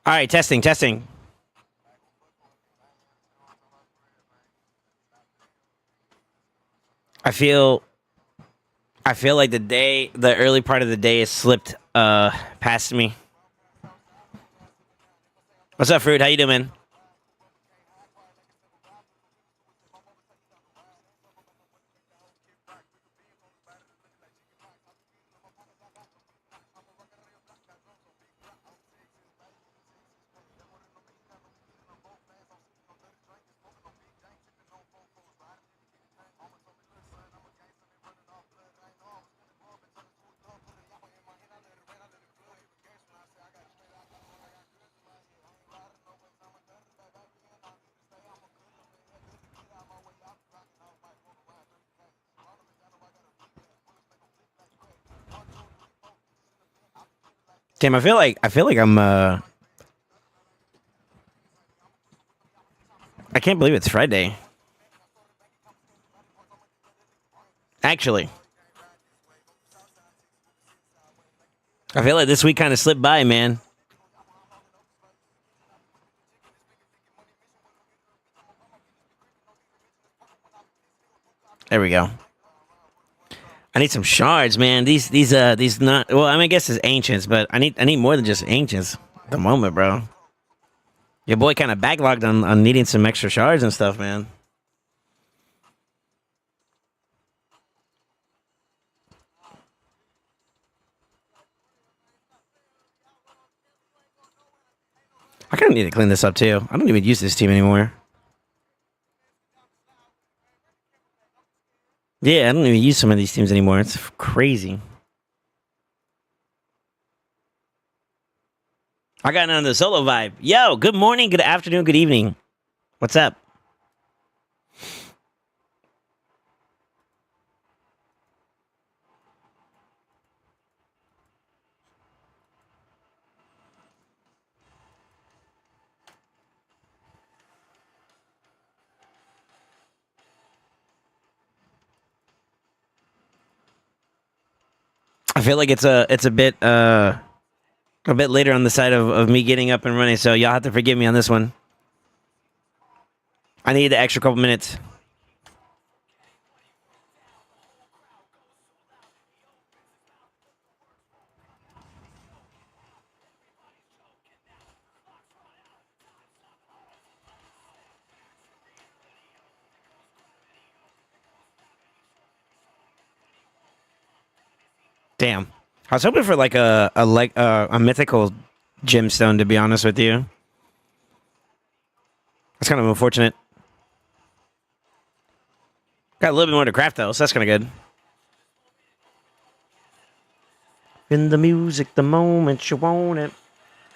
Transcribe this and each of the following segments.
All right, testing, testing. I feel I feel like the early part of the day has slipped past me. What's up, Fruit? How you doing, man? Damn, I feel like I can't believe it's Friday. Actually, I feel like this week kind of slipped by, man. There we go. I need some shards, man. These not well. I mean, I guess it's ancients, but I need more than just ancients at the moment, bro. Your boy kind of backlogged on needing some extra shards and stuff, man. I kind of need to clean this up too. I don't even use this team anymore. Yeah, I don't even use some of these teams anymore. It's crazy. I got on the solo vibe. Yo, good morning, good afternoon, good evening. What's up? I feel like it's a bit later on the side of me getting up and running, so y'all have to forgive me on this one. I need the extra couple minutes. Damn. I was hoping for like a mythical gemstone, to be honest with you. That's kind of unfortunate. Got a little bit more to craft though, so that's kind of good. In the music, the moment you want it.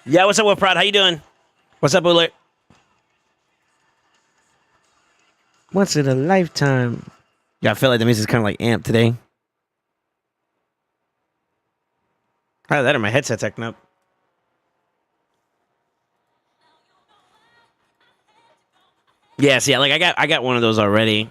Yeah, what's up, Will Prod? How you doing? What's up, Uller? Once in a lifetime. Yeah, I feel like the music's kind of like amped today. Either that or my headset's acting up. Yes, yeah, like I got one of those already.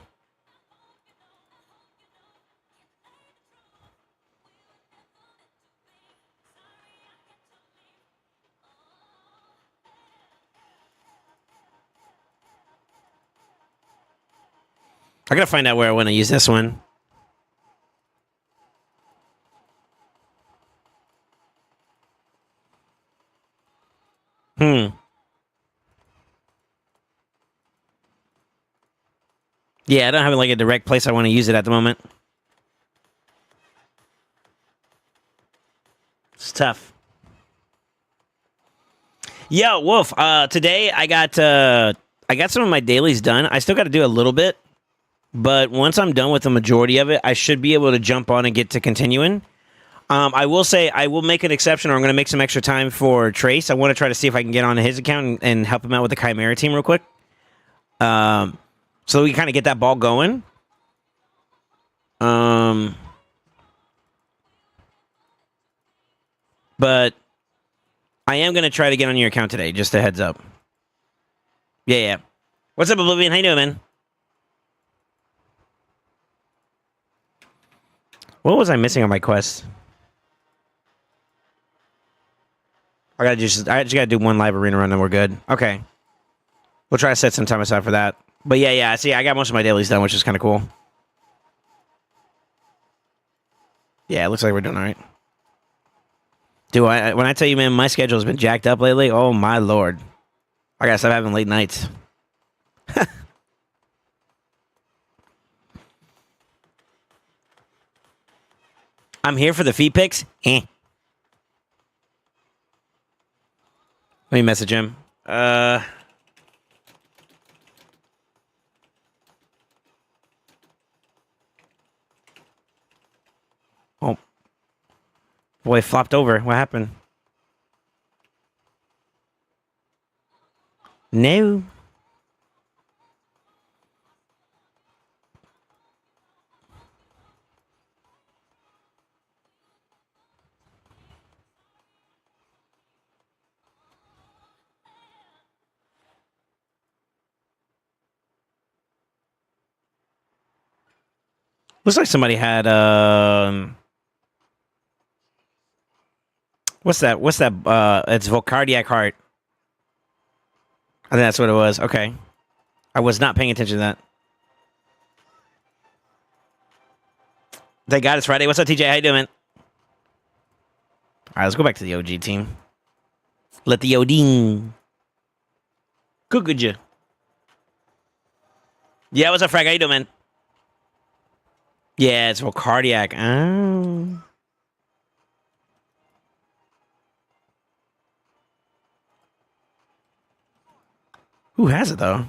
I gotta find out where I want to use this one. Hmm. Yeah, I don't have like a direct place I want to use it at the moment. It's tough. Yo, Wolf. Today I got some of my dailies done. I still got to do a little bit, but once I'm done with the majority of it, I should be able to jump on and get to continuing. I will say I will make an exception, or I'm going to make some extra time for Trace. I want to try to see if I can get on his account and help him out with the Chimera team real quick, um, so we kind of get that ball going. Um, but I am going to try to get on your account today. Just a heads up. Yeah, yeah. What's up, Oblivion? How you doing, man? What was I missing on my quest? I just gotta do one live arena run and we're good. Okay. We'll try to set some time aside for that. But yeah, see, I got most of my dailies done, which is kind of cool. Yeah, it looks like we're doing all right. Dude, when I tell you, man, my schedule has been jacked up lately. Oh, my Lord. I gotta stop having late nights. I'm here for the feet pics. Let me message him. Oh. Boy, flopped over. What happened? No. Looks like somebody had what's that? It's Volcardiac Heart. I think that's what it was. Okay. I was not paying attention to that. Thank God it's Friday. What's up, TJ? How you doing, man? Alright, let's go back to the OG team. Let the Odin cook you. Yeah, what's up, Frag? How you doing, man? Yeah, it's Volcardiac. Oh. Who has it, though?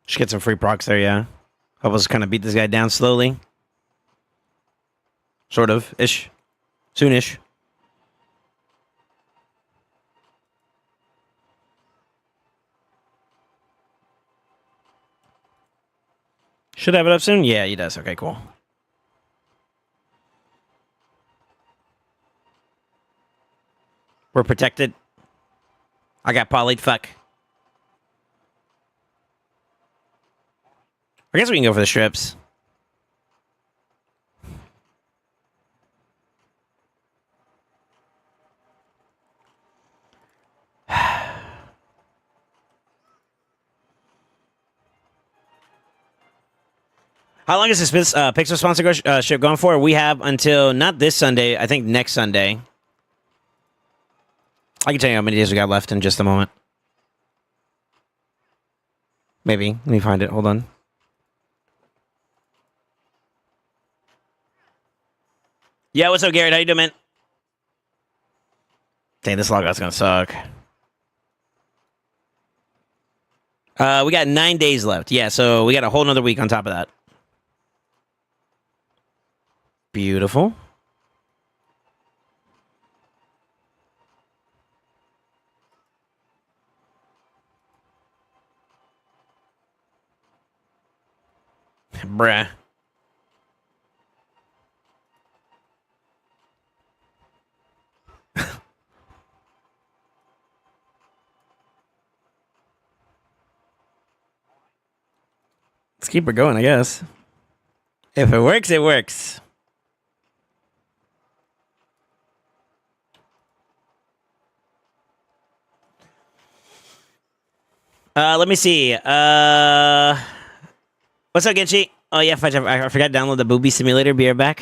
Should get some free procs there, yeah. Help us kind of beat this guy down slowly. Sort of. Ish. Soonish. Should have it up soon? Yeah, he does. Okay, cool. We're protected. I got polyed. Fuck. I guess we can go for the strips. How long is this Pixel sponsorship going for? We have until not this Sunday. I think next Sunday. I can tell you how many days we got left in just a moment. Maybe. Let me find it. Hold on. Yeah, what's up, Garrett? How you doing, man? Dang, this logout's gonna suck. We got 9 days left. Yeah, so we got a whole nother week on top of that. Beautiful. Bruh. Let's keep her going, I guess. If it works, it works. Let me see. What's up, Genchi? Oh, yeah, I forgot to download the booby simulator. Be right back.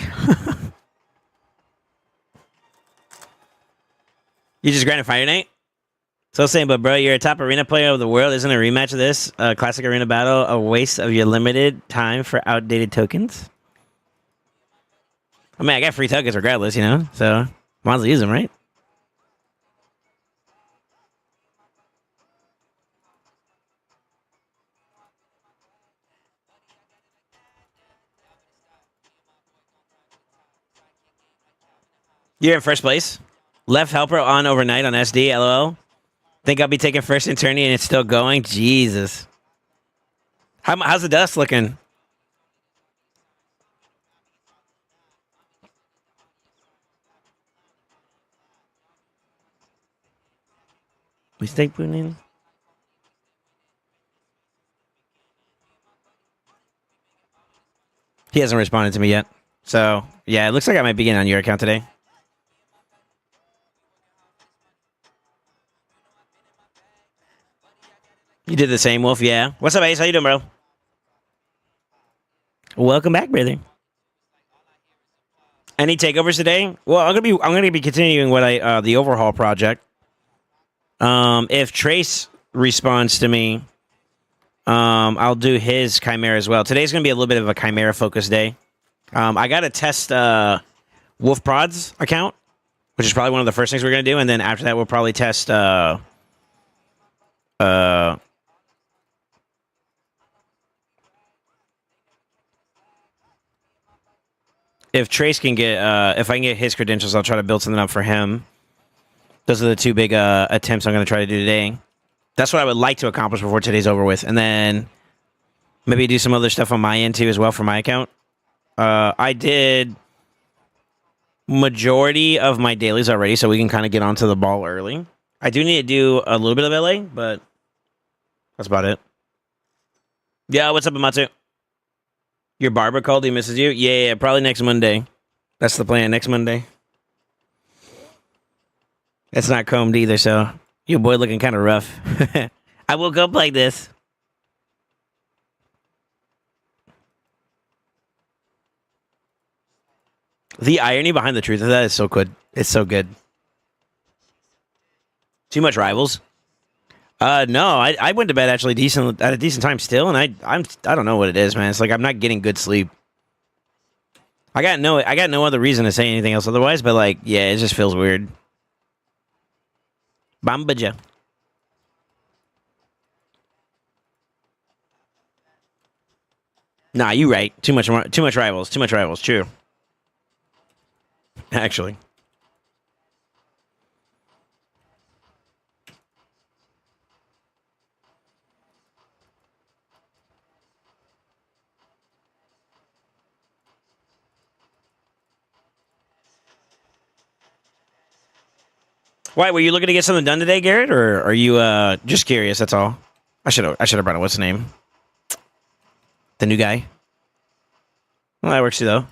You just grinded Fire Night? SoulSaint, but bro, you're a top arena player of the world. Isn't a rematch of this classic arena battle a waste of your limited time for outdated tokens? I mean, I got free tokens regardless, you know? So, might as well use them, right? You're in first place. Left helper on overnight on SD, LOL. Think I'll be taking first in tourney and it's still going? Jesus. How's the dust looking? We stay putting in. He hasn't responded to me yet. So, yeah, it looks like I might be getting on your account today. You did the same, Wolf. Yeah. What's up, Ace? How you doing, bro? Welcome back, brother. Any takeovers today? Well, I'm gonna be continuing what I the overhaul project. If Trace responds to me, I'll do his Chimera as well. Today's gonna be a little bit of a Chimera focus day. I gotta test Wolf Prod's account, which is probably one of the first things we're gonna do, and then after that we'll probably test if Trace can get if I can get his credentials, I'll try to build something up for him. Those are the two big attempts I'm gonna try to do today. That's what I would like to accomplish before today's over with, and then maybe do some other stuff on my end too as well for my account. I did majority of my dailies already, so we can kind of get onto the ball early. I do need to do a little bit of LA, but that's about it. Yeah, what's up, Amatsu? Your barber called. He misses you. Yeah, probably next Monday. That's the plan. Next Monday. It's not combed either, so your boy looking kind of rough. I woke up like this. The irony behind the truth of that is so good. It's so good. Too much rivals. No, I went to bed actually at a decent time still, and I don't know what it is, man. It's like I'm not getting good sleep. I got no other reason to say anything else otherwise, but like, yeah, it just feels weird. Bambaja. Nah, you right. Too much rivals. Too much rivals. True. Actually. Why, were you looking to get something done today, Garrett, or are you just curious? That's all. I should have brought it. What's his name? The new guy. Well, that works too, though.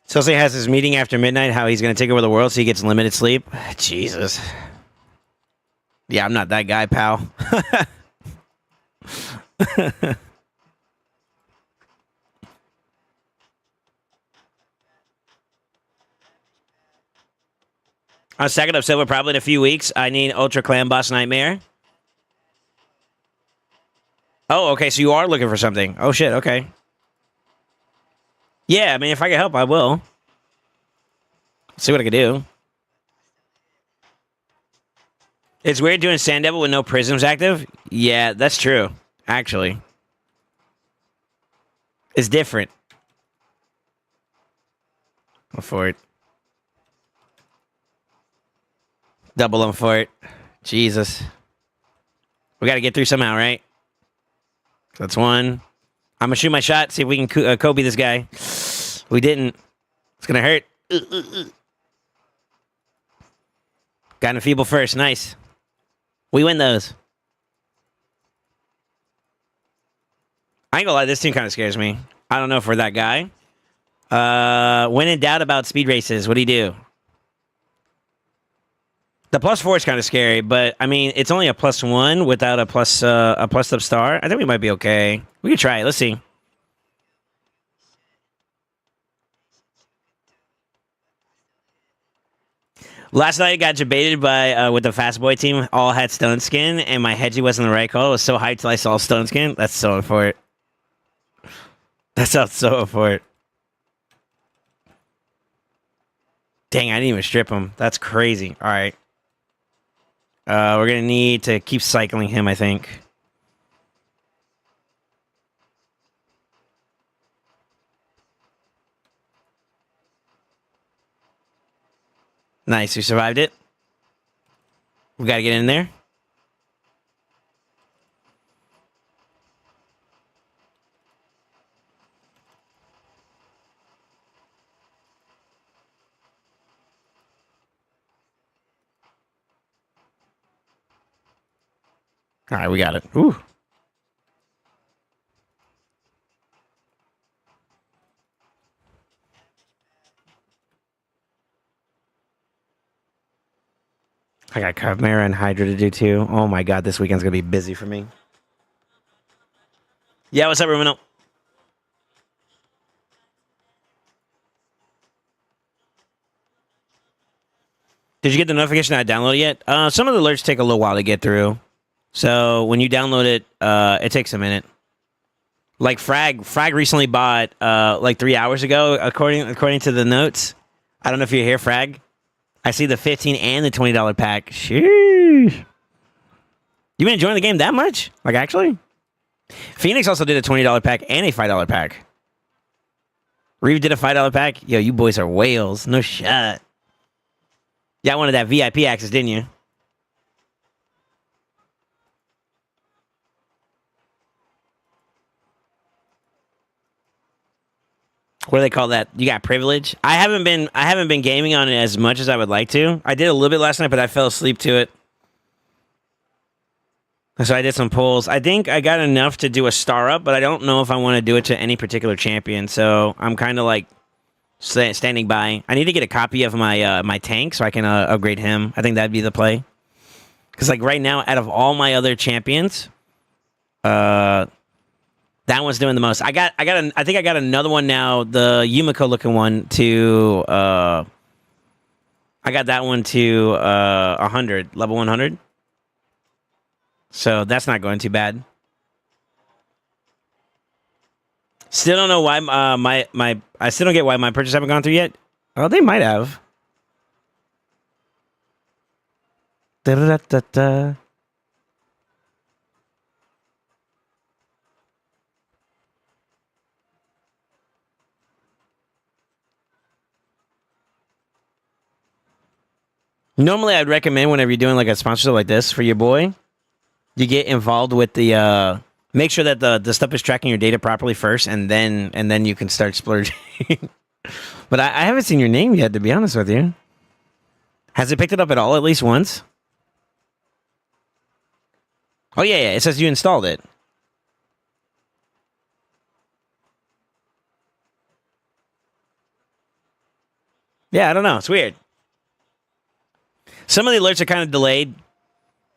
SoulSaint has his meeting after midnight. How he's going to take over the world, so he gets limited sleep. Jesus. Yeah, I'm not that guy, pal. I'm stacking up silver probably in a few weeks. I need Ultra Clan Boss Nightmare. Oh, okay, so you are looking for something. Oh, shit, okay. Yeah, I mean, if I can help, I will. See what I can do. It's weird doing Sand Devil with no prisms active. Yeah, that's true, actually. It's different. Go for it. Double them for it. Jesus. We got to get through somehow, right? That's one. I'm going to shoot my shot, see if we can Kobe this guy. We didn't. It's going to hurt. Got an feeble first. Nice. We win those. I ain't gonna lie, this team kind of scares me. I don't know if we're that guy. When in doubt about speed races, what do you do? The +4 is kind of scary, but I mean, it's only a +1 without a plus up star. I think we might be okay. We could try it. Let's see. Last night I got debated by with the Fast Boy team. All had Stone Skin, and my Hedgie wasn't the right call. I was so hyped till I saw Stone Skin. That's so up for it. That sounds so up for it. Dang, I didn't even strip him. That's crazy. All right. We're going to need to keep cycling him, I think. Nice. We survived it. We got to get in there. All right, we got it. Ooh. I got Chimera and Hydra to do too. Oh my god, this weekend's gonna be busy for me. Yeah, what's up, Rumino? Did you get the notification that I downloaded yet? Some of the alerts take a little while to get through. So when you download it, it takes a minute. Like Frag recently bought like 3 hours ago, according to the notes. I don't know if you're here, Frag. I see the $15 and the $20 pack. Sheesh. You been enjoying the game that much? Like actually? Phoenix also did a $20 pack and a $5 pack. Reeve did a $5 pack. Yo, you boys are whales. No shot. Yeah, I wanted that VIP access, didn't you? What do they call that? You got privilege. I haven't been gaming on it as much as I would like to. I did a little bit last night, but I fell asleep to it. So I did some pulls. I think I got enough to do a star up, but I don't know if I want to do it to any particular champion. So I'm kind of like standing by. I need to get a copy of my my tank so I can upgrade him. I think that'd be the play. Because like right now, out of all my other champions, that one's doing the most. I think I got another one now, the Yumiko looking one to I got that one to 100, level 100. So that's not going too bad. Still don't know why I still don't get why my purchase haven't gone through yet. Oh, they might have. Da da da da. Normally, I'd recommend whenever you're doing like a sponsorship like this for your boy, you get involved with the make sure that the stuff is tracking your data properly first, and then you can start splurging. But I haven't seen your name yet, to be honest with you. Has it picked it up at all at least once? Oh yeah, it says you installed it. Yeah, I don't know. It's weird. Some of the alerts are kind of delayed.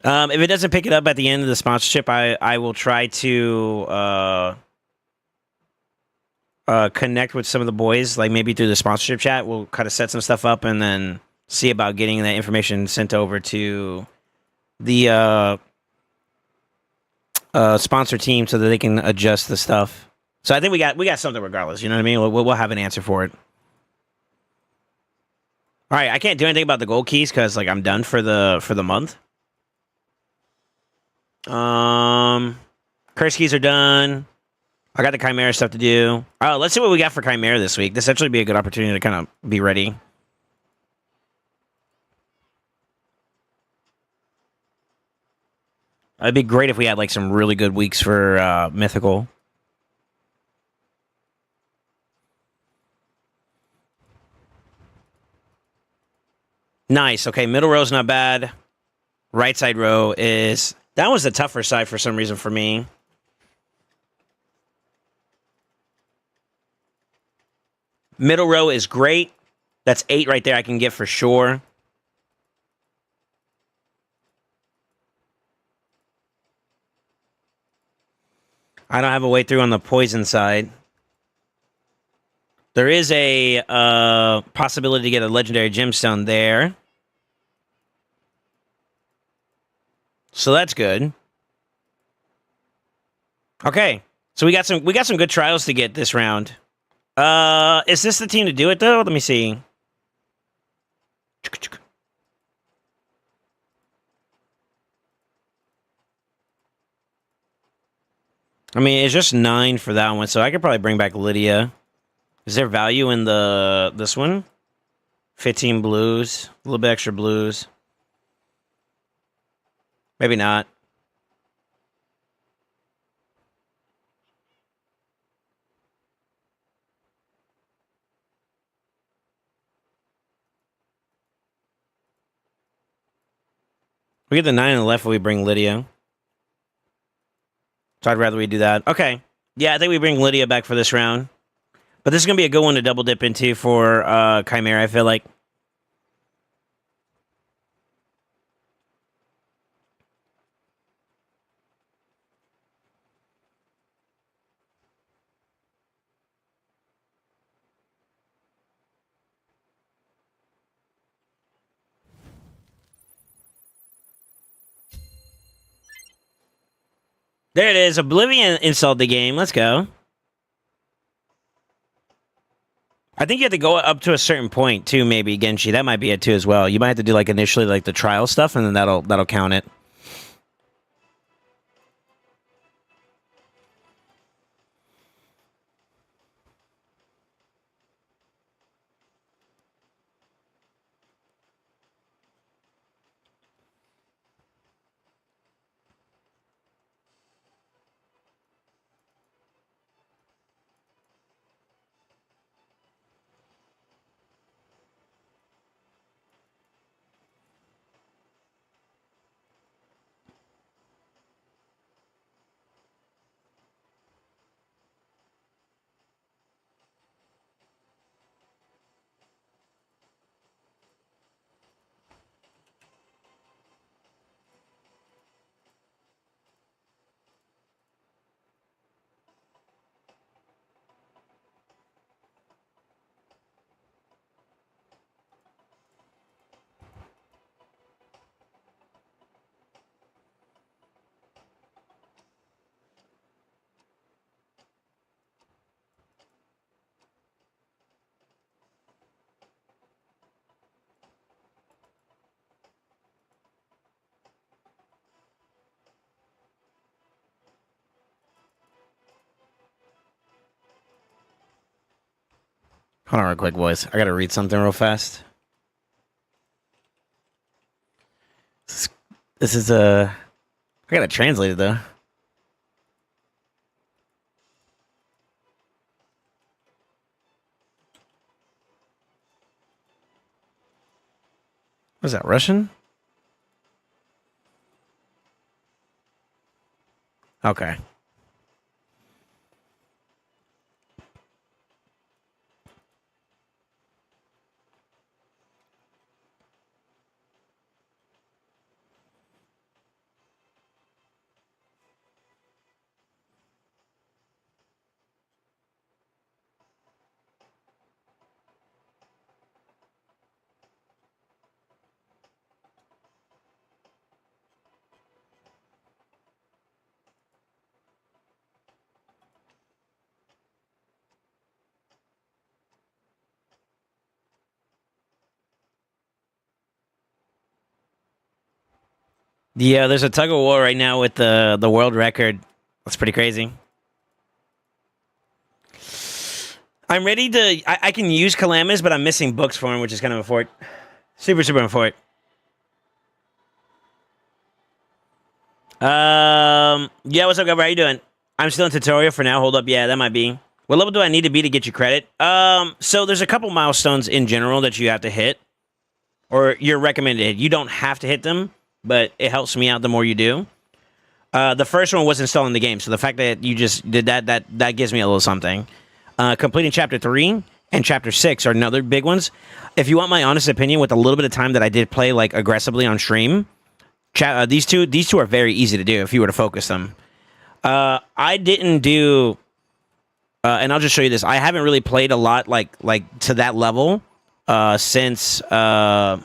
If it doesn't pick it up at the end of the sponsorship, I will try to connect with some of the boys, like maybe through the sponsorship chat. We'll kind of set some stuff up and then see about getting that information sent over to the sponsor team so that they can adjust the stuff. So I think we got something regardless. You know what I mean? We'll have an answer for it. All right, I can't do anything about the gold keys because like I'm done for the month. Curse keys are done. I got the Chimera stuff to do. Oh, let's see what we got for Chimera this week. This actually be a good opportunity to kind of be ready. It'd be great if we had like some really good weeks for mythical. Nice. Okay, middle row's not bad. Right side row is... That was the tougher side for some reason for me. Middle row is great. That's 8 right there I can get for sure. I don't have a way through on the poison side. There is a possibility to get a legendary gemstone there. So that's good. Okay. So we got some good trials to get this round. Is this the team to do it though? Let me see. I mean, it's just 9 for that one, so I could probably bring back Lydia. Is there value in this one? 15 blues. A little bit extra blues. Maybe not. We get the 9 on the left when we bring Lydia. So I'd rather we do that. Okay. Yeah, I think we bring Lydia back for this round. But this is going to be a good one to double dip into for Chimera, I feel like. There it is. Oblivion installed the game. Let's go. I think you have to go up to a certain point too, maybe, Genshi. That might be it too as well. You might have to do like initially like the trial stuff, and then that'll count it. Hold on real quick, boys. I gotta read something real fast. This is I gotta translate it though. Was that Russian? Okay. Yeah, there's a tug of war right now with the world record. That's pretty crazy. I'm ready to. I can use Calamus, but I'm missing books for him, which is kind of a fort. Super important. Yeah, what's up, Gabby? How you doing? I'm still in tutorial for now. Hold up. Yeah, that might be. What level do I need to be to get you credit? So there's a couple milestones in general that you have to hit, or you're recommended. You don't have to hit them, but it helps me out the more you do. The first one was installing the game, so the fact that you just did that gives me a little something. Completing Chapter 3 and Chapter 6 are another big ones. If you want my honest opinion, with a little bit of time that I did play like aggressively on stream, these two are very easy to do if you were to focus them. I didn't do, and I'll just show you this. I haven't really played a lot like to that level since the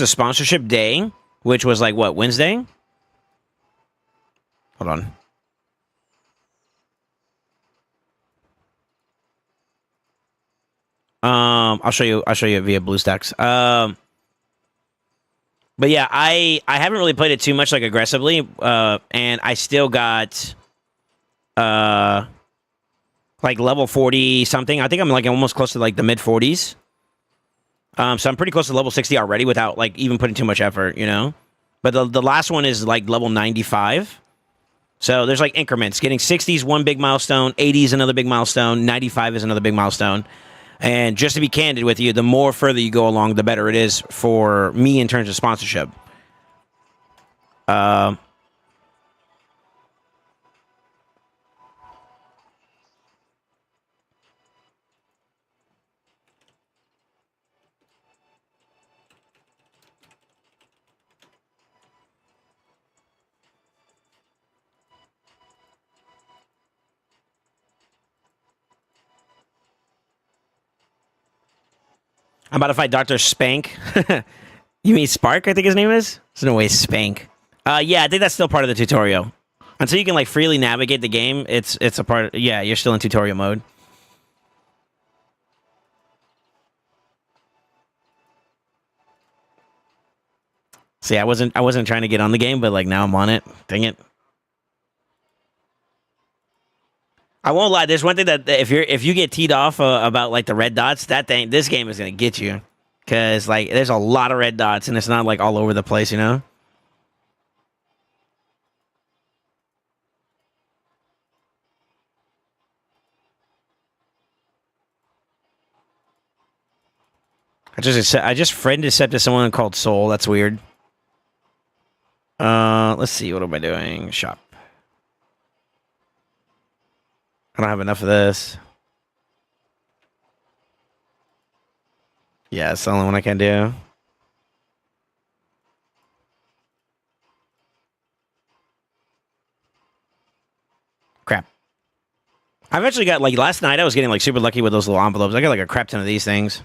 sponsorship day, which was like what, Wednesday? Hold on. I'll show you via BlueStacks. But yeah, I haven't really played it too much like aggressively, and I still got like level 40 something. I think I'm like almost close to like the mid 40s. So I'm pretty close to level 60 already without like even putting too much effort, you know? But the last one is like level 95. So there's like increments. Getting 60 is one big milestone, 80 is another big milestone, 95 is another big milestone. And just to be candid with you, the more further you go along, the better it is for me in terms of sponsorship. I'm about to fight Dr. Spank. You mean Spark, I think his name is? There's no way Spank. Yeah, I think that's still part of the tutorial. Until you can like freely navigate the game, it's a part of, yeah, you're still in tutorial mode. See, I wasn't trying to get on the game, but like now I'm on it. Dang it. I won't lie. There's one thing that if you get teed off about like the red dots, this game is gonna get you, because like there's a lot of red dots and it's not like all over the place, you know. I just friend accepted someone called Soul. That's weird. Let's see. What am I doing? Shop. I don't have enough of this. Yeah, it's the only one I can do. Crap. I've actually got, like, last night I was getting, like, super lucky with those little envelopes. I got, like, a crap ton of these things.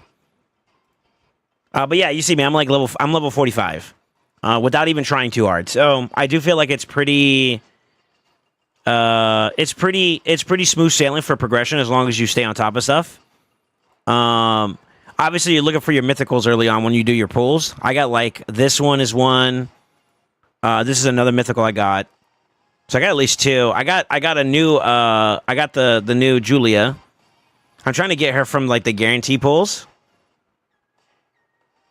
But yeah, you see me. I'm level 45. Without even trying too hard. So I do feel like it's pretty... it's pretty smooth sailing for progression as long as you stay on top of stuff. Obviously you're looking for your mythicals early on when you do your pulls. I got like this one is one. This is another mythical I got. So I got at least two. I got a new I got the new Julia. I'm trying to get her from like the guarantee pulls.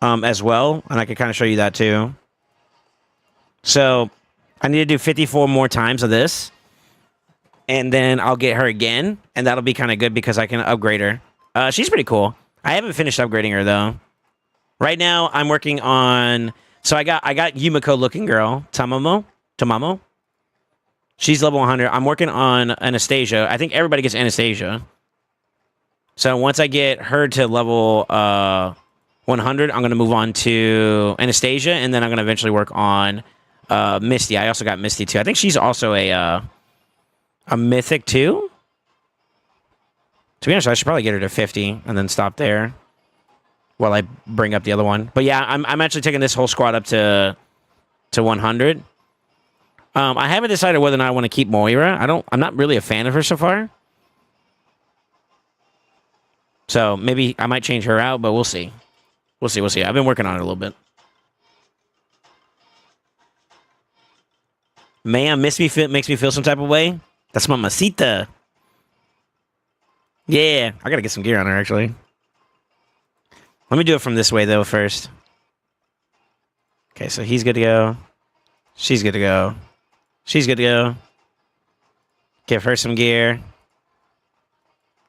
As well, and I can kind of show you that too. So I need to do 54 more times of this. And then I'll get her again, and that'll be kind of good because I can upgrade her. She's pretty cool. I haven't finished upgrading her though. Right now, I'm working on. So I got Yumiko looking girl, Tamamo. She's level 100. I'm working on Anastasia. I think everybody gets Anastasia. So once I get her to level 100, I'm gonna move on to Anastasia, and then I'm gonna eventually work on Misty. I also got Misty too. I think she's also a mythic too. To be honest, I should probably get her to 50 and then stop there while I bring up the other one. But yeah, I'm actually taking this whole squad up to 100. I haven't decided whether or not I want to keep Moira. I'm not really a fan of her so far. So maybe I might change her out, but we'll see. We'll see. I've been working on it a little bit. Man, makes me feel some type of way. That's Mamacita. Yeah, I gotta get some gear on her, actually. Let me do it from this way, though, first. Okay, so he's good to go. She's good to go. She's good to go. Give her some gear.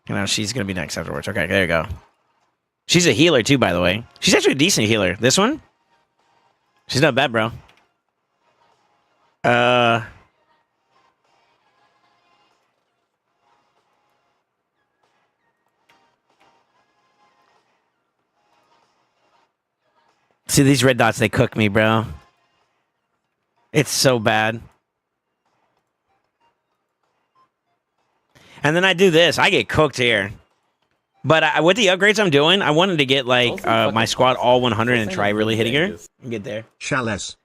You know, she's gonna be next afterwards. Okay, there you go. She's a healer, too, by the way. She's actually a decent healer. This one? She's not bad, bro. See, these red dots, they cook me, bro. It's so bad. And then I do this. I get cooked here. But with the upgrades I'm doing, I wanted to get, like, my squad all 100 and try really hitting her. And get there. Chalice,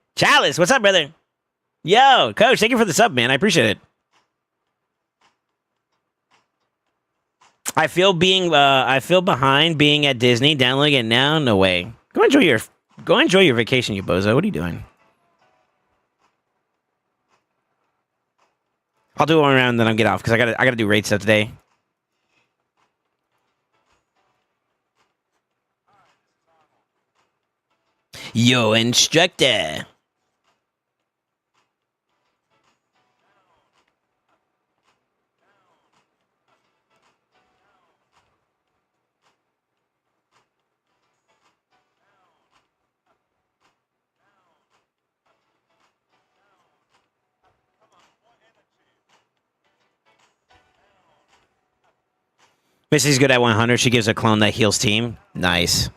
what's up, brother? Yo, Coach, thank you for the sub, man. I appreciate it. I feel behind being at Disney. Downloading it now? No way. Go enjoy your vacation, you bozo. What are you doing? I'll do one round, then I'll get off because I gotta do raid stuff today. Yo, instructor. Missy's good at 100. She gives a clone that heals team. Nice.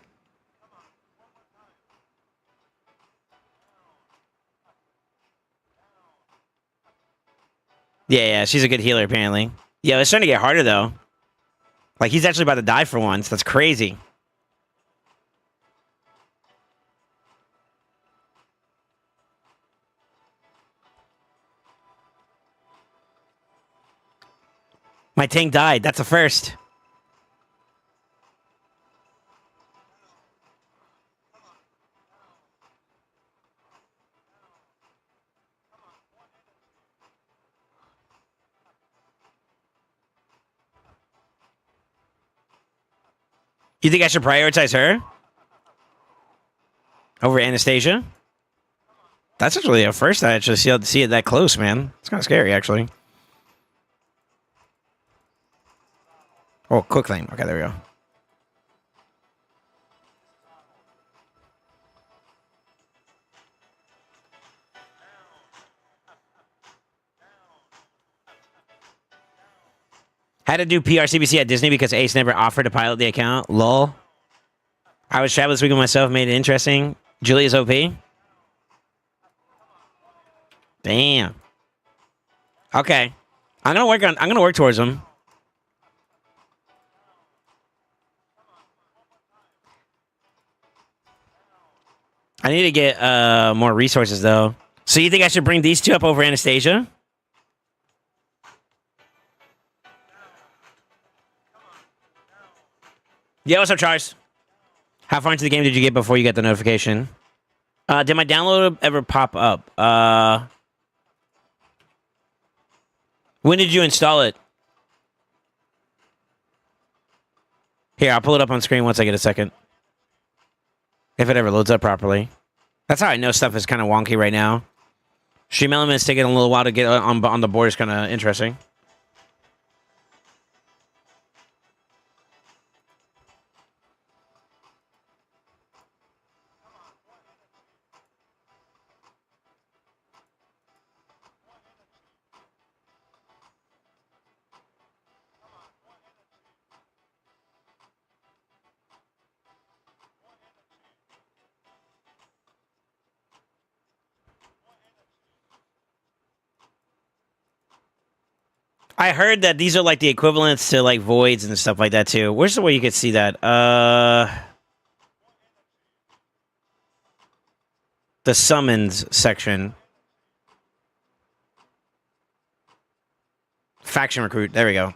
Yeah, she's a good healer, apparently. Yeah, it's starting to get harder, though. Like, he's actually about to die for once. That's crazy. My tank died. That's a first. You think I should prioritize her over Anastasia? That's actually a first. I actually see it that close, man. It's kind of scary, actually. Oh, quick flame. Okay, there we go. Had to do PRCBC at Disney because Ace never offered to pilot the account. Lol. I was traveling this weekend myself, made it interesting. Julia's OP. Damn. Okay. I'm gonna work towards them. I need to get more resources though. So you think I should bring these two up over Anastasia? Yeah, what's up, Charles? How far into the game did you get before you got the notification? Did my download ever pop up? When did you install it? Here, I'll pull it up on screen once I get a second. If it ever loads up properly. That's how I know stuff is kind of wonky right now. Stream Elements taking a little while to get on the board is kind of interesting. I heard that these are like the equivalents to like voids and stuff like that too. Where's the way you could see that? The summons section. Faction recruit. There we go.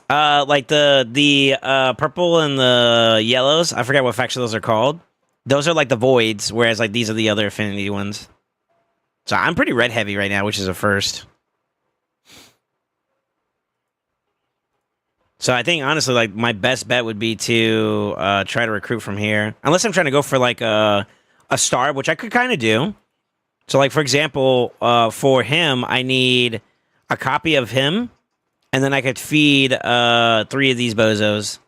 Like the purple and the yellows. I forget what faction those are called. Those are like the voids, whereas like these are the other affinity ones. So I'm pretty red heavy right now, which is a first. So I think honestly, like my best bet would be to try to recruit from here, unless I'm trying to go for like a star, which I could kind of do. So like for example, for him, I need a copy of him, and then I could feed 3 of these bozos.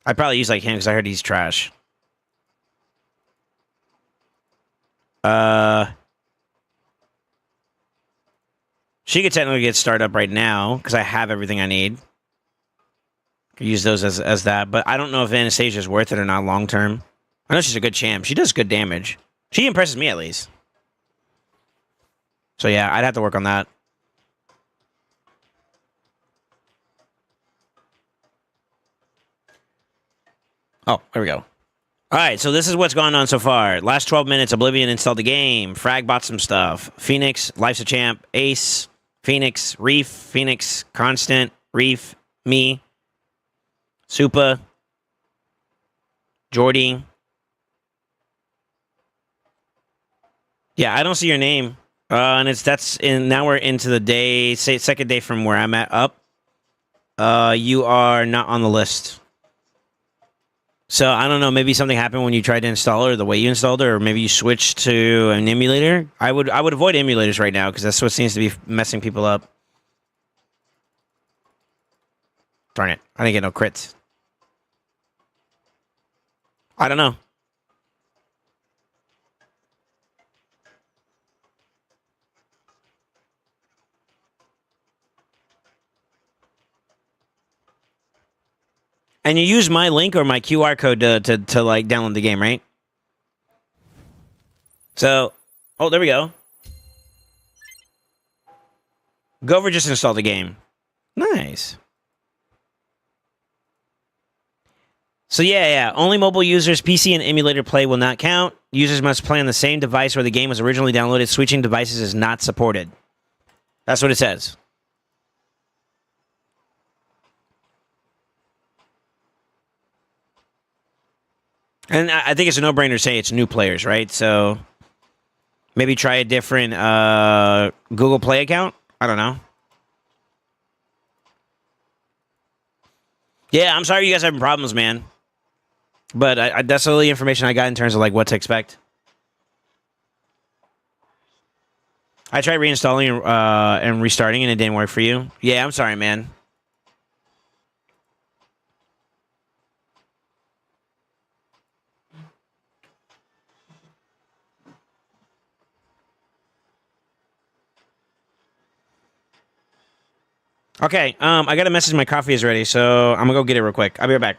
I'd probably use like him because I heard he's trash. She could technically get started up right now because I have everything I need. Could use those as that, but I don't know if Anastasia is worth it or not long term. I know she's a good champ. She does good damage. She impresses me at least. So yeah, I'd have to work on that. Oh, there we go. All right, so this is what's gone on so far. Last 12 minutes, Oblivion installed the game. Frag bought some stuff. Phoenix, Life's a Champ, Ace, Phoenix, Reef, Phoenix, Constant, Reef, me, Supa, Jordy. Yeah, I don't see your name. And now we're into the day, second day from where I'm at up. You are not on the list. So I don't know. Maybe something happened when you tried to install it, or the way you installed it, or maybe you switched to an emulator. I would avoid emulators right now because that's what seems to be messing people up. Darn it! I didn't get no crits. I don't know. And you use my link or my QR code to like download the game, right? So, oh, there we go. Gover just installed the game. Nice. So yeah. Only mobile users, PC and emulator play will not count. Users must play on the same device where the game was originally downloaded. Switching devices is not supported. That's what it says. And I think it's a no-brainer to say it's new players, right? So maybe try a different Google Play account. I don't know. Yeah, I'm sorry you guys are having problems, man. But that's all the information I got in terms of like what to expect. I tried reinstalling and restarting, and it didn't work for you. Yeah, I'm sorry, man. Okay, I got a message. My coffee is ready, so I'm gonna go get it real quick. I'll be right back.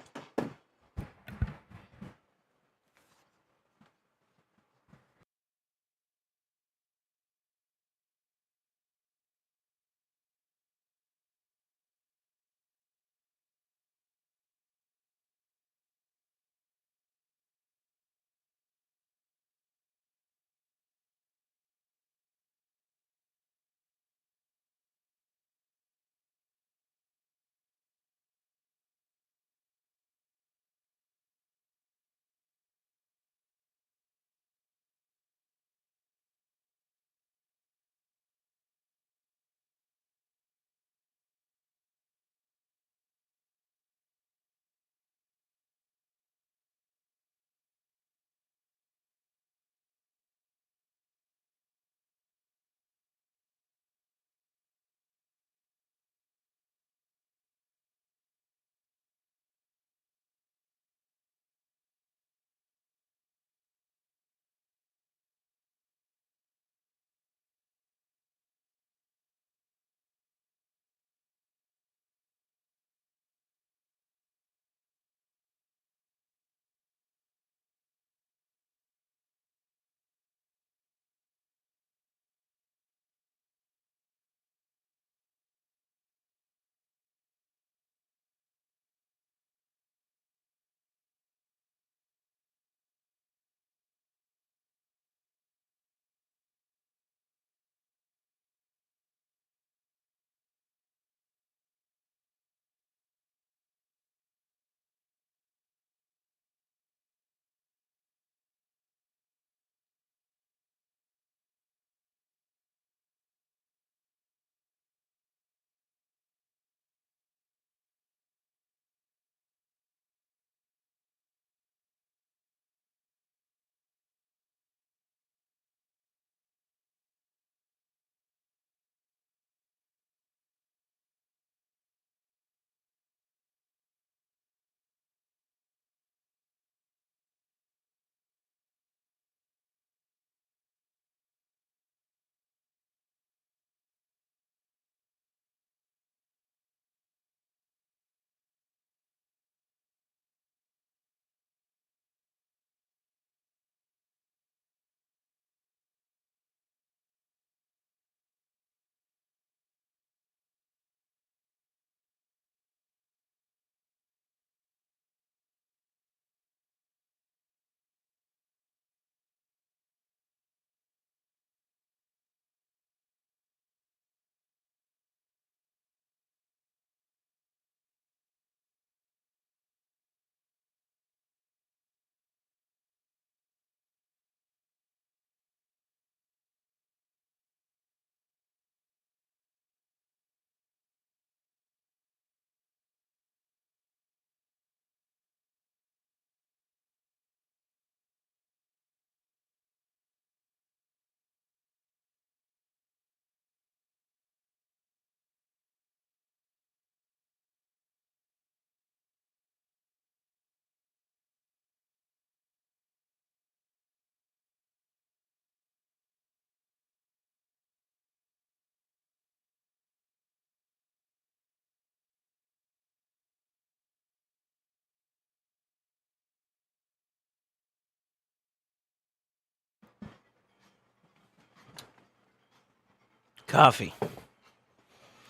Coffee.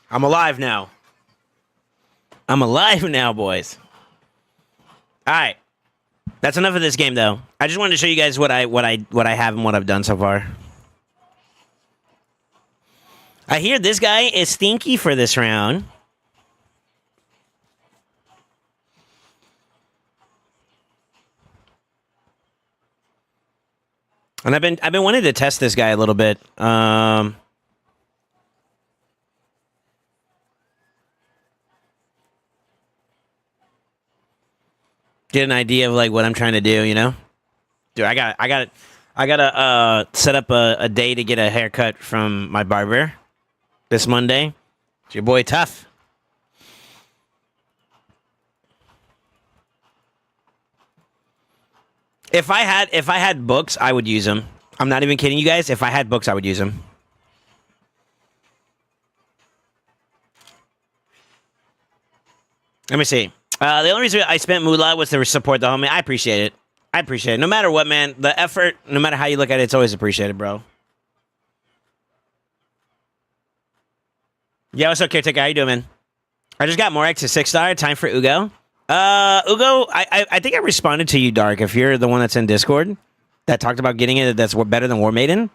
I'm alive now. I'm alive now, boys. All right. That's enough of this game, though. I just wanted to show you guys what I have and what I've done so far. I hear this guy is stinky for this round. And I've been wanting to test this guy a little bit. Get an idea of like what I'm trying to do, you know? Dude, I gotta set up a day to get a haircut from my barber this Monday. It's your boy Tough. If I had books, I would use them. I'm not even kidding you guys. If I had books, I would use them. Let me see. The only reason I spent moolah was to support the homie. I appreciate it. I appreciate it. No matter what, man. The effort, no matter how you look at it, it's always appreciated, bro. Yeah, what's up, Caretaker? How you doing, man? I just got Morek to 6-star. Time for Ugo. Ugo, I think I responded to you, Dark, if you're the one that's in Discord that talked about getting it that's better than War Maiden.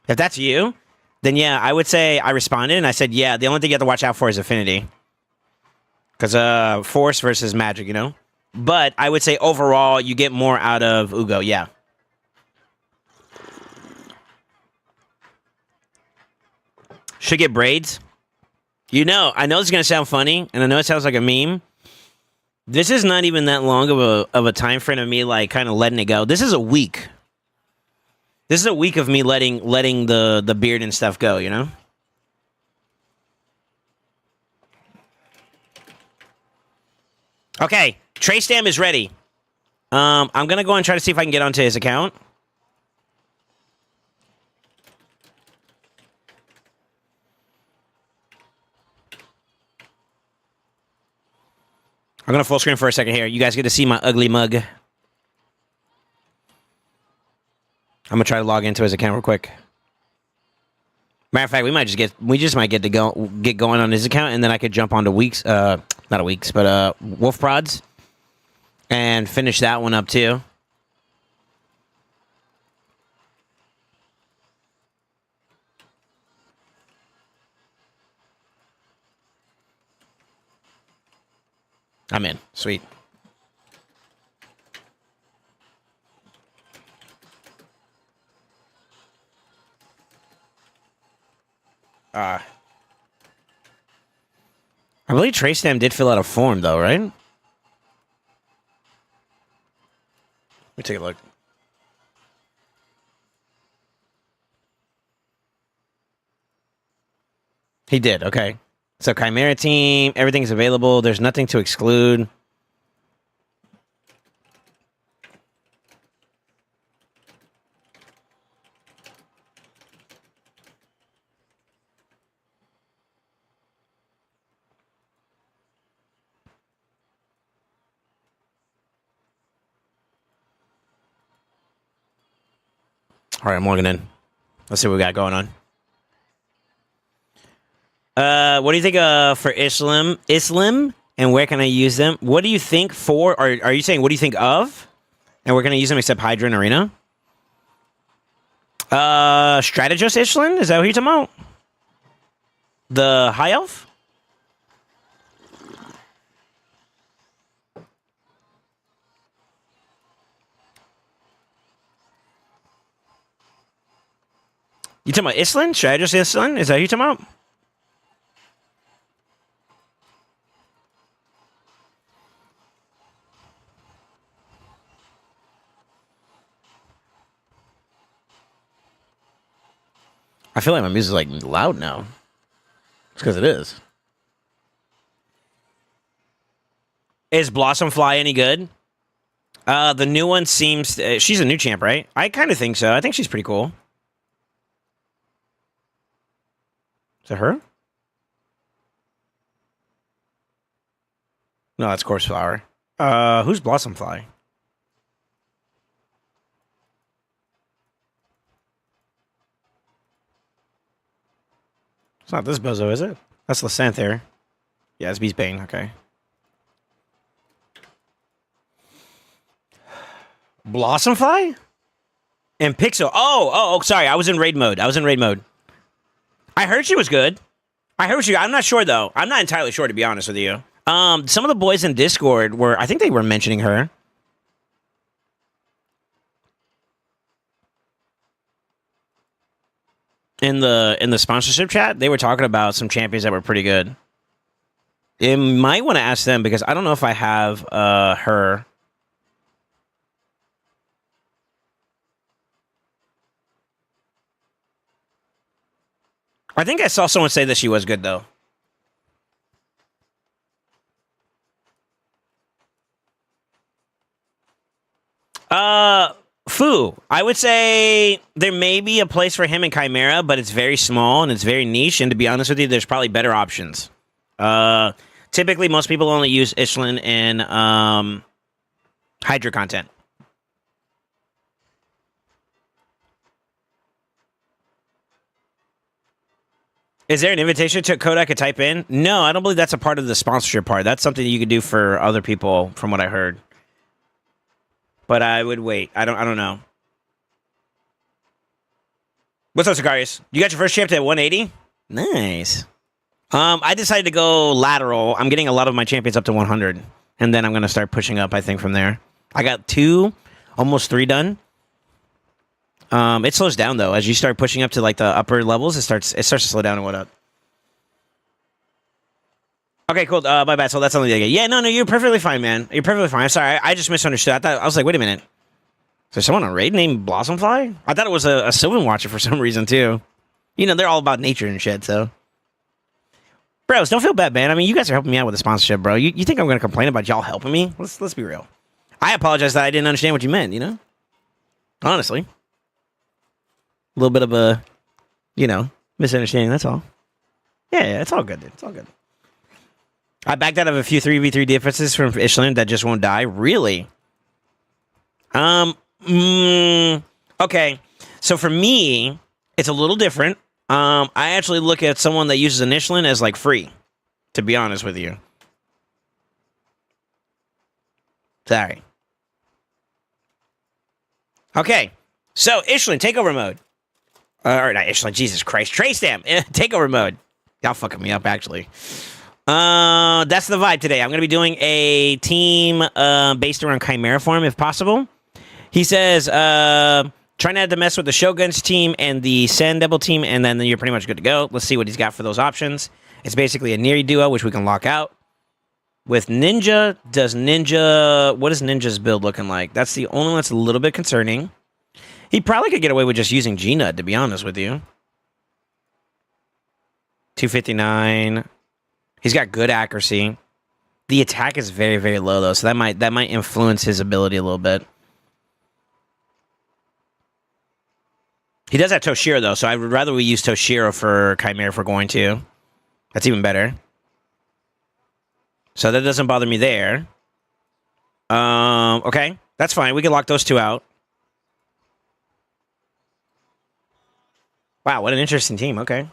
If that's you, then yeah, I would say I responded and I said, yeah, the only thing you have to watch out for is Affinity. Because Force versus Magic, you know? But I would say overall, you get more out of Ugo, yeah. Should get braids. You know, I know this is going to sound funny, and I know it sounds like a meme. This is not even that long of a time frame of me, like, kind of letting it go. This is a week. This is a week of me letting the beard and stuff go, you know? Okay, Traystam is ready. I'm going to go and try to see if I can get onto his account. I'm going to full screen for a second here. You guys get to see my ugly mug. I'm going to try to log into his account real quick. Matter of fact, we just might get going on his account, and then I could jump onto Wolf Prods and finish that one up too. I'm in. Sweet. I believe Traystam did fill out a form, though, right? Let me take a look. He did, okay. So, Chimera team, everything's available. There's nothing to exclude. All right, I'm logging in. Let's see what we got going on. What do you think for Islam, and where can I use them? What do you think for, or are you saying what do you think of, and where can I use them except Hydra and Arena? Strategos Islam? Is that what you're talking about? The High Elf? You talking about Islam? Strategos Islam? Is that what you're talking about? I feel like my music's like loud now. It's because it is. Is Blossomfly any good? The new one seems... she's a new champ, right? I kind of think so. I think she's pretty cool. Is that her? No, that's Corpse Flower. Who's Blossomfly? It's not this bozo, is it? That's SoulSaint there. Yeah, it's Beast Bane. Okay. Blossomfly? And Pixel. Oh, sorry. I was in raid mode. I heard she was good. I'm not sure, though. I'm not entirely sure, to be honest with you. Some of the boys in Discord I think they were mentioning her. In the sponsorship chat, they were talking about some champions that were pretty good. You might want to ask them because I don't know if I have her. I think I saw someone say that she was good, though. Fu. I would say there may be a place for him in Chimera, but it's very small and it's very niche. And to be honest with you, there's probably better options. Typically, most people only use Ishlin in Hydra content. Is there an invitation to a code I could type in? No, I don't believe that's a part of the sponsorship part. That's something you could do for other people, from what I heard. But I would wait. I don't know. What's up, Sicarius? You got your first champ at 180? Nice. I decided to go lateral. I'm getting a lot of my champions up to 100. And then I'm going to start pushing up, I think, from there. I got 2, almost 3 done. It slows down, though. As you start pushing up to, like, the upper levels, it starts to slow down and whatnot. Okay, cool. My bad. So that's only the game. Yeah, no, you're perfectly fine, man. You're perfectly fine. I'm sorry. I just misunderstood. I was like, wait a minute. Is there someone on raid named Blossomfly? I thought it was a Sylvan Watcher for some reason, too. You know, they're all about nature and shit, so. Bros, don't feel bad, man. I mean, you guys are helping me out with the sponsorship, bro. You think I'm going to complain about y'all helping me? Let's be real. I apologize that I didn't understand what you meant, you know? Honestly. A little bit of a, misunderstanding, that's all. Yeah, it's all good, dude. It's all good. I backed out of a few 3v3 differences from Ishlin that just won't die. Really? Okay. So for me, it's a little different. I actually look at someone that uses an Ishlin as, like, free, to be honest with you. Sorry. Okay. So, Ishlin, takeover mode. Or not Ishlin, Jesus Christ. Trace them. Takeover mode. Y'all fucking me up, actually. That's the vibe today. I'm going to be doing a team based around Chimera form, if possible. He says, try not to mess with the Shogun's team and the Sand Devil team, and then you're pretty much good to go. Let's see what he's got for those options. It's basically a Neri duo, which we can lock out. With Ninja, what is Ninja's build looking like? That's the only one that's a little bit concerning. He probably could get away with just using G-Nut, to be honest with you. 259. He's got good accuracy. The attack is very, very low, though, so that might influence his ability a little bit. He does have Toshiro, though, so I would rather we use Toshiro for Chimera if we're going to. That's even better. So that doesn't bother me there. Okay, that's fine. We can lock those two out. Wow, what an interesting team. Okay.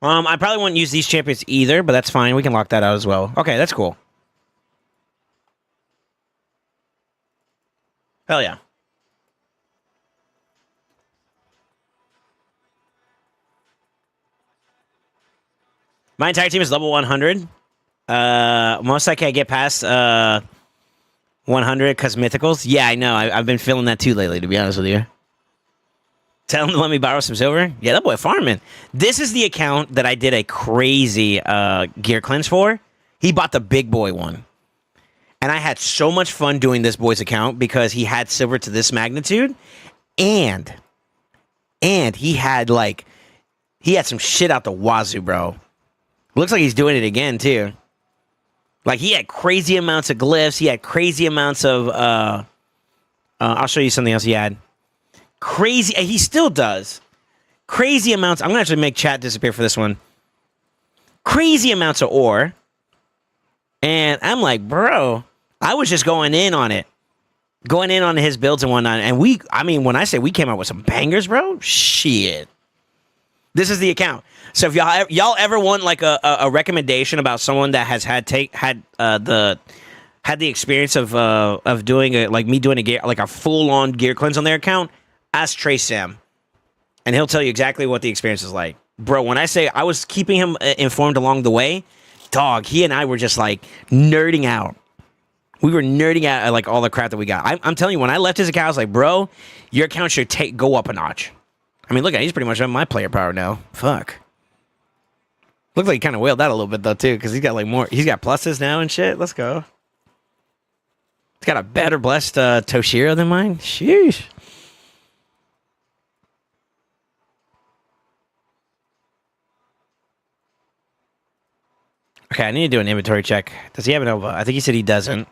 I probably wouldn't use these champions either, but that's fine. We can lock that out as well. Okay, that's cool. Hell yeah. My entire team is level 100. Most likely I get past 100 because mythicals. Yeah, I know. I've been feeling that too lately, to be honest with you. Tell him to let me borrow some silver. Yeah, that boy farming. This is the account that I did a crazy gear cleanse for. He bought the big boy one. And I had so much fun doing this boy's account because he had silver to this magnitude. And he had some shit out the wazoo, bro. Looks like he's doing it again, too. Like, he had crazy amounts of glyphs. He had crazy amounts of... I'll show you something else he had. Crazy... He still does. Crazy amounts... I'm going to actually make chat disappear for this one. Crazy amounts of ore. And I'm like, bro... I was just going in on it. Going in on his builds and whatnot. And when I say we came out with some bangers, bro... Shit. This is the account. So if y'all ever want like a recommendation about someone that has had the experience of doing like me doing a gear, like a full on gear cleanse on their account, ask Trey Sam, and he'll tell you exactly what the experience is like, bro. When I say I was keeping him informed along the way, dog, he and I were just like nerding out. We were nerding out at like all the crap that we got. I'm telling you, when I left his account, I was like, bro, your account should go up a notch. I mean, look at, he's pretty much on my player power now. Fuck. Looks like he kind of whaled that a little bit though too, because he's got like more. He's got pluses now and shit. Let's go. He's got a better blessed Toshiro than mine. Sheesh. Okay, I need to do an inventory check. Does he have an Elva? I think he said he doesn't.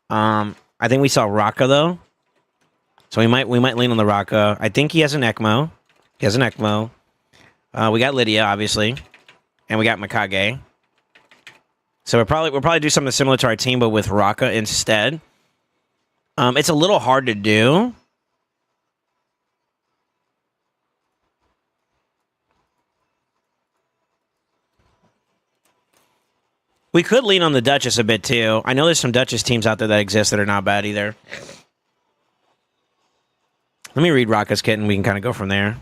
I think we saw Raka though. So we might lean on the Raka. I think he has an ECMO. He has an ECMO. We got Lydia, obviously. And we got Mikage. So we'll probably do something similar to our team, but with Raka instead. It's a little hard to do. We could lean on the Duchess a bit too. I know there's some Duchess teams out there that exist that are not bad either. Let me read Raka's kit and we can kind of go from there.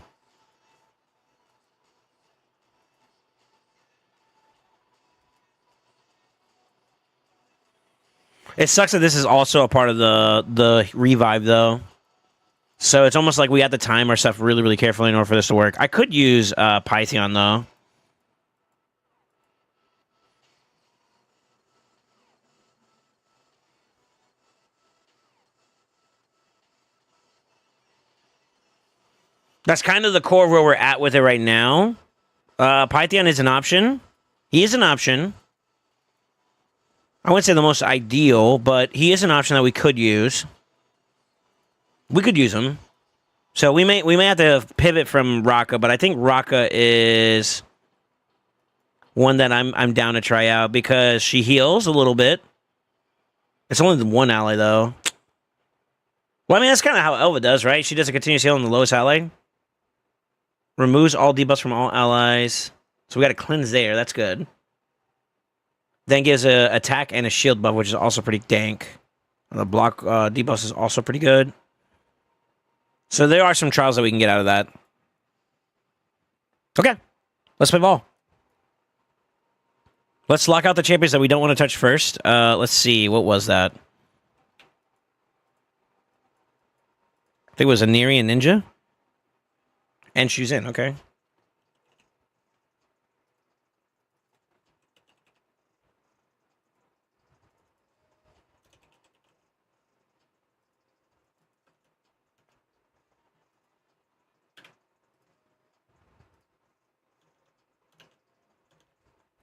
It sucks that this is also a part of the revive, though. So it's almost like we have to time our stuff really, really carefully in order for this to work. I could use Python, though. That's kind of the core of where we're at with it right now. Python is an option. He is an option. I wouldn't say the most ideal, but he is an option that we could use. We could use him. So we may have to pivot from Raka, but I think Raka is one that I'm down to try out because she heals a little bit. It's only the one ally though. Well, I mean that's kind of how Elva does, right? She does a continuous heal on the lowest ally. Removes all debuffs from all allies. So we got a cleanse there. That's good. Then gives a attack and a shield buff, which is also pretty dank. The block debuffs is also pretty good. So there are some trials that we can get out of that. Okay. Let's play ball. Let's lock out the champions that we don't want to touch first. Let's see. What was that? I think it was a Neri and Ninja. And she's in. Okay.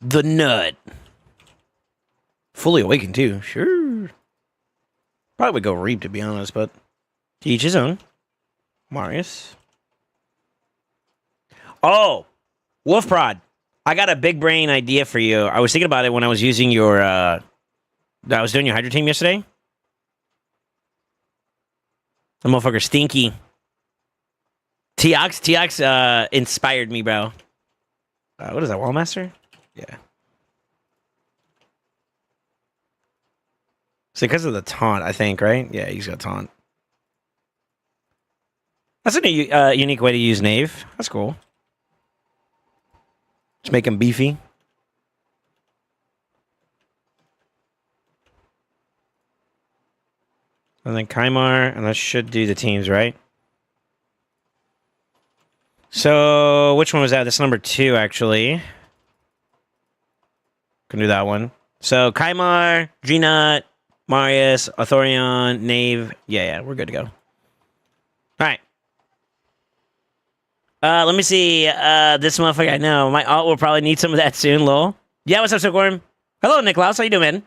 The Nut. Fully awakened, too. Sure. Probably would go Reap, to be honest, but to each his own. Marius. Oh! Wolf Prod. I got a big brain idea for you. I was thinking about it when I was using your, I was doing your Hydra team yesterday. The motherfucker stinky. Teox inspired me, bro. What is that, Wallmaster? Yeah. So because of the taunt, I think, right? Yeah, he's got taunt. That's a unique way to use Knave. That's cool. Just make him beefy. And then Kaimar, and that should do the teams, right? So, which one was that? That's number 2, actually. Can do that one. So, Kaimar, G-Nut, Marius, Authorion, Knave. Yeah, we're good to go. All right. Let me see. This motherfucker, I know. My alt will probably need some of that soon, lol. Yeah, what's up, Silkworm? Hello, Niklaus. How you doing, man?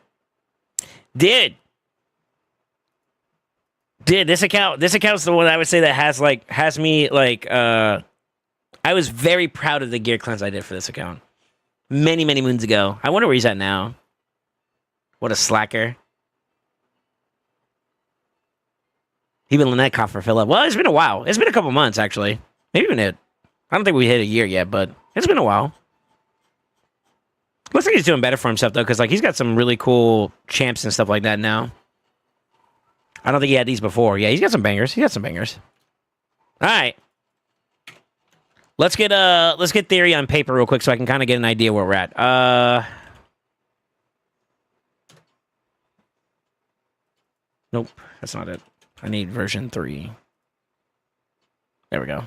Dude, this account's the one I would say that has me, I was very proud of the gear cleanse I did for this account. Many, many moons ago. I wonder where he's at now. What a slacker. He been letting that coffer fill up. Well, it's been a while. It's been a couple months, actually. Maybe even it. I don't think we hit a year yet, but it's been a while. Looks like he's doing better for himself, though, because like he's got some really cool champs and stuff like that now. I don't think he had these before. Yeah, he's got some bangers. All right. Let's get theory on paper real quick so I can kind of get an idea where we're at. Nope, that's not it. I need version 3. There we go.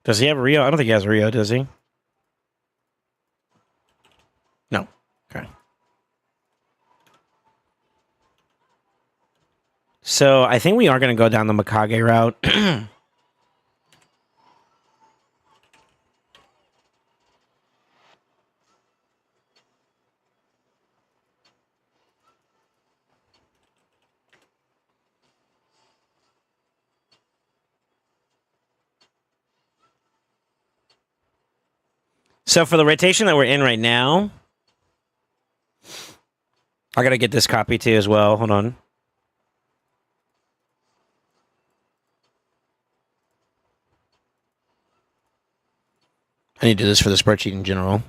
Does he have Rio? I don't think he has Rio, does he? No. Okay. So I think we are going to go down the Mikage route. So for the rotation that we're in right now, I got to get this copy too as well. Hold on. I need to do this for the spreadsheet in general.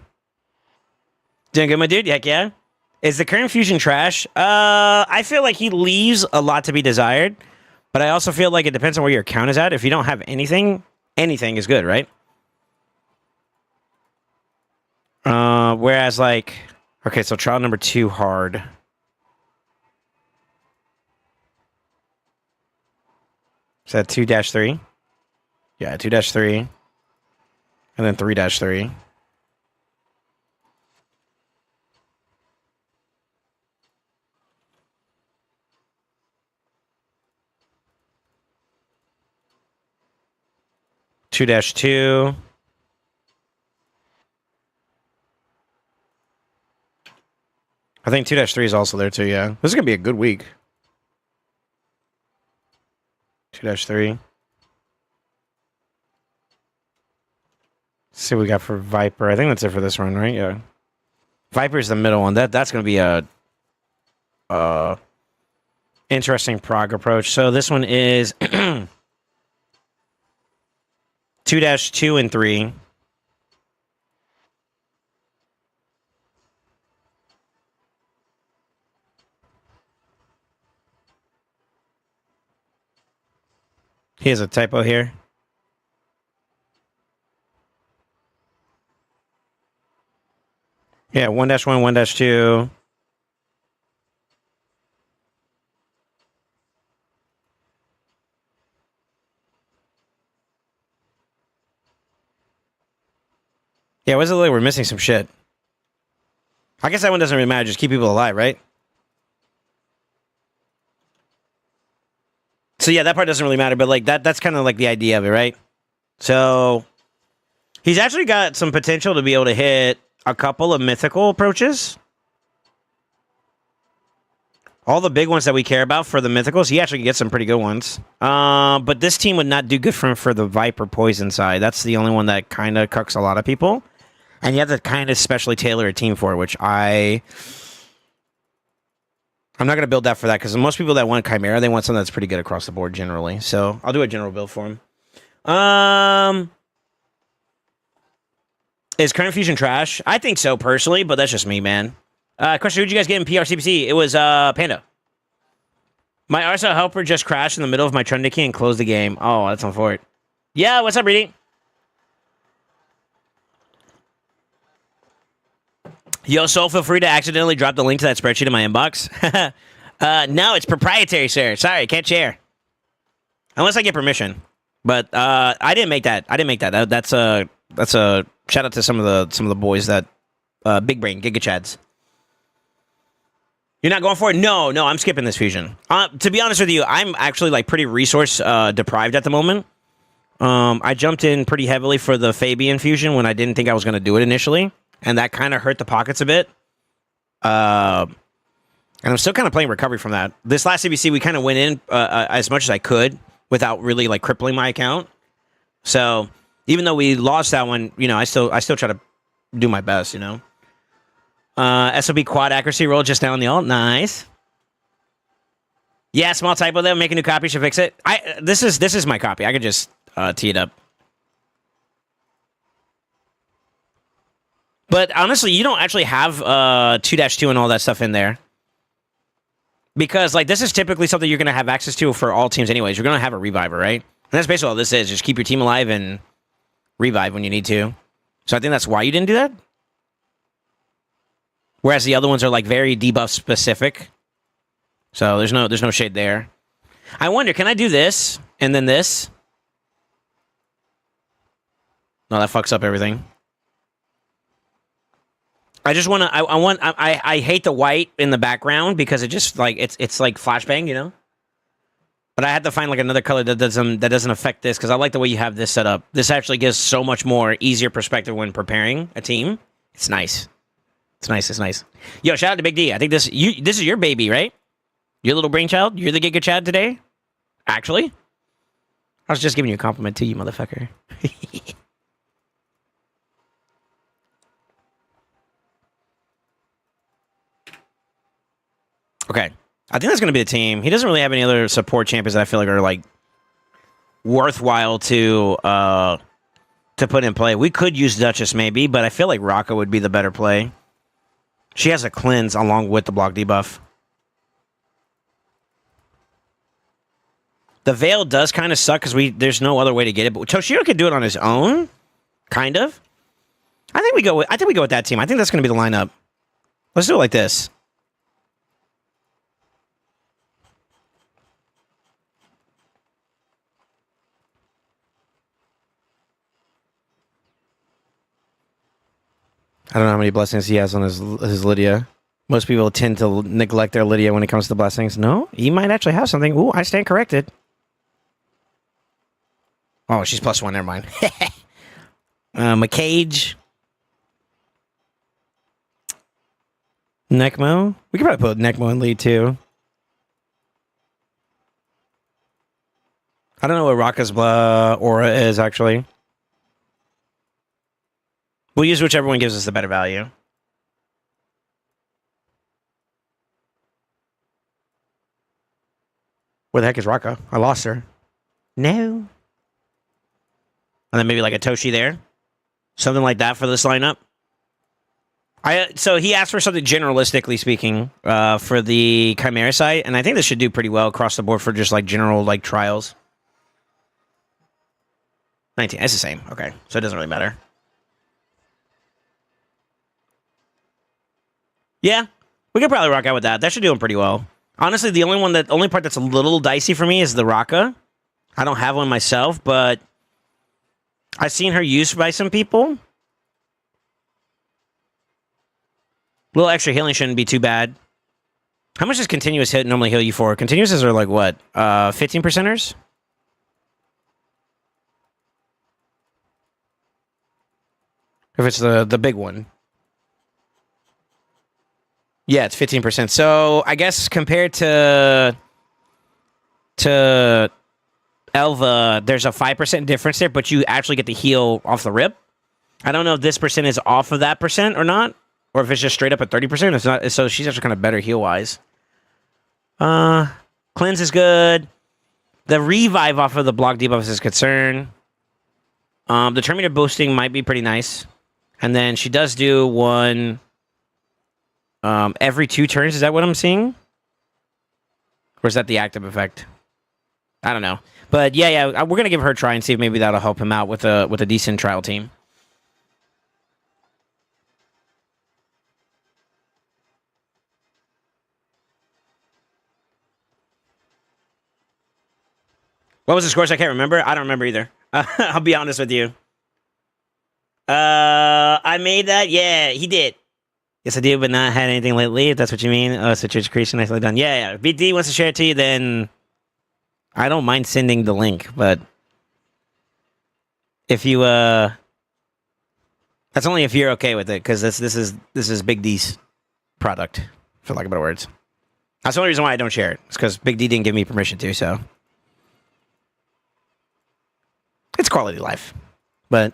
Doing good, my dude? Heck yeah. Is the current fusion trash? I feel like he leaves a lot to be desired, but I also feel like it depends on where your account is at. If you don't have anything, anything is good, right? Whereas like, okay, so trial number 2 hard. Is that 2-3? Yeah, 2-3. And then 3-3. Two dash 2. I think 2-3 is also there too, yeah. This is going to be a good week. 2-3. Let's see what we got for Viper. I think that's it for this run, right? Yeah. Viper's the middle one. That's going to be a interesting prog approach. So this one is 2-2 and 3. He has a typo here. Yeah, 1-1, 1-2. Yeah, what's it like? We're missing some shit. I guess that one doesn't really matter. Just keep people alive, right? So yeah, that part doesn't really matter, but like that's kind of like the idea of it, right? So he's actually got some potential to be able to hit a couple of mythical approaches. All the big ones that we care about for the mythicals, he actually gets some pretty good ones. But this team would not do good for him for the Viper Poison side. That's the only one that kind of cucks a lot of people. And you have to kind of specially tailor a team for it, which I'm not going to build that for that, because most people that want Chimera, they want something that's pretty good across the board generally. So I'll do a general build for him. Is current fusion trash? I think so, personally, but that's just me, man. Question, who'd you guys get in PRCPC? It was Panda. My RSL helper just crashed in the middle of my Trendiki and closed the game. Oh, that's unfortunate. Yeah, what's up, Reedy? Yo, Soul, feel free to accidentally drop the link to that spreadsheet in my inbox. No, it's proprietary, sir. Sorry, can't share. Unless I get permission. But I didn't make that. That's a shout out to some of the boys that Big Brain, Giga Chads. You're not going for it? No, I'm skipping this fusion. To be honest with you, I'm actually like pretty resource deprived at the moment. I jumped in pretty heavily for the Fabian fusion when I didn't think I was going to do it initially. And that kind of hurt the pockets a bit. And I'm still kind of playing recovery from that. This last CBC, we kind of went in as much as I could without really like crippling my account. So even though we lost that one, you know, I still try to do my best, you know. SOB quad accuracy roll just down the alt. Nice. Yeah, small typo there. Make a new copy. Should fix it. This is my copy. I could just tee it up. But honestly, you don't actually have 2-2 and all that stuff in there. Because, like, this is typically something you're going to have access to for all teams anyways. You're going to have a reviver, right? And that's basically all this is. Just keep your team alive and revive when you need to. So I think that's why you didn't do that. Whereas the other ones are, like, very debuff specific. So there's no shade there. I wonder, can I do this and then this? No, that fucks up everything. I just want to. I hate the white in the background because it just like it's like flashbang, you know. But I had to find like another color that doesn't affect this because I like the way you have this set up. This actually gives so much more easier perspective when preparing a team. It's nice. It's nice. It's nice. Yo, shout out to Big D. I think this is your baby, right? Your little brainchild. You're the Giga Chad today. Actually, I was just giving you a compliment to you, motherfucker. Okay. I think that's going to be the team. He doesn't really have any other support champions that I feel like are like worthwhile to put in play. We could use Duchess maybe, but I feel like Raka would be the better play. She has a cleanse along with the block debuff. The Veil does kind of suck because there's no other way to get it, but Toshiro could do it on his own, kind of. I think we go with that team. I think that's going to be the lineup. Let's do it like this. I don't know how many blessings he has on his Lydia. Most people tend to neglect their Lydia when it comes to blessings. No, he might actually have something. Ooh, I stand corrected. Oh, she's +1. Never mind. McCage. Necmo. We could probably put Necmo in lead too. I don't know what Raka's aura is actually. We'll use whichever one gives us the better value. Where the heck is Raka? I lost her. No. And then maybe like a Toshi there. Something like that for this lineup. So he asked for something generalistically speaking for the Chimera site, and I think this should do pretty well across the board for just like general like trials. 19. It's the same. Okay. So it doesn't really matter. Yeah, we could probably rock out with that. That should do him pretty well. Honestly, the only part that's a little dicey for me is the Raka. I don't have one myself, but I've seen her used by some people. A little extra healing shouldn't be too bad. How much does continuous hit normally heal you for? Continuouses are like what? 15%ers? If it's the big one. Yeah, it's 15%. So I guess compared to Elva, there's a 5% difference there, but you actually get to heal off the rip. I don't know if this percent is off of that percent or not, or if it's just straight up at 30%. It's not. So she's actually kind of better heal wise. Cleanse is good. The revive off of the block debuff is concern. The Terminator boosting might be pretty nice, and then she does do one. Every 2 turns, is that what I'm seeing? Or is that the active effect? I don't know. But yeah, we're gonna give her a try and see if maybe that'll help him out with a decent trial team. What was the scores? I can't remember. I don't remember either. I'll be honest with you. I made that. Yeah, he did. Yes, I do, but not had anything lately, if that's what you mean. Oh, such a creation, nicely done. Yeah. If BD wants to share it to you, then I don't mind sending the link, but if you, that's only if you're okay with it, because this is Big D's product, for lack of better words. That's the only reason why I don't share it. It's because Big D didn't give me permission to, so. It's quality life. But,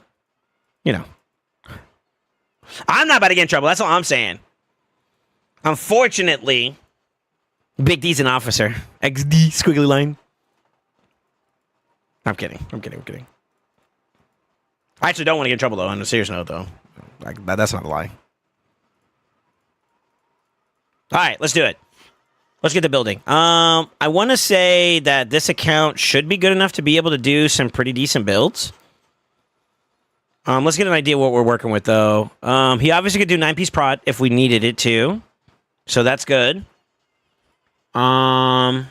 you know. I'm not about to get in trouble. That's all I'm saying. Unfortunately, Big D's an officer. XD, squiggly line. I'm kidding. I actually don't want to get in trouble, though, on a serious note, though. Like, that's not a lie. All right, let's do it. Let's get the building. I want to say that this account should be good enough to be able to do some pretty decent builds. Let's get an idea what we're working with, though. He obviously could do 9-piece prot if we needed it to. So that's good. Honestly,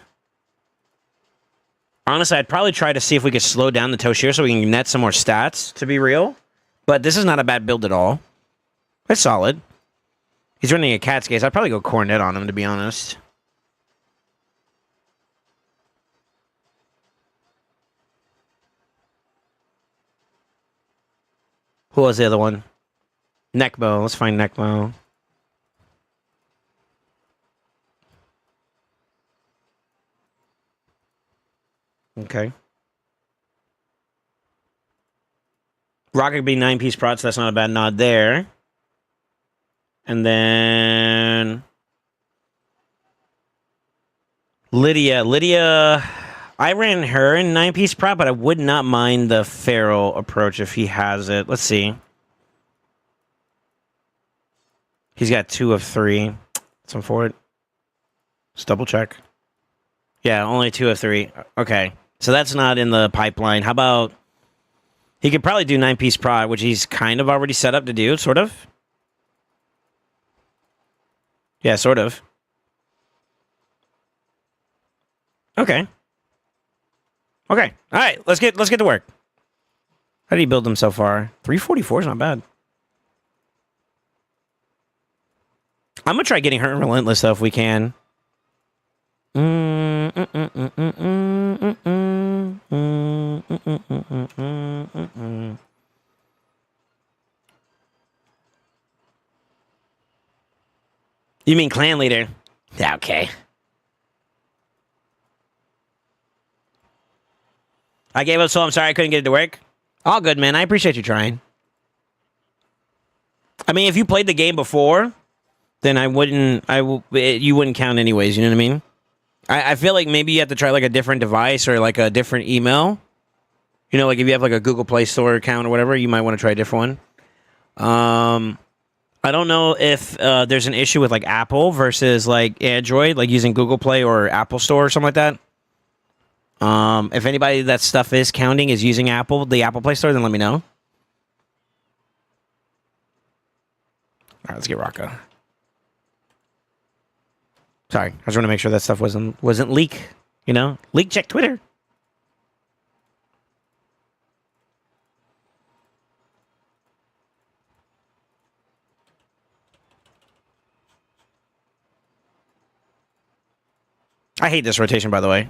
I'd probably try to see if we could slow down the Toshir so we can net some more stats, to be real. But this is not a bad build at all. It's solid. He's running a cat's case. I'd probably go Cornet on him, to be honest. Who was the other one? Necmo. Let's find Necmo. Okay. Rocket could be 9-piece prot, so that's not a bad nod there. And then Lydia, I ran her in 9-piece prot, but I would not mind the Feral approach if he has it. Let's see. He's got 2 of 3. Some for it. Let's double check. Yeah, only 2 of 3. Okay. So that's not in the pipeline. How about... He could probably do 9-piece prot, which he's kind of already set up to do, sort of. Yeah, sort of. Okay. Okay. All right. Let's get to work. How did he build them so far? 344 is not bad. I'm gonna try getting her relentless though if we can. You mean clan leader? Yeah, okay. I gave up, so I'm sorry I couldn't get it to work. All good, man. I appreciate you trying. I mean, if you played the game before, then you wouldn't count anyways. You know what I mean? I feel like maybe you have to try like a different device or like a different email. You know, like if you have like a Google Play Store account or whatever, you might want to try a different one. I don't know if there's an issue with like Apple versus like Android, like using Google Play or Apple Store or something like that. If anybody that stuff is counting is using the Apple Play Store, then let me know. All right, let's get Rocco. Sorry, I just want to make sure that stuff wasn't leak. You know, leak check Twitter. I hate this rotation, by the way.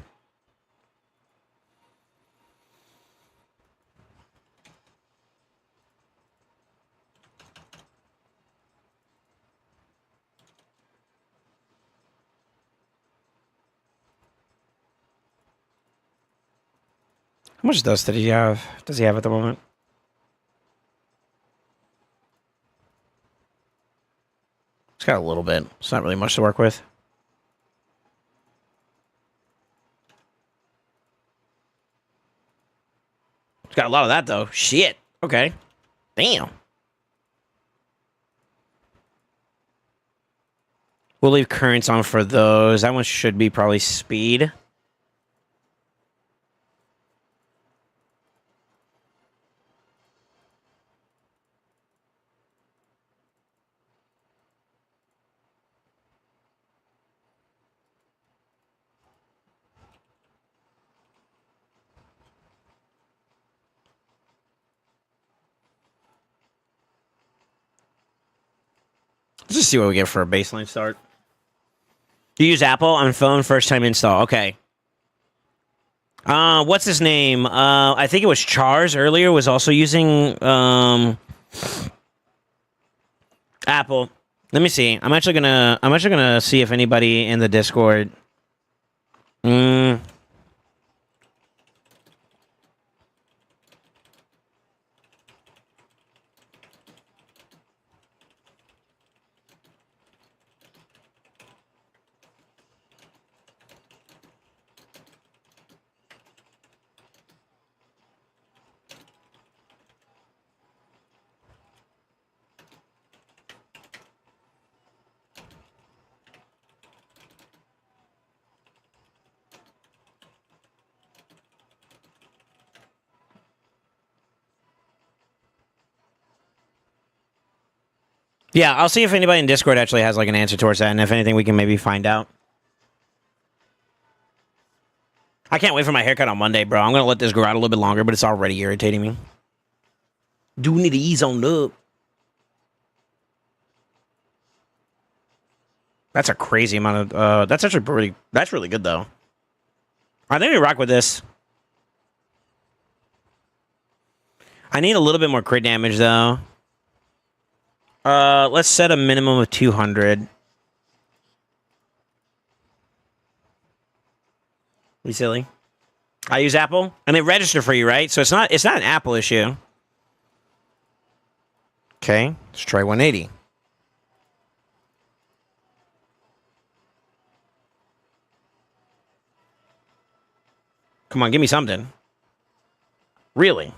How much dust did he have? Does he have at the moment? It's got a little bit. It's not really much to work with. It's got a lot of that, though. Shit. Okay. Damn. We'll leave currents on for those. That one should be probably speed. Let's just see what we get for a baseline start. You use Apple on phone, first time install. Okay. What's his name? I think it was Charles earlier was also using Apple. Let me see. I'm actually gonna see if anybody in the Discord. Yeah, I'll see if anybody in Discord actually has like an answer towards that, and if anything, we can maybe find out. I can't wait for my haircut on Monday, bro. I'm gonna let this grow out a little bit longer, but it's already irritating me. Do need to ease on up. That's a crazy amount of. That's actually pretty. That's really good though. I think we rock with this. I need a little bit more crit damage though. Let's set a minimum of 200. You silly? I use Apple, and they register for you, right? So it's not an Apple issue. Okay, let's try 180. Come on, give me something. Really?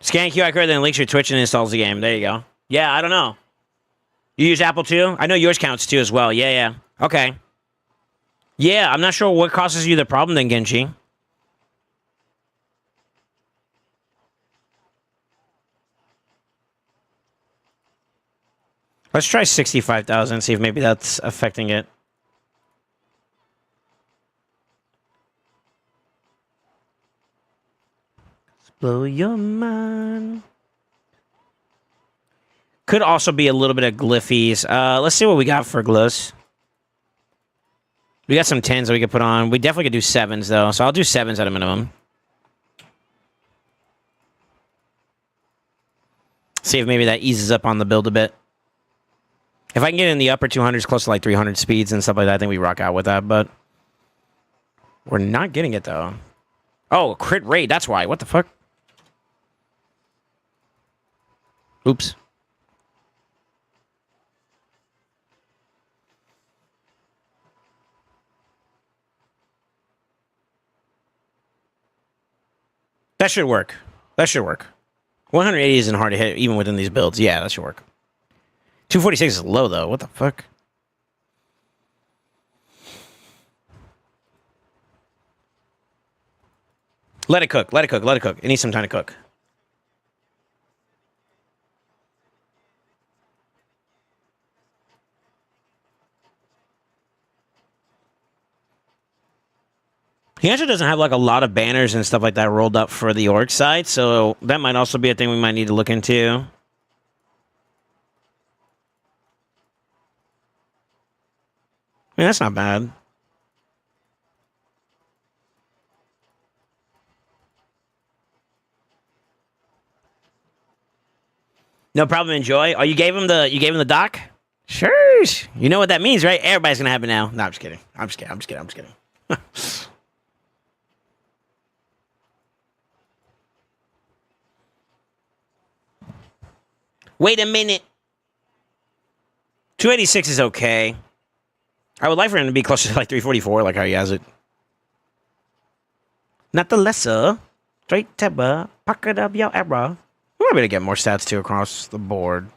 Scan QR code, then links your Twitch and installs the game. There you go. Yeah, I don't know. You use Apple too? I know yours counts too as well. Yeah. Okay. Yeah, I'm not sure what causes you the problem then, Genji. Let's try 65,000, see if maybe that's affecting it. Blow your mind. Could also be a little bit of gliffies. Let's see what we got for glyphs. We got some 10s that we could put on. We definitely could do 7s, though. So I'll do 7s at a minimum. See if maybe that eases up on the build a bit. If I can get in the upper 200s, close to like 300 speeds and stuff like that, I think we rock out with that, but we're not getting it, though. Oh, crit rate. That's why. What the fuck? Oops. That should work. That should work. 180 isn't hard to hit, even within these builds. Yeah, that should work. 246 is low, though. What the fuck? Let it cook. Let it cook. Let it cook. It needs some time to cook. He actually doesn't have like a lot of banners and stuff like that rolled up for the orc side, so that might also be a thing we might need to look into. I mean, that's not bad. No problem. Enjoy. Oh, you gave him the doc? Sure. You know what that means, right? Everybody's gonna have it now. No, I'm just kidding. I'm just kidding. I'm just kidding. I'm just kidding. Wait a minute. 286 is okay. I would like for him to be closer to like 344, like how he has it. Not the lesser. Straight tabber. Pocket up your error. We might be able to get more stats too across the board.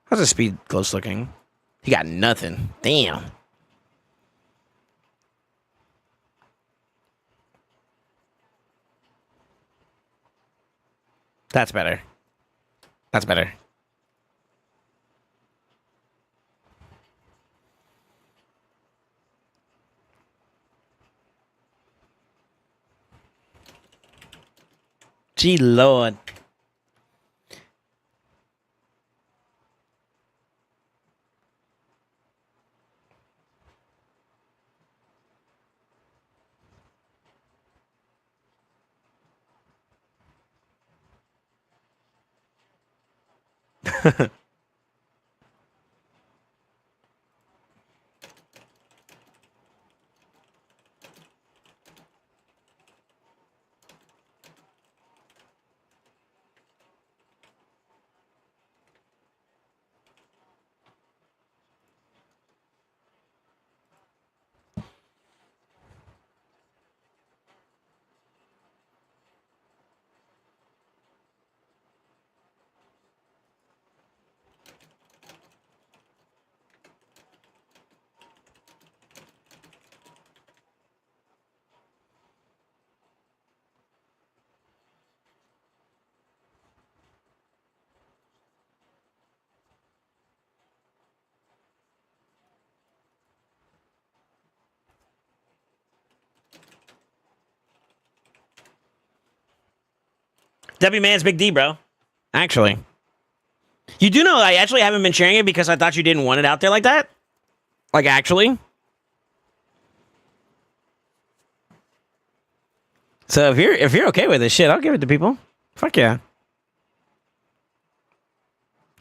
How's his speed close looking? He got nothing. Damn. That's better. That's better. Gee, Lord. W Man's Big D, bro. Actually. You do know I actually haven't been sharing it because I thought you didn't want it out there like that? Like, actually? So if you're okay with this shit, I'll give it to people. Fuck yeah.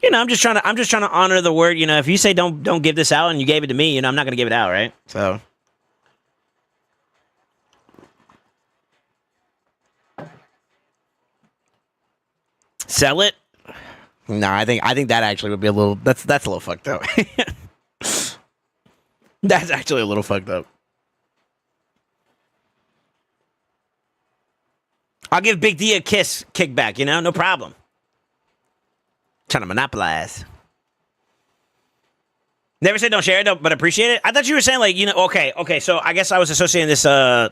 You know, I'm just trying to honor the word. You know, if you say don't give this out and you gave it to me, you know, I'm not gonna give it out, right? So sell it? No, I think that actually would be a little. That's a little fucked up. That's actually a little fucked up. I'll give Big D a kickback. You know, no problem. Trying to monopolize. Never said don't share it, but appreciate it. I thought you were saying, like, you know, okay. So I guess I was associating this,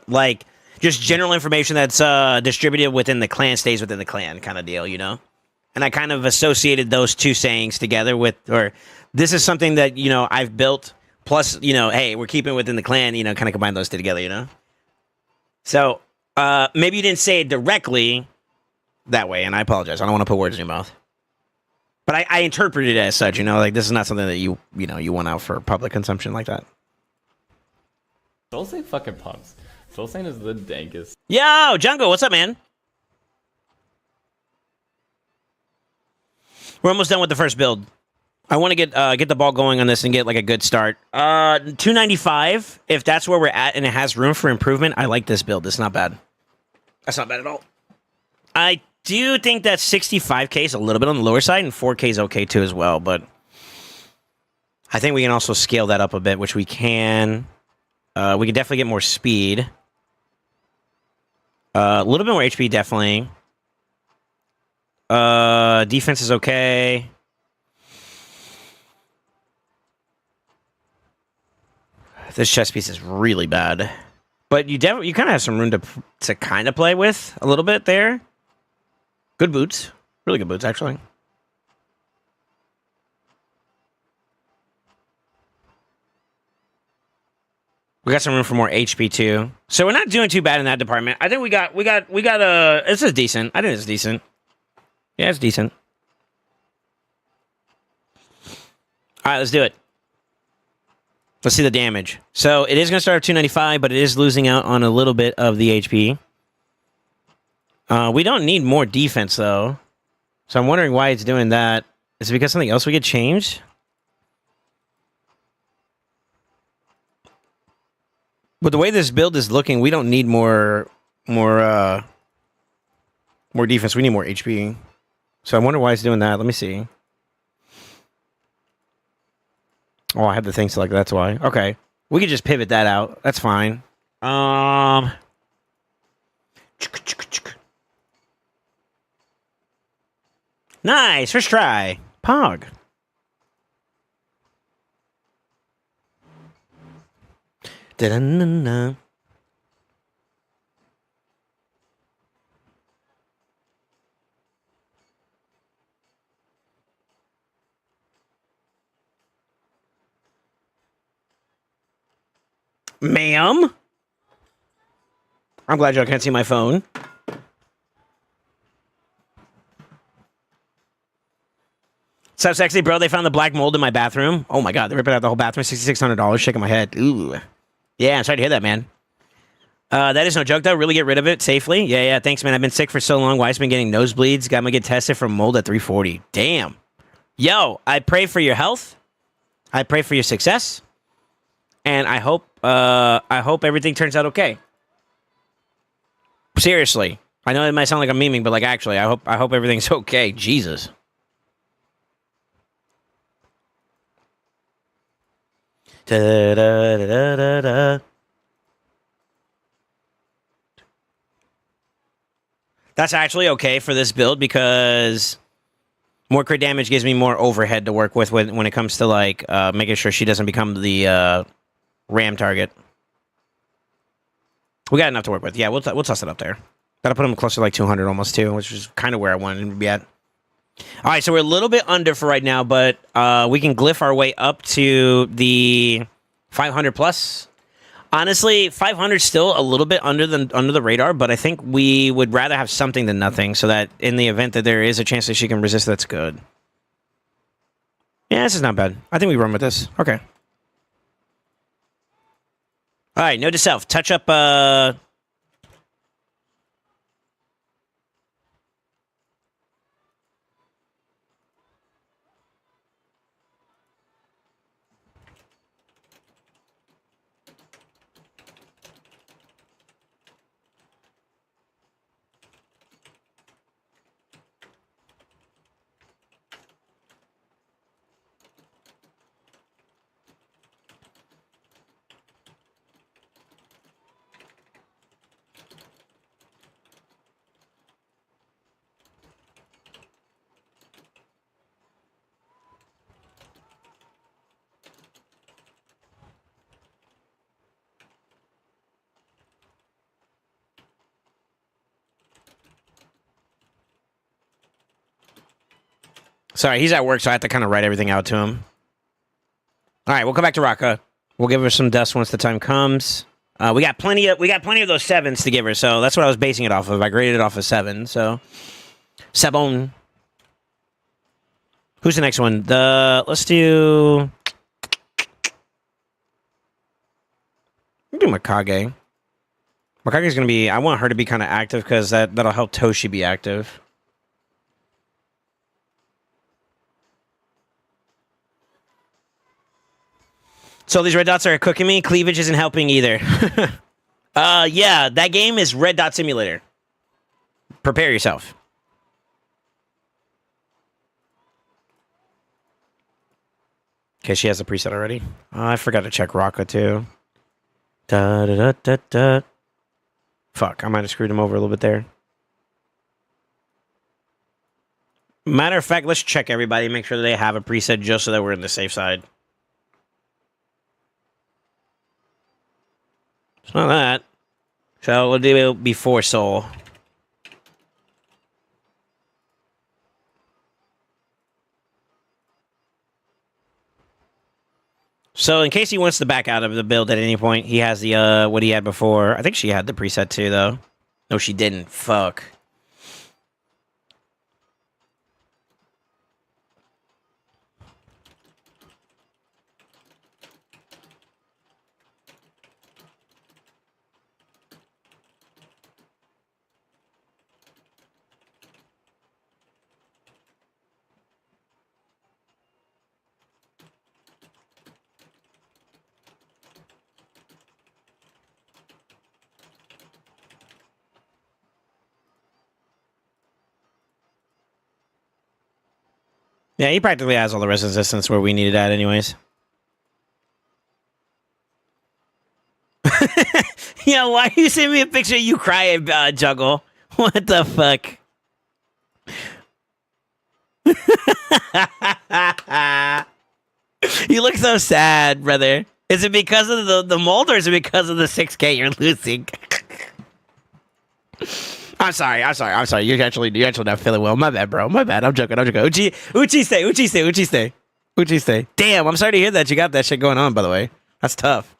like, just general information that's distributed within the clan stays within the clan kind of deal, you know? And I kind of associated those two sayings together with, or this is something that, you know, I've built, plus, you know, hey, we're keeping it within the clan, you know, kind of combine those two together, you know? So maybe you didn't say it directly that way, and I apologize. I don't want to put words in your mouth. But I interpret it as such, you know, like this is not something that you want out for public consumption like that. SoulSaint fucking pumps. SoulSaint is the dankest. Yo, Jungle, what's up, man? We're almost done with the first build. I want to get the ball going on this and get like a good start. 295, if that's where we're at and it has room for improvement, I like this build. It's not bad. That's not bad at all. I do think that 65k is a little bit on the lower side, and 4k is okay too as well, but I think we can also scale that up a bit, which we can. We can definitely get more speed. A little bit more HP, definitely. Defense is okay. This chess piece is really bad, but you kind of have some room to kind of play with a little bit there. Good boots. Really good boots, actually. We got some room for more HP, too. So we're not doing too bad in that department. I think we got this is decent. I think it's decent. Yeah, it's decent. All right, let's do it. Let's see the damage. So it is going to start at 295, but it is losing out on a little bit of the HP. We don't need more defense, though. So I'm wondering why it's doing that. Is it because something else we get changed? But the way this build is looking, we don't need more defense. We need more HP. So I wonder why it's doing that. Let me see. Oh, I have the thing selected. That's why. Okay. We could just pivot that out. That's fine. Nice. First try. Pog. Da-da-na-na. Ma'am? I'm glad y'all can't see my phone. So sexy, bro. They found the black mold in my bathroom. Oh my god, they're ripping out the whole bathroom. $6,600. Shaking my head. Ooh. Yeah, I'm sorry to hear that, man. That is no joke, though. Really get rid of it safely. Yeah. Thanks, man. I've been sick for so long. Wife's been getting nosebleeds. Got me get tested for mold at 340. Damn. Yo, I pray for your health. I pray for your success. And I hope everything turns out okay. Seriously. I know it might sound like I'm memeing, but like actually, I hope everything's okay. Jesus. Da-da-da-da-da-da. That's actually okay for this build because more crit damage gives me more overhead to work with when it comes to like making sure she doesn't become the ram target. We got enough to work with. Yeah, we'll toss it up there. Gotta put him closer to like 200 almost too, which is kind of where I wanted him to be at. All right, so we're a little bit under for right now, but we can glyph our way up to the 500 plus. Honestly, 500 still a little bit under the radar, but I think we would rather have something than nothing, so that in the event that there is a chance that she can resist, that's good. Yeah, this is not bad. I think we run with this. Okay. All right, note to self. Touch up. Sorry, he's at work, so I have to kind of write everything out to him. All right, we'll come back to Raka. We'll give her some dust once the time comes. We got plenty of those 7s to give her, so that's what I was basing it off of. I graded it off of 7, so 7. Who's the next one? Let's do Mikage. Mikage's gonna be. I want her to be kind of active because that'll help Toshi be active. So these red dots are cooking me. Cleavage isn't helping either. Yeah, that game is Red Dot Simulator. Prepare yourself. Okay, she has the preset already. I forgot to check Raka too. Da da da da da. Fuck, I might have screwed him over a little bit there. Matter of fact, let's check everybody, make sure that they have a preset just so that we're in the safe side. It's not that. So we'll do it before Soul. So in case he wants to back out of the build at any point, he has the what he had before. I think she had the preset too, though. No, she didn't. Fuck. Yeah, he practically has all the resistance where we needed at anyways. Yeah, why you send me a picture of you crying, Juggle? What the fuck? You look so sad, brother. Is it because of the mold or is it because of the 6K you're losing? I'm sorry. You're actually not feeling well. My bad, bro. My bad. I'm joking. Uchi stay. Damn, I'm sorry to hear that you got that shit going on, by the way. That's tough.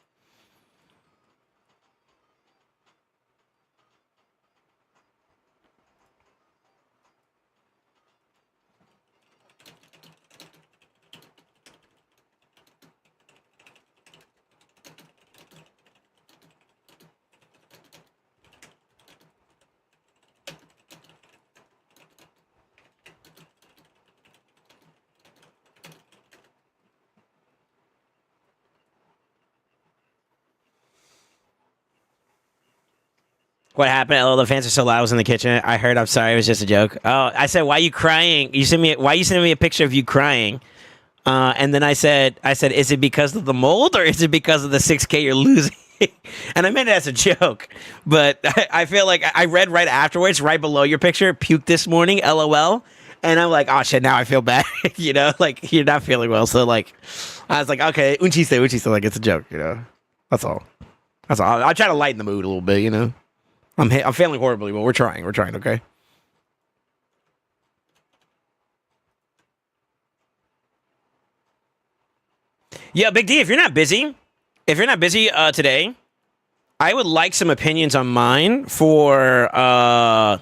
What happened? Oh, the fans are so loud. I was in the kitchen. I heard. I'm sorry. It was just a joke. Oh, I said, "Why are you crying?" Why you sending me a picture of you crying? And then I said, "Is it because of the mold or is it because of the 6K you're losing?" And I meant it as a joke, but I feel like I read right afterwards, right below your picture, "Puke this morning, LOL." And I'm like, "Oh shit!" Now I feel bad. You know, like you're not feeling well. So like, I was like, "Okay, unchiste," like it's a joke. You know, that's all. I try to lighten the mood a little bit. You know. I'm failing horribly, but we're trying, okay? Yeah, Big D, if you're not busy today, I would like some opinions on mine for. I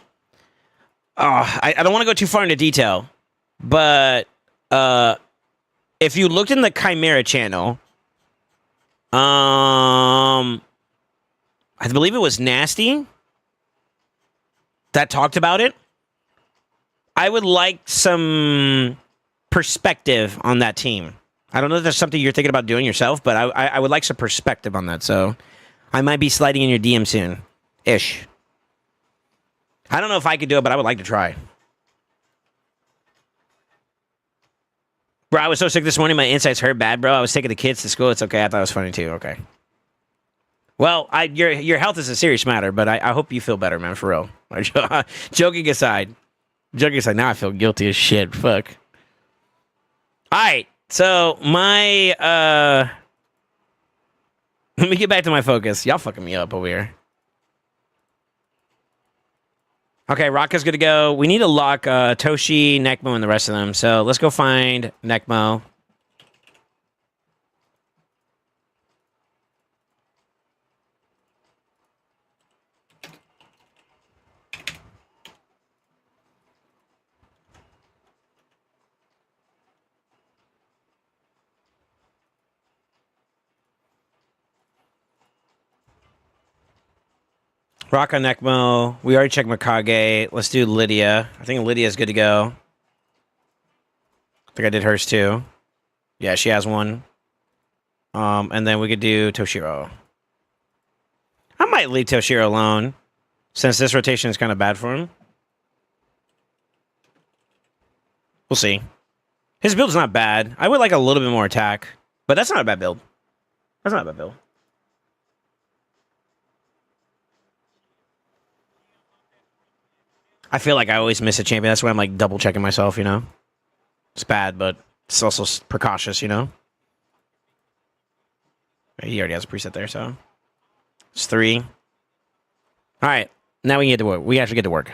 don't want to go too far into detail, but if you looked in the Chimera channel, I believe it was Nasty that talked about it. I would like some perspective on that team. I don't know if there's something you're thinking about doing yourself, but I would like some perspective on that. So I might be sliding in your DM soon. Ish. I don't know if I could do it, but I would like to try. Bro, I was so sick this morning, my insides hurt bad, bro. I was taking the kids to school. It's okay. I thought it was funny too. Okay. Well, your health is a serious matter, but I hope you feel better, man, for real. Joking aside. Now I feel guilty as shit. Fuck. All right. So, my, let me get back to my focus. Y'all fucking me up over here. Okay, Rocka's good to go. We need to lock Toshi, Nekmo, and the rest of them. So, let's go find Nekmo. Rocka, Nekmo. We already checked Mikage. Let's do Lydia. I think Lydia's good to go. I think I did hers too. Yeah, she has one. And then we could do Toshiro. I might leave Toshiro alone, since this rotation is kind of bad for him. We'll see. His build's not bad. I would like a little bit more attack, but that's not a bad build. That's not a bad build. I feel like I always miss a champion. That's why I'm like double checking myself, you know? It's bad, but it's also precautious, you know? He already has a preset there, so. It's 3. All right. Now we can get to work. We have to get to work.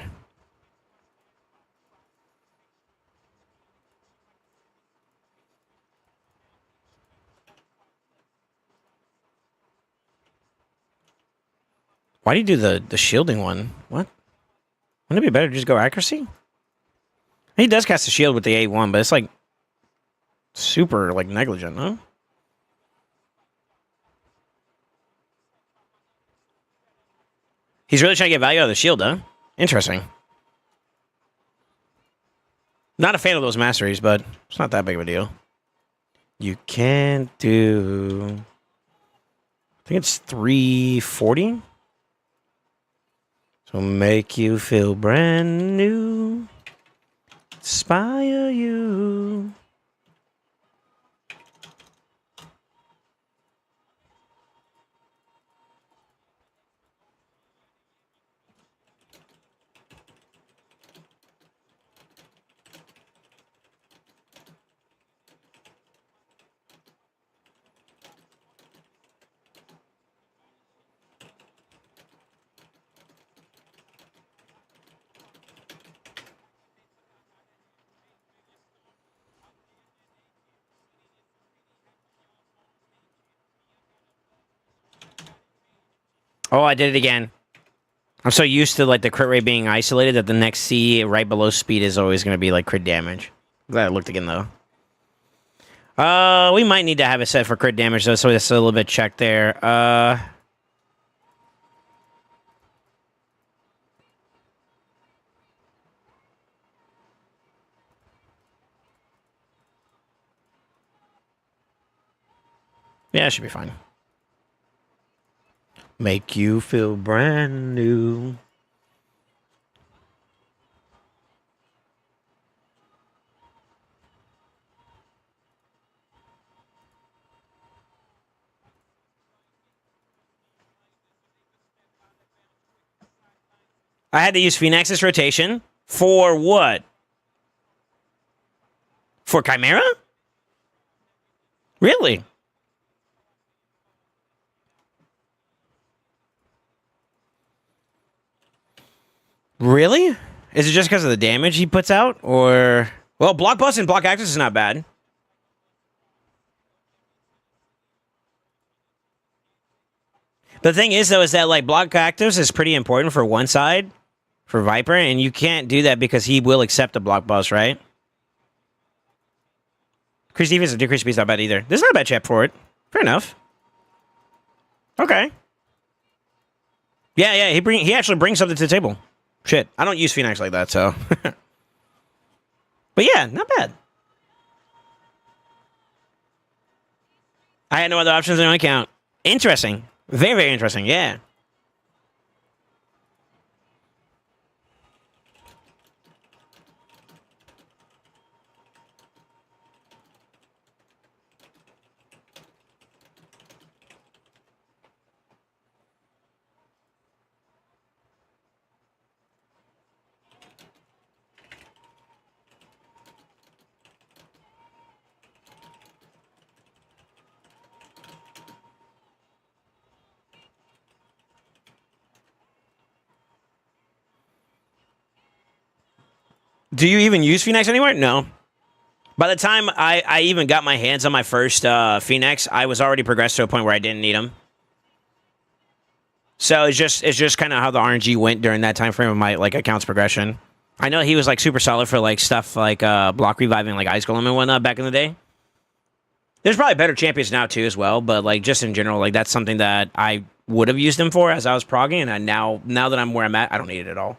Why do you do the shielding one? What? Wouldn't it be better to just go accuracy? He does cast a shield with the A1, but it's like super like negligent, huh? He's really trying to get value out of the shield, huh? Interesting. Not a fan of those masteries, but it's not that big of a deal. You can't do... I think it's 340. So make you feel brand new. Inspire you. Oh, I did it again. I'm so used to like the crit rate being isolated that the next C right below speed is always going to be like crit damage. Glad I looked again though. We might need to have it set for crit damage though, so it's a little bit checked there. Yeah, it should be fine. Make you feel brand new. I had to use Phoenix's rotation for what? For Chimera? Really? Really? Is it just because of the damage he puts out? Or... Well, block bust and block access is not bad. The thing is, though, is that like block actives is pretty important for one side, for Viper, and you can't do that because he will accept a block boss, right? Increase defense and decrease speed's not bad either. There's not a bad chat for it. Fair enough. Okay. Yeah, he actually brings something to the table. Shit, I don't use Phoenix like that, so. But yeah, not bad. I had no other options in my account. Interesting. Very, very interesting, yeah. Do you even use Phoenix anywhere? No. By the time I even got my hands on my first Phoenix, I was already progressed to a point where I didn't need them. So it's just kind of how the RNG went during that time frame of my like account's progression. I know he was like super solid for like stuff like block reviving like Ice Golem and whatnot back in the day. There's probably better champions now too as well, but like just in general, like that's something that I would have used him for as I was progging, and now that I'm where I'm at, I don't need it at all.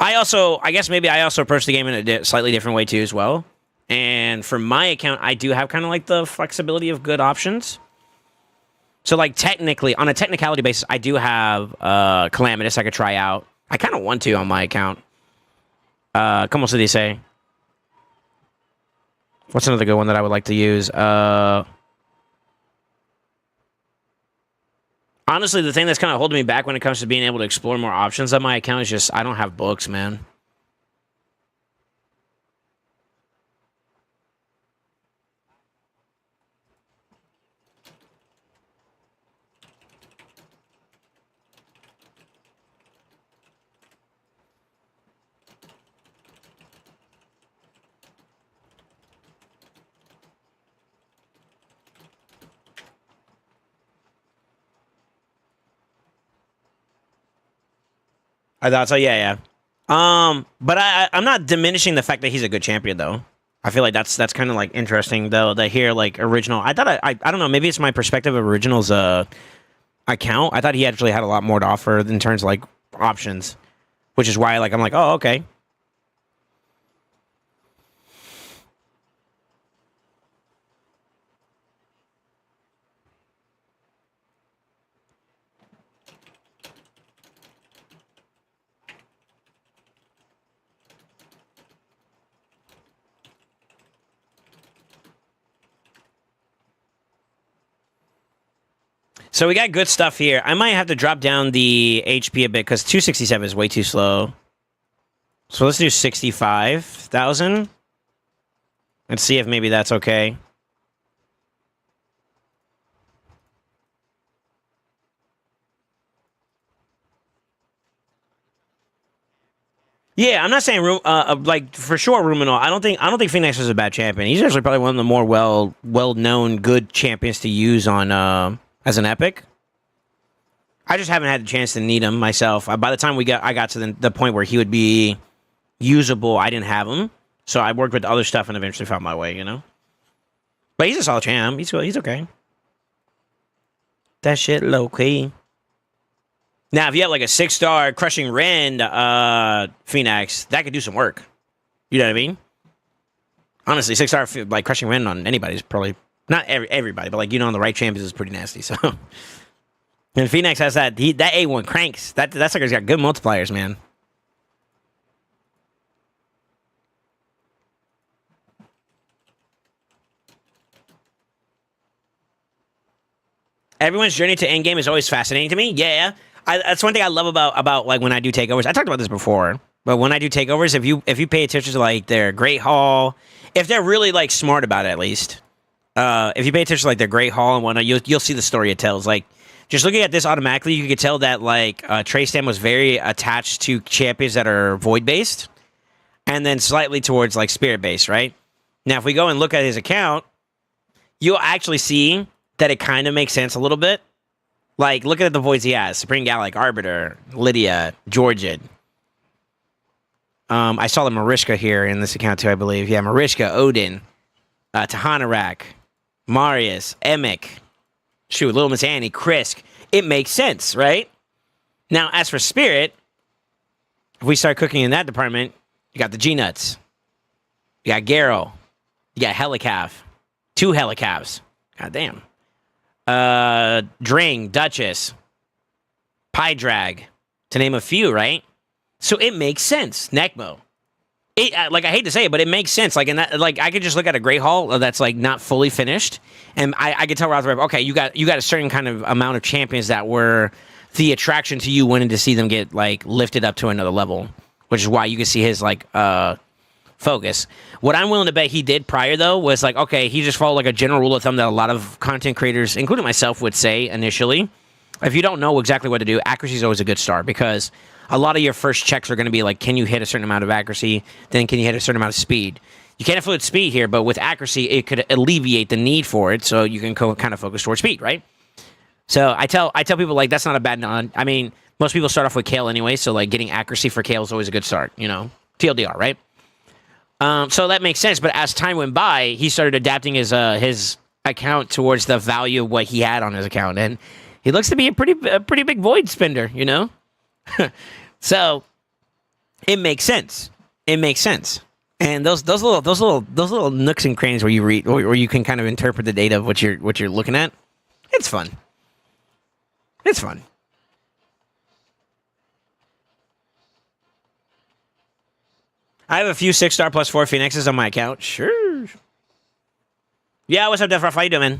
I guess maybe I also approach the game in a slightly different way too as well. And for my account, I do have kind of like the flexibility of good options. So like technically, on a technicality basis, I do have Calamitous I could try out. I kind of want to on my account. Como se dice? What's another good one that I would like to use? Honestly, the thing that's kind of holding me back when it comes to being able to explore more options on my account is just I don't have books, man. I thought so. Yeah. But I'm not diminishing the fact that he's a good champion, though. I feel like that's kind of like interesting, though. That here, like original. I thought I don't know. Maybe it's my perspective of original's account. I thought he actually had a lot more to offer in terms of like options, which is why like I'm like, oh, okay. So we got good stuff here. I might have to drop down the HP a bit because 267 is way too slow. So let's do 65,000. Let's see if maybe that's okay. Yeah, I'm not saying like for sure Ruminal. I don't think Phoenix is a bad champion. He's actually probably one of the more well known good champions to use on as an epic. I just haven't had the chance to need him myself. By the time I got to the point where he would be usable, I didn't have him. So I worked with other stuff and eventually found my way, you know? But he's a solid champ. He's okay. That shit low key. Now, if you have like a 6-star Crushing Rend Phoenix, that could do some work. You know what I mean? Honestly, 6-star like Crushing Rend on anybody is probably not everybody, but like on the right champions is pretty nasty. So, and Phoenix has that A1 cranks. That sucker's got good multipliers, man. Everyone's journey to endgame is always fascinating to me. Yeah. That's one thing I love about like when I do takeovers. I talked about this before, but when I do takeovers, if you pay attention to like their Great Hall, if they're really like smart about it, at least, if you pay attention to like their Great Hall and whatnot, you'll see the story it tells. Like just looking at this automatically, you could tell that like Traystam was very attached to champions that are void based, and then slightly towards like spirit based. Right now, if we go and look at his account, you'll actually see that it kind of makes sense a little bit. Like, look at the voids he has. Supreme Gallic, Arbiter, Lydia, Georgian. I saw the Marishka here in this account too, I believe. Yeah, Marishka, Odin, Tahanarak, Marius, Emic, Little Miss Annie, Krisk. It makes sense, right? Now, as for Spirit, if we start cooking in that department, you got the G-Nuts. You got Garo. You got Helicav. 2 Helicavs. God damn. Dring, Duchess, Pydrag, to name a few, right? So it makes sense. Necmo. Like, I hate to say it, but it makes sense. Like, in that, like, I could just look at a Grey Hall that's like not fully finished, and I could tell right off the rip, okay, you got a certain kind of amount of champions that were the attraction to you wanting to see them get like lifted up to another level, which is why you can see his like focus. What I'm willing to bet he did prior, though, was like, okay, he just followed like a general rule of thumb that a lot of content creators, including myself, would say initially. If you don't know exactly what to do, accuracy is always a good start, because a lot of your first checks are going to be like, can you hit a certain amount of accuracy? Then can you hit a certain amount of speed? You can't afford speed here, but with accuracy, it could alleviate the need for it, so you can kind of focus towards speed, right? So I tell people, like, that's not a bad nod. I mean, most people start off with Kale anyway, so like getting accuracy for Kale is always a good start, you know? TLDR, right? So that makes sense, but as time went by, he started adapting his account towards the value of what he had on his account, and he looks to be a pretty big void spender, you know? So it makes sense. It makes sense. And those little nooks and crannies where you read, where you can kind of interpret the data of what you're looking at, it's fun. It's fun. I have a few 6-star plus 4 Phoenixes on my account. Sure. Yeah, what's up, Death Ruff? How you doing, man? All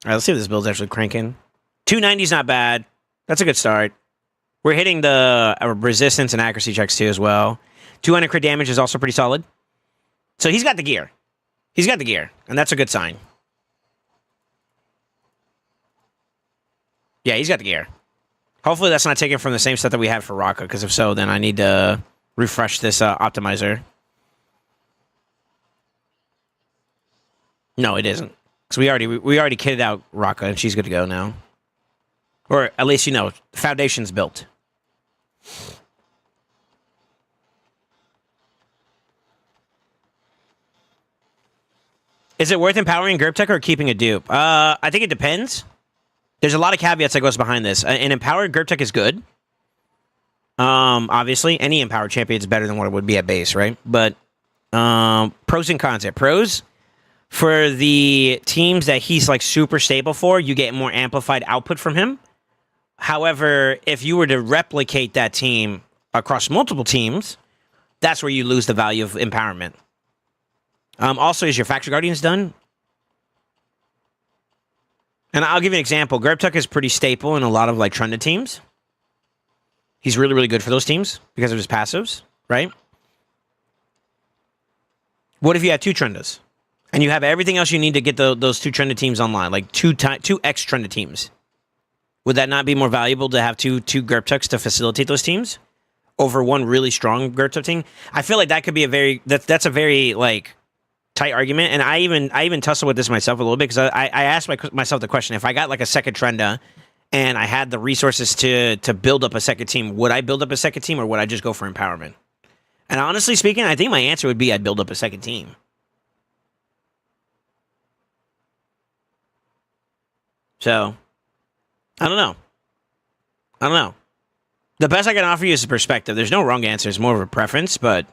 right, let's see if this build's actually cranking. 290's not bad. That's a good start. We're hitting the resistance and accuracy checks too as well. 200 crit damage is also pretty solid. So he's got the gear. He's got the gear, and that's a good sign. Yeah, he's got the gear. Hopefully that's not taken from the same set that we had for Raka, because if so, then I need to refresh this optimizer. No, it isn't. Because we already kitted out Raka, and she's good to go now. Or at least, you know, the foundation's built. Is it worth empowering Gerb or keeping a dupe? I think it depends. There's a lot of caveats that goes behind this. An empowered Gerb is good. Obviously, any empowered champion is better than what it would be at base, right? But pros and cons. Pros, for the teams that he's like super stable for, you get more amplified output from him. However, if you were to replicate that team across multiple teams, that's where you lose the value of empowerment. Also, is your Factory Guardians done? And I'll give you an example. Gerbtuk is pretty staple in a lot of like Trunda teams. He's really, really good for those teams because of his passives, right? What if you had 2 Trundas? And you have everything else you need to get those 2 Trunda teams online, like 2 X Trunda teams. Would that not be more valuable to have two Gerbtuks to facilitate those teams over one really strong Gerbtuk team? I feel like that could be that's a very like tight argument, and I even tussle with this myself a little bit, because I asked myself the question: if I got like a second Trenda and I had the resources to build up a second team, would I build up a second team, or would I just go for empowerment? And honestly speaking, I think my answer would be I'd build up a second team. So, I don't know. The best I can offer you is a perspective. There's no wrong answer. It's more of a preference, but...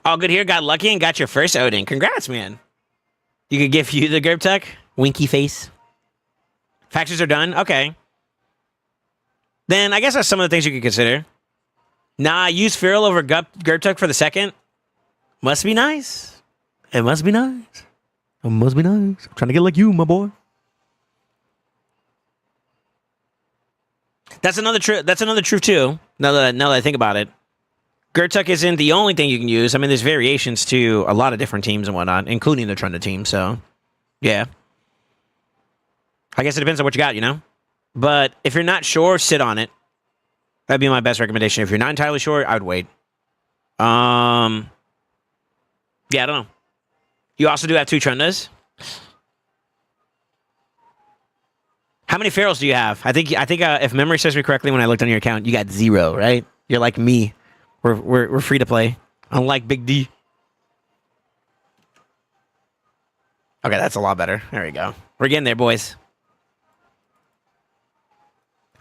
All good here. Got lucky and got your first Odin. Congrats, man. You could give you the Gerbtuk. Winky face. Factions are done? Okay. Then I guess that's some of the things you could consider. Nah, use Feral over Gerbtuk for the second. Must be nice. It must be nice. It must be nice. I'm trying to get like you, my boy. That's another truth too. Now that I think about it, Gerbtuk isn't the only thing you can use. I mean, there's variations to a lot of different teams and whatnot, including the Trunda team. So, yeah. I guess it depends on what you got, you know. But if you're not sure, sit on it. That'd be my best recommendation. If you're not entirely sure, I would wait. Yeah, I don't know. You also do have 2 Trundas. How many ferals do you have? I think if memory serves me correctly, when I looked on your account, you got 0, right? You're like me. We're free to play. Unlike Big D. Okay, that's a lot better. There we go. We're getting there, boys.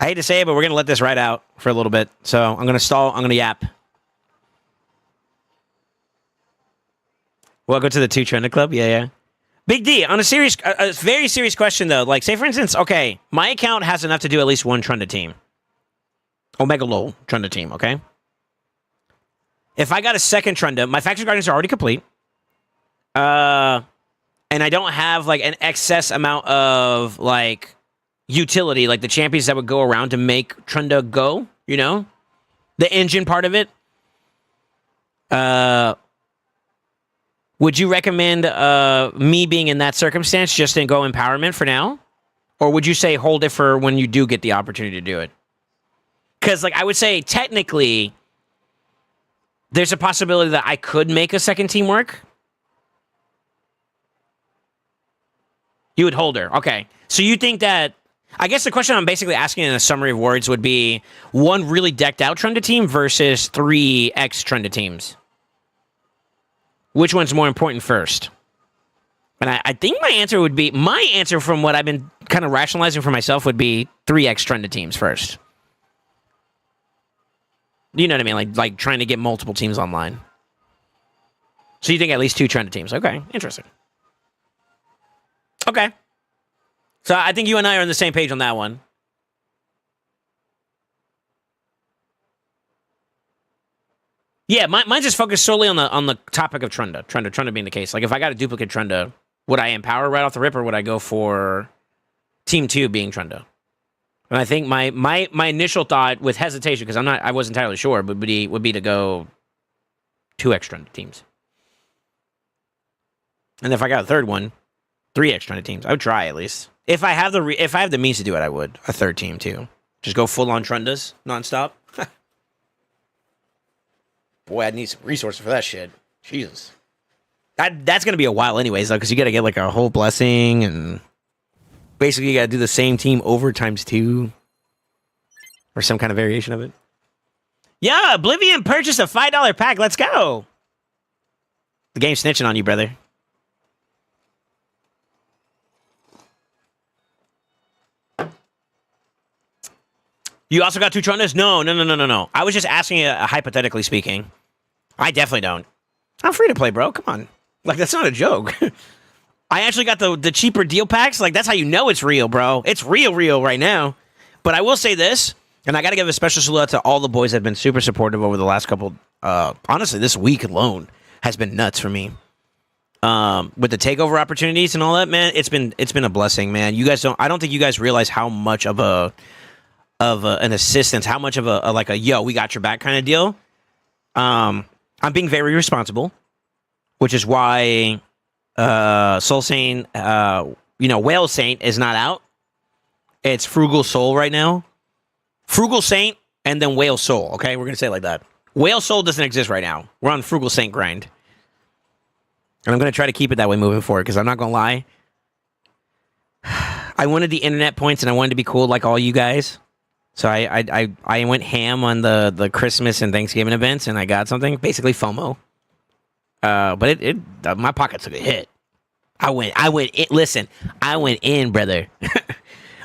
I hate to say it, but we're going to let this ride out for a little bit. So I'm going to stall. I'm going to yap. Welcome to the 2 Trended Club. Yeah. Big D, on a very serious question, though. Like, say, for instance, okay, my account has enough to do at least one Trended team. Omega Lol Trended team, okay? If I got a second Trended, my Faction Guardians are already complete. And I don't have, like, an excess amount of, like, utility, like the champions that would go around to make Trunda go, you know? The engine part of it. Would you recommend me being in that circumstance just to go empowerment for now? Or would you say hold it for when you do get the opportunity to do it? Because, like, I would say technically there's a possibility that I could make a second team work. You would hold her. Okay. So you think that... I guess the question I'm basically asking in a summary of words would be 1 really decked out Trunda team versus 3 Trunda teams. Which one's more important first? And I think my answer from what I've been kind of rationalizing for myself would be 3 Trunda teams first. You know what I mean? Like trying to get multiple teams online. So you think at least 2 Trunda teams. Okay, interesting. Okay. So I think you and I are on the same page on that one. Yeah, mine's just focused solely on the topic of Trunda. Trunda being the case. Like, if I got a duplicate Trunda, would I empower right off the rip, or would I go for Team 2 being Trunda? And I think my initial thought, with hesitation, because I wasn't entirely sure, would be to go 2 Trunda teams. And if I got a third one, 3 Trunda teams. I would try at least. If I have the means to do it, I would. A third team too. Just go full on Trundas nonstop. Boy, I'd need some resources for that shit. Jesus. That's gonna be a while anyways, though, because you gotta get like a whole blessing, and basically you gotta do the same team over times 2. Or some kind of variation of it. Yeah, Oblivion purchased a $5 pack. Let's go. The game's snitching on you, brother. You also got 2 Trundas? No. I was just asking you, hypothetically speaking. I definitely don't. I'm free to play, bro. Come on. Like, that's not a joke. I actually got the cheaper deal packs. Like, that's how you know it's real, bro. It's real right now. But I will say this, and I got to give a special salute to all the boys that have been super supportive over the last couple... honestly, this week alone has been nuts for me. With the takeover opportunities and all that, man, it's been a blessing, man. You guys I don't think you guys realize how much of an assistance, how much of a yo, we got your back kind of deal. I'm being very responsible, which is why SoulSaint, Whale Saint is not out. It's Frugal Soul right now. Frugal Saint and then Whale Soul. Okay, we're gonna say it like that. Whale Soul doesn't exist right now. We're on Frugal Saint grind, and I'm gonna try to keep it that way moving forward. Because I'm not gonna lie, I wanted the internet points and I wanted to be cool like all you guys. So I went ham on the Christmas and Thanksgiving events, and I got something, basically FOMO. But my pocket took a hit. I went in, brother.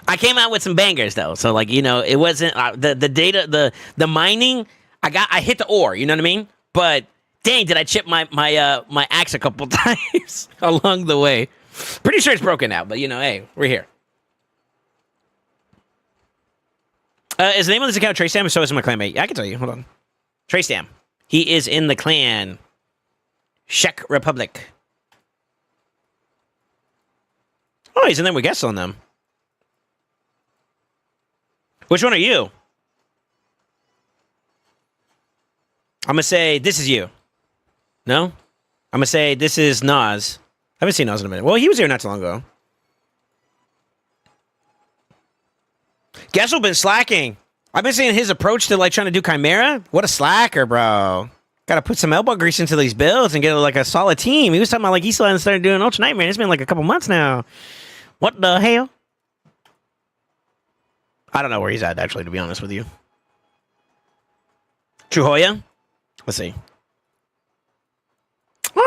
I came out with some bangers though. So like, it wasn't the data, the mining. I hit the ore, you know what I mean? But dang, did I chip my axe a couple times along the way? Pretty sure it's broken now, but hey, we're here. Is the name of this account Trace Dam? So is my clanmate. Yeah, I can tell you. Hold on. Trace Dam. He is in the clan Czech Republic. Oh, he's in there with guests on them. Which one are you? I'm going to say this is you. No? I'm going to say this is Nas. I haven't seen Nas in a minute. Well, he was here not too long ago. Gessel been slacking. I've been seeing his approach to like trying to do Chimera. What a slacker, bro. Gotta put some elbow grease into these builds and get like a solid team. He was talking about like he still hasn't started doing Ultra Nightmare. It's been like a couple months now. What the hell? I don't know where he's at, actually, to be honest with you. Chuhoya? Let's see.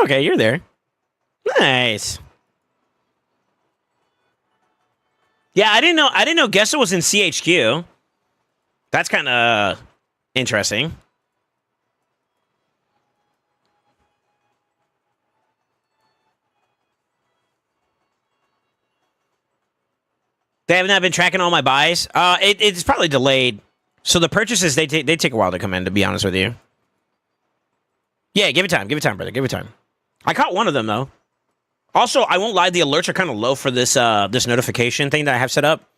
Okay, you're there. Nice. Yeah, I didn't know Gessa was in CHQ. That's kind of interesting. They have not been tracking all my buys. It's probably delayed. So the purchases they take a while to come in. To be honest with you. Yeah, give it time, brother. Give it time. I caught one of them though. Also, I won't lie, the alerts are kind of low for this this notification thing that I have set up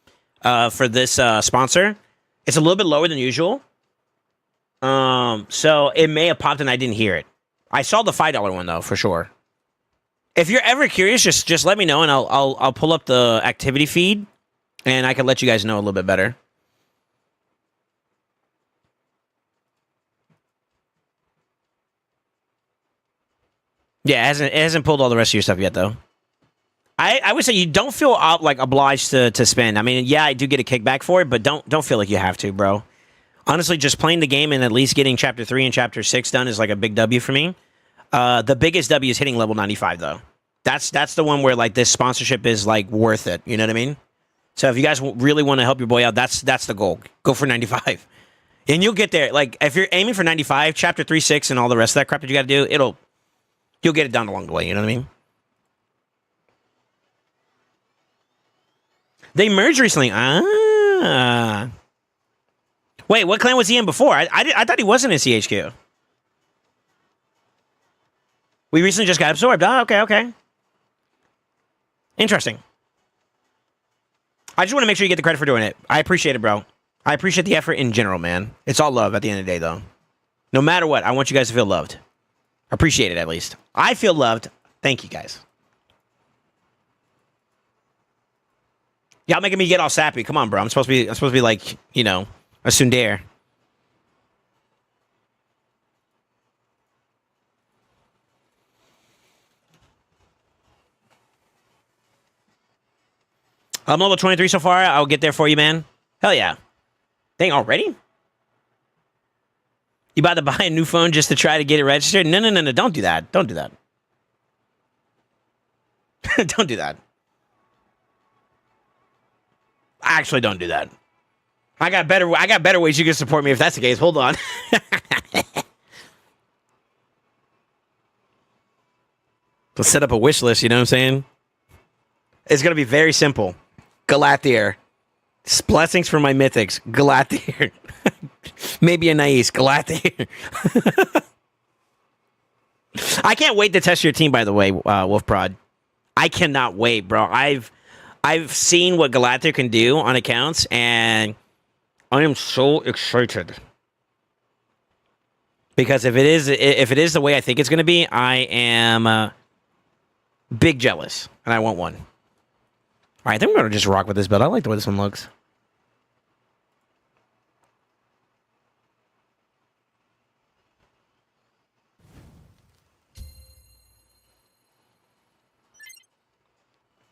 for this sponsor. It's a little bit lower than usual. So it may have popped and I didn't hear it. I saw the $5 one though, for sure. If you're ever curious, just let me know and I'll pull up the activity feed and I can let you guys know a little bit better. Yeah, it hasn't pulled all the rest of your stuff yet though. I would say you don't feel like obliged to spend. I mean, yeah, I do get a kickback for it, but don't feel like you have to, bro. Honestly, just playing the game and at least getting Chapter 3 and Chapter 6 done is like a big W for me. The biggest W is hitting level 95, though. That's the one where like this sponsorship is like worth it. You know what I mean? So if you guys really want to help your boy out, that's the goal. Go for 95, and you'll get there. Like if you're aiming for 95, Chapter 3, 6, and all the rest of that crap that you got to do, you'll get it done along the way. You know what I mean? They merged recently. Ah. Wait, what clan was he in before? I thought he wasn't in CHQ. We recently just got absorbed. Oh, okay. Interesting. I just want to make sure you get the credit for doing it. I appreciate it, bro. I appreciate the effort in general, man. It's all love at the end of the day, though. No matter what, I want you guys to feel loved. Appreciate it, at least. I feel loved. Thank you, guys. Y'all making me get all sappy. Come on, bro. I'm supposed to be like, you know, a tsundere. I'm level 23 so far. I'll get there for you, man. Hell yeah. Dang, already? You about to buy a new phone just to try to get it registered? No. Don't do that. Don't do that. Don't do that. Actually, don't do that. I got better ways you can support me if that's the case. Hold on. Let's set up a wish list, you know what I'm saying? It's going to be very simple. Galathier. Blessings for my mythics. Galathier. Maybe a Nais. Galathier. I can't wait to test your team, by the way, Wolf Prod. I cannot wait, bro. I've seen what Galathier can do on accounts, and I am so excited. Because if it is the way I think it's going to be, I am big jealous, and I want one. All right, I think we're going to just rock with this build. I like the way this one looks.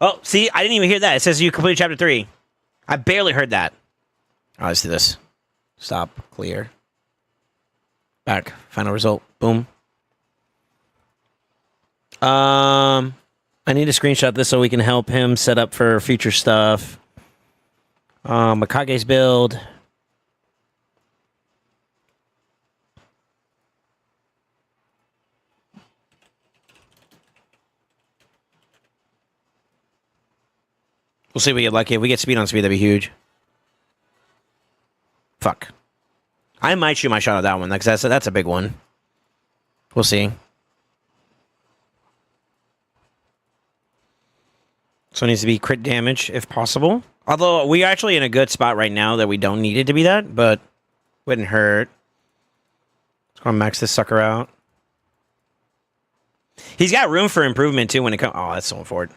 Oh, see, I didn't even hear that. It says you completed Chapter 3. I barely heard that. All right, let's do this. Stop. Clear. Back. Final result. Boom. I need to screenshot this so we can help him set up for future stuff. Makage's build. We'll see if we get lucky. If we get speed on speed, that'd be huge. Fuck. I might shoot my shot at that one, because that's a big one. We'll see. So it needs to be crit damage, if possible. Although, we are actually in a good spot right now that we don't need it to be that, but wouldn't hurt. Let's go and max this sucker out. He's got room for improvement, too, when it comes... Oh, that's so forward.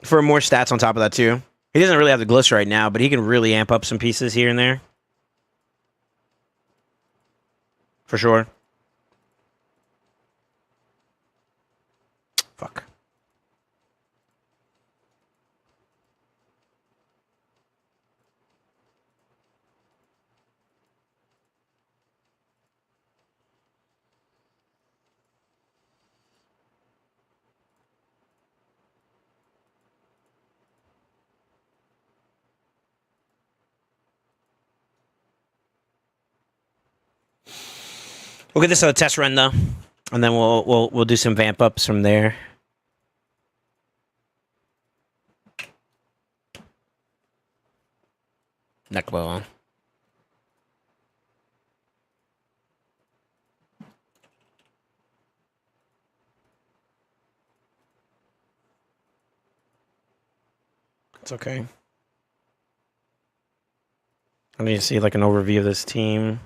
for more stats on top of that too. He doesn't really have the gliss right now, but he can really amp up some pieces here and there. For sure. Fuck. We'll get this a test run though, and then we'll do some vamp ups from there. Neckball. It's okay. I need to see like an overview of this team.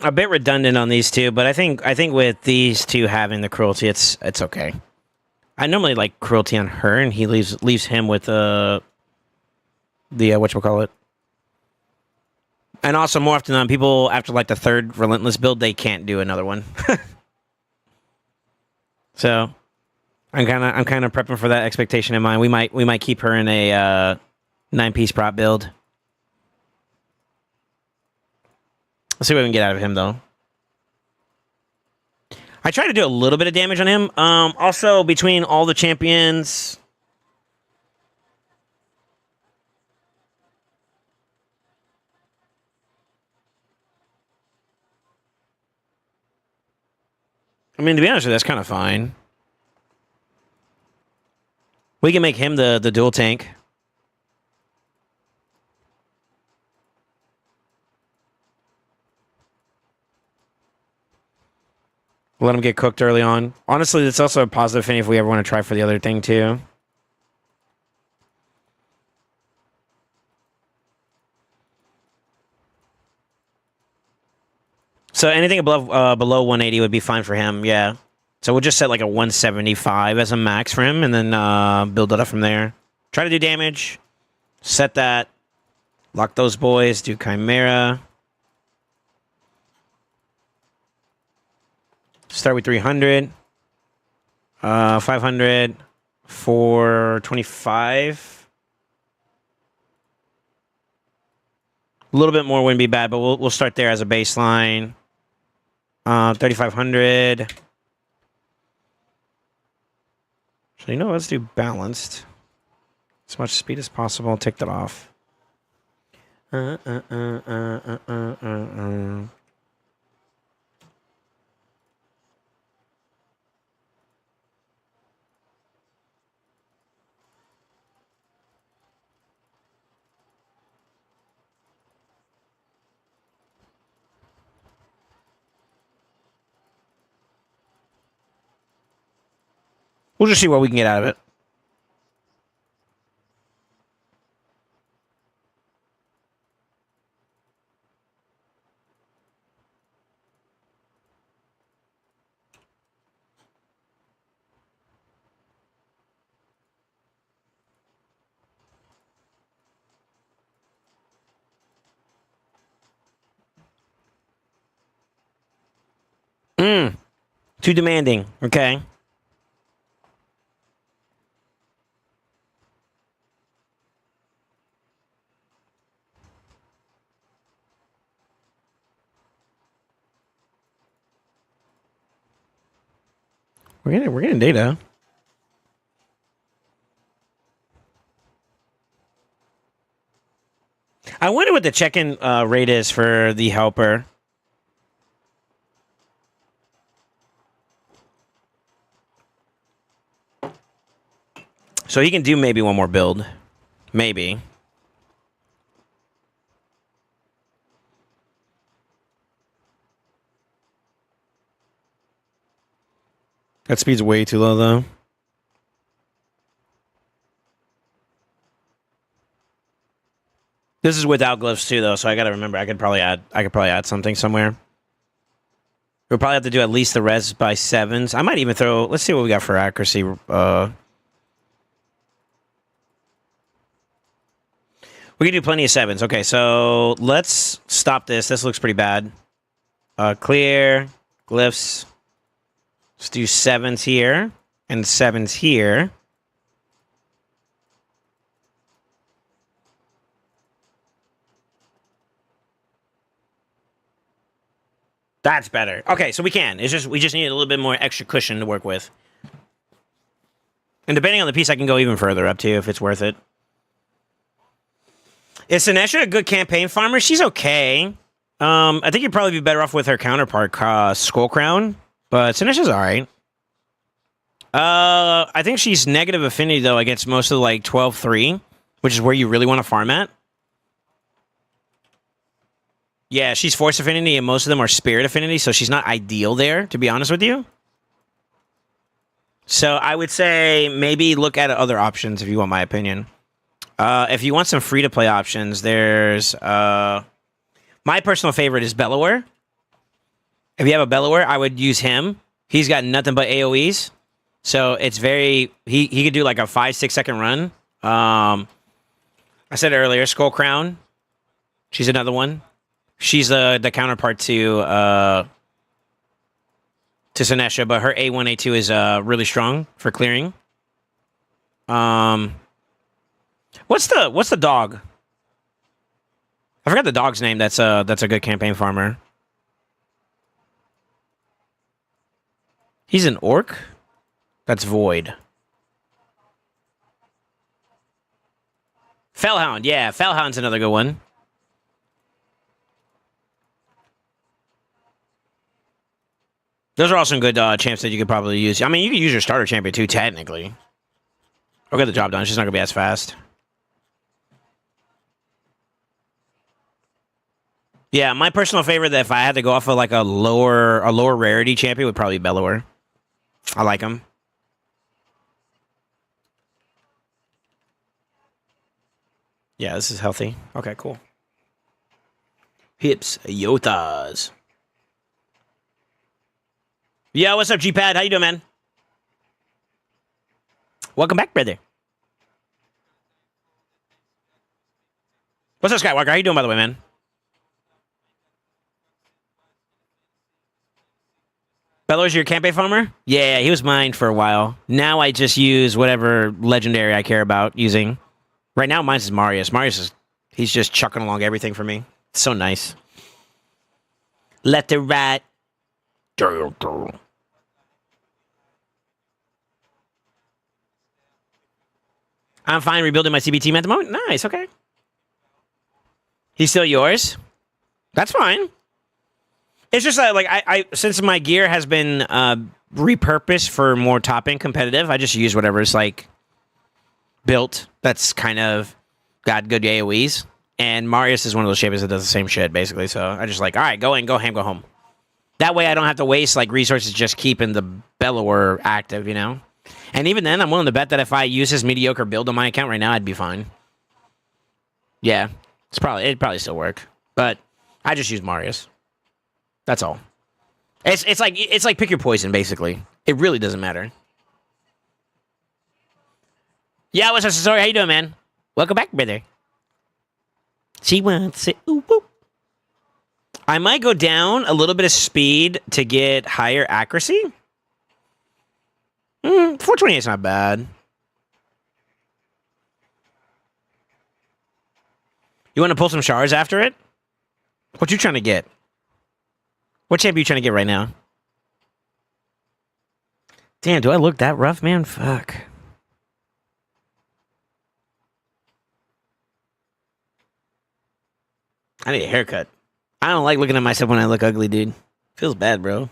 A bit redundant on these two, but I think with these two having the cruelty, it's okay. I normally like cruelty on her, and he leaves him with the whatchamacallit. And also, more often than people after like the third relentless build, they can't do another one. So I'm kind of prepping for that expectation in mind. We might keep her in a 9-piece prop build. Let's see what we can get out of him, though. I try to do a little bit of damage on him. Also, between all the champions... I mean, to be honest with you, that's kind of fine. We can make him the dual tank. Let him get cooked early on. Honestly, it's also a positive thing if we ever want to try for the other thing, too. So anything above below 180 would be fine for him, yeah. So we'll just set like a 175 as a max for him, and then build it up from there. Try to do damage. Set that. Lock those boys. Do Chimera. Start with 300. 500. 425. A little bit more wouldn't be bad, but we'll start there as a baseline. 3,500. So, you know, let's do balanced. As much speed as possible. Take that off. We'll just see what we can get out of it. Too demanding. Okay. We're getting data. I wonder what the check-in rate is for the helper. So he can do maybe one more build. Maybe. That speed's way too low, though. This is without glyphs too, though, so I gotta remember. I could probably add something somewhere. We'll probably have to do at least the res by 7s. I might even throw. Let's see what we got for accuracy. We can do plenty of 7s. Okay, so let's stop this. This looks pretty bad. Clear glyphs. Let's do 7s here and 7s here. That's better. Okay, so we can. It's just we just need a little bit more extra cushion to work with. And depending on the piece, I can go even further up to if it's worth it. Is Sinesha a good campaign farmer? She's okay. I think you'd probably be better off with her counterpart, Skull Crown. But Sinesha's alright. I think she's negative affinity, though, against most of, like, 12-3, which is where you really want to farm at. Yeah, she's force affinity, and most of them are spirit affinity, so she's not ideal there, to be honest with you. So I would say maybe look at other options if you want my opinion. If you want some free-to-play options, there's... my personal favorite is Bellower. If you have a Bellower, I would use him. He's got nothing but AoEs. So it's very... He could do like a 5-6 second run. I said earlier, Skull Crown. She's another one. She's the counterpart to Sinesha, but her A1, A2 is really strong for clearing. What's the dog? I forgot the dog's name. That's a good campaign farmer. He's an orc. That's Void. Fellhound, yeah, Fellhound's another good one. Those are all some good champs that you could probably use. I mean, you could use your starter champion too, technically. I'll get the job done. It's just not going to be as fast. Yeah, my personal favorite, that if I had to go off of like a lower rarity champion, would probably be Bellower. I like him. Yeah, this is healthy. Okay, cool. Hips, Yotas. Yo, what's up, G-Pad? How you doing, man? Welcome back, brother. What's up, Skywalker? How you doing, by the way, man? Bellows, your campaign farmer? Yeah, he was mine for a while. Now I just use whatever legendary I care about using. Right now, mine's is Marius. He's just chucking along everything for me. It's so nice. Let the rat... I'm fine rebuilding my CB team at the moment. Nice, okay. He's still yours? That's fine. It's just like I since my gear has been repurposed for more top-end competitive, I just use whatever's like built that's kind of got good AoEs. And Marius is one of those champions that does the same shit, basically. So I just like, all right, go in, go ham, go home. That way I don't have to waste like resources just keeping the Bellower active, you know? And even then, I'm willing to bet that if I use his mediocre build on my account right now, I'd be fine. Yeah, it'd probably still work. But I just use Marius. That's all. It's like pick your poison, basically. It really doesn't matter. Yeah, what's up, Sasori? How you doing, man? Welcome back, brother. She wants it. Ooh, woo. I might go down a little bit of speed to get higher accuracy. 428 is not bad. You want to pull some shards after it? What you trying to get? What champ are you trying to get right now? Damn, do I look that rough, man? Fuck. I need a haircut. I don't like looking at myself when I look ugly, dude. Feels bad, bro.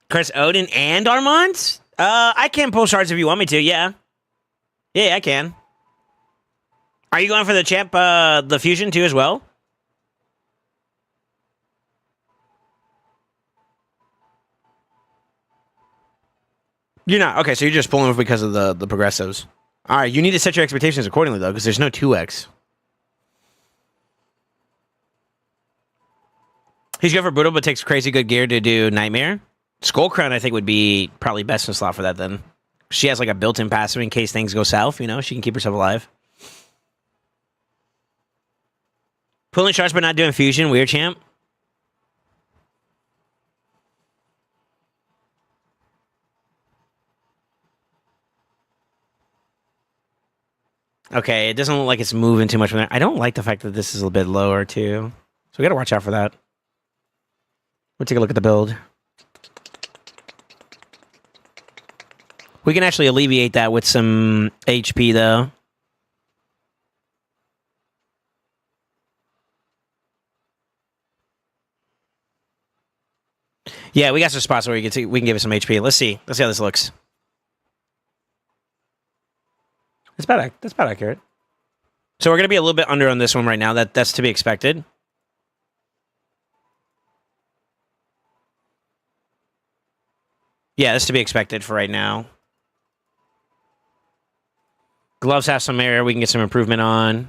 Chris Odin and Armand? I can pull shards if you want me to, yeah. Yeah, I can. Are you going for the champ, the fusion too as well? You're not. Okay, so you're just pulling because of the progressives. All right, you need to set your expectations accordingly, though, because there's no 2x. He's good for brutal, but takes crazy good gear to do nightmare. Skull Crown, I think, would be probably best in slot for that, then. She has like a built-in passive in case things go south, you know? She can keep herself alive. Pulling shards but not doing fusion. Weird champ. Okay, it doesn't look like it's moving too much from there. I don't like the fact that this is a bit lower, too. So we got to watch out for that. We'll take a look at the build. We can actually alleviate that with some HP, though. Yeah, we got some spots where we can give it some HP. Let's see. Let's see how this looks. That's about accurate. So we're going to be a little bit under on this one right now. That's to be expected. Yeah, that's to be expected for right now. Gloves have some area we can get some improvement on.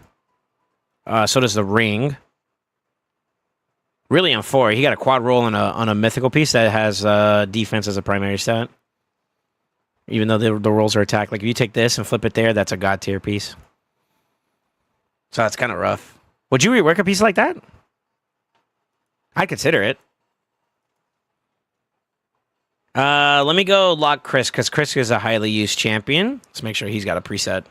So does the ring. Really on 4. He got a quad roll on a mythical piece that has defense as a primary stat. Even though the rolls are attack. Like if you take this and flip it there, that's a god tier piece. So that's kind of rough. Would you rework a piece like that? I'd consider it. Let me go lock Chris, because Chris is a highly used champion. Let's make sure he's got a preset.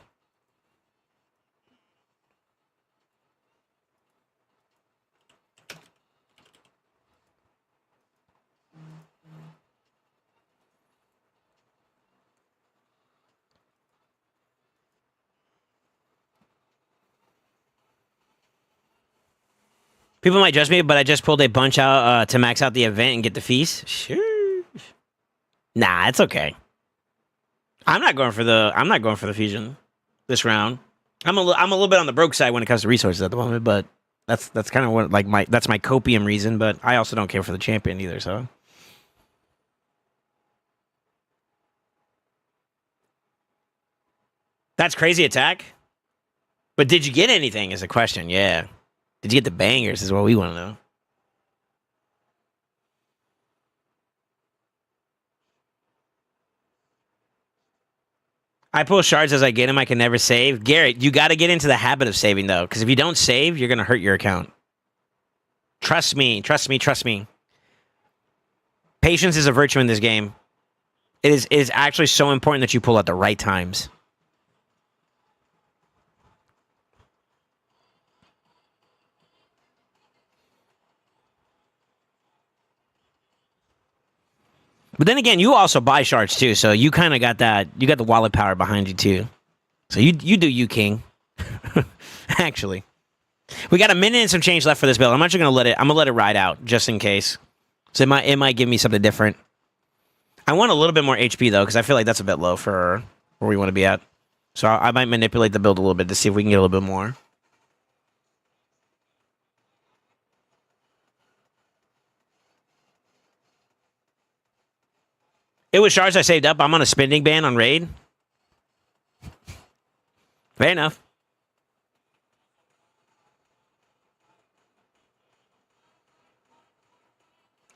People might judge me, but I just pulled a bunch out to max out the event and get the feast. Sure. Nah, it's okay. I'm not going for the fusion this round. I'm a little bit on the broke side when it comes to resources at the moment, but that's kind of what that's my copium reason. But I also don't care for the champion either. So that's crazy attack. But did you get anything? Is the question. Yeah. Did you get the bangers? Is what we want to know. I pull shards as I get them. I can never save. Garrett, you got to get into the habit of saving, though, because if you don't save, you're going to hurt your account. Trust me. Trust me. Trust me. Patience is a virtue in this game. It is actually so important that you pull at the right times. But then again, you also buy shards, too, so you kind of got that. You got the wallet power behind you, too. So you do you, King. Actually. We got a minute and some change left for this build. I'm actually going to let it... I'm going to let it ride out, just in case. So it might give me something different. I want a little bit more HP, though, because I feel like that's a bit low for where we want to be at. So I might manipulate the build a little bit to see if we can get a little bit more. It was shards I saved up. I'm on a spending ban on raid. Fair enough.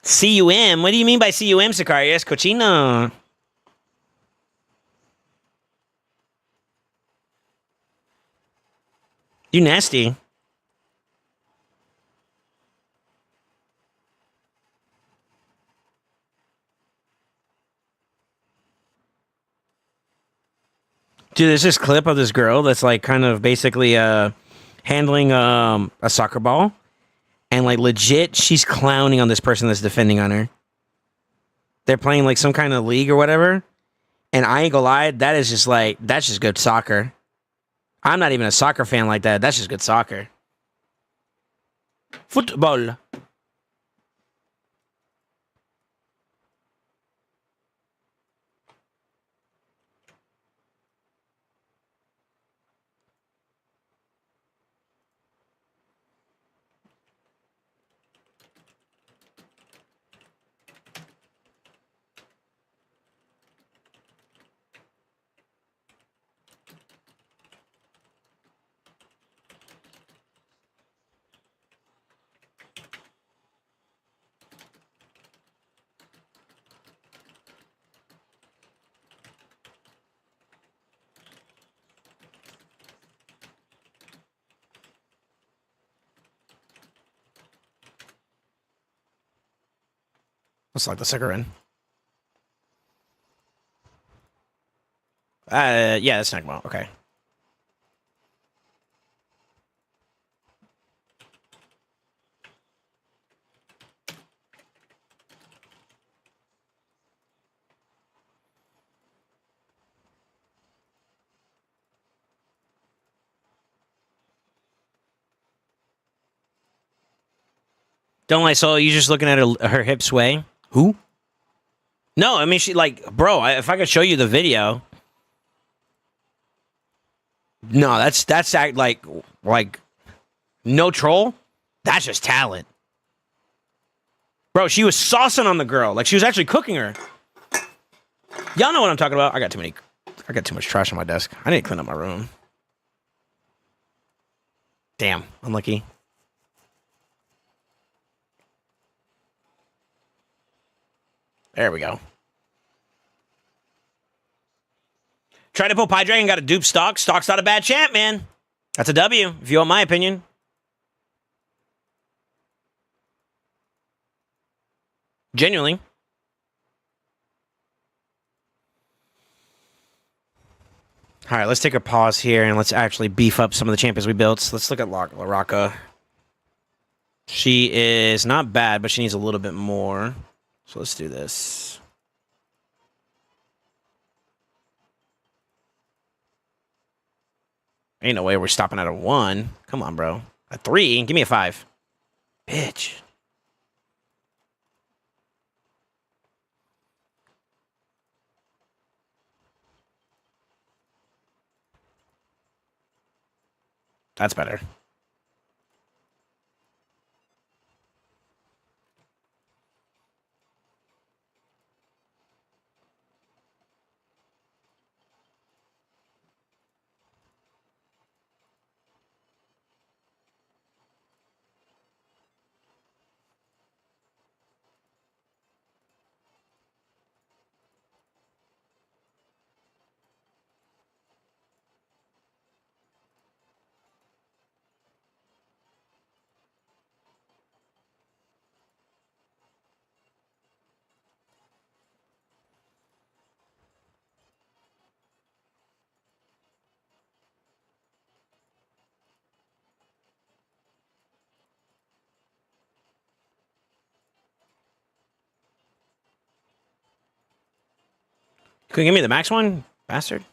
CUM? What do you mean by CUM, Sicarius? Cochino. You nasty. Dude, there's this clip of this girl that's like kind of basically handling a soccer ball. And like legit, she's clowning on this person that's defending on her. They're playing like some kind of league or whatever. And I ain't gonna lie, that's just good soccer. I'm not even a soccer fan like that. That's just good soccer. Football. Let's select the sticker in. Yeah, that's not well. Okay. Don't lie, Soul. You just looking at her hip sway? Who? No, I mean she like, bro. If I could show you the video. No, that's like no troll. That's just talent, bro. She was saucing on the girl, like she was actually cooking her. Y'all know what I'm talking about. I got too much trash on my desk. I need to clean up my room. Damn, unlucky. There we go. Tried to pull Pie Dragon, got a dupe stock. Stock's not a bad champ, man. That's a W, if you want my opinion. Genuinely. All right, let's take a pause here and let's actually beef up some of the champions we built. Let's look at Laraka. She is not bad, but she needs a little bit more. So let's do this. Ain't no way we're stopping at a 1. Come on, bro. A 3? Give me a 5. Bitch. That's better. Can you give me the max one, bastard?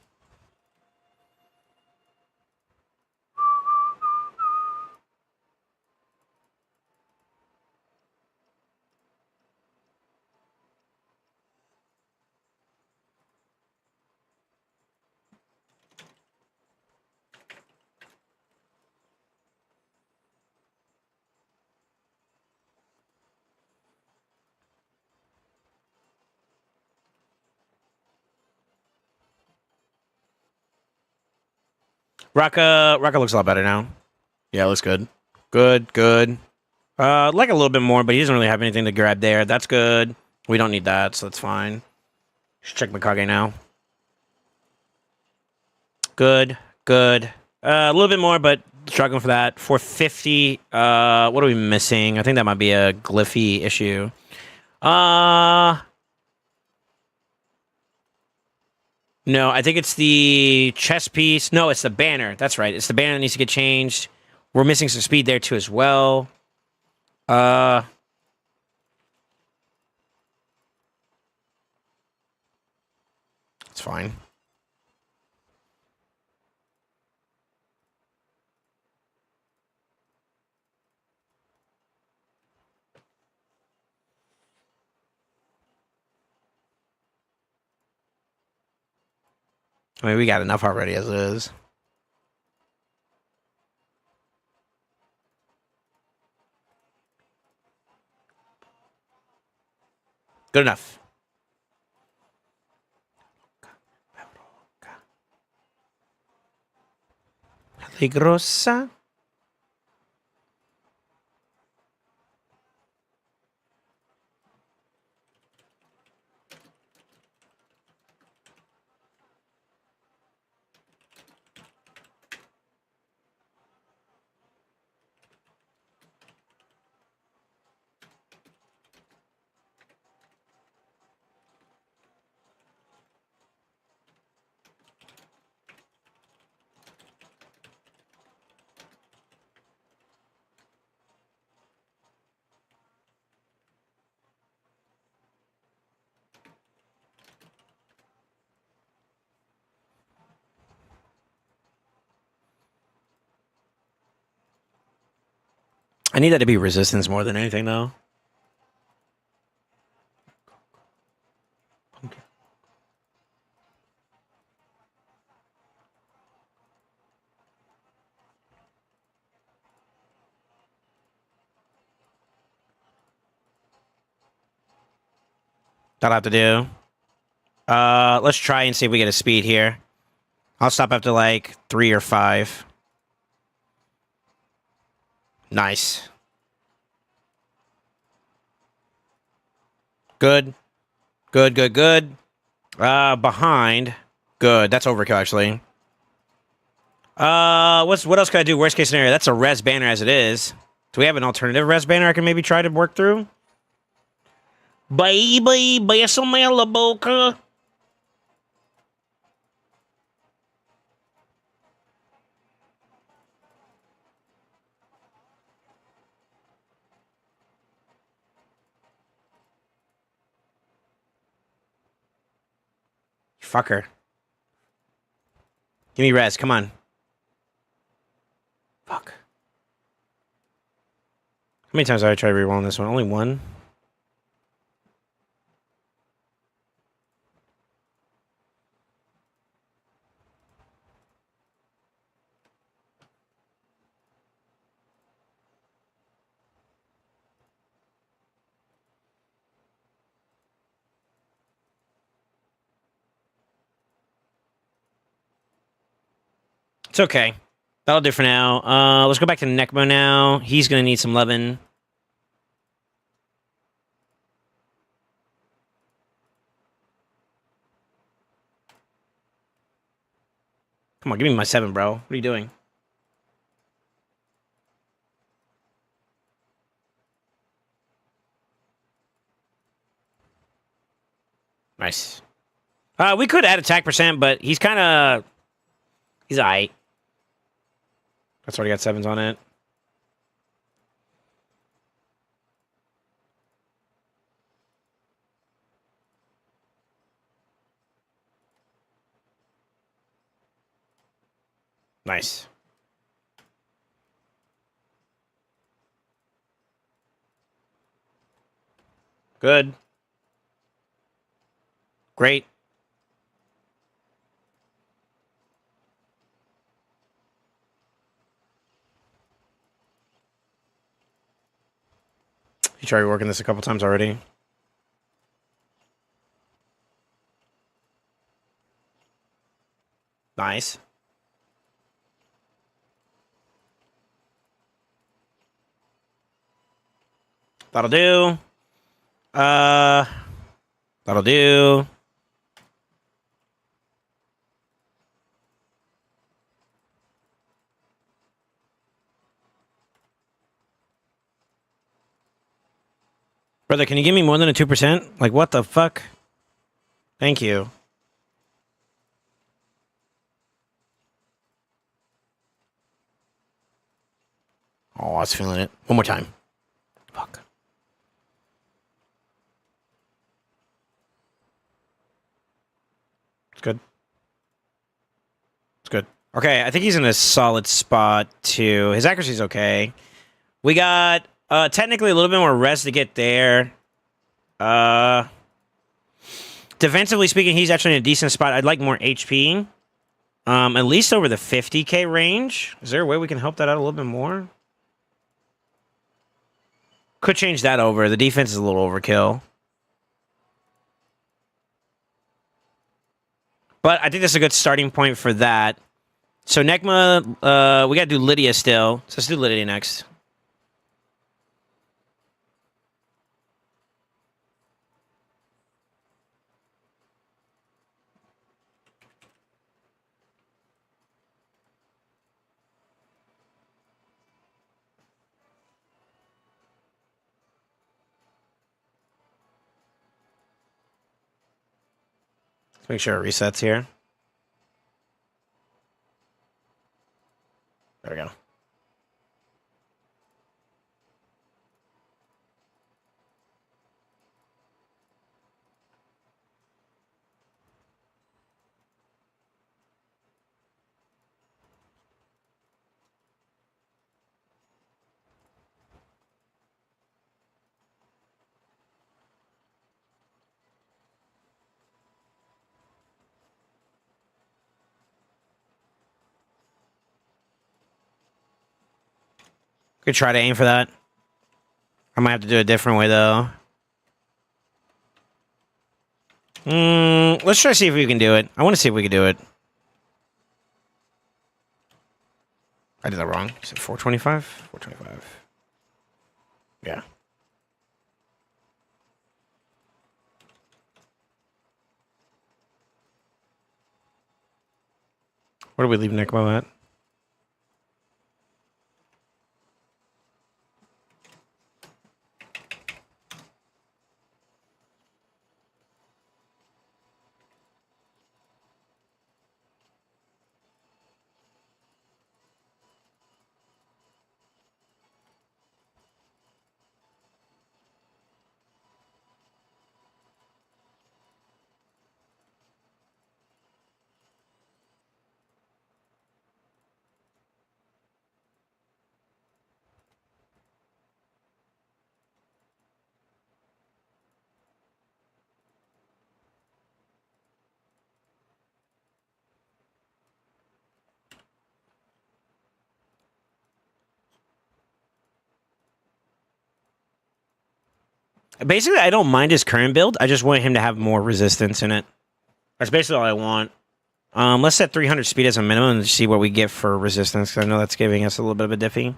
Raka looks a lot better now. Yeah, looks good. Good. Like a little bit more, but he doesn't really have anything to grab there. That's good. We don't need that, so that's fine. Just check Mikage now. Good. A little bit more, but struggling for that. 450. What are we missing? I think that might be a Glyphy issue. No, I think it's the chest piece. No, it's the banner. That's right. It's the banner that needs to get changed. We're missing some speed there too as well. It's fine. I mean, we got enough already as it is. Good enough. Peligrosa. I need that to be resistance more than anything, though. Okay. That'll have to do. Let's try and see if we get a speed here. I'll stop after like 3 or 5. Nice. Good. Good, good, good. Behind. Good. That's overkill, actually. What else can I do? Worst case scenario. That's a res banner as it is. Do we have an alternative res banner I can maybe try to work through? Baby, beso me la boca. Fucker. Give me res. Come on. Fuck. How many times have I tried rerolling this one? Only one? It's okay. That'll do for now. Let's go back to Necmo now. He's gonna need some lovin'. Come on, give me my 7, bro. What are you doing? Nice. We could add attack percent, but he's kind of... He's aight. That's already got 7s on it. Nice. Good. Great. You tried working this a couple times already. Nice. That'll do. That'll do. Brother, can you give me more than a 2%? Like, what the fuck? Thank you. Oh, I was feeling it. One more time. Fuck. It's good. It's good. Okay, I think he's in a solid spot, too. His accuracy's okay. We got, technically a little bit more rest to get there. Defensively speaking, he's actually in a decent spot. I'd like more HP. At least over the 50k range. Is there a way we can help that out a little bit more? Could change that over. The defense is a little overkill. But I think this is a good starting point for that. So Necma, we gotta do Lydia still. So let's do Lydia next. Let's make sure it resets here. There we go. Could try to aim for that. I might have to do it a different way, though. Let's try to see if we can do it. I want to see if we can do it. I did that wrong. Is it 425? 425. Yeah. Where do we leave Nickmo at? Basically, I don't mind his current build. I just want him to have more resistance in it. That's basically all I want. Let's set 300 speed as a minimum and see what we get for resistance. Cause I know that's giving us a little bit of a diffy.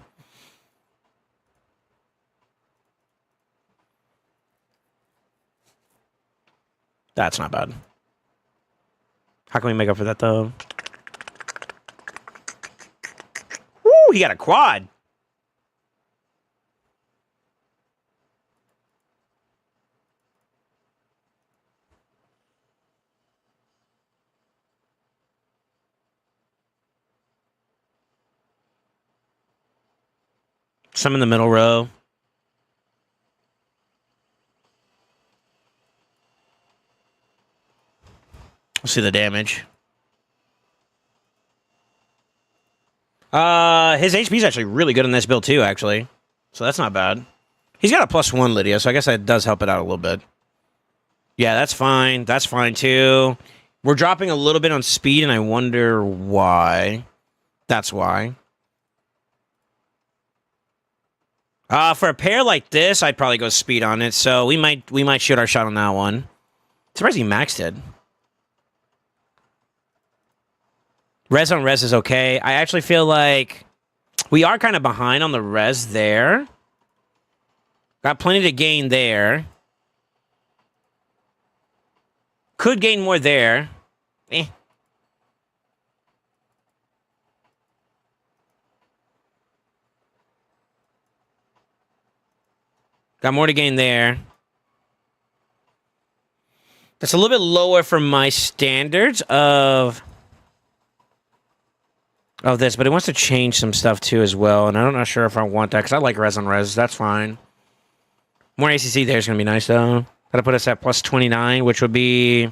That's not bad. How can we make up for that, though? Woo, he got a quad. Some in the middle row. We'll see the damage. His HP is actually really good in this build too, actually. So that's not bad. He's got a +1 Lydia, so I guess that does help it out a little bit. Yeah, that's fine. That's fine too. We're dropping a little bit on speed, and I wonder why. That's why. For a pair like this, I'd probably go speed on it. So we might shoot our shot on that one. Surprised he maxed it. Res on res is okay. I actually feel like we are kind of behind on the res there. Got plenty to gain there. Could gain more there. Eh. Got more to gain there. That's a little bit lower for my standards of this, but it wants to change some stuff too as well, and I'm not sure if I want that because I like res on res. That's fine. More ACC there is going to be nice though. That'll put us at +29, which would be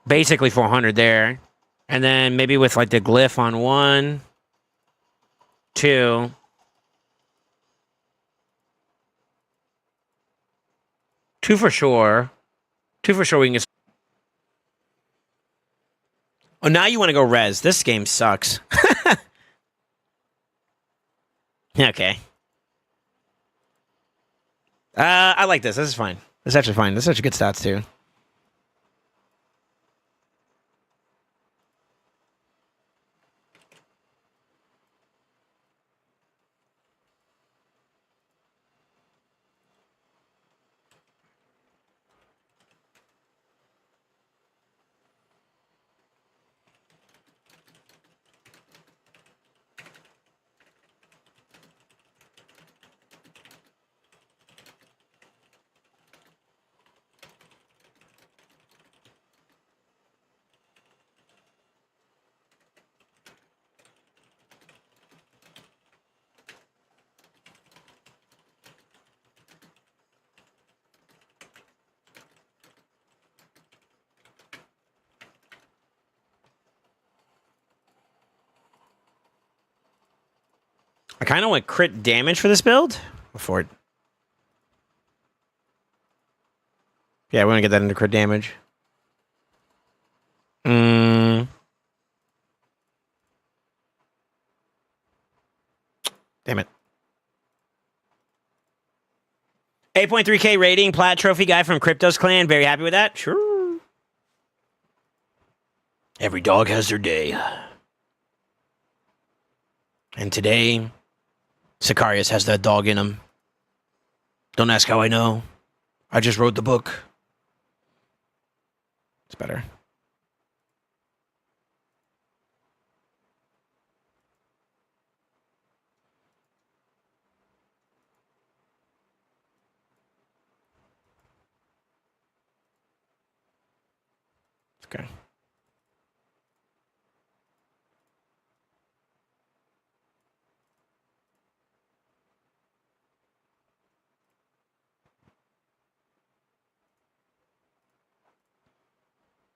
basically 400 there, and then maybe with like the glyph on 1, 2. 2 for sure. 2 for sure we can get... Oh, now you want to go res. This game sucks. Okay. I like this. This is fine. This is actually fine. This is such good stats, too. I kind of want crit damage for this build. Before it. Yeah, we want to get that into crit damage. Damn it. 8.3K rating, Plat Trophy guy from Crypto's clan. Very happy with that. Sure. Every dog has their day. And today, Sicarius has that dog in him. Don't ask how I know. I just wrote the book. It's better. Okay.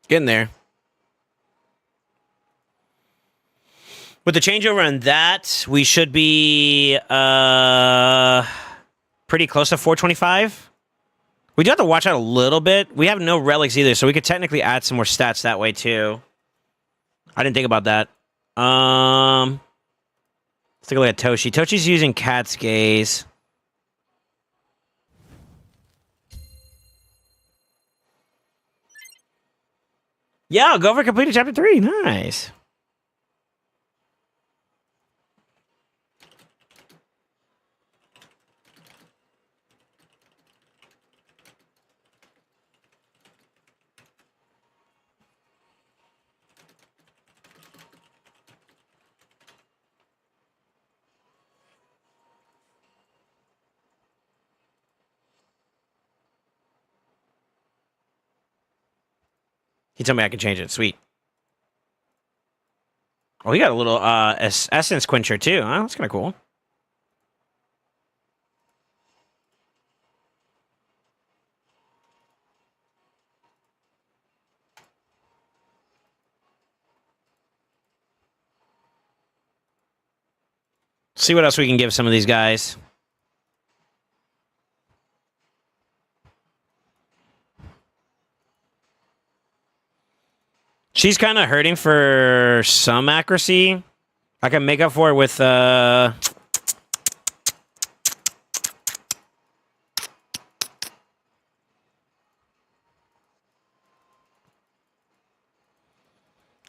Getting there. With the changeover on that, we should be pretty close to 425. We do have to watch out a little bit. We have no relics either, so we could technically add some more stats that way too. I didn't think about that. Let's take a look at Toshi. Toshi's using Cat's Gaze. Yeah, I'll go over completed chapter 3. Nice. He told me I can change it. Sweet. Oh, he got a little essence quencher too. Huh? That's kind of cool. See what else we can give some of these guys. She's kind of hurting for some accuracy. I can make up for it with the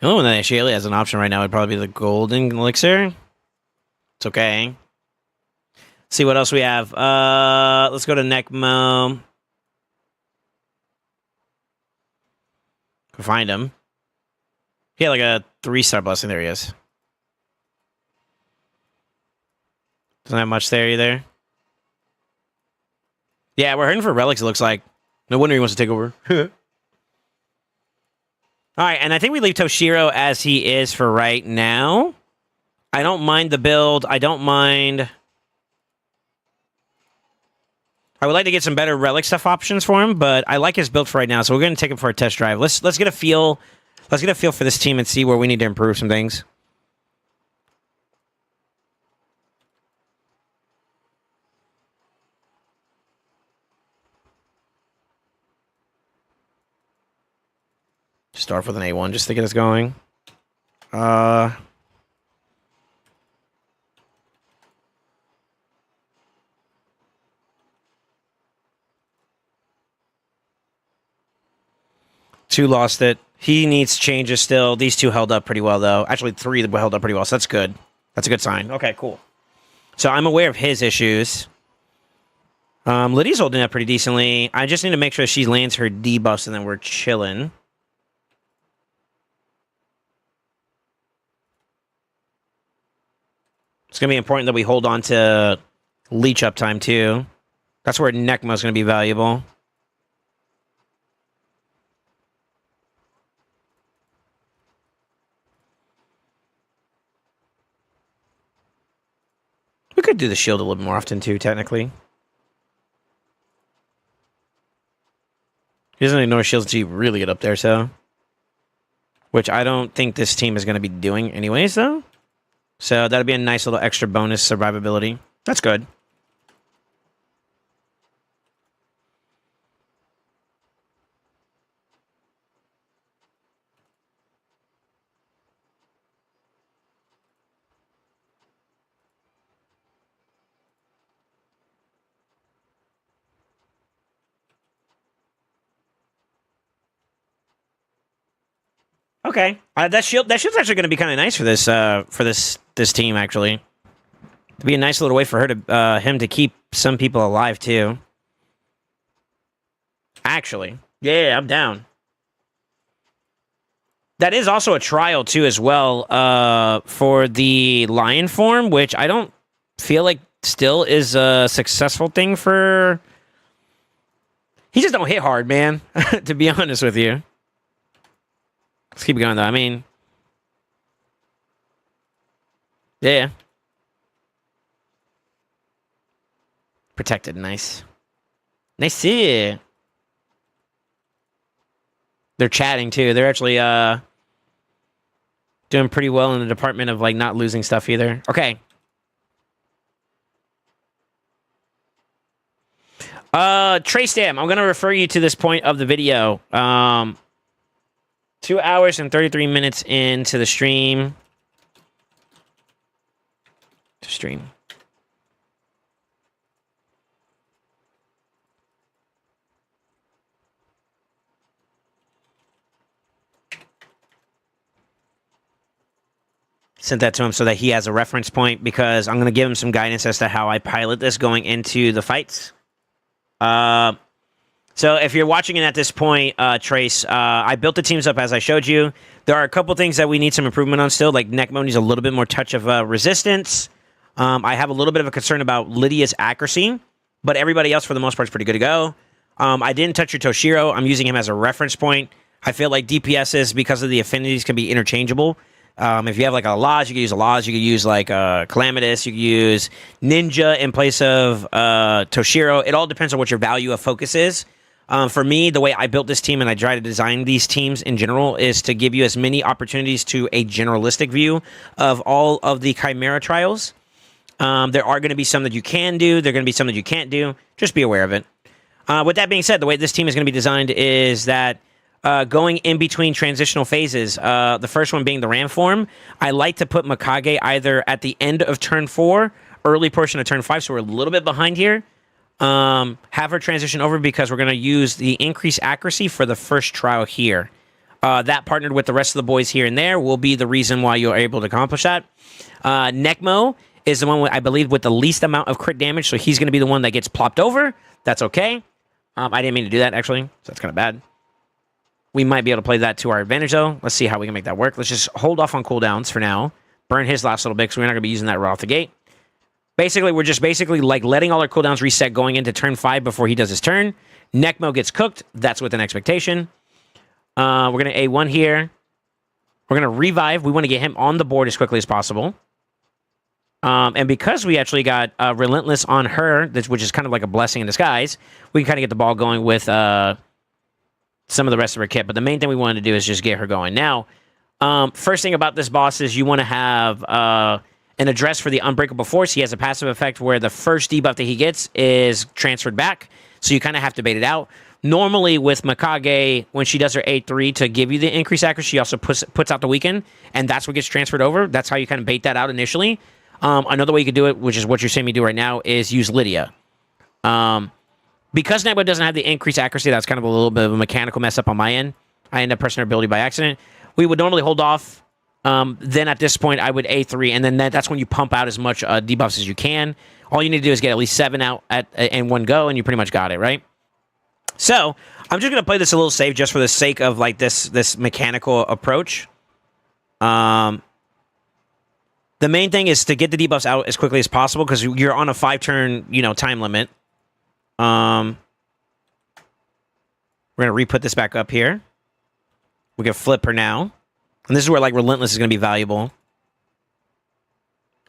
only one that actually has an option right now would probably be the golden elixir. It's okay. See what else we have. Let's go to Necmo. Find him. He had like a 3-star blessing. There he is. Doesn't have much there either. Yeah, we're hurting for relics, it looks like. No wonder he wants to take over. All right, and I think we leave Toshiro as he is for right now. I don't mind the build. I don't mind. I would like to get some better relic stuff options for him, but I like his build for right now, so we're going to take him for a test drive. Let's get a feel. Let's get a feel for this team and see where we need to improve some things. Start with an A1 just to get us going. Two lost it. He needs changes still. These two held up pretty well, though. Actually, 3 held up pretty well, so that's good. That's a good sign. Okay, cool. So I'm aware of his issues. Lydia's holding up pretty decently. I just need to make sure she lands her debuffs and then we're chilling. It's going to be important that we hold on to leech uptime, too. That's where Necmo's going to be valuable. We could do the shield a little bit more often, too, technically. He doesn't ignore shields until you really get up there, so. Which I don't think this team is going to be doing anyways, though. So that'd be a nice little extra bonus survivability. That's good. Okay. That shield's actually going to be kind of nice for this team actually. It'd be a nice little way for him to keep some people alive too. Actually, yeah, I'm down. That is also a trial too, as well, for the lion form, which I don't feel like still is a successful thing for. He just don't hit hard, man. To be honest with you. Let's keep going though. I mean, yeah, protected, nice, nice. See, they're chatting too. They're actually doing pretty well in the department of like not losing stuff either. Okay. Trace Dam, I'm gonna refer you to this point of the video. 2 hours and 33 minutes into the stream. Sent that to him so that he has a reference point, because I'm going to give him some guidance as to how I pilot this going into the fights. So if you're watching it at this point, Trace, I built the teams up as I showed you. There are a couple things that we need some improvement on still, like Necmo needs a little bit more touch of resistance. I have a little bit of a concern about Lydia's accuracy, but everybody else for the most part is pretty good to go. I didn't touch your Toshiro. I'm using him as a reference point. I feel like DPSs, because of the affinities, can be interchangeable. If you have like a Lodge, you can use a Lodge. You can use like Calamitous. You can use Ninja in place of Toshiro. It all depends on what your value of focus is. For me, the way I built this team and I try to design these teams in general is to give you as many opportunities to a generalistic view of all of the Chimera trials. There are going to be some that you can do. There are going to be some that you can't do. Just be aware of it. With that being said, the way this team is going to be designed is that going in between transitional phases, the first one being the Ram form, I like to put Mikage either at the end of turn 4, early portion of turn 5, so we're a little bit behind here. Have her transition over because we're going to use the increased accuracy for the first trial here. That partnered with the rest of the boys here and there will be the reason why you're able to accomplish that. Necmo is the one, I believe, with the least amount of crit damage, so he's going to be the one that gets plopped over. That's okay. I didn't mean to do that, actually, so that's kind of bad. We might be able to play that to our advantage, though. Let's see how we can make that work. Let's just hold off on cooldowns for now. Burn his last little bit, because we're not going to be using that right off the gate. Basically, we're just like letting all our cooldowns reset going into turn 5 before he does his turn. Necmo gets cooked. That's with an expectation. We're going to A1 here. We're going to revive. We want to get him on the board as quickly as possible. And because we actually got Relentless on her, which is kind of like a blessing in disguise, we can kind of get the ball going with some of the rest of her kit. But the main thing we wanted to do is just get her going. Now, first thing about this boss is you want to have an address for the Unbreakable Force. He has a passive effect where the first debuff that he gets is transferred back. So you kind of have to bait it out. Normally with Mikage, when she does her A3 to give you the increased accuracy, she also puts out the weaken, and that's what gets transferred over. That's how you kind of bait that out initially. Another way you could do it, which is what you're seeing me do right now, is use Lydia. Because Nebula doesn't have the increased accuracy, that's kind of a little bit of a mechanical mess up on my end. I end up pressing her ability by accident. We would normally hold off. Then at this point, I would A3, and then that's when you pump out as much debuffs as you can. All you need to do is get at least 7 out in one go, and you pretty much got it, right? So I'm just going to play this a little safe just for the sake of like this mechanical approach. The main thing is to get the debuffs out as quickly as possible because you're on a 5-turn, time limit. We're going to re-put this back up here. We can flip her now. And this is where, like, Relentless is going to be valuable.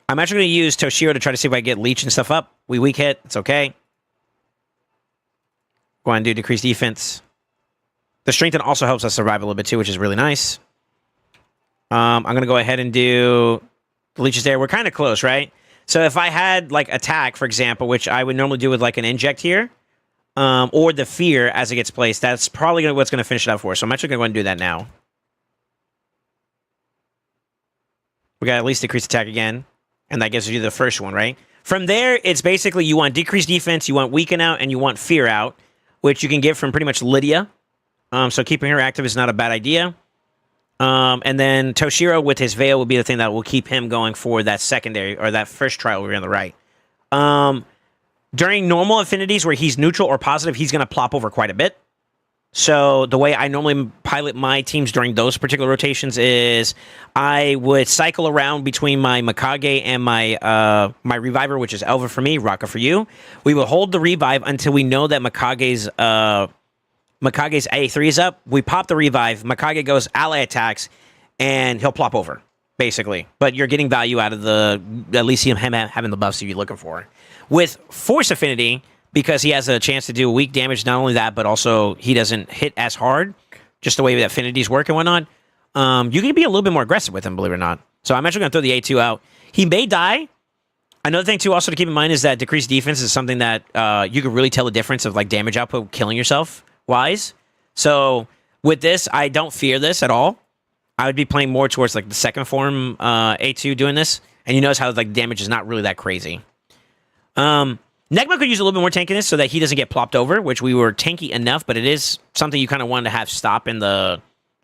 I'm actually going to use Toshiro to try to see if I get Leech and stuff up. We weak hit. It's okay. Go ahead and do decreased defense. The Strengthen also helps us survive a little bit, too, which is really nice. I'm going to go ahead and do the Leeches there. We're kind of close, right? So if I had, like, Attack, for example, which I would normally do with, like, an Inject here, or the Fear as it gets placed, that's probably what's going to finish it out for us. So I'm actually going to go ahead and do that now. We got at least decreased attack again. And that gives you the first one, right? From there, it's basically you want decreased defense, you want weaken out, and you want fear out, which you can get from pretty much Lydia. So keeping her active is not a bad idea. And then Toshiro with his veil will be the thing that will keep him going for that secondary or that first trial over on the right. During normal affinities where he's neutral or positive, he's going to plop over quite a bit. So the way I normally pilot my teams during those particular rotations is I would cycle around between my Mikage and my my Reviver, which is Elva for me, Raka for you. We will hold the Revive until we know that Mikage's A3 is up. We pop the Revive. Mikage goes ally attacks, and he'll plop over, basically. But you're getting value out of the at least him having the buffs that you're looking for. With Force Affinity, because he has a chance to do weak damage, not only that, but also he doesn't hit as hard, just the way that affinities work and whatnot, you can be a little bit more aggressive with him, believe it or not. So I'm actually going to throw the A2 out. He may die. Another thing, too, also to keep in mind is that decreased defense is something that you can really tell the difference of like damage output killing yourself-wise. So with this, I don't fear this at all. I would be playing more towards like the second form A2 doing this, and you notice how like damage is not really that crazy. Negma could use a little bit more tankiness so that he doesn't get plopped over, which we were tanky enough, but it is something you kind of wanted to have stop in the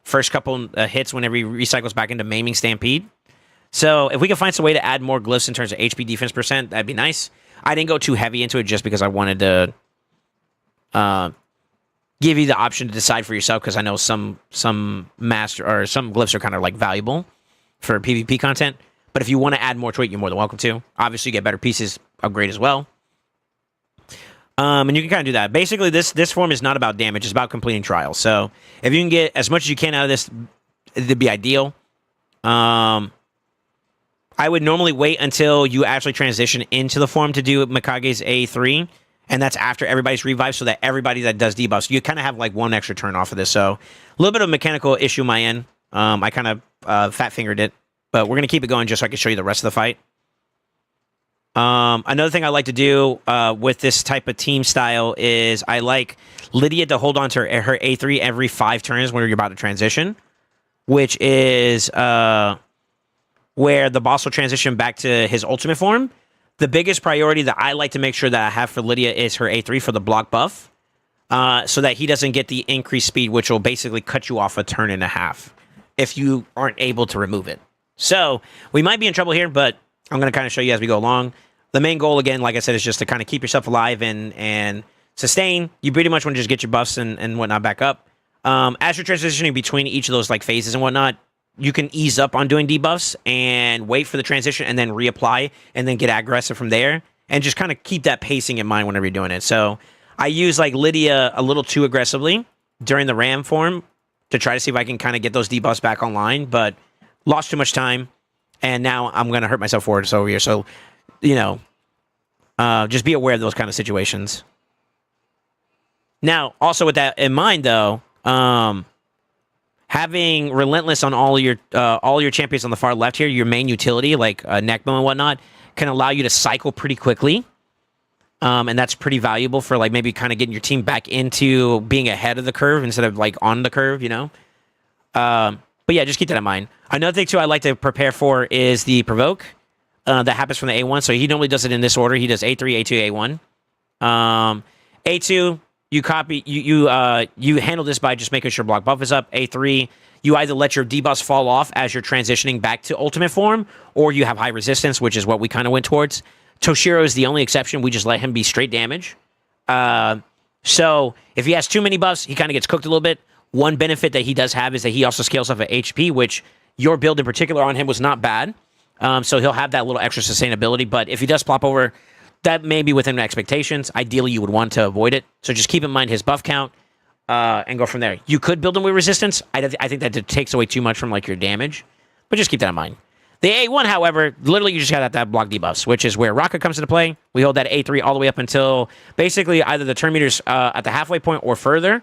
first couple hits whenever he recycles back into Maiming Stampede. So if we can find some way to add more glyphs in terms of HP defense percent, that'd be nice. I didn't go too heavy into it just because I wanted to give you the option to decide for yourself, because I know some master or some glyphs are kind of like valuable for PvP content. But if you want to add more to it, you're more than welcome to. Obviously, you get better pieces, upgrade as well. And you can kind of do that. Basically, this form is not about damage. It's about completing trials. So if you can get as much as you can out of this, it'd be ideal. I would normally wait until you actually transition into the form to do Mikage's A3. And that's after everybody's revive, so that everybody that does debuffs, you kind of have like one extra turn off of this. So a little bit of a mechanical issue on my end. I kind of fat-fingered it. But we're going to keep it going just so I can show you the rest of the fight. Another thing I like to do with this type of team style is I like Lydia to hold on to her A3 every 5 turns when you're about to transition, which is where the boss will transition back to his ultimate form. The biggest priority that I like to make sure that I have for Lydia is her A3 for the block buff, so that he doesn't get the increased speed, which will basically cut you off a turn and a half if you aren't able to remove it. So we might be in trouble here, but I'm going to kind of show you as we go along. The main goal, again, like I said, is just to kind of keep yourself alive and sustain. You pretty much want to just get your buffs and whatnot back up. As you're transitioning between each of those like phases and whatnot, you can ease up on doing debuffs and wait for the transition and then reapply and then get aggressive from there and just kind of keep that pacing in mind whenever you're doing it. So I use like Lydia a little too aggressively during the Ram form to try to see if I can kind of get those debuffs back online, but lost too much time, and now I'm going to hurt myself for it over here. So, you know, just be aware of those kind of situations. Now, also with that in mind, though, having Relentless on all your champions on the far left here, your main utility, like Necmo and whatnot, can allow you to cycle pretty quickly. And that's pretty valuable for like maybe kind of getting your team back into being ahead of the curve instead of like on the curve, you know? But yeah, just keep that in mind. Another thing, too, I like to prepare for is the Provoke that happens from the A1. So he normally does it in this order. He does A3, A2, A1. A2, you copy, you handle this by just making sure block buff is up. A3, you either let your debuffs fall off as you're transitioning back to ultimate form, or you have high resistance, which is what we kind of went towards. Toshiro is the only exception. We just let him be straight damage. So if he has too many buffs, he kind of gets cooked a little bit. One benefit that he does have is that he also scales off of HP, which your build in particular on him was not bad. So he'll have that little extra sustainability. But if he does plop over, that may be within expectations. Ideally, you would want to avoid it. So just keep in mind his buff count and go from there. You could build him with resistance. I think that takes away too much from like your damage. But just keep that in mind. The A1, however, literally you just got that block debuffs, which is where Rocket comes into play. We hold that A3 all the way up until basically either the turn meters at the halfway point or further.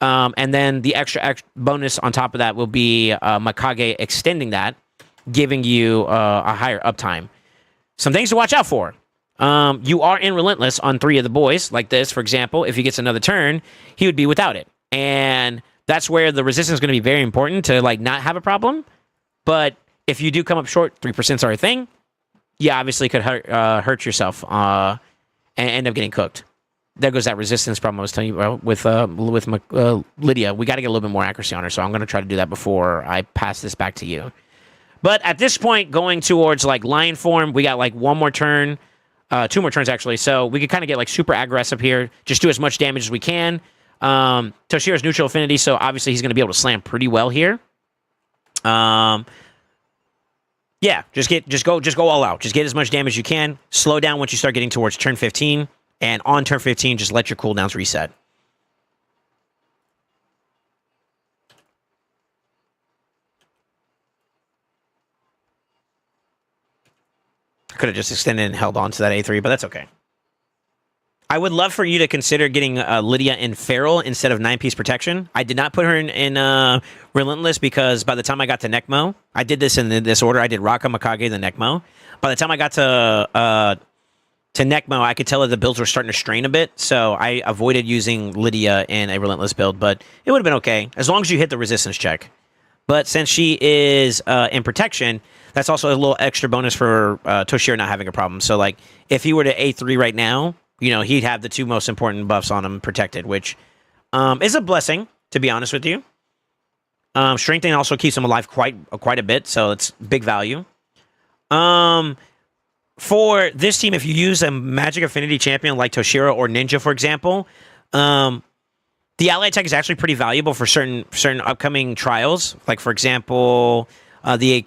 And then the extra bonus on top of that will be Mikage extending that, giving you a higher uptime. Some things to watch out for. You are in Relentless on 3 of the boys, like this, for example. If he gets another turn, he would be without it. And that's where the resistance is going to be very important to like not have a problem. But if you do come up short, 3% are a thing. You obviously could hurt yourself and end up getting cooked. there goes that resistance problem I was telling you about with Lydia. We got to get a little bit more accuracy on her, so I'm going to try to do that before I pass this back to you. But at this point, going towards like lion form, we got like one more turn, 2 more turns actually. So we could kind of get like super aggressive here. Just do as much damage as we can. Toshira's neutral affinity, so obviously he's going to be able to slam pretty well here. Yeah, just go all out. Just get as much damage as you can. Slow down once you start getting towards turn 15, and on turn 15, just let your cooldowns reset. Could have just extended and held on to that A3, but that's okay. I would love for you to consider getting Lydia in Feral instead of 9-piece protection. I did not put her in Relentless because by the time I got to Necmo, I did this in this order. I did Raka, Mikage, then Necmo. By the time I got to Necmo, I could tell that the builds were starting to strain a bit, so I avoided using Lydia in a Relentless build, but it would have been okay, as long as you hit the resistance check. But since she is in protection, that's also a little extra bonus for Toshiro not having a problem. So, like, if he were to A3 right now, you know, he'd have the 2 most important buffs on him protected, which is a blessing, to be honest with you. Strengthening also keeps him alive quite a bit, so it's big value. For this team, if you use a Magic Affinity champion like Toshiro or Ninja, for example, the ally tech is actually pretty valuable for certain upcoming trials. Like, for example, the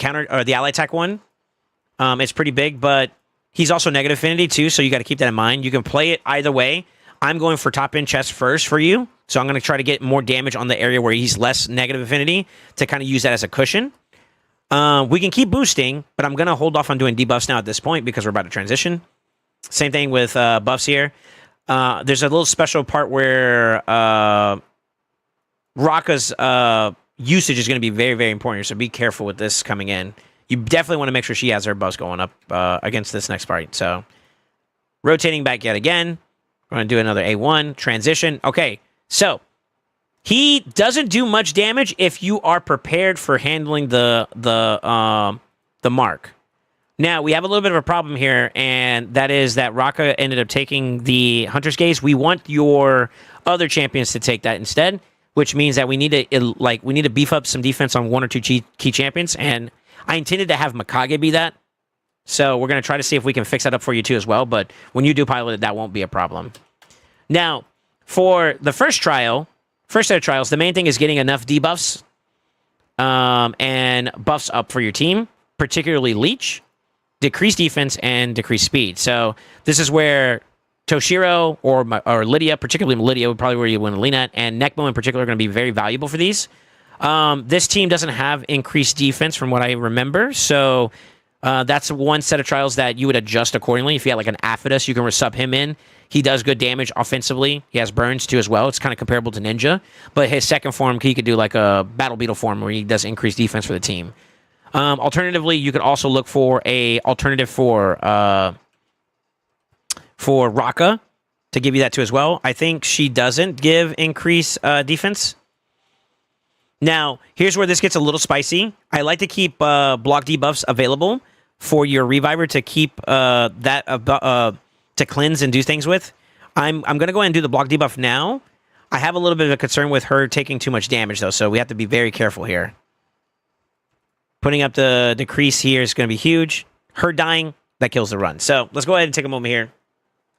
ally tech one. It's pretty big, but he's also negative affinity too, so you got to keep that in mind. You can play it either way. I'm going for top end chest first for you, so I'm going to try to get more damage on the area where he's less negative affinity to kind of use that as a cushion. We can keep boosting, but I'm going to hold off on doing debuffs now at this point because we're about to transition. Same thing with buffs here. There's a little special part where Raka's usage is going to be very, very important here, so be careful with this coming in. You definitely want to make sure she has her buffs going up against this next fight. So, rotating back yet again. We're going to do another A1 transition. Okay, so he doesn't do much damage if you are prepared for handling the mark. Now, we have a little bit of a problem here, and that is that Raka ended up taking the Hunter's Gaze. We want your other champions to take that instead, which means that we need to beef up some defense on 1 or 2 key champions, and I intended to have Mikage be that. So we're going to try to see if we can fix that up for you too as well, but when you do pilot it, that won't be a problem. Now, for the first set of trials, the main thing is getting enough debuffs and buffs up for your team, particularly Leech, decrease defense, and decrease speed. So this is where Toshiro or Lydia, particularly Lydia, would probably where you want to lean at, and Necmo in particular are going to be very valuable for these. This team doesn't have increased defense from what I remember, so that's one set of trials that you would adjust accordingly. If you had like an Aphodus, you can sub him in. He does good damage offensively. He has burns too as well. It's kind of comparable to Ninja, but his second form, he could do like a Battle Beetle form where he does increased defense for the team. Alternatively, you could also look for a alternative for Raka to give you that too as well. I think she doesn't give increased defense. Now, here's where this gets a little spicy. I like to keep block debuffs available for your Reviver to keep to cleanse and do things with. I'm going to go ahead and do the block debuff now. I have a little bit of a concern with her taking too much damage, though, so we have to be very careful here. Putting up the decrease here is going to be huge. Her dying, that kills the run. So let's go ahead and take a moment here,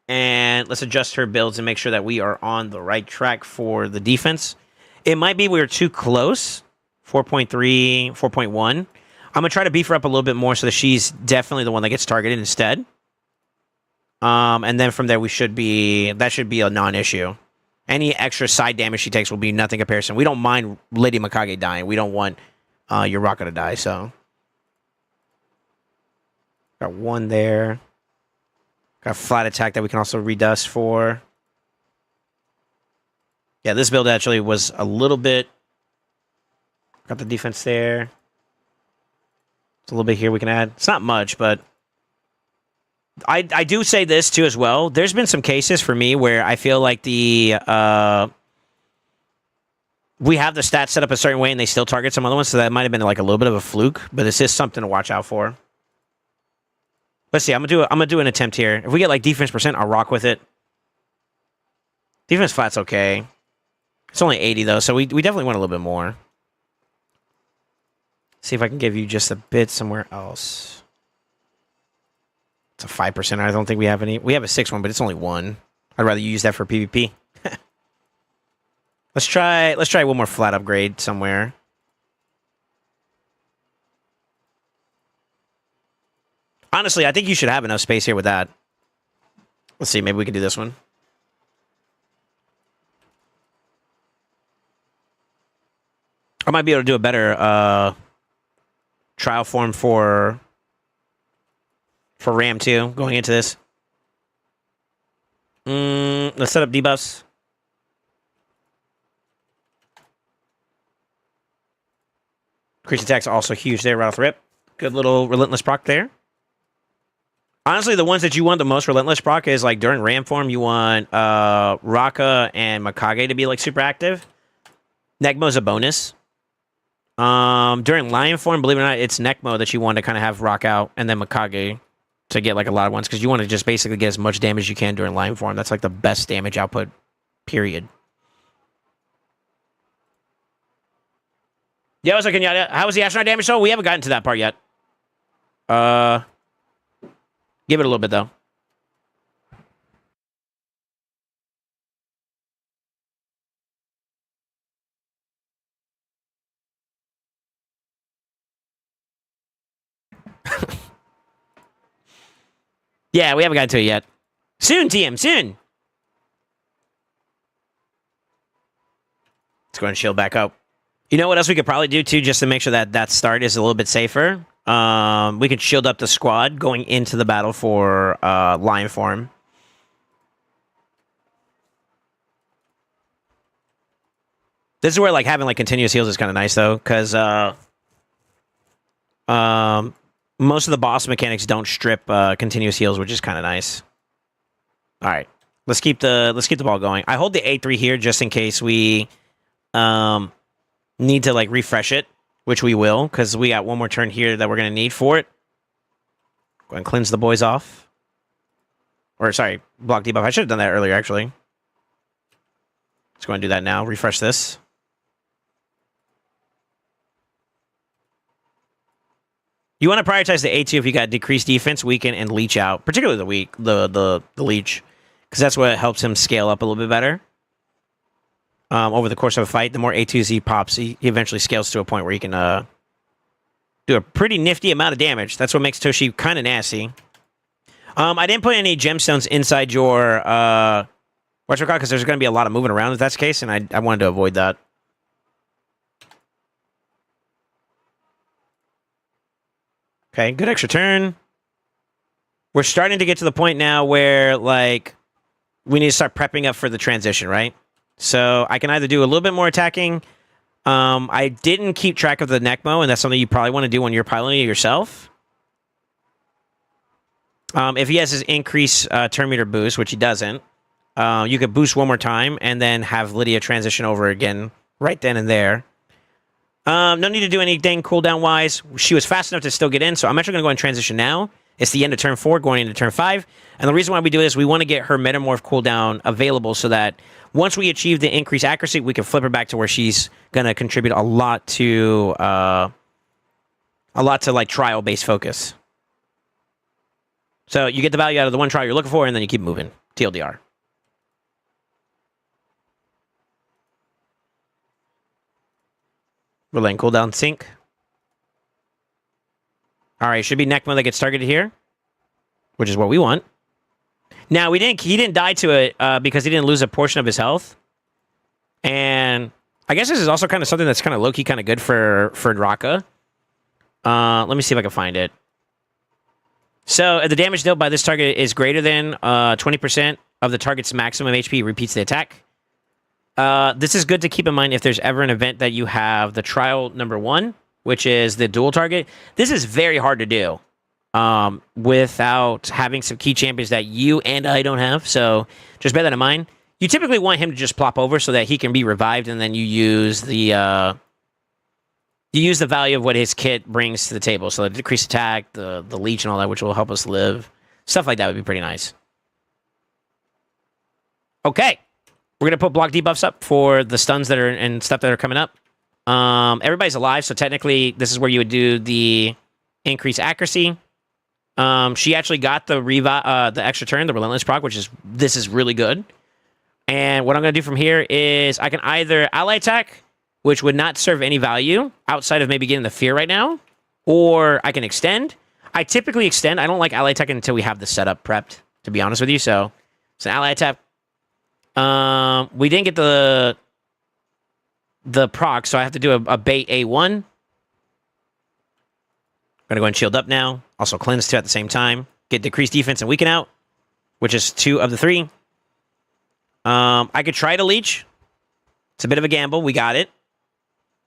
and let's adjust her builds and make sure that we are on the right track for the defense. It might be we're too close, 4.3, 4.1. I'm going to try to beef her up a little bit more so that she's definitely the one that gets targeted instead. And then from there, that should be a non-issue. Any extra side damage she takes will be nothing comparison. We don't mind Lady Mikage dying. We don't want your Raka to die, so. Got one there. Got flat attack that we can also redust for. Yeah, this build actually was a little bit... Got the defense there. It's a little bit here we can add. It's not much, but... I do say this, too, as well. There's been some cases for me where I feel like we have the stats set up a certain way and they still target some other ones, so that might have been like a little bit of a fluke, but it's just something to watch out for. Let's see, I'm gonna do an attempt here. If we get like defense percent, I'll rock with it. Defense flat's okay. It's only 80, though, so we definitely want a little bit more. See if I can give you just a bit somewhere else. It's a 5%. I don't think we have any. We have a 6 one, but it's only 1. I'd rather you use that for PvP. Let's try one more flat upgrade somewhere. Honestly, I think you should have enough space here with that. Let's see, maybe we can do this one. I might be able to do a better trial form for Ram 2 going into this. Let's set up debuffs. Increased attack's also huge there right off the rip. Good little relentless proc there. Honestly, the ones that you want the most relentless proc is like during Ram form, you want Raka and Mikage to be like super active. Necmo's a bonus. During Lion form, believe it or not, it's Necmo that you want to kind of have rock out, and then Mikage to get like a lot of ones, because you want to just basically get as much damage as you can during Lion form. That's like the best damage output, period. Yeah, I was looking at how was the astronaut damage? So we haven't gotten to that part yet. Give it a little bit though. Yeah, we haven't gotten to it yet. Soon, TM, soon. Let's go and shield back up. You know what else we could probably do too, just to make sure that that start is a little bit safer? We could shield up the squad going into the battle for Lion form. This is where like having like continuous heals is kind of nice though, because most of the boss mechanics don't strip continuous heals, which is kind of nice. All right, let's keep the ball going. I hold the A3 here just in case we need to like refresh it, which we will, because we got one more turn here that we're gonna need for it. Go and cleanse the boys off. Or sorry, block debuff. I should have done that earlier actually. Let's go and do that now. Refresh this. You want to prioritize the A2 if you got decreased defense, weaken, and leech out, particularly the leech, because that's what helps him scale up a little bit better. Over the course of a fight, the more A2s he pops, he eventually scales to a point where he can do a pretty nifty amount of damage. That's what makes Toshi kind of nasty. I didn't put any gemstones inside your what's it called, because there's going to be a lot of moving around if that's the case, and I wanted to avoid that. Okay, good extra turn. We're starting to get to the point now where, like, we need to start prepping up for the transition, right? So I can either do a little bit more attacking. I didn't keep track of the Necmo, and that's something you probably want to do when you're piloting it yourself. If he has his increased turn meter boost, which he doesn't, you could boost one more time and then have Lydia transition over again right then and there. No need to do anything cooldown-wise. She was fast enough to still get in, so I'm actually going to go and transition now. It's the end of turn 4, going into turn 5. And the reason why we do this, we want to get her Metamorph cooldown available so that once we achieve the increased accuracy, we can flip her back to where she's going to contribute a lot to like trial-based focus. So you get the value out of the one trial you're looking for, and then you keep moving. TLDR. We're letting cooldown sync. All right, should be Necmo that gets targeted here, which is what we want. Now he didn't die to it because he didn't lose a portion of his health, and I guess this is also kind of something that's kind of low key, kind of good for Raka. Let me see if I can find it. So the damage dealt by this target is greater than 20% of the target's maximum HP. Repeats the attack. This is good to keep in mind if there's ever an event that you have the trial number 1, which is the dual target. This is very hard to do without having some key champions that you and I don't have. So just bear that in mind. You typically want him to just plop over so that he can be revived, and then you use the value of what his kit brings to the table. So the decreased attack, the leech, and all that, which will help us live. Stuff like that would be pretty nice. Okay. We're going to put block debuffs up for the stuns that are and stuff that are coming up. Everybody's alive, so technically this is where you would do the increased accuracy. She actually got the extra turn, the relentless proc, this is really good. And what I'm going to do from here is I can either ally attack, which would not serve any value outside of maybe getting the fear right now, or I can extend. I typically extend. I don't like ally attack until we have the setup prepped, to be honest with you. So it's an ally attack. We didn't get the proc, so I have to do a bait A1. I'm going to go and shield up now. Also cleanse 2 at the same time. Get decreased defense and weaken out, which is 2 of the 3. I could try to leech. It's a bit of a gamble. We got it.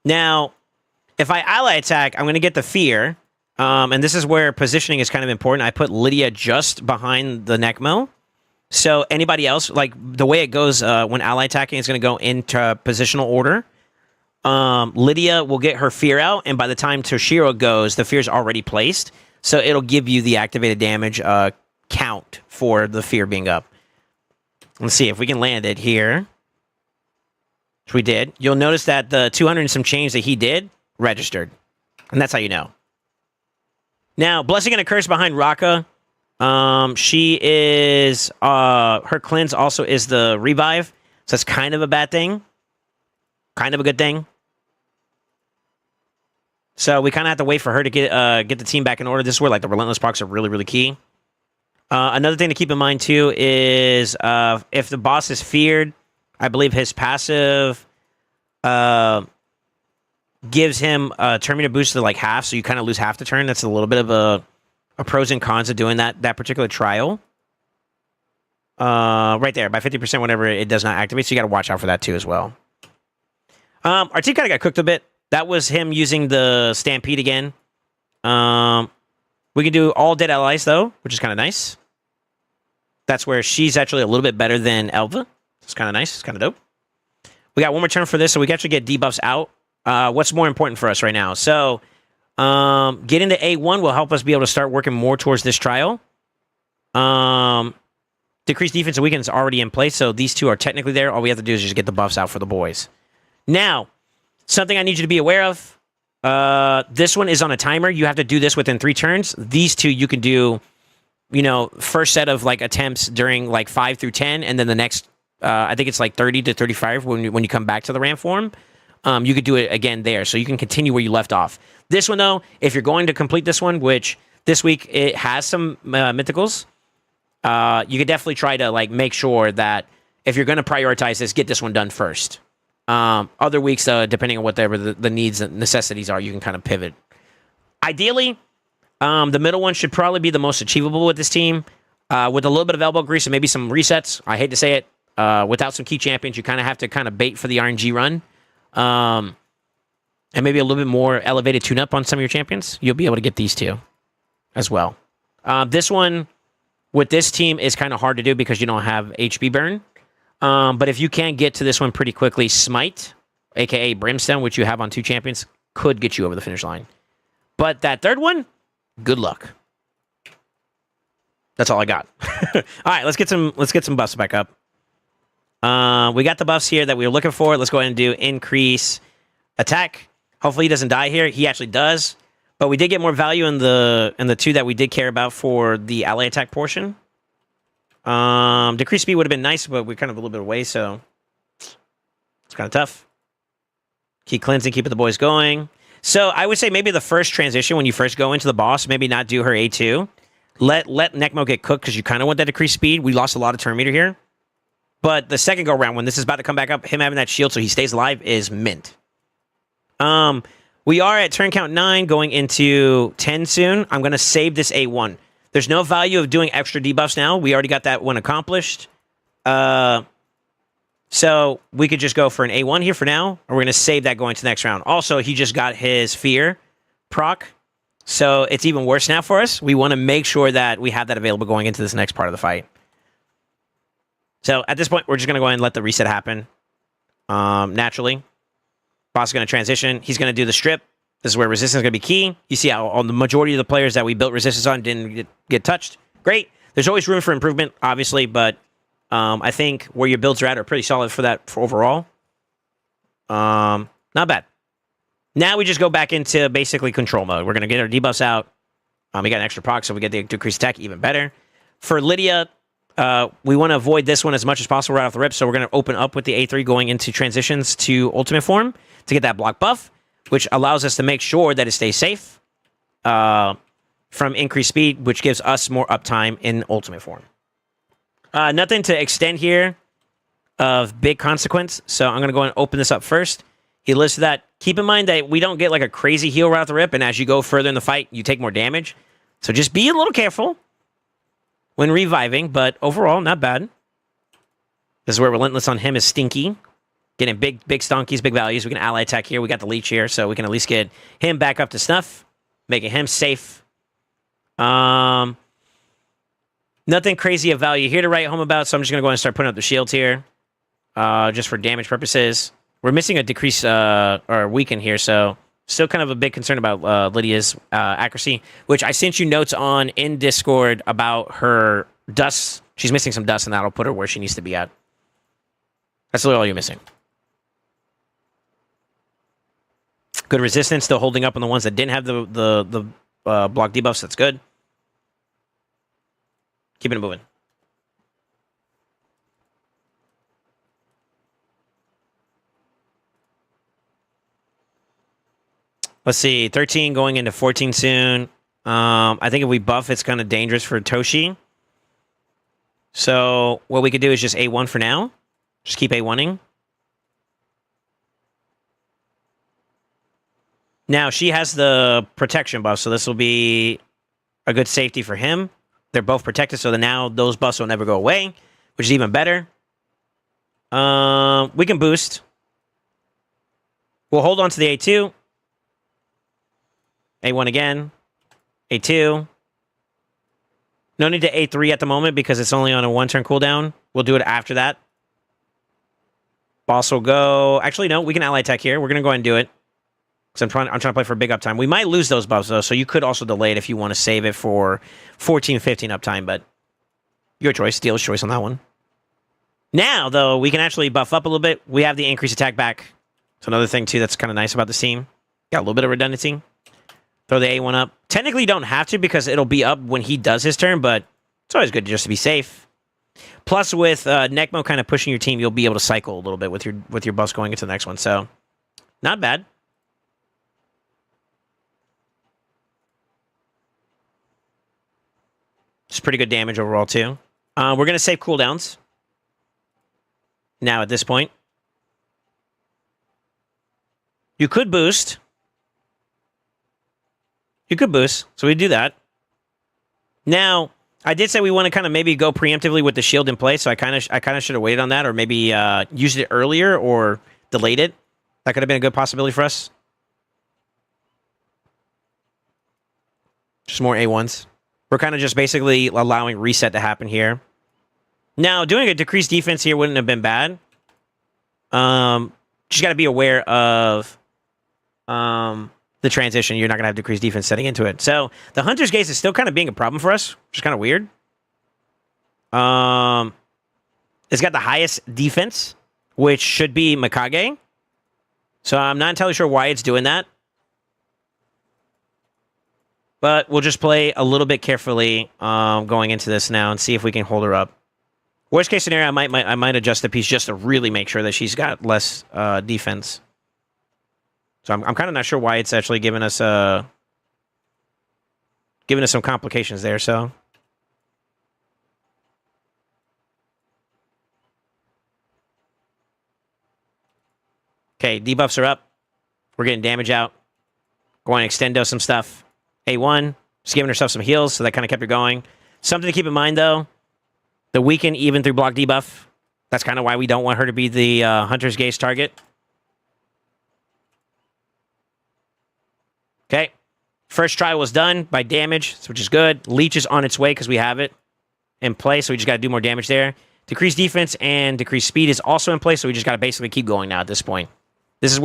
Now, if I ally attack, I'm going to get the fear. And this is where positioning is kind of important. I put Lydia just behind the Necmo. So anybody else, like the way it goes when ally attacking is going to go into positional order. Lydia will get her fear out, and by the time Toshiro goes, the fear's already placed. So it'll give you the activated damage count for the fear being up. Let's see if we can land it here. Which we did. You'll notice that the 200 and some change that he did registered. And that's how you know. Now, Blessing and a Curse behind Raka. She is... her cleanse also is the revive. So that's kind of a bad thing. Kind of a good thing. So we kind of have to wait for her to get the team back in order. This is where like the relentless procs are really, really key. Another thing to keep in mind too is if the boss is feared, I believe his passive gives him a turn meter boost to like half, so you kind of lose half the turn. That's a little bit of a pros and cons of doing that particular trial. Right there, by 50% whenever it does not activate, so you got to watch out for that too as well. Our team kind of got cooked a bit. That was him using the Stampede again. We can do all dead allies, though, which is kind of nice. That's where she's actually a little bit better than Elva. It's kind of nice. It's kind of dope. We got one more turn for this, so we can actually get debuffs out. What's more important for us right now? So, getting to A1 will help us be able to start working more towards this trial. Decreased defense and weaken is already in place, so these two are technically there. All we have to do is just get the buffs out for the boys. Now, something I need you to be aware of. This one is on a timer. You have to do this within 3 turns. These two you can do, first set of like attempts during like 5 through 10, and then the next, I think it's like 30 to 35 when you come back to the ram form. You could do it again there, so you can continue where you left off. This one though, if you're going to complete this one, which this week it has some mythicals, you could definitely try to like make sure that if you're going to prioritize this, get this one done first. Other weeks, depending on whatever the needs and necessities are, you can kind of pivot. Ideally, the middle one should probably be the most achievable with this team. With a little bit of elbow grease and maybe some resets. I hate to say it. Without some key champions, you kind of have to kind of bait for the RNG run. And maybe a little bit more elevated tune-up on some of your champions. You'll be able to get these two as well. This one, with this team, is kind of hard to do because you don't have HP burn. But if you can get to this one pretty quickly, Smite, aka Brimstone, which you have on 2 champions, could get you over the finish line. But that third one, good luck. That's all I got. All right, let's get some buffs back up. We got the buffs here that we were looking for. Let's go ahead and do increase attack. Hopefully he doesn't die here. He actually does. But we did get more value in the 2 that we did care about for the ally attack portion. Decreased speed would have been nice, but we're kind of a little bit away, so it's kind of tough. Keep cleansing, keep the boys going. So I would say maybe the first transition when you first go into the boss, maybe not do her A2. Let Necmo get cooked because you kind of want that decreased speed. We lost a lot of turn meter here. But the second go around, when this is about to come back up, him having that shield so he stays alive is mint. We are at turn count 9, going into 10 soon. I'm going to save this A1. There's no value of doing extra debuffs now. We already got that one accomplished. So we could just go for an A1 here for now, and we're going to save that going to the next round. Also, he just got his fear proc, so it's even worse now for us. We want to make sure that we have that available going into this next part of the fight. So at this point, we're just going to go ahead and let the reset happen naturally. Boss is going to transition. He's going to do the strip. This is where resistance is going to be key. You see how on the majority of the players that we built resistance on didn't get touched. Great. There's always room for improvement, obviously, but I think where your builds are pretty solid for that for overall. Not bad. Now we just go back into basically control mode. We're going to get our debuffs out. We got an extra proc, so we get the decreased attack, even better. For Lydia, we want to avoid this one as much as possible right off the rip, so we're going to open up with the A3 going into transitions to ultimate form to get that block buff, which allows us to make sure that it stays safe from increased speed, which gives us more uptime in ultimate form. Nothing to extend here of big consequence, so I'm going to go and open this up first. He lists that. Keep in mind that we don't get like a crazy heal right off the rip, and as you go further in the fight, you take more damage. So just be a little careful when reviving, but overall, not bad. This is where Relentless on him is stinky. Getting big stonkies, big values. We can ally attack here. We got the leech here, so we can at least get him back up to snuff, making him safe. Nothing crazy of value here to write home about, so I'm just going to go and start putting up the shields here, just for damage purposes. We're missing a decrease or weaken here, so still kind of a big concern about Lydia's accuracy, which I sent you notes on in Discord about her dust. She's missing some dust, and that'll put her where she needs to be at. That's literally all you're missing. Good resistance, still holding up on the ones that didn't have the block debuffs. That's good. Keeping it moving. Let's see, 13 going into 14 soon. I think if we buff, it's kind of dangerous for Toshi. So what we could do is just A1 for now. Just keep A1ing. Now, she has the protection buff, so this will be a good safety for him. They're both protected, so now those buffs will never go away, which is even better. We can boost. We'll hold on to the A2. A1 again. A2. No need to A3 at the moment because it's only on a one-turn cooldown. We'll do it after that. Boss will go... Actually, no, we can ally attack here. We're going to go ahead and do it. Because I'm trying to play for big uptime. We might lose those buffs, though, so you could also delay it if you want to save it for 14, 15 uptime, but your choice. Steel's choice on that one. Now, though, we can actually buff up a little bit. We have the increased attack back. So another thing, too, that's kind of nice about this team. Got a little bit of redundancy. Throw the A1 up. Technically, you don't have to because it'll be up when he does his turn, but it's always good just to be safe. Plus, with Necmo kind of pushing your team, you'll be able to cycle a little bit with your buffs going into the next one, so not bad. It's pretty good damage overall, too. We're going to save cooldowns. Now, at this point. You could boost. You could boost, so we do that. Now, I did say we want to kind of maybe go preemptively with the shield in place, so I kind of should have waited on that, or maybe used it earlier or delayed it. That could have been a good possibility for us. Just more A1s. We're kind of just basically allowing reset to happen here. Now, doing a decreased defense here wouldn't have been bad. Just got to be aware of the transition. You're not going to have decreased defense setting into it. So, the Hunter's Gaze is still kind of being a problem for us, which is kind of weird. It's got the highest defense, which should be Mikage. So, I'm not entirely sure why it's doing that. But we'll just play a little bit carefully going into this now and see if we can hold her up. Worst case scenario, I might adjust the piece just to really make sure that she's got less defense. So I'm kind of not sure why it's actually giving us some complications there. So okay, debuffs are up. We're getting damage out. Going to extendo some stuff. A1, just giving herself some heals, so that kind of kept her going. Something to keep in mind, though, the weaken even through block debuff. That's kind of why we don't want her to be the Hunter's Gaze target. Okay. First try was done by damage, which is good. Leech is on its way because we have it in play, so we just got to do more damage there. Decreased defense and decreased speed is also in place, so we just got to basically keep going now at this point. This is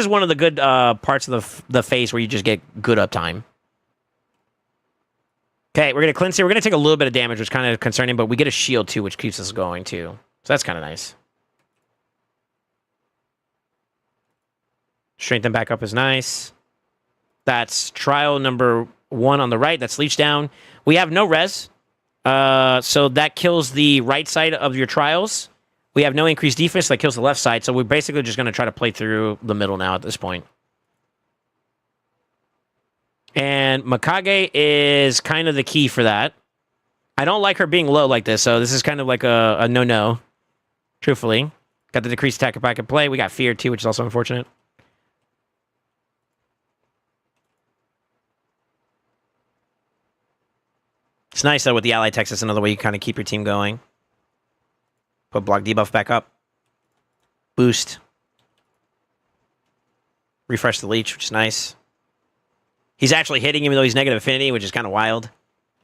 one of the good parts of the phase where you just get good uptime. Okay, we're gonna cleanse here. We're gonna take a little bit of damage, which is kind of concerning, but we get a shield too, which keeps us going too. So that's kind of nice. Strengthen back up is nice. That's trial number 1 on the right. That's leech down. We have no res. So that kills the right side of your trials. We have no increased defense. That kills the left side. So we're basically just going to try to play through the middle now at this point. And Mikage is kind of the key for that. I don't like her being low like this, so this is kind of like a no-no, truthfully. Got the decreased attack back in play. We got fear, too, which is also unfortunate. It's nice, though, with the ally Texas, another way you kind of keep your team going. Put block debuff back up. Boost. Refresh the leech, which is nice. He's actually hitting even though he's negative affinity, which is kind of wild.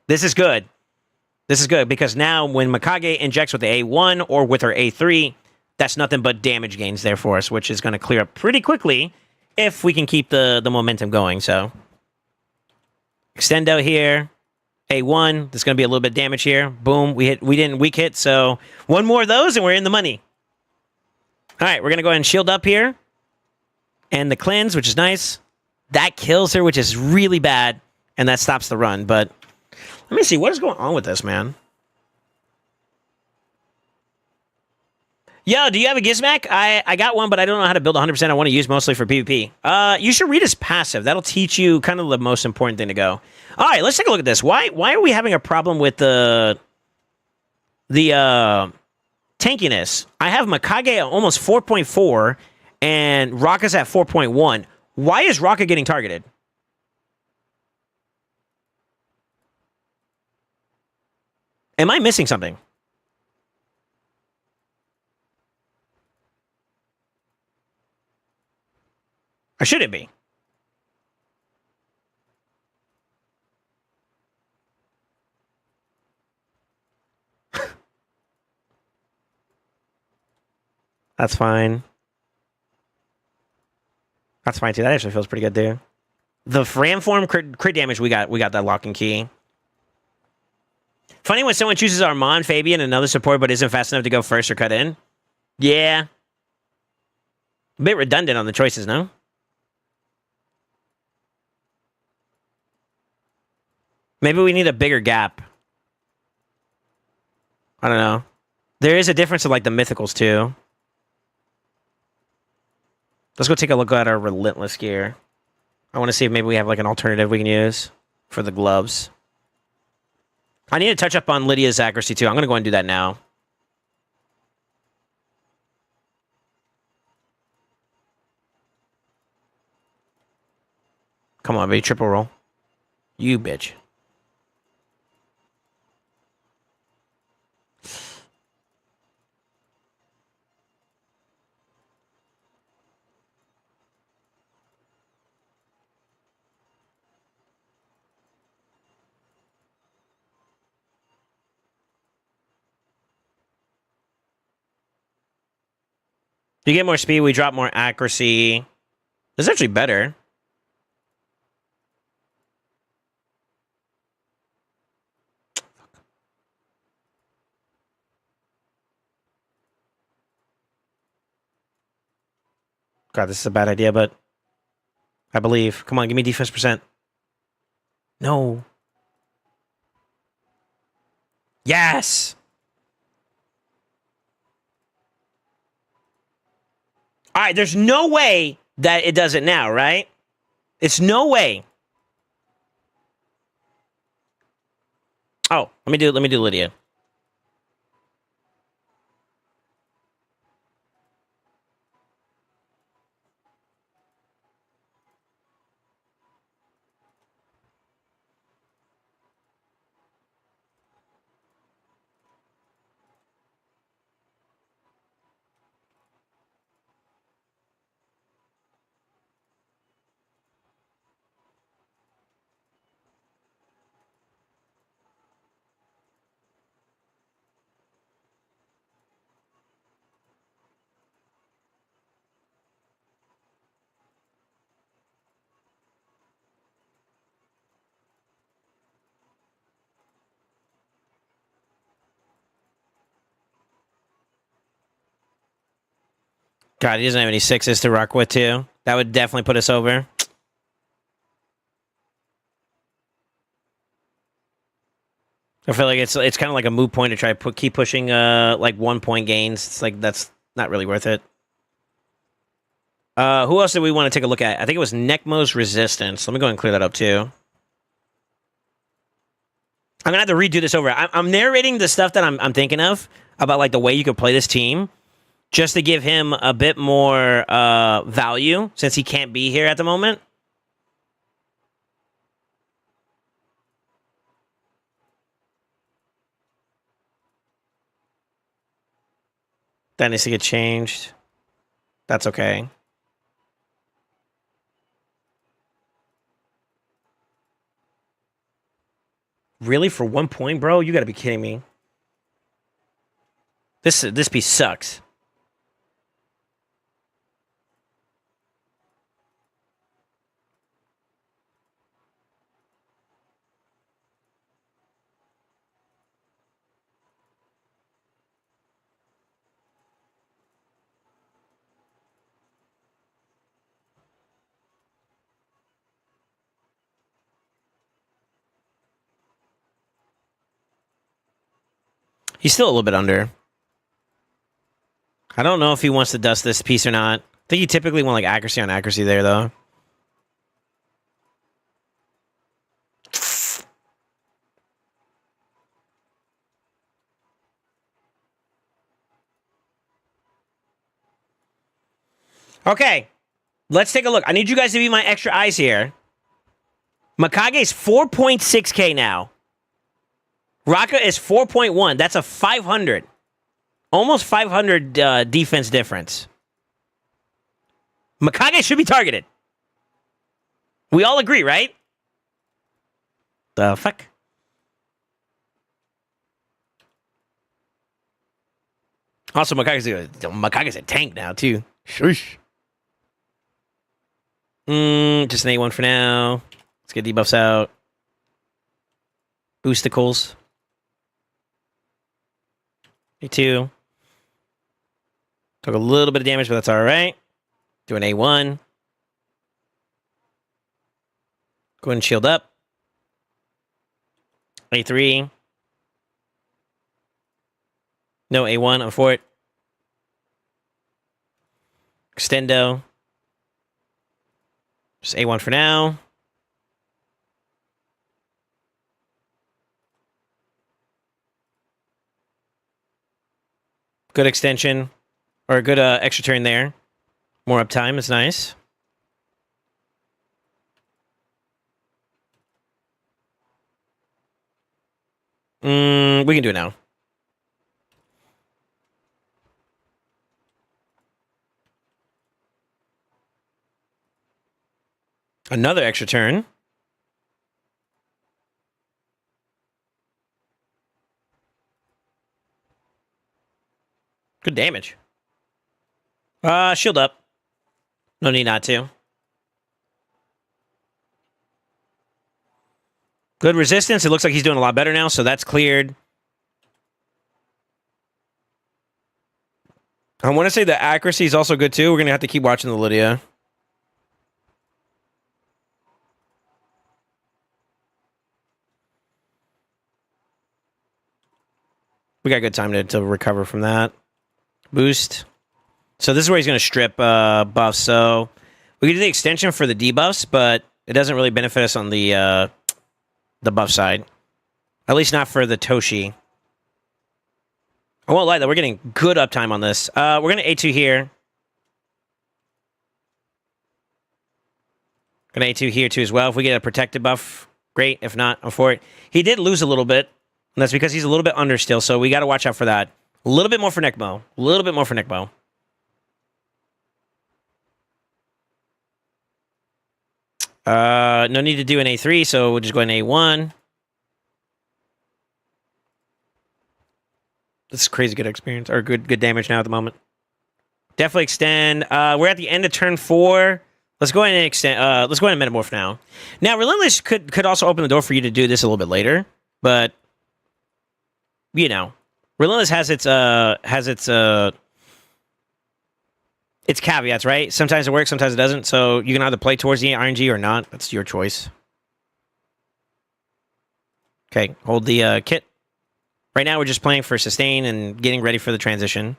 This is good. This is good, because now when Mikage injects with the A1 or with her A3, that's nothing but damage gains there for us, which is going to clear up pretty quickly if we can keep the momentum going, so. Extendo here. A1, there's going to be a little bit of damage here. Boom, we didn't weak hit, so one more of those and we're in the money. All right, we're going to go ahead and shield up here. And the cleanse, which is nice. That kills her, which is really bad, and that stops the run. But let me see, what is going on with this, man? Yo, do you have a Gizmac? I got one, but I don't know how to build 100%. I want to use mostly for PvP. You should read his passive. That'll teach you kind of the most important thing to go. All right, let's take a look at this. Why are we having a problem with the tankiness? I have Mikage at almost 4.4 and Raka's at 4.1. Why is Raka getting targeted? Am I missing something? Or should it be? That's fine. That's fine too. That actually feels pretty good too. The Fram form crit damage, we got that lock and key. Funny when someone chooses Armand, Fabian, and another support, but isn't fast enough to go first or cut in. Yeah. A bit redundant on the choices, no? Maybe we need a bigger gap. I don't know. There is a difference in like the mythicals too. Let's go take a look at our Relentless gear. I want to see if maybe we have like an alternative we can use for the gloves. I need to touch up on Lydia's accuracy too. I'm going to go and do that now. Come on, baby. Triple roll. You bitch. You get more speed, we drop more accuracy. This is actually better. God, this is a bad idea, but I believe. Come on, give me defense percent. No. Yes! All right, there's no way that it does it now, right? It's no way. Oh, let me do Lydia. God, he doesn't have any sixes to rock with, too. That would definitely put us over. I feel like it's kind of like a moot point to try to keep pushing like 1 point gains. It's like that's not really worth it. Who else did we want to take a look at? I think it was Necmo's Resistance. Let me go and clear that up too. I'm gonna have to redo this over. I'm narrating the stuff that I'm thinking of about like the way you could play this team, just to give him a bit more value since he can't be here at the moment. That needs to get changed. That's okay. Really? For 1 point, bro? You gotta be kidding me. This piece sucks. He's still a little bit under. I don't know if he wants to dust this piece or not. I think you typically want like accuracy on accuracy there, though. Okay, let's take a look. I need you guys to be my extra eyes here. Mikage's 4.6k now. Raka is 4.1. That's a 500. Almost 500 defense difference. Mikage should be targeted. We all agree, right? The fuck? Also, Mikage's a tank now, too. Shush. Just an A1 for now. Let's get debuffs out. Boosticles. A2. Took a little bit of damage, but that's all right. Do an A1. Go ahead and shield up. A3. No A1, I'm for it. Extendo. Just A1 for now. Good extension. Or a good extra turn there. More uptime is nice. We can do it now. Another extra turn. Good damage. Shield up. No need not to. Good resistance. It looks like he's doing a lot better now, so that's cleared. I want to say the accuracy is also good, too. We're going to have to keep watching the Lydia. We got good time to recover from that. Boost. So this is where he's going to strip buffs. So we can do the extension for the debuffs, but it doesn't really benefit us on the buff side. At least not for the Toshi. I won't lie, though. We're getting good uptime on this. We're going to A2 here. Going to A2 here, too, as well. If we get a protected buff, great. If not, I'm for it. He did lose a little bit. And that's because he's a little bit under still, so we got to watch out for that. A little bit more for Necmo. A little bit more for Necmo. No need to do an A3, so we'll just go an A1. This is crazy good experience, or good damage now at the moment. Definitely extend. We're at the end of turn 4. Let's go ahead and extend. Let's go ahead and metamorph now. Now, Relentless could also open the door for you to do this a little bit later, but you know, Relentless has its It's caveats, right? Sometimes it works, sometimes it doesn't. So you can either play towards the RNG or not. That's your choice. Okay, hold the kit. Right now, we're just playing for sustain and getting ready for the transition.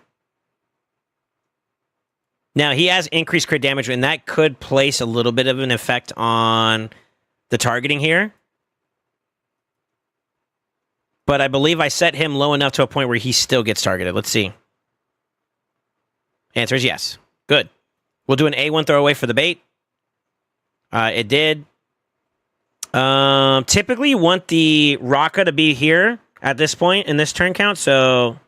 Now, he has increased crit damage, and that could place a little bit of an effect on the targeting here. But I believe I set him low enough to a point where he still gets targeted. Let's see. Answer is yes. Good. We'll do an A1 throwaway for the bait. It did. Typically, you want the Raka to be here at this point in this turn count, so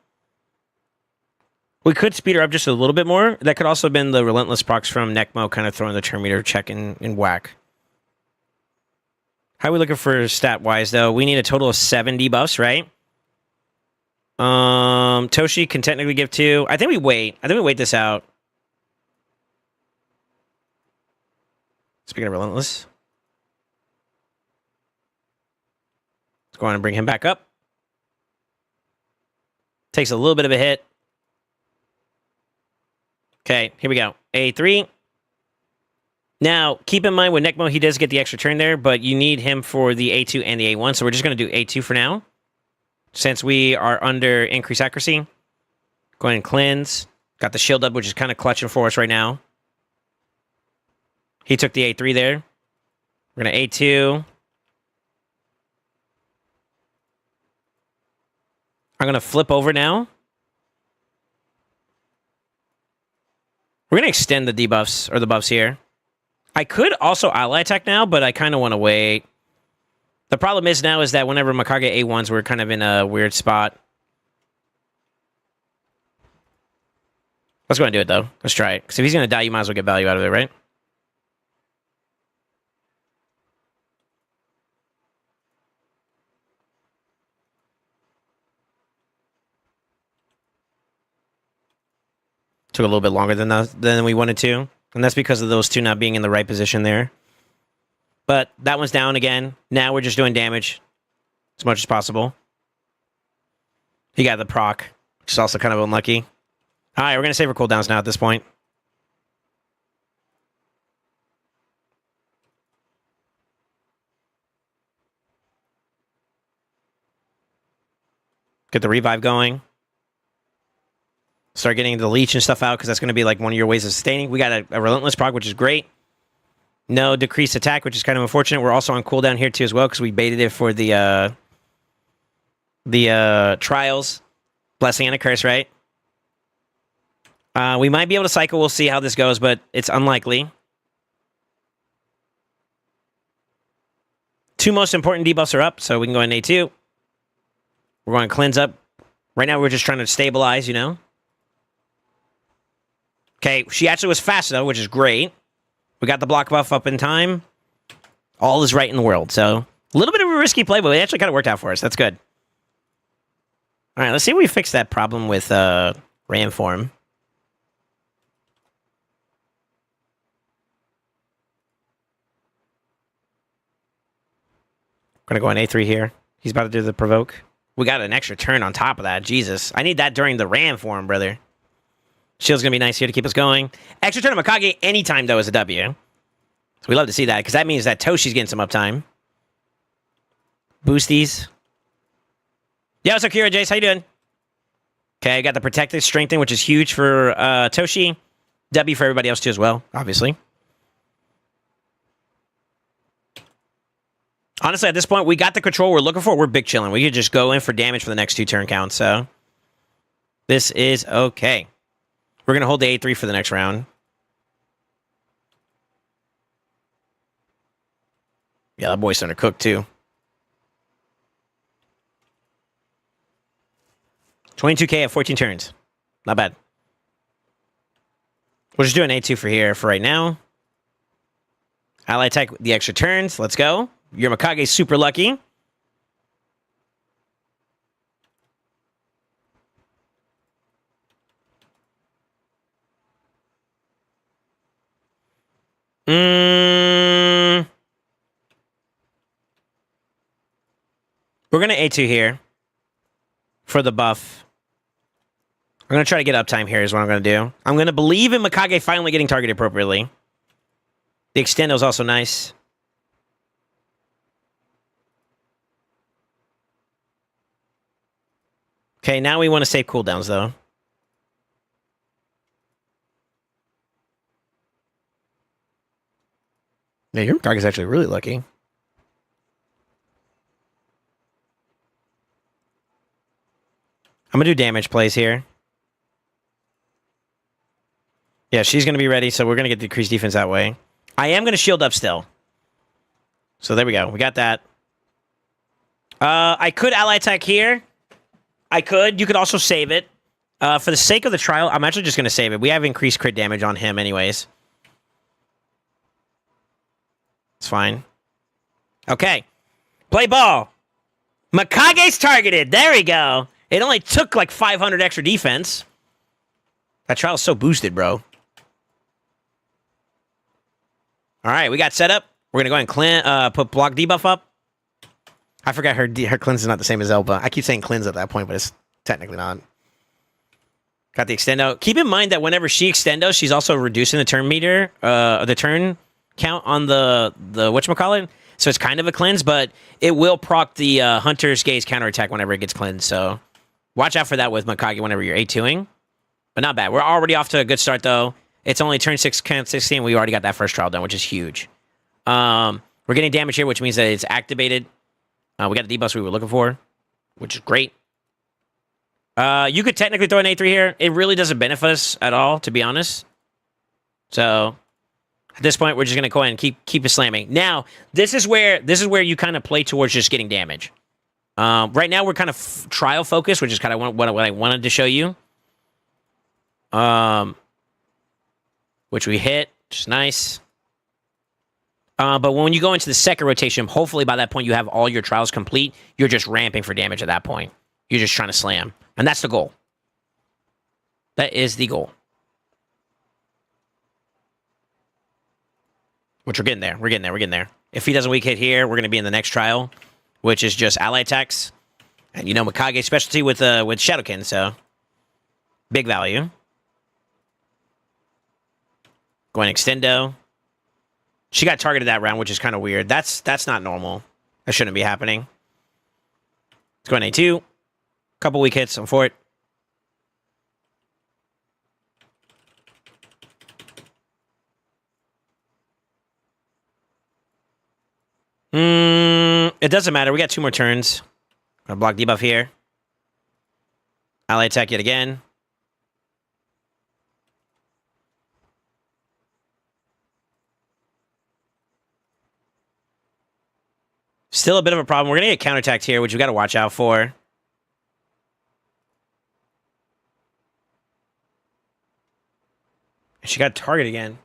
we could speed her up just a little bit more. That could also have been the Relentless procs from Necmo kind of throwing the turn meter check in whack. How are we looking for stat-wise, though? We need a total of 7 debuffs, right? Toshi can technically give 2. I think we wait. I think we wait this out. Speaking of Relentless. Let's go on and bring him back up. Takes a little bit of a hit. Okay, here we go. A3. Now, keep in mind with Necmo, he does get the extra turn there, but you need him for the A2 and the A1, so we're just going to do A2 for now. Since we are under increased accuracy. Go ahead and cleanse. Got the shield up, which is kind of clutching for us right now. He took the A3 there. We're going to A2. I'm going to flip over now. We're going to extend the debuffs, or the buffs here. I could also ally attack now, but I kind of want to wait. The problem is now is that whenever Mikage A1s, we're kind of in a weird spot. Let's go ahead and do it, though. Let's try it. Because if he's going to die, you might as well get value out of it, right? Took a little bit longer than we wanted to. And that's because of those two not being in the right position there. But that one's down again. Now we're just doing damage as much as possible. He got the proc, which is also kind of unlucky. All right, we're going to save our cooldowns now at this point. Get the revive going. Start getting the leech and stuff out, because that's going to be like one of your ways of sustaining. We got a relentless proc, which is great. No decreased attack, which is kind of unfortunate. We're also on cooldown here too as well, because we baited it for the trials. Blessing and a curse, right? We might be able to cycle. We'll see how this goes, but it's unlikely. 2 most important debuffs are up, so we can go in A2. We're going to cleanse up. Right now, we're just trying to stabilize, you know? Okay, she actually was fast, though, which is great. We got the block buff up in time. All is right in the world, so a little bit of a risky play, but it actually kind of worked out for us. That's good. All right, let's see if we fix that problem with Ram form. Gonna go on A3 here. He's about to do the provoke. We got an extra turn on top of that. Jesus. I need that during the Ram form, brother. Shield's going to be nice here to keep us going. Extra turn of Mikage anytime, though, is a W. So we love to see that, because that means that Toshi's getting some uptime. Boosties. Yeah, what's up, Kira Jace? How you doing? Okay, got the Protective Strengthen, which is huge for Toshi. W for everybody else, too, as well, obviously. Honestly, at this point, we got the control we're looking for. We're big chilling. We could just go in for damage for the next 2 turn counts, so this is okay. We're going to hold the A3 for the next round. Yeah, that boy's starting to cook, too. 22k at 14 turns. Not bad. We'll just do an A2 for here for right now. Ally attack the extra turns. Let's go. Your Mikage's super lucky. We're going to A2 here for the buff. I'm going to try to get uptime here is what I'm going to do. I'm going to believe in Mikage finally getting targeted appropriately. The extendo is also nice. Okay, now we want to save cooldowns, though. Yeah, your Mikage's actually really lucky. I'm going to do damage plays here. Yeah, she's going to be ready, so we're going to get decreased defense that way. I am going to shield up still. So there we go. We got that. I could ally attack here. I could. You could also save it. For the sake of the trial, I'm actually just going to save it. We have increased crit damage on him anyways. It's fine. Okay. Play ball. Mikage's targeted. There we go. It only took like 500 extra defense. That trial's so boosted, bro. All right, we got set up. We're going to go ahead and put block debuff up. I forgot her cleanse is not the same as Elba. I keep saying cleanse at that point, but it's technically not. Got the extendo. Keep in mind that whenever she extendos, she's also reducing the turn meter, the turn count on the whatchamacallit. So it's kind of a cleanse, but it will proc the Hunter's Gaze counterattack whenever it gets cleansed. So watch out for that with Mikage whenever you're A2ing. But not bad. We're already off to a good start, though. It's only turn 16. We already got that first trial done, which is huge. We're getting damage here, which means that it's activated. We got the debuffs we were looking for, which is great. You could technically throw an A3 here. It really doesn't benefit us at all, to be honest. So at this point, we're just going to go ahead and keep it slamming. Now, this is where you kind of play towards just getting damage. Right now, we're kind of trial focused, which is kind of what I wanted to show you. Which we hit, which is nice. But when you go into the second rotation, hopefully by that point you have all your trials complete. You're just ramping for damage at that point. You're just trying to slam. And that's the goal. That is the goal. Which we're getting there. We're getting there. If he doesn't weak hit here, we're going to be in the next trial, which is just ally attacks. And you know Mikage's specialty with Shadowkin, so big value. Going extendo. She got targeted that round, which is kind of weird. That's not normal. That shouldn't be happening. It's going A2. Couple weak hits. I'm for it. It doesn't matter. We got 2 more turns. Gonna block debuff here. Ally attack yet again. Still a bit of a problem. We're going to get counterattacked here, which we got to watch out for. She got targeted again.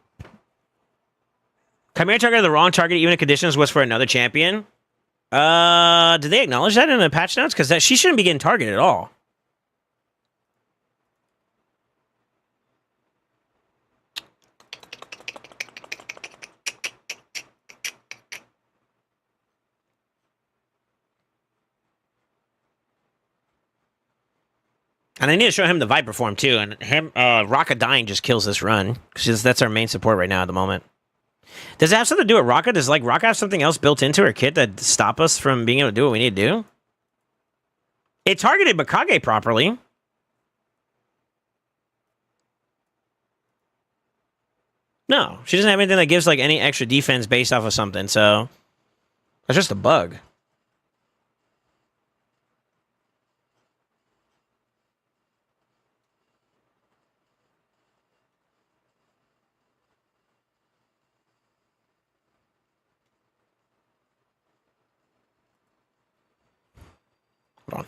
Chimera targeted the wrong target, even if conditions was for another champion. Did they acknowledge that in the patch notes? Because she shouldn't be getting targeted at all. And I need to show him the Viper form, too. And him, Raka dying just kills this run. Because that's our main support right now at the moment. Does it have something to do with Raka? Does, Raka have something else built into her kit that stop us from being able to do what we need to do? It targeted Mikage properly. No, she doesn't have anything that gives, any extra defense based off of something, so that's just a bug. Hold on.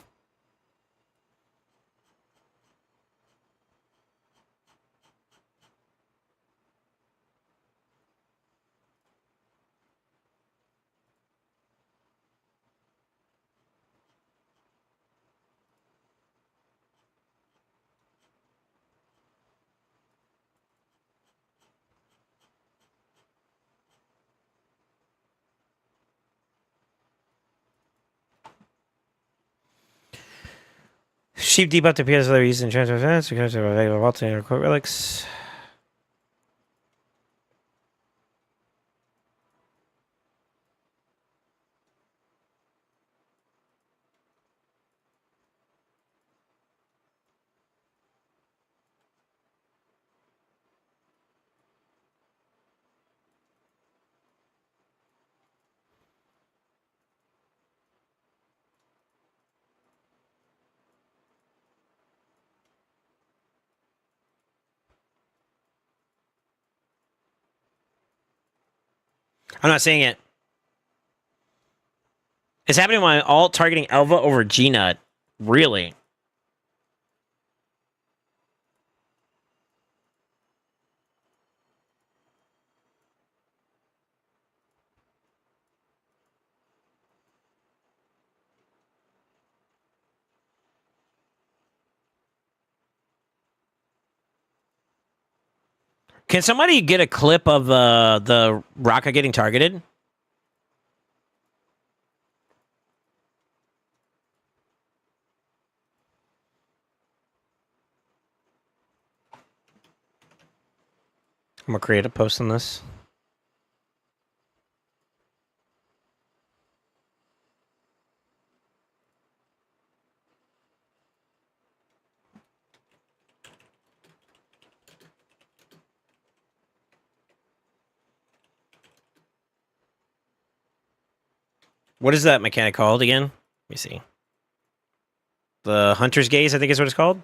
Sheep debuff to PS other used in transfer events because of available alternative quote relics. I'm not saying it. It's happening when alt targeting Elva over G-Nut. Really? Can somebody get a clip of the rocket getting targeted? I'm gonna create a post on this. What is that mechanic called again? Let me see. The Hunter's Gaze, I think is what it's called.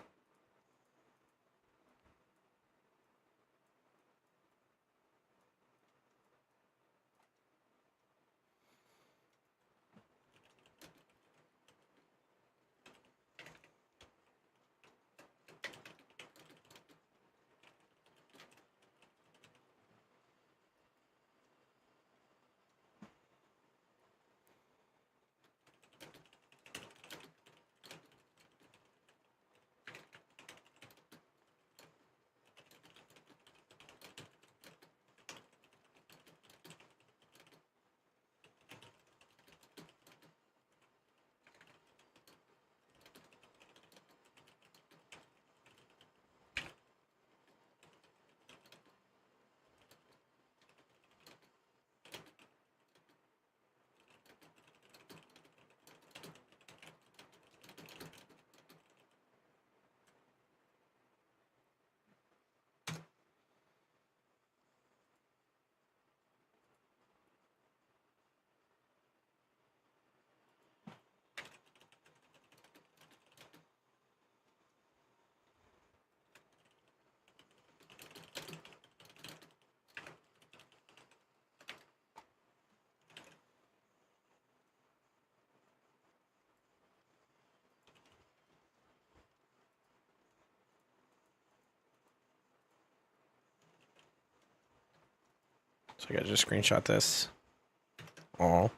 So I gotta just screenshot this. Oh.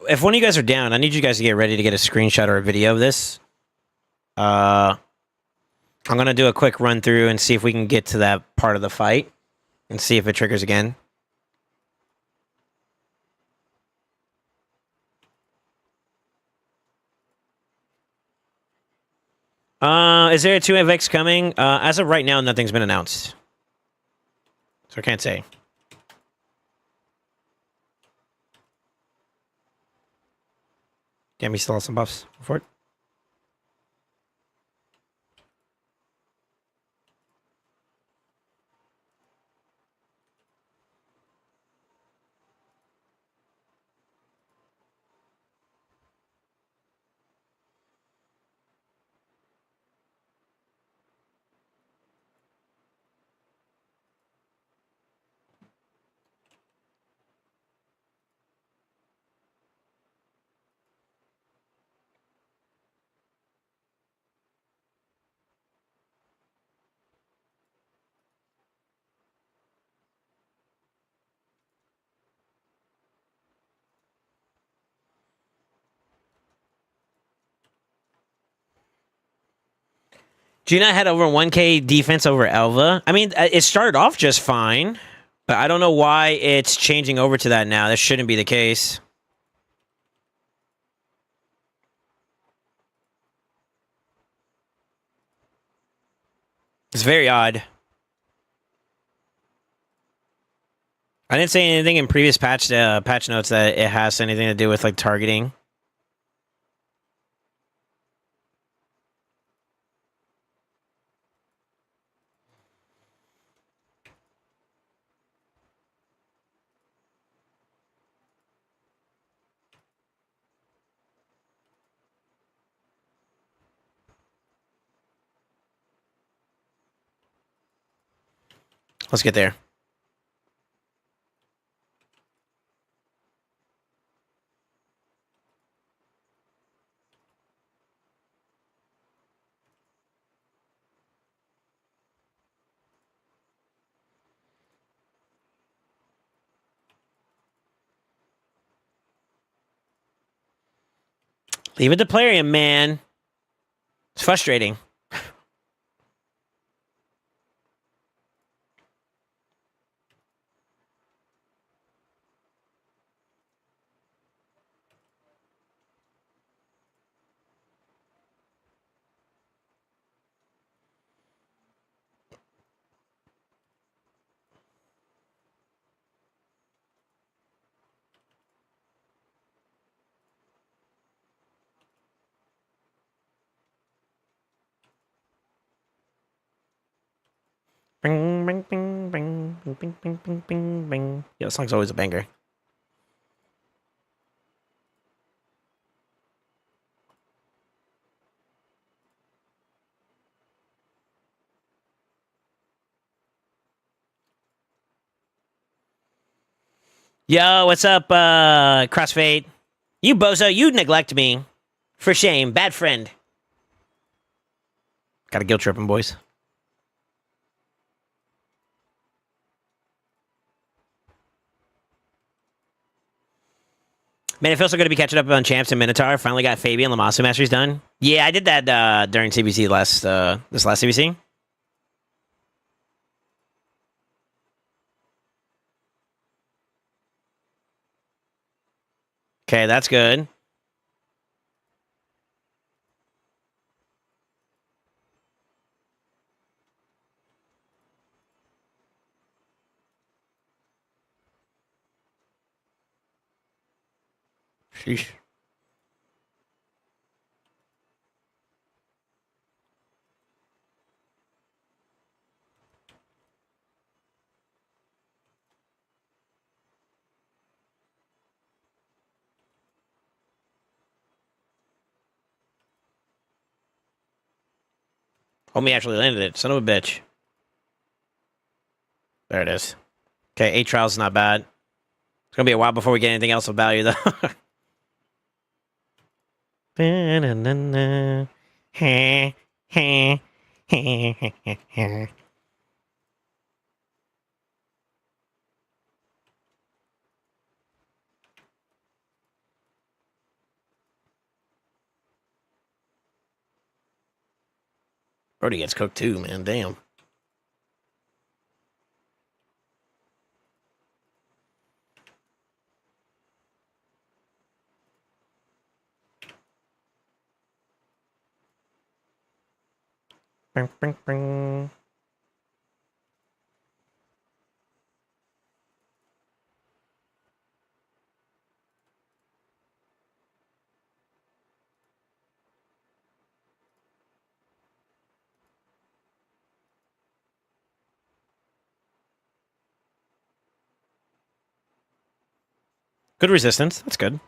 If one of you guys are down, I need you guys to get ready to get a screenshot or a video of this. I'm gonna do a quick run through and see if we can get to that part of the fight and see if it triggers again. Is there a 2FX coming? As of right now, nothing's been announced. So I can't say. Damn, he still has some buffs for it. Gina had over 1K defense over Elva. I mean, it started off just fine, but I don't know why it's changing over to that now. That shouldn't be the case. It's very odd. I didn't say anything in previous patch notes that it has anything to do with like targeting. Let's get there. Leave it to Plarium, man. It's frustrating. Bing, bing, bing, bing, bing, bing, bing, bing, bing, bing. Yeah, that song's always a banger. Yo, what's up, Crossfade? You bozo, you neglect me. For shame, bad friend. Gotta guilt trip him, boys. Man, it feels so good to be catching up on Champs and Minotaur. Finally got Fabian Lamasu Masteries done. Yeah, I did that during CBC this last CBC. Okay, that's good. Sheesh. Homie actually landed it. Son of a bitch. There it is. Okay, 8 trials is not bad. It's gonna be a while before we get anything else of value, though. Brody gets cooked too, man. Damn. Bing, bing, bing. Good resistance. That's good.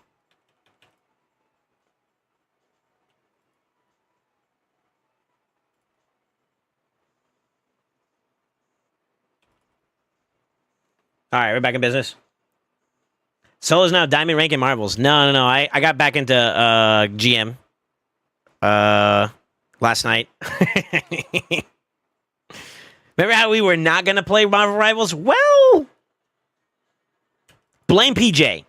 All right, we're back in business. Soul is now diamond rank in marbles. No. I got back into GM last night. Remember how we were not gonna play Marvel Rivals? Well, blame PJ.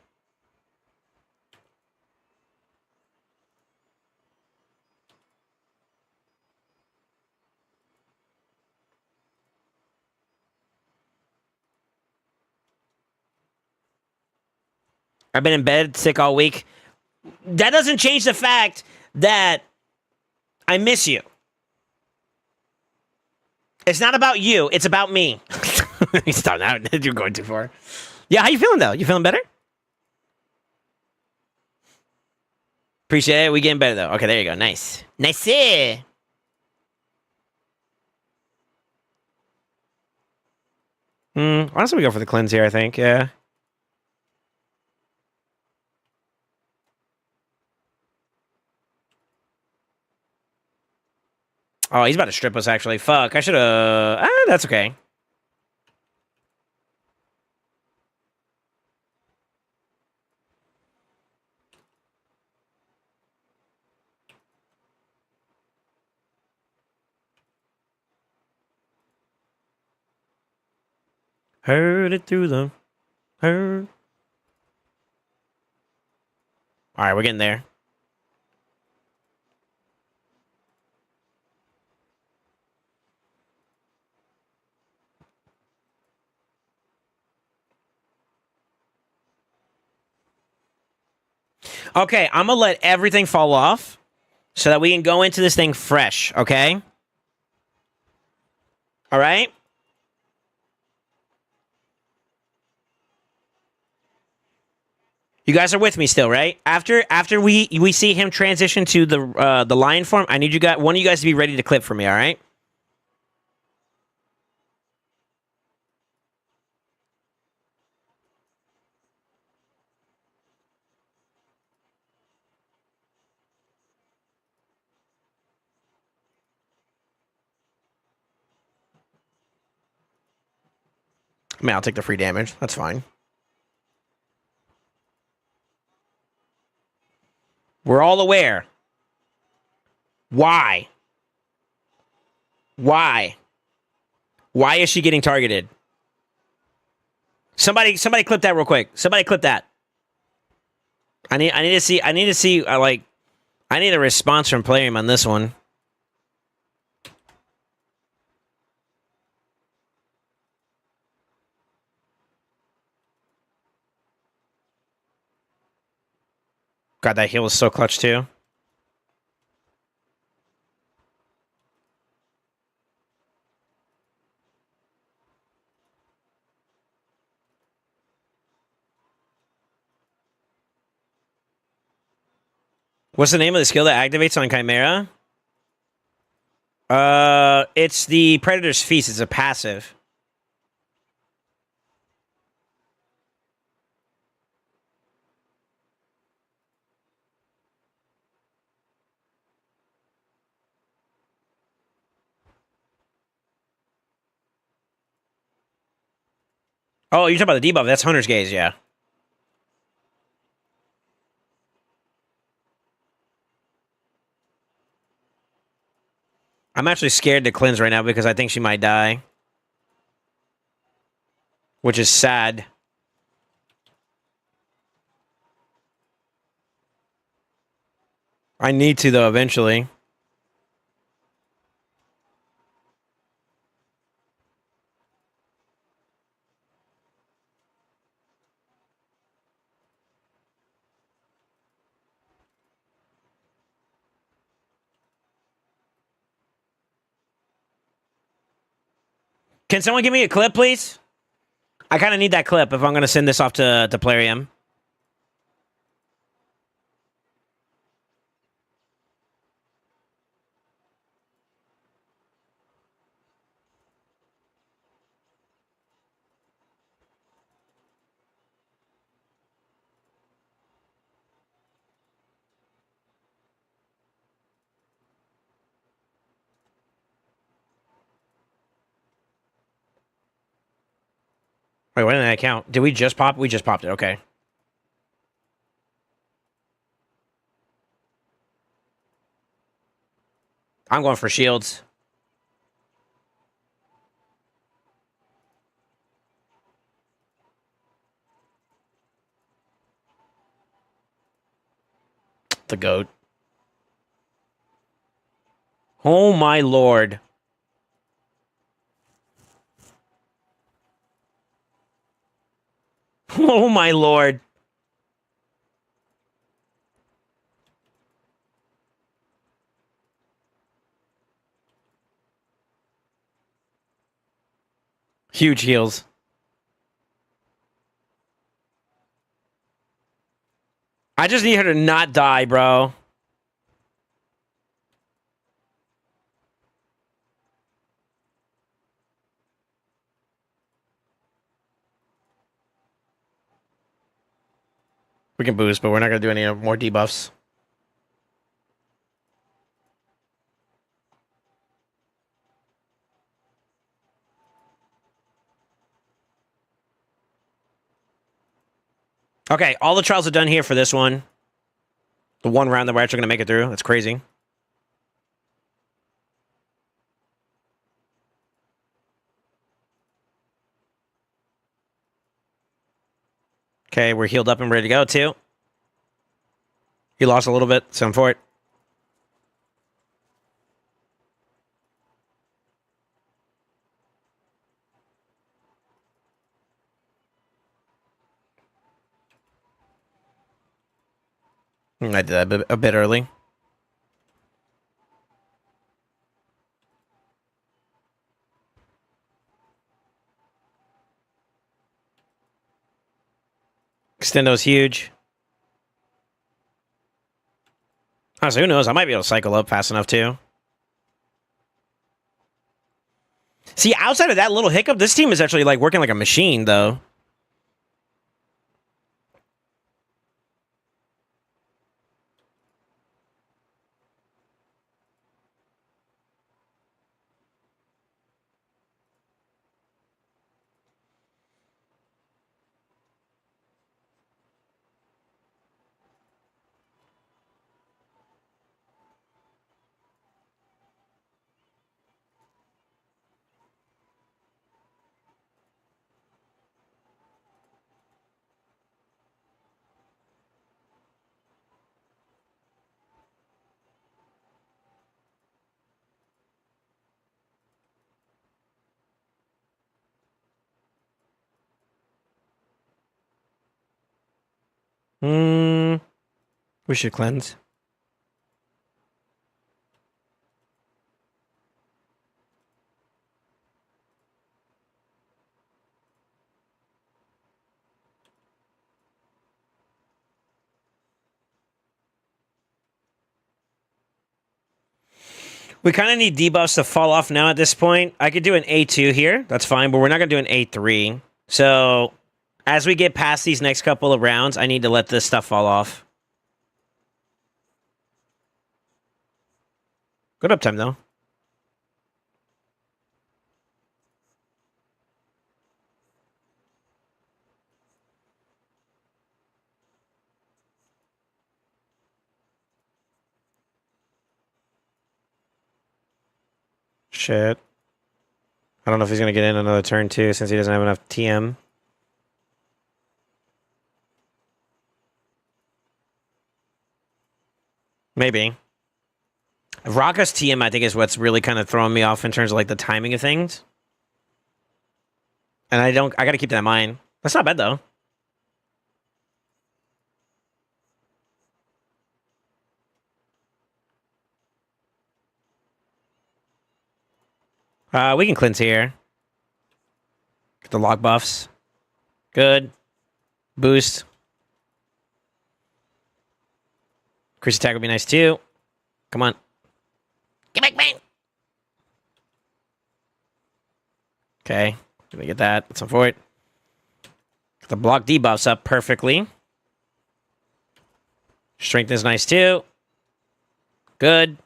I've been in bed sick all week. That doesn't change the fact that I miss you. It's not about you. It's about me. Stop now. You're going too far. Yeah, how you feeling, though? You feeling better? Appreciate it. We getting better, though. Okay, there you go. Nice. Nice. Honestly, we go for the cleanse here, I think. Yeah. Oh, he's about to strip us, actually. Fuck. I should have... that's okay. Heard it through the... Heard... All right, we're getting there. Okay, I'm going to let everything fall off so that we can go into this thing fresh, okay? All right? You guys are with me still, right? After we see him transition to the lion form, I need you guys, one of you guys to be ready to clip for me, all right? I mean, I'll take the free damage. That's fine. We're all aware. Why? Why? Why is she getting targeted? Somebody clip that real quick. Somebody clip that. I need to see I need a response from Playroom on this one. God, that heal was so clutch too. What's the name of the skill that activates on Chimera? It's the Predator's Feast. It's a passive. Oh, you're talking about the debuff. That's Hunter's Gaze, yeah. I'm actually scared to cleanse right now because I think she might die. Which is sad. I need to, though, eventually. Can someone give me a clip, please? I kind of need that clip if I'm going to send this off to Plarium. Wait, what did that count? Did we just pop? We just popped it. Okay. I'm going for shields. The goat. Oh my lord. Oh my lord. Huge heals. I just need her to not die, bro. We can boost, but we're not going to do any more debuffs. Okay, all the trials are done here for this one. The one round that we're actually going to make it through. That's crazy. Okay, we're healed up and ready to go, too. He lost a little bit, so I'm for it. I did that a bit early. Extendo's huge. Honestly, who knows? I might be able to cycle up fast enough, too. See, outside of that little hiccup, this team is actually, like, working like a machine, though. We should cleanse. We kind of need debuffs to fall off now at this point. I could do an A2 here. That's fine, but we're not going to do an A3. So, as we get past these next couple of rounds, I need to let this stuff fall off. Good uptime, though. Shit. I don't know if he's going to get in another turn, too, since he doesn't have enough TM. Maybe. Raka's TM, I think, is what's really kind of throwing me off in terms of, like, the timing of things. And I got to keep that in mind. That's not bad, though. We can cleanse here. Get the lock buffs. Good. Boost. Increase attack would be nice, too. Come on. Get back, man! Okay. Gonna get that. That's for it. Get the block debuffs up perfectly. Strength is nice, too. Good.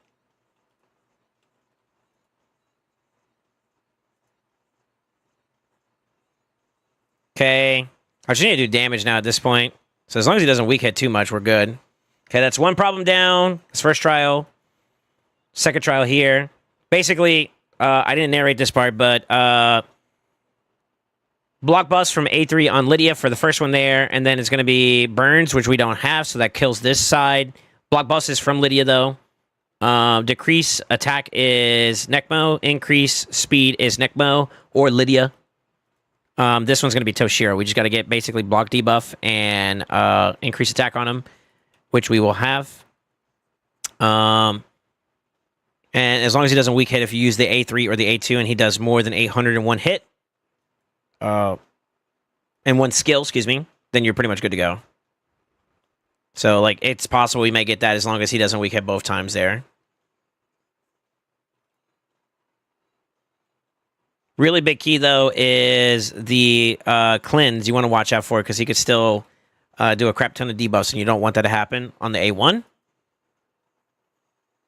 Okay. I just need to do damage now at this point. So as long as he doesn't weak hit too much, we're good. Okay, that's one problem down. His first trial. Second trial here. Basically, I didn't narrate this part, but block bust from A3 on Lydia for the first one there, and then it's going to be burns, which we don't have, so that kills this side. Block bust is from Lydia, though. Decrease attack is Necmo. Increase speed is Necmo or Lydia. This one's going to be Toshiro. We just got to get basically block debuff and increase attack on him, which we will have. And as long as he doesn't weak hit, if you use the A3 or the A2 and he does more than 801 hit, and one skill, excuse me, then you're pretty much good to go. So, like, it's possible we may get that as long as he doesn't weak hit both times there. Really big key, though, is the cleanse you want to watch out for because he could still do a crap ton of debuffs, and you don't want that to happen on the A1.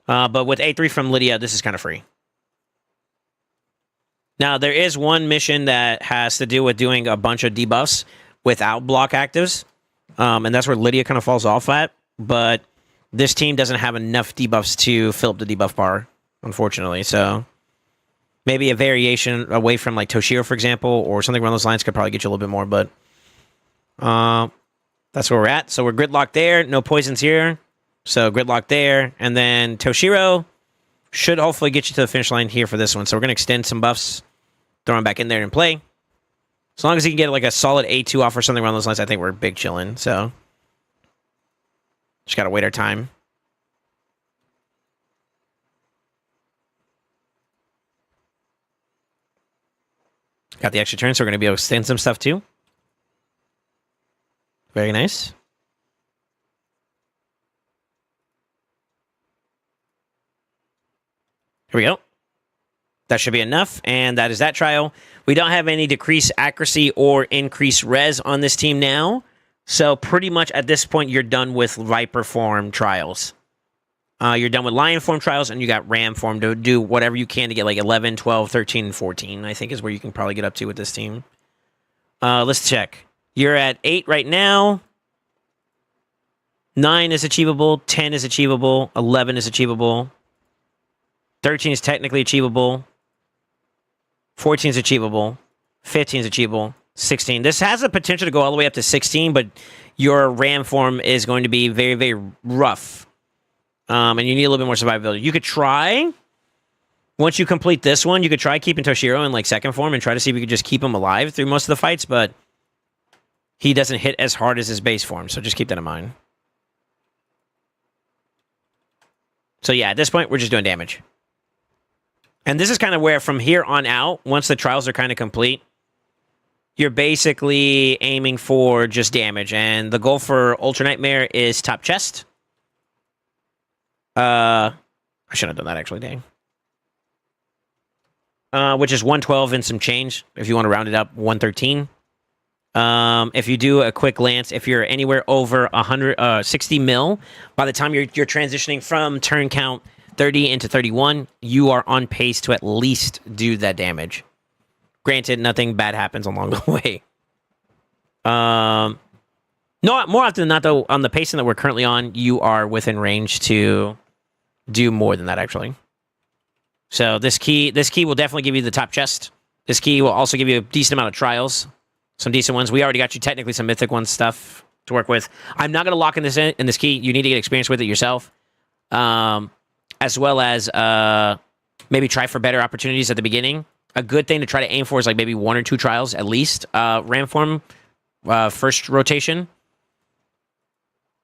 But with A3 from Lydia, this is kind of free. Now, there is one mission that has to do with doing a bunch of debuffs without block actives. And that's where Lydia kind of falls off at. But this team doesn't have enough debuffs to fill up the debuff bar, unfortunately. So maybe a variation away from like Toshiro, for example, or something along those lines could probably get you a little bit more. But that's where we're at. So we're gridlocked there. No poisons here. So gridlock there, and then Toshiro should hopefully get you to the finish line here for this one. So we're going to extend some buffs, throw him back in there and play. As long as he can get like a solid A2 off or something around those lines, I think we're big chilling. So just got to wait our time. Got the extra turn, so we're going to be able to extend some stuff too. Very nice. Here we go. That should be enough, and that is that trial. We don't have any decrease accuracy or increase res on this team now, so pretty much at this point, you're done with Viper form trials. You're done with Lion form trials, and you got Ram form to do whatever you can to get like 11, 12, 13, and 14, I think is where you can probably get up to with this team. Let's check. You're at 8 right now. 9 is achievable. 10 is achievable. 11 is achievable. 13 is technically achievable. 14 is achievable. 15 is achievable. 16. This has the potential to go all the way up to 16, but your Ram form is going to be very, very rough. And you need a little bit more survivability. You could try, once you complete this one, you could try keeping Toshiro in like second form and try to see if you could just keep him alive through most of the fights, but he doesn't hit as hard as his base form, so just keep that in mind. So yeah, at this point, we're just doing damage. And this is kind of where, from here on out, once the trials are kind of complete, you're basically aiming for just damage. And the goal for Ultra Nightmare is top chest. I shouldn't have done that, actually, dang. Which is 112 and some change. If you want to round it up, 113. If you do a quick glance, if you're anywhere over 60 mil, by the time you're transitioning from turn count 30 into 31, you are on pace to at least do that damage. Granted, nothing bad happens along the way. No, more often than not, though, on the pacing that we're currently on, you are within range to do more than that, actually. So this key will definitely give you the top chest. This key will also give you a decent amount of trials. Some decent ones. We already got you technically some mythic ones stuff to work with. I'm not going to lock in this key. You need to get experience with it yourself. As well as maybe try for better opportunities at the beginning. A good thing to try to aim for is like maybe 1 or 2 trials at least. Ram form, first rotation.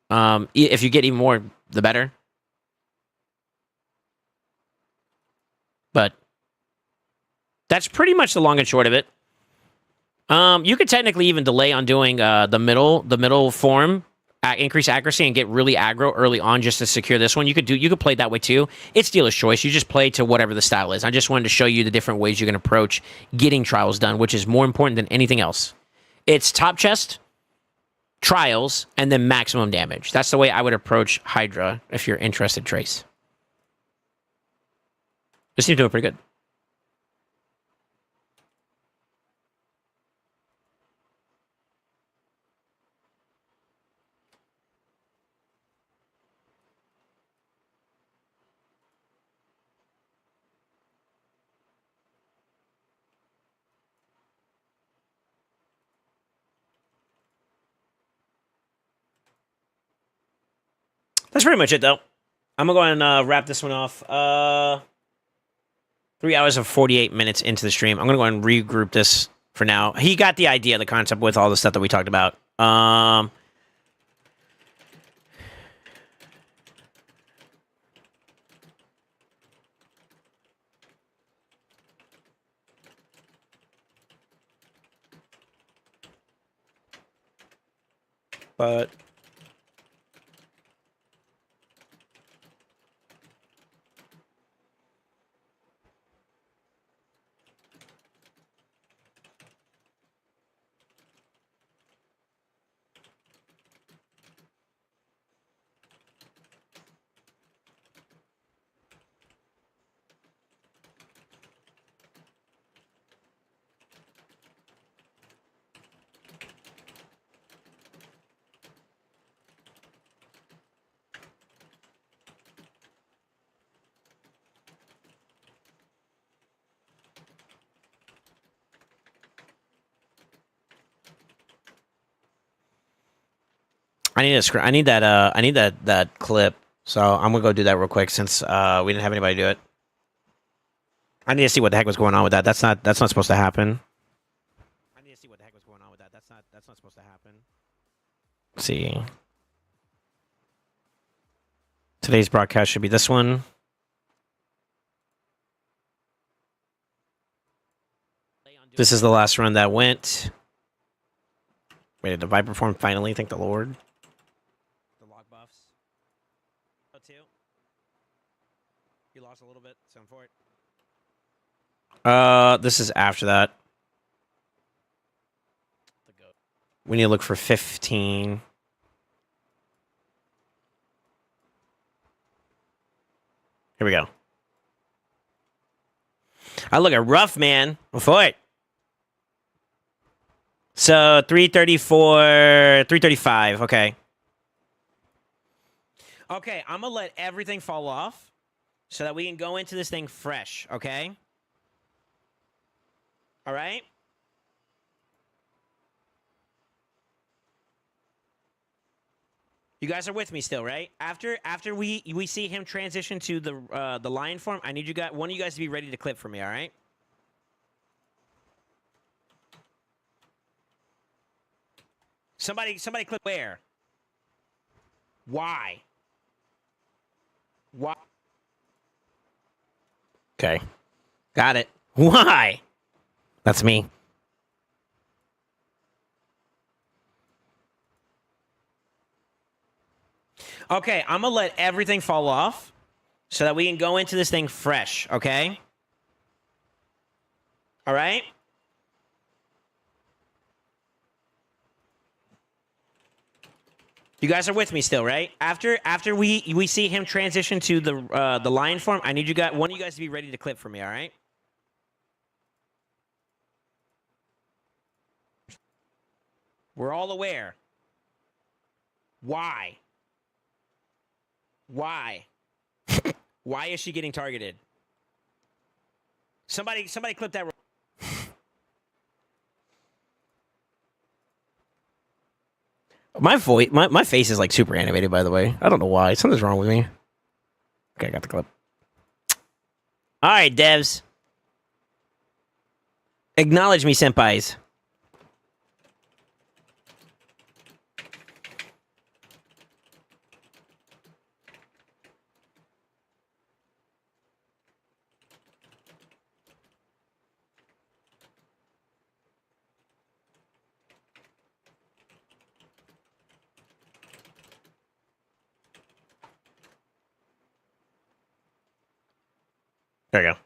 If you get even more, the better. But that's pretty much the long and short of it. You could technically even delay on doing the middle form, increase accuracy, and get really aggro early on just to secure this one. You could play that way too. It's dealer's choice. You just play to whatever the style is. I just wanted to show you the different ways you can approach getting trials done, which is more important than anything else. It's top chest, trials, and then maximum damage. That's the way I would approach Hydra if you're interested, Trace. This seems doing pretty good. That's pretty much it, though. I'm gonna go ahead and wrap this one off. 3 hours and 48 minutes into the stream. I'm gonna go ahead and regroup this for now. He got the idea, the concept with all the stuff that we talked about. But I need that clip. So I'm gonna go do that real quick since we didn't have anybody do it. I need to see what the heck was going on with that. That's not supposed to happen. I need to see what the heck was going on with that. That's not supposed to happen. Let's see. Today's broadcast should be this one. This is the last run that went. Wait, did the Viper form finally? Thank the Lord. The log buffs. Oh, two. You lost a little bit. 7-4. This is after that. We need to look for 15. Here we go. I look at rough, man. Before it. So 334, 335. Okay. Okay, I'm gonna let everything fall off so that we can go into this thing fresh. Okay. All right. You guys are with me still, right? After we see him transition to the lion form, I need one of you guys to be ready to clip for me. All right. Somebody clip where? Why? Why? Okay. Got it. Why? That's me. Okay, I'm gonna let everything fall off so that we can go into this thing fresh, okay? All right? You guys are with me still, right? After we see him transition to the lion form, I need one of you guys to be ready to clip for me, all right? We're all aware. Why? Why? Why is she getting targeted? Somebody clip that. My face is like super animated, by the way. I don't know why. Something's wrong with me. Okay, I got the clip. All right, devs. Acknowledge me, senpais. There you go.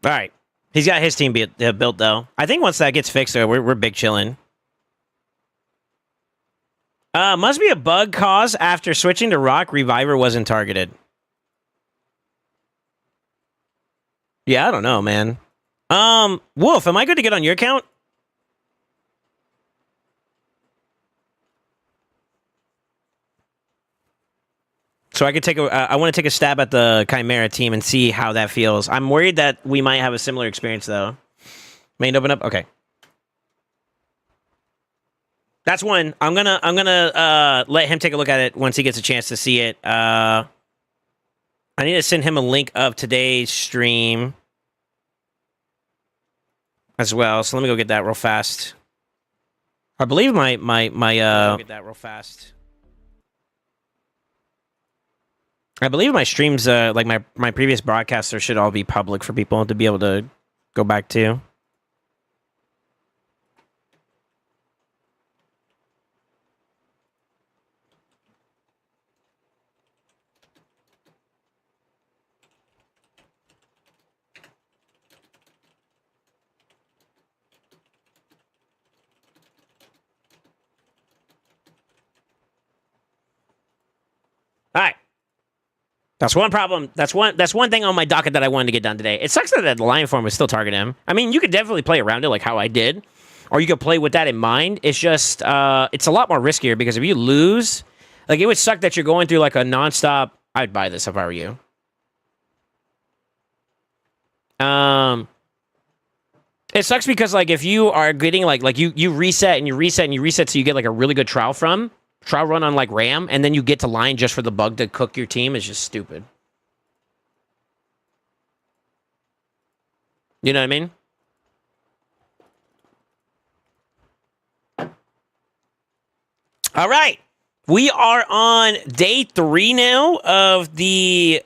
All right. He's got his team built, though. I think once that gets fixed, we're big chilling. Must be a bug cause after switching to Rock, Reviver wasn't targeted. Yeah, I don't know, man. Wolf, am I good to get on your account? So I could take I want to take a stab at the Chimera team and see how that feels. I'm worried that we might have a similar experience though. Main open up. Okay. That's one. I'm gonna let him take a look at it once he gets a chance to see it. I need to send him a link of today's stream as well. So let me go get that real fast. I believe my get that real fast. I believe my streams, like my previous broadcaster, should all be public for people to be able to go back to. All right. That's one problem. That's one thing on my docket that I wanted to get done today. It sucks that the line form was still targeting him. I mean, you could definitely play around it like how I did, or you could play with that in mind. It's just it's a lot more riskier because if you lose, like it would suck that you're going through like a nonstop. I'd buy this if I were you. It sucks because like if you are getting like you reset and you reset and you reset so you get like a really good trial run on like RAM, and then you get to line just for the bug to cook your team is just stupid. You know what I mean? All right. We are on day 3 now of the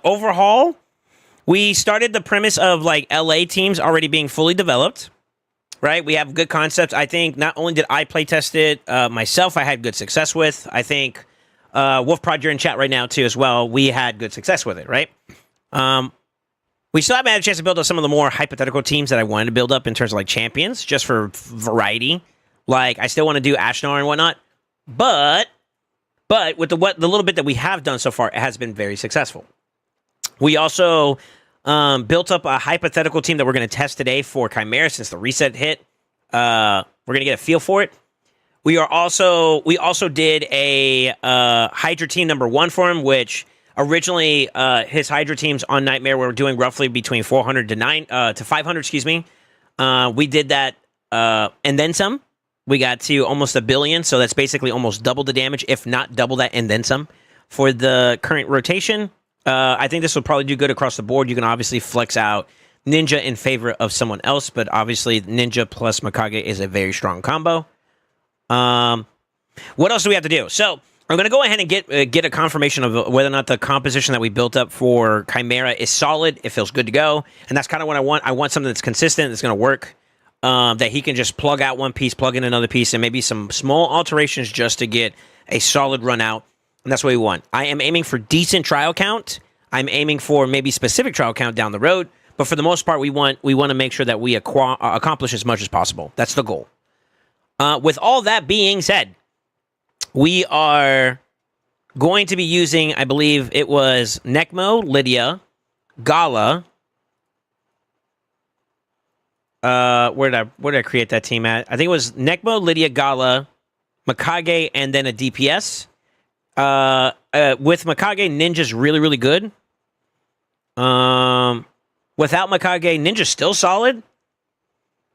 overhaul. We started the premise of like LA teams already being fully developed. Right, we have good concepts. I think not only did I play test it myself, I had good success with. I think Wolf Prod, you're in chat right now too as well. We had good success with it, right? We still haven't had a chance to build up some of the more hypothetical teams that I wanted to build up in terms of like champions, just for variety. Like I still want to do Ashnar and whatnot, but with the little bit that we have done so far, it has been very successful. We also built up a hypothetical team that we're going to test today for Chimera since the reset hit. We're going to get a feel for it. We also did a Hydra team number 1 for him, which originally his Hydra teams on Nightmare were doing roughly between 400 to 500. Excuse me. We did that and then some. We got to almost 1 billion, so that's basically almost double the damage, if not double that, and then some for the current rotation. I think this will probably do good across the board. You can obviously flex out Ninja in favor of someone else, but obviously Ninja plus Mikage is a very strong combo. What else do we have to do? So I'm going to go ahead and get a confirmation of whether or not the composition that we built up for Chimera is solid. It feels good to go, and that's kind of what I want. I want something that's consistent, that's going to work, that he can just plug out one piece, plug in another piece, and maybe some small alterations just to get a solid run out. And that's what we want. I am aiming for decent trial count. I'm aiming for maybe specific trial count down the road. But for the most part, we want to make sure that we accomplish as much as possible. That's the goal. With all that being said, we are going to be using, I believe it was Necmo, Lydia, Gala. Where did I create that team at? I think it was Necmo, Lydia, Gala, Mikage, and then a DPS. With Mikage, Ninja's really, really good. Without Mikage, Ninja's still solid.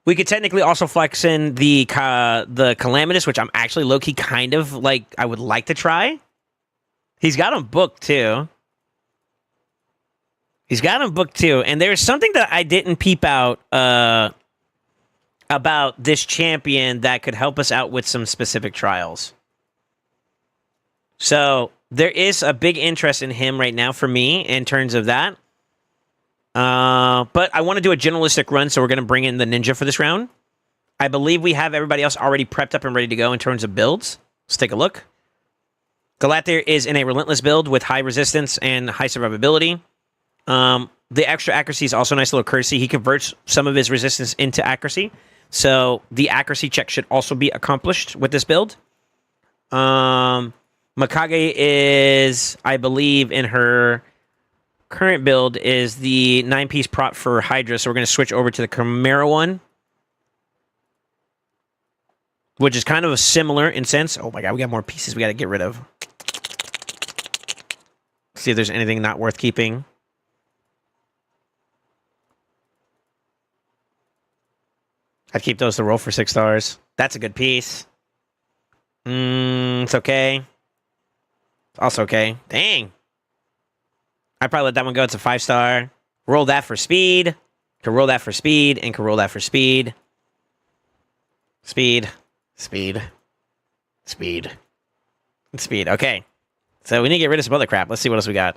We could technically also flex in the Calamitous, which I'm actually low-key kind of like, I would like to try. He's got him booked too. And there's something that I didn't peep out about this champion that could help us out with some specific trials. So there is a big interest in him right now for me in terms of that. But I want to do a generalistic run, so we're going to bring in the Ninja for this round. I believe we have everybody else already prepped up and ready to go in terms of builds. Let's take a look. Galather is in a relentless build with high resistance and high survivability. The extra accuracy is also a nice little courtesy. He converts some of his resistance into accuracy. So the accuracy check should also be accomplished with this build. Mikage is, I believe, in her current build is the 9-piece prop for Hydra, so we're going to switch over to the Chimera one, which is kind of similar in sense. Oh my god, we got more pieces we got to get rid of. See if there's anything not worth keeping. I'd keep those to roll for 6 stars. That's a good piece. It's okay. Also okay. Dang. I'd probably let that one go. It's a 5-star. Roll that for speed. Could roll that for speed, and could roll that for speed. Speed. Speed. Speed. Speed. Okay. So we need to get rid of some other crap. Let's see what else we got.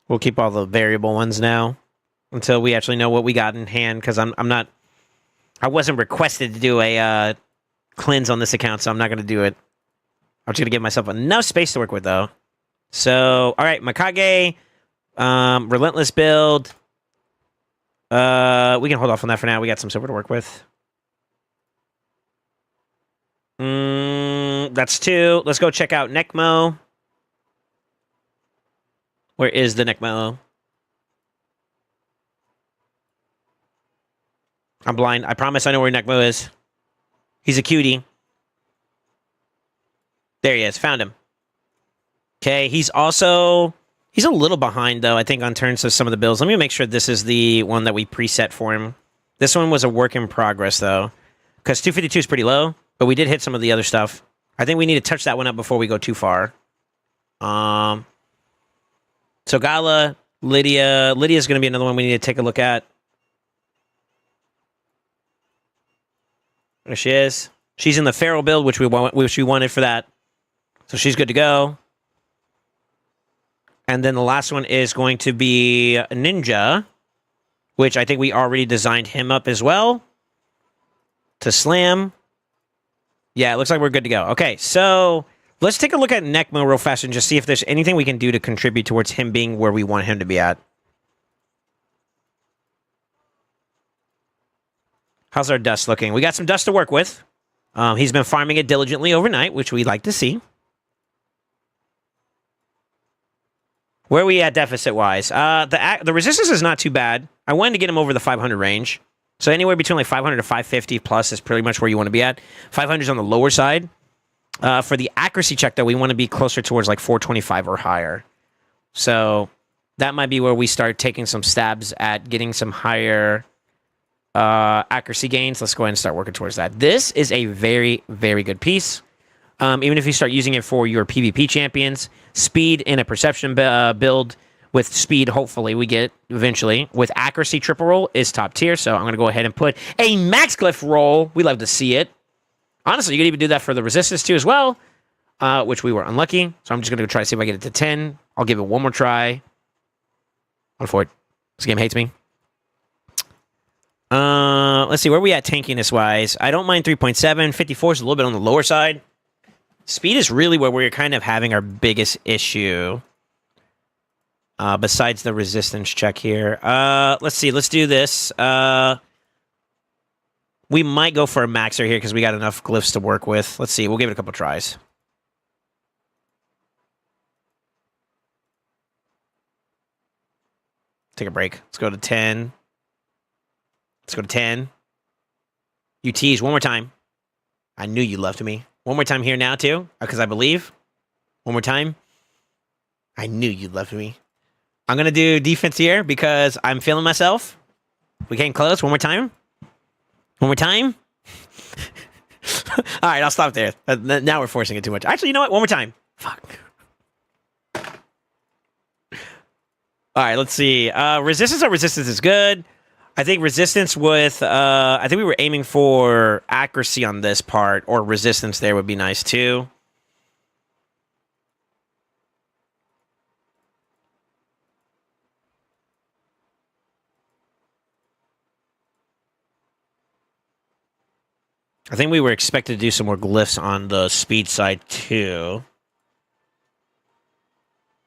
We'll keep all the variable ones now until we actually know what we got in hand, because I wasn't requested to do a cleanse on this account, so I'm not going to do it. I'm just going to give myself enough space to work with, though. So, all right, Mikage, Relentless build. We can hold off on that for now. We got some silver to work with. That's 2. Let's go check out Necmo. Where is the Necmo? I'm blind. I promise I know where Necmo is. He's a cutie. There he is. Found him. Okay, he's a little behind, though, I think, on terms of some of the builds. Let me make sure this is the one that we preset for him. This one was a work in progress, though, because 252 is pretty low, but we did hit some of the other stuff. I think we need to touch that one up before we go too far. So Gala, Lydia. Lydia's going to be another one we need to take a look at. There she is. She's in the Feral build, which we wanted for that. So she's good to go. And then the last one is going to be Ninja, which I think we already designed him up as well to slam. Yeah, it looks like we're good to go. Okay, so let's take a look at Necmo real fast and just see if there's anything we can do to contribute towards him being where we want him to be at. How's our dust looking? We got some dust to work with. He's been farming it diligently overnight, which we like to see. Where are we at deficit-wise? The resistance is not too bad. I wanted to get him over the 500 range. So anywhere between like 500 to 550 plus is pretty much where you want to be at. 500 is on the lower side. For the accuracy check, though, we want to be closer towards like 425 or higher. So that might be where we start taking some stabs at getting some higher accuracy gains. Let's go ahead and start working towards that. This is a very, very good piece. Even if you start using it for your PvP champions, speed in a perception build with speed, hopefully we get eventually. With accuracy, triple roll is top tier, so I'm going to go ahead and put a max glyph roll. We love to see it. Honestly, you could even do that for the resistance too as well, which we were unlucky. So I'm just going to try to see if I get it to 10. I'll give it one more try. On for it. This game hates me. Let's see, where are we at tankiness-wise? I don't mind 3.7. 54 is a little bit on the lower side. Speed is really where we're kind of having our biggest issue. Besides the resistance check here. Let's see, let's do this. We might go for a maxer here because we got enough glyphs to work with. Let's see, we'll give it a couple tries. Take a break. Let's go to 10. Let's go to 10. You tease one more time. I knew you loved me. One more time here now, too, because I believe. One more time. I knew you loved me. I'm going to do defense here because I'm feeling myself. We came close. One more time. One more time. All right, I'll stop there. Now we're forcing it too much. Actually, you know what? One more time. Fuck. All right, let's see. Resistance or resistance is good. I think resistance with... I think we were aiming for accuracy on this part, or resistance there would be nice too. I think we were expected to do some more glyphs on the speed side too.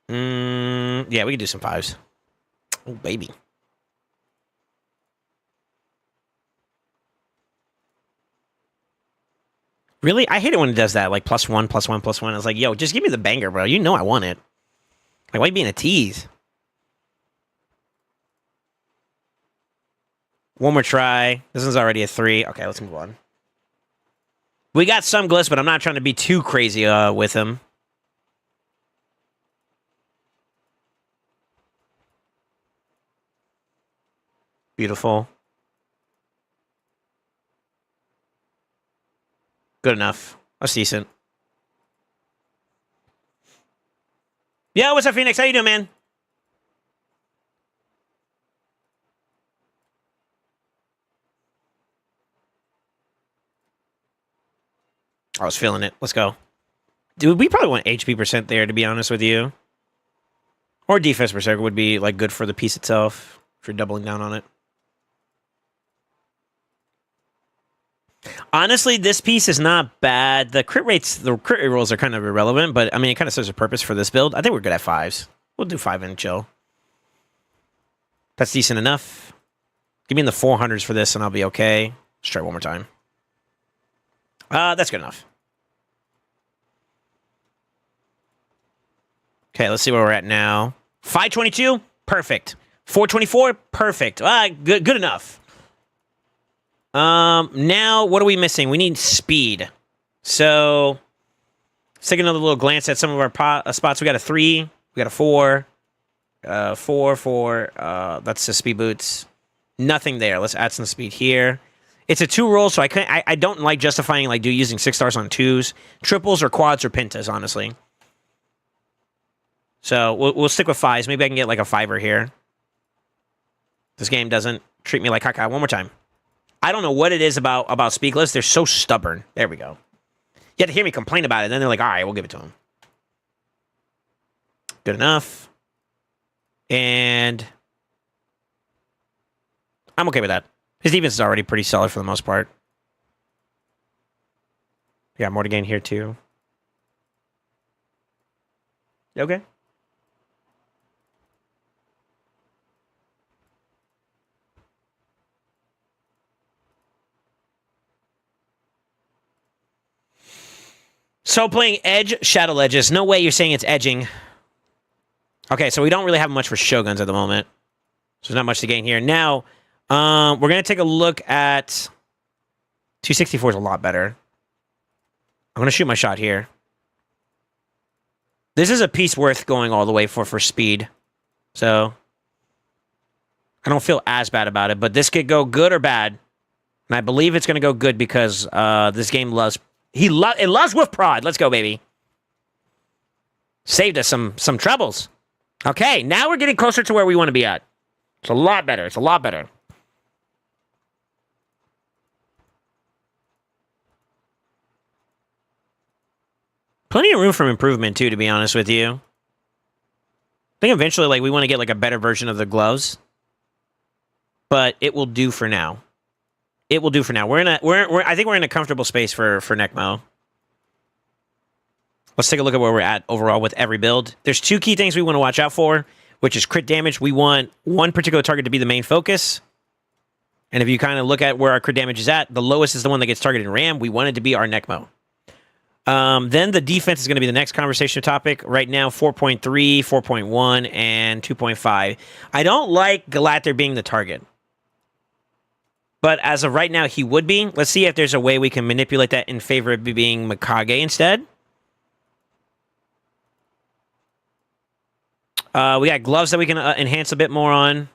Yeah, we could do some 5s. Oh, baby. Really? I hate it when it does that, like +1, +1, +1. I was like, yo, just give me the banger, bro. You know I want it. Like, why you being a tease? One more try. This one's already a 3. Okay, let's move on. We got some glyphs, but I'm not trying to be too crazy with him. Beautiful. Good enough. That's decent. Yo, what's up, Phoenix? How you doing, man? I was feeling it. Let's go. Dude, we probably want HP percent there, to be honest with you. Or defense percent would be like good for the piece itself, if you're doubling down on it. Honestly, this piece is not bad. The crit rate rolls are kind of irrelevant, but I mean, it kind of serves a purpose for this build. I think we're good at 5s. We'll do 5 and chill. That's decent enough. Give me in the 400s for this, and I'll be okay. Let's try one more time. That's good enough. Okay, let's see where we're at now. 522, perfect. 424, perfect. Good enough. Now, what are we missing? We need speed. So, let's take another little glance at some of our spots. We got a 3. We got a 4. 4. That's the speed boots. Nothing there. Let's add some speed here. It's a 2 roll, so I don't like justifying like using 6 stars on 2s. Triples or quads or pentas, honestly. So, we'll stick with 5s. Maybe I can get like a 5er here. This game doesn't treat me like caca. One more time. I don't know what it is about Speakless. They're so stubborn. There we go. You had to hear me complain about it. Then they're like, all right, we'll give it to him. Good enough. And I'm okay with that. His defense is already pretty solid for the most part. Yeah, more to gain here too. Okay. So playing Edge, Shadow Ledges. No way you're saying it's edging. Okay, so we don't really have much for Shoguns at the moment. So there's not much to gain here. Now, we're going to take a look at... 264 is a lot better. I'm going to shoot my shot here. This is a piece worth going all the way for speed. So, I don't feel as bad about it. But this could go good or bad. And I believe it's going to go good because this game loves... It loves with prod. Let's go, baby. Saved us some troubles. Okay, now we're getting closer to where we want to be at. It's a lot better. It's a lot better. Plenty of room for improvement, too, to be honest with you. I think eventually, like, we want to get, like, a better version of the gloves. But it will do for now. It will do for now. I think we're in a comfortable space for Necmo. Let's take a look at where we're at overall with every build. There's 2 key things we want to watch out for, which is crit damage. We want one particular target to be the main focus. And if you kind of look at where our crit damage is at, the lowest is the one that gets targeted in RAM. We want it to be our Necmo. Then the defense is going to be the next conversation topic. Right now, 4.3, 4.1, and 2.5. I don't like Galather being the target. But as of right now, he would be. Let's see if there's a way we can manipulate that in favor of being Mikage instead. We got gloves that we can enhance a bit more on.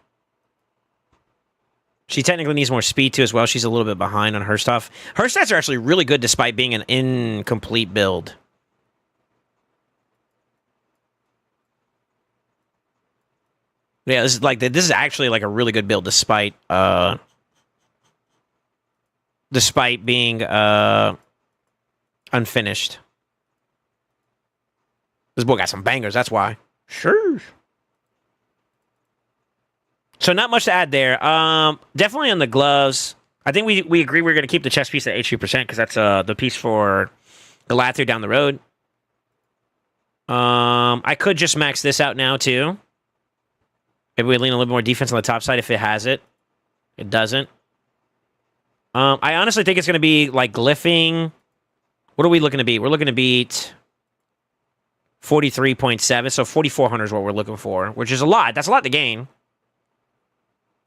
She technically needs more speed, too, as well. She's a little bit behind on her stuff. Her stats are actually really good despite being an incomplete build. Yeah, this is actually like a really good build despite being unfinished. This boy got some bangers, that's why. Sure. So not much to add there. Definitely on the gloves. I think we agree we're going to keep the chest piece at 83% because that's the piece for Galather down the road. I could just max this out now too. Maybe we lean a little bit more defense on the top side if it has it. It doesn't. I honestly think it's going to be like glyphing. What are we looking to beat? We're looking to beat 43.7. So 4,400 is what we're looking for, which is a lot. That's a lot to gain.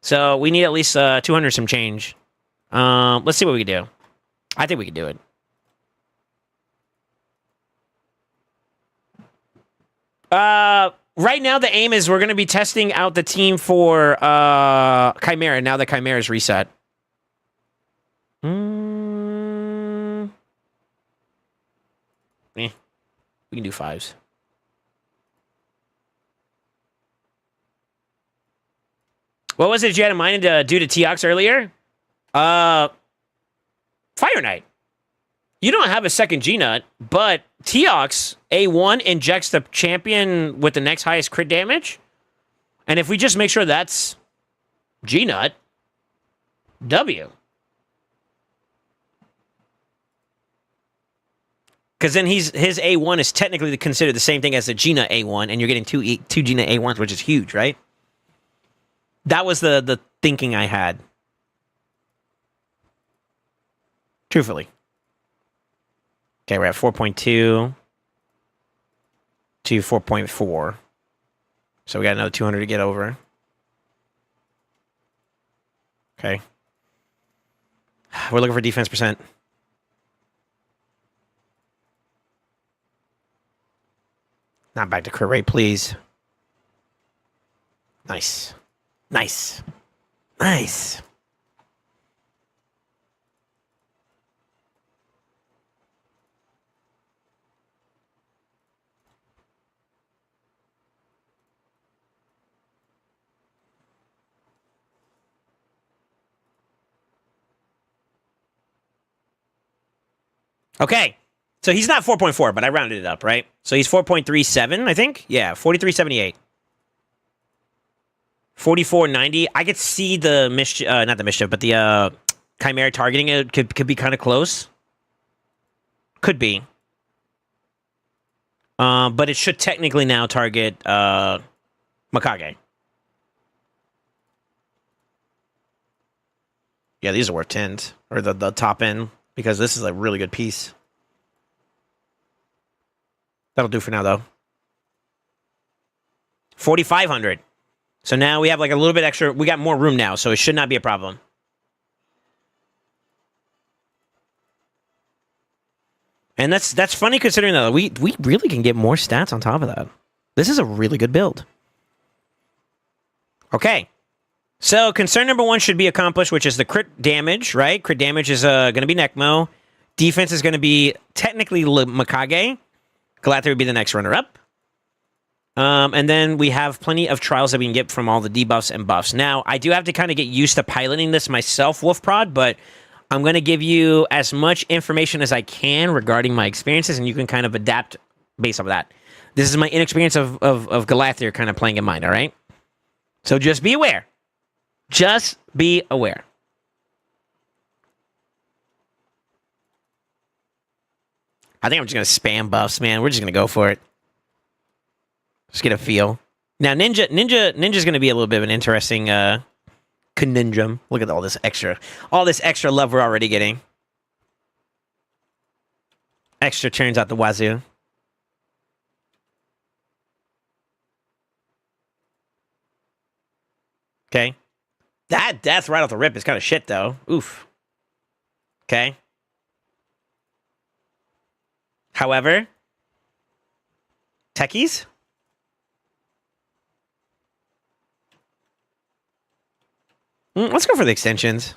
So we need at least 200 some change. Let's see what we can do. I think we can do it. Right now, the aim is we're going to be testing out the team for Chimera now that Chimera is reset. We can do 5s. What was it you had in mind to do to Teox earlier? Fire Knight. You don't have a second G-Nut, but Teox, A1, injects the champion with the next highest crit damage. And if we just make sure that's G-Nut, W. Because then his A1 is technically considered the same thing as the G-Nut A1, and you're getting two G-Nut A1s, which is huge, right? That was the thinking I had. Truthfully. Okay, we're at 4.2 to 4.4. So we got another 200 to get over. Okay. We're looking for defense percent. Not back to crit rate, please. Nice. Nice. Nice. Okay. So he's not 4.4, but I rounded it up, right? So he's 4.37, I think. Yeah, 43.78. 44.90. I could see the mischief, not the mischief, but the Chimera targeting it could be kind of close. Could be. But it should technically now target Mikage. Yeah, these are worth 10s. Or the top end. Because this is a really good piece. That'll do for now, though. 4,500. So now we have like a little bit extra. We got more room now, so it should not be a problem. And that's funny considering that we really can get more stats on top of that. This is a really good build. Okay. So concern number 1 should be accomplished, which is the crit damage, right? Crit damage is going to be Necmo. Defense is going to be technically Mikage. Galather would be the next runner-up. And then we have plenty of trials that we can get from all the debuffs and buffs. Now, I do have to kind of get used to piloting this myself, Wolfprod, but I'm going to give you as much information as I can regarding my experiences, and you can kind of adapt based off of that. This is my inexperience of Galather kind of playing in mind, all right? So just be aware. Just be aware. I think I'm just going to spam buffs, man. We're just going to go for it. Just get a feel. Now, Ninja's going to be a little bit of an interesting conundrum. Look at all this extra love we're already getting. Extra turns out the wazoo. Okay. That death right off the rip is kind of shit, though. Oof. Okay. However, techies? Let's go for the extensions.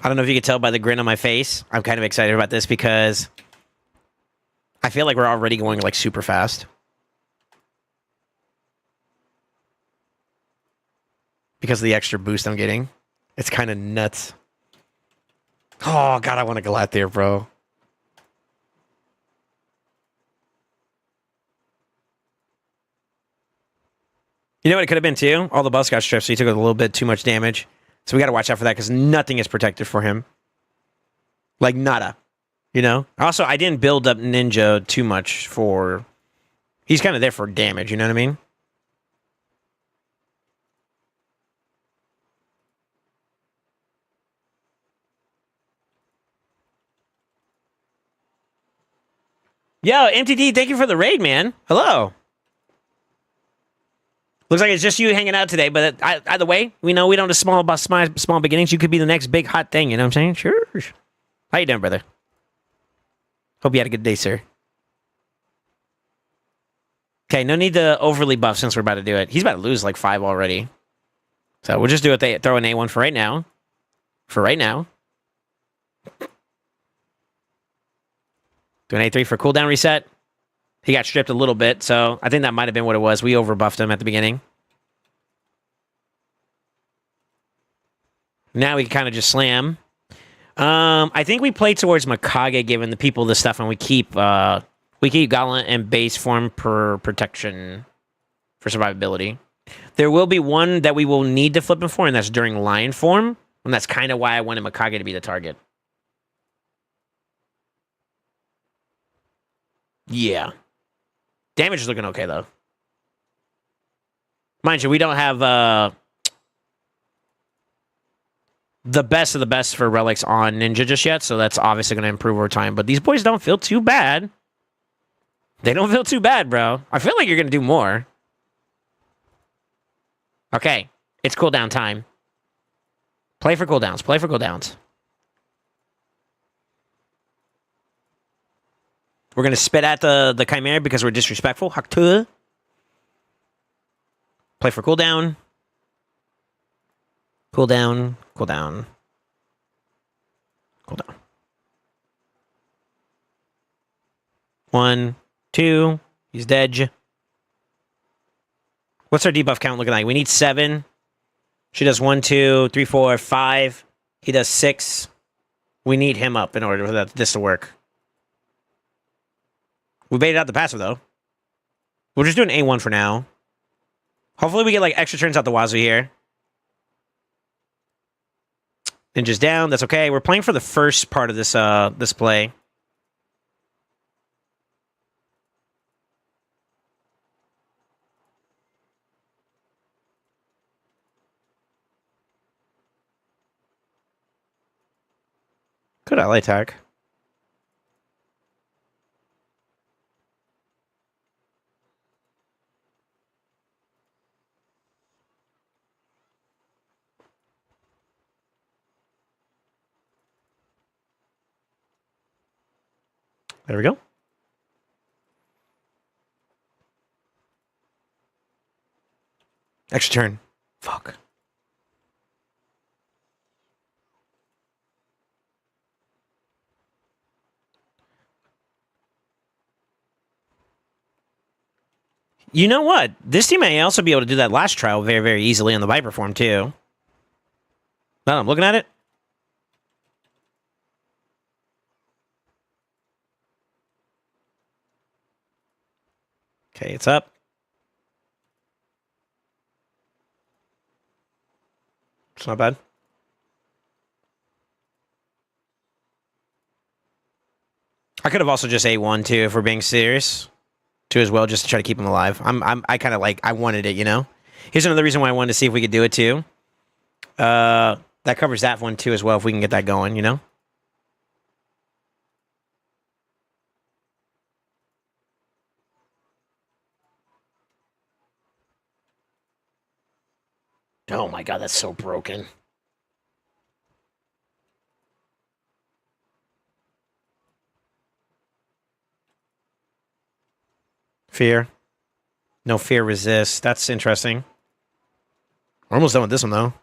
I don't know if you can tell by the grin on my face. I'm kind of excited about this because I feel like we're already going like super fast. Because of the extra boost I'm getting. It's kind of nuts. Oh, God, I want to go out there, bro. You know what it could have been, too? All the buffs got stripped, so he took a little bit too much damage. So we got to watch out for that, because nothing is protected for him. Like, nada. You know? Also, I didn't build up Ninja too much for... He's kind of there for damage, you know what I mean? Yo, MTD, thank you for the raid, man. Hello. Looks like it's just you hanging out today, but either way, we know we don't have small beginnings. You could be the next big hot thing, you know what I'm saying? Sure. How you doing, brother? Hope you had a good day, sir. Okay, no need to overly buff since we're about to do it. He's about to lose like 5 already. So we'll just do it. Throw an A1 for right now. For right now. Do an A3 for cooldown reset. He got stripped a little bit, so I think that might have been what it was. We overbuffed him at the beginning. Now we can kind of just slam. I think we play towards Mikage, giving the people this stuff, and we keep Gauntlet and base form per protection for survivability. There will be one that we will need to flip him for, and that's during Lion form, and that's kind of why I wanted Mikage to be the target. Yeah. Damage is looking okay, though. Mind you, we don't have the best of the best for relics on Ninja just yet, so that's obviously going to improve over time. But these boys don't feel too bad. They don't feel too bad, bro. I feel like you're going to do more. Okay. It's cooldown time. Play for cooldowns. Play for cooldowns. We're going to spit at the Chimera because we're disrespectful. Haktu. Play for cooldown. Cooldown. Cooldown. Cooldown. 1, 2. He's dead. What's our debuff count looking like? We need 7. She does 1, 2, 3, 4, 5. He does 6. We need him up in order for this to work. We baited out the passive, though. We're just doing A1 for now. Hopefully we get, like, extra turns out the wazoo here. Ninja's down. That's okay. We're playing for the first part of this this play. Good ally attack. There we go. Extra turn. Fuck. You know what? This team may also be able to do that last trial very, very easily in the Viper form, too. Now that I'm looking at it. Okay, it's up. It's not bad. I could have also just A1 too, if we're being serious. Too as well, just to try to keep him alive. I kind of like, I wanted it, you know? Here's another reason why I wanted to see if we could do it too. That covers that one too as well, if we can get that going, you know? Oh my god, that's so broken. Fear. No fear resist. That's interesting. We're almost done with this one, though.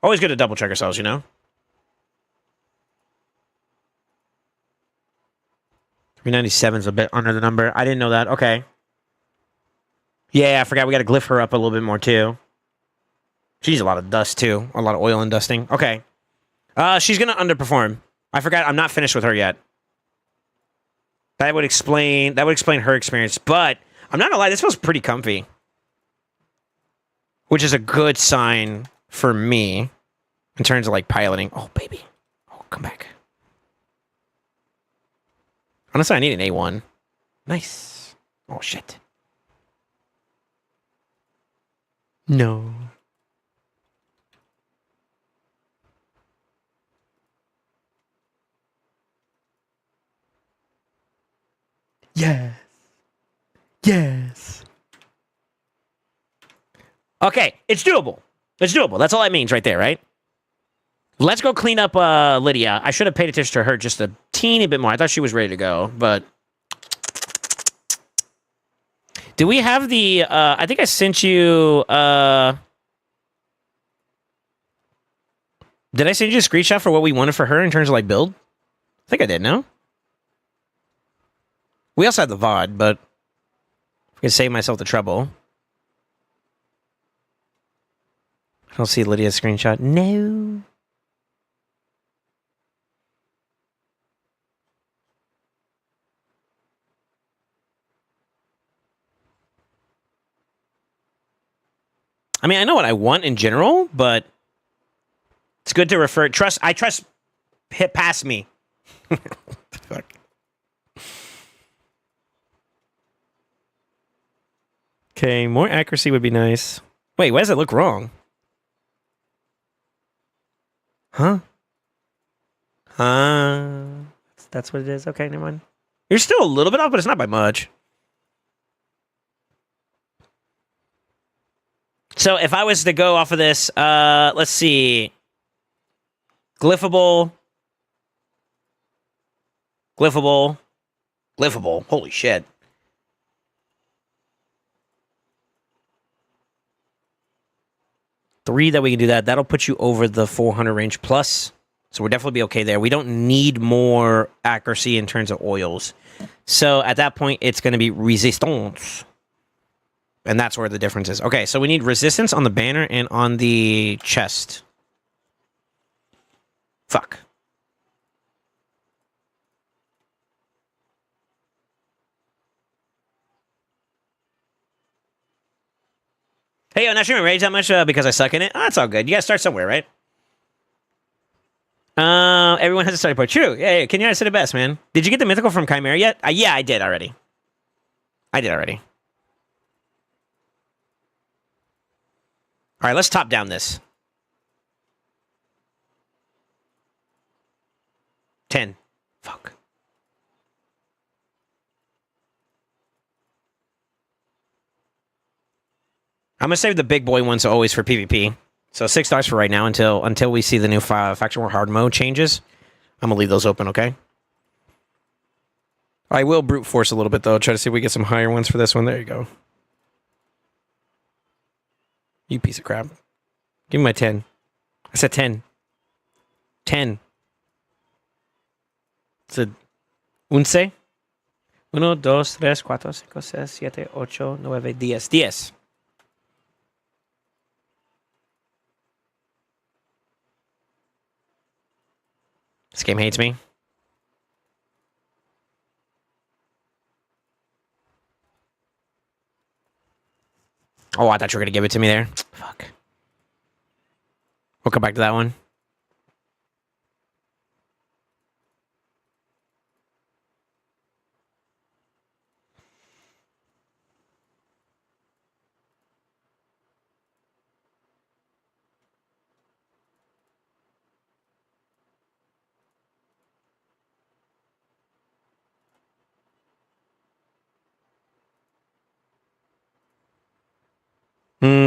Always good to double check ourselves, you know? 397 is a bit under the number. I didn't know that. Okay. Yeah, I forgot we got to glyph her up a little bit more, too. She's a lot of dust, too. A lot of oil and dusting. Okay. She's going to underperform. I forgot. I'm not finished with her yet. That would explain her experience. But I'm not going to lie. This feels pretty comfy. Which is a good sign for me in terms of, like, piloting. Oh, baby. Oh, come back. Honestly, I need an A1. Nice. Oh, shit. No. Yes. Yes. Okay, it's doable. It's doable. That's all that means right there, right? Let's go clean up Lydia. I should have paid attention to her just a teeny bit more. I thought she was ready to go, but... Do we have the... I think I sent you... Did I send you a screenshot for what we wanted for her in terms of, like, build? I think I did, no? We also had the VOD, but... I can save myself the trouble. I don't see Lydia's screenshot. No. I mean, I know what I want in general, but it's good to refer. I trust. Hit past me. Fuck. Okay, more accuracy would be nice. Wait, why does it look wrong? Huh? That's what it is. Okay, never mind. You're still a little bit off, but it's not by much. So if I was to go off of this, let's see. Glyphable. Holy shit. Three that we can do that. That'll put you over the 400 range plus. So we'll definitely be okay there. We don't need more accuracy in terms of oils. So at that point, it's going to be resistance. And that's where the difference is. Okay, so we need resistance on the banner and on the chest. Fuck. Hey, I'm not sure rage that much because I suck in it. Oh, that's all good. You gotta start somewhere, right? Everyone has a starting point. True. Yeah. Can you say the best, man? Did you get the mythical from Chimera yet? Yeah, I did already. All right, let's top down this. 10. Fuck. I'm gonna save the big boy ones always for PvP. So $6 for right now until we see the new faction war hard mode changes. I'm gonna leave those open, okay? I will brute force a little bit though. Try to see if we get some higher ones for this one. There you go. You piece of crap. Give me my 10. I said 10. 10. It's a unce. 1, 2, 3, 4, 5, 6, 7, 8, 9, 10. 10. This game hates me. Oh, I thought you were going to give it to me there. Fuck. We'll come back to that one.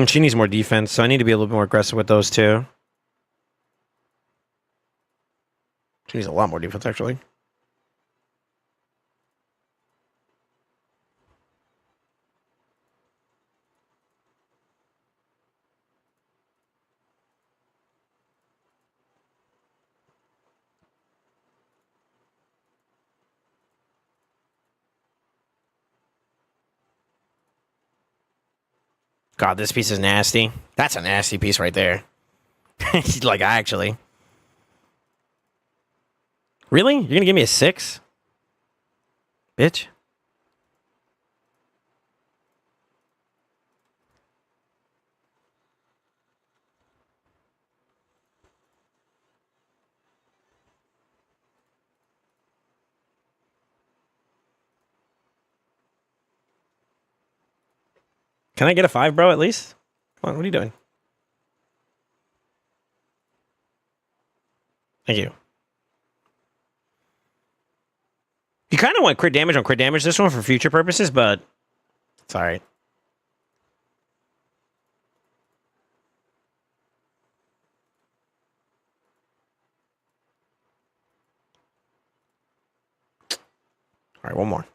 She needs more defense, so I need to be a little bit more aggressive with those two. She needs a lot more defense, actually. God, this piece is nasty. That's a nasty piece right there. Like, actually. Really? You're going to give me a 6? Bitch. Can I get a 5, bro, at least? Come on, what are you doing? Thank you. You kind of want crit damage on crit damage this one for future purposes, but it's alright. Alright, one more.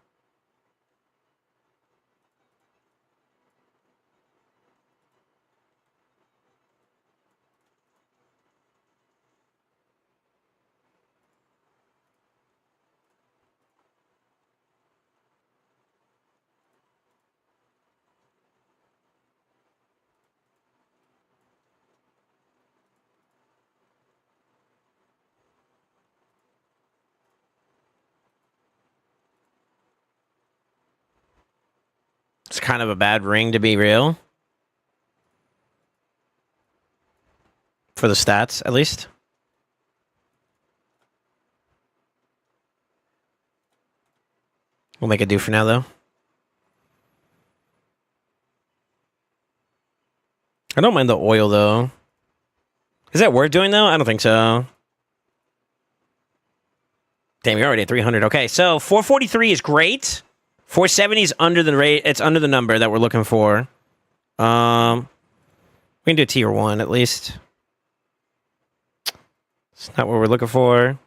It's kind of a bad ring to be real. For the stats, at least. We'll make it do for now, though. I don't mind the oil, though. Is that worth doing, though? I don't think so. Damn, you're already at 300. Okay, so 443 is great. 470 is under the rate. It's under the number that we're looking for. We can do a tier 1, at least. It's not what we're looking for.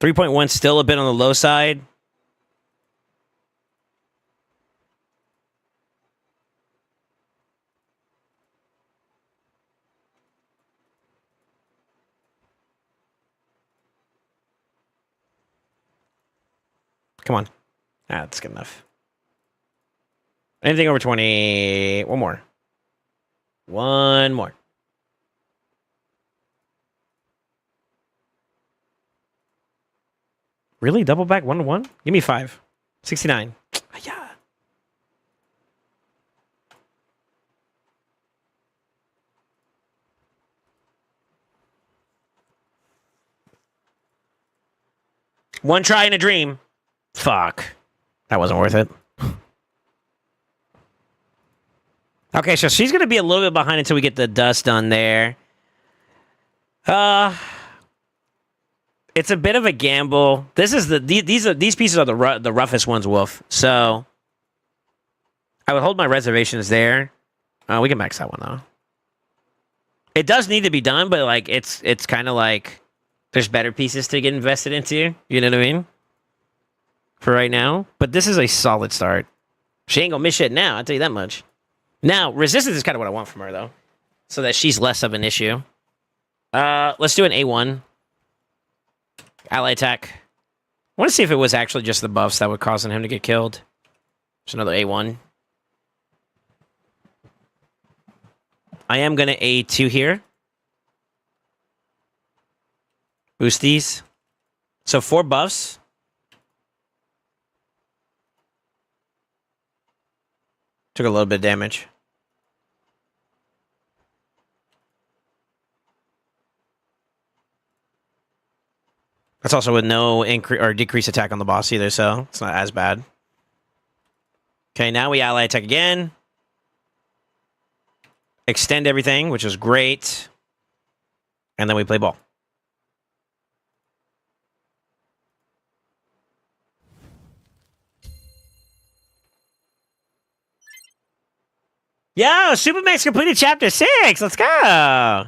3.1 still a bit on the low side. Come on. Ah, that's good enough. Anything over 20. One more. One more. Really? Double back 1-1? Give me 5. 69. Yeah. One try in a dream. Fuck. That wasn't worth it. Okay, so she's going to be a little bit behind until we get the dust done there. It's a bit of a gamble. This is these pieces are the roughest ones, Wolf. So I would hold my reservations there. We can max that one though. It does need to be done, but like it's kind of like there's better pieces to get invested into. You know what I mean? For right now, but this is a solid start. She ain't gonna miss shit now. I'll tell you that much. Now resistance is kind of what I want from her though, so that she's less of an issue. Let's do an A1. Ally attack. I want to see if it was actually just the buffs that were causing him to get killed. There's another A1. I am going to A2 here. Boost these. So 4 buffs. Took a little bit of damage. That's also with no increase or decrease attack on the boss either, so it's not as bad. Okay, now we ally attack again. Extend everything, which is great. And then we play ball. Yo, Supermax completed chapter 6. Let's go.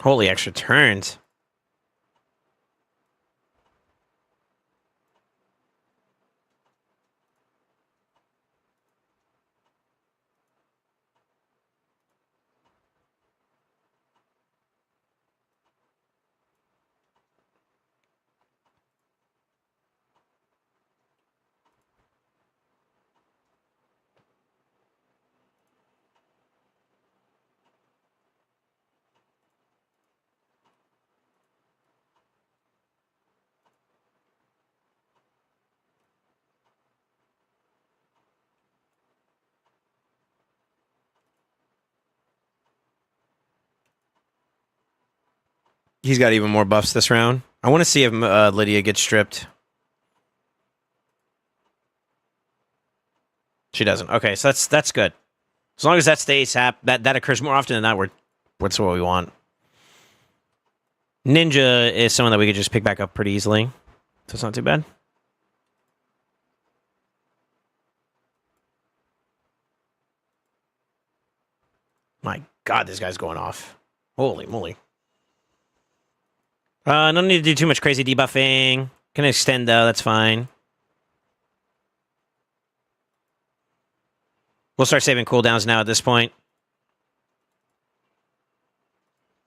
Holy extra turns. He's got even more buffs this round. I want to see if Lydia gets stripped. She doesn't. Okay, so that's good. As long as that stays that occurs more often than not, that's what we want. Ninja is someone that we could just pick back up pretty easily, so it's not too bad. My God, this guy's going off. Holy moly. No need to do too much crazy debuffing. Can extend though, that's fine. We'll start saving cooldowns now at this point.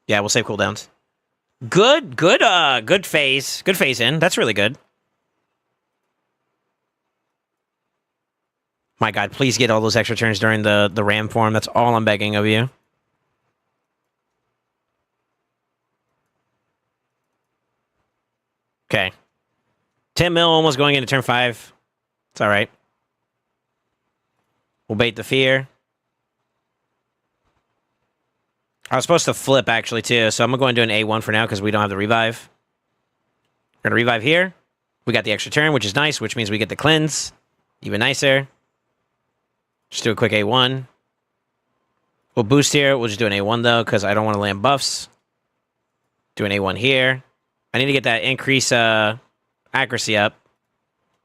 Yeah, we'll save cooldowns. Good phase. Good phase in. That's really good. My God, please get all those extra turns during the ram form. That's all I'm begging of you. Okay. 10 mil almost going into turn 5. It's all right. We'll bait the fear. I was supposed to flip, actually, too. So I'm going to go and do an A1 for now because we don't have the revive. We're going to revive here. We got the extra turn, which is nice, which means we get the cleanse. Even nicer. Just do a quick A1. We'll boost here. We'll just do an A1, though, because I don't want to land buffs. Do an A1 here. I need to get that increase accuracy up.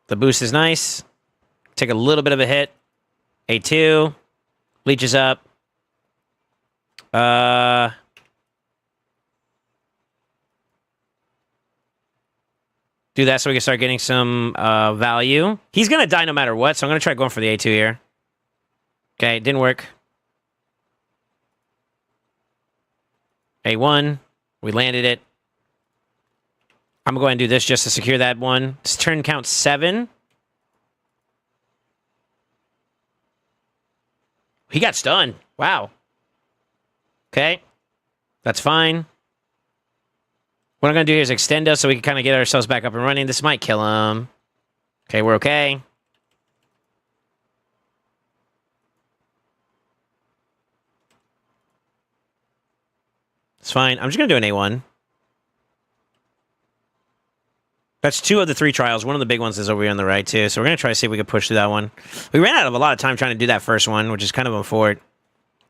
The boost is nice. Take a little bit of a hit. A2. Leeches up. Do that so we can start getting some value. He's going to die no matter what, so I'm going to try going for the A2 here. Okay, it didn't work. A1. We landed it. I'm going to go ahead and do this just to secure that one. This turn count 7. He got stunned. Wow. Okay. That's fine. What I'm going to do here is extend us so we can kind of get ourselves back up and running. This might kill him. Okay, we're okay. It's fine. I'm just going to do an A1. That's 2 of the 3 trials. One of the big ones is over here on the right, too. So we're going to try to see if we can push through that one. We ran out of a lot of time trying to do that first one, which is kind of unfortunate.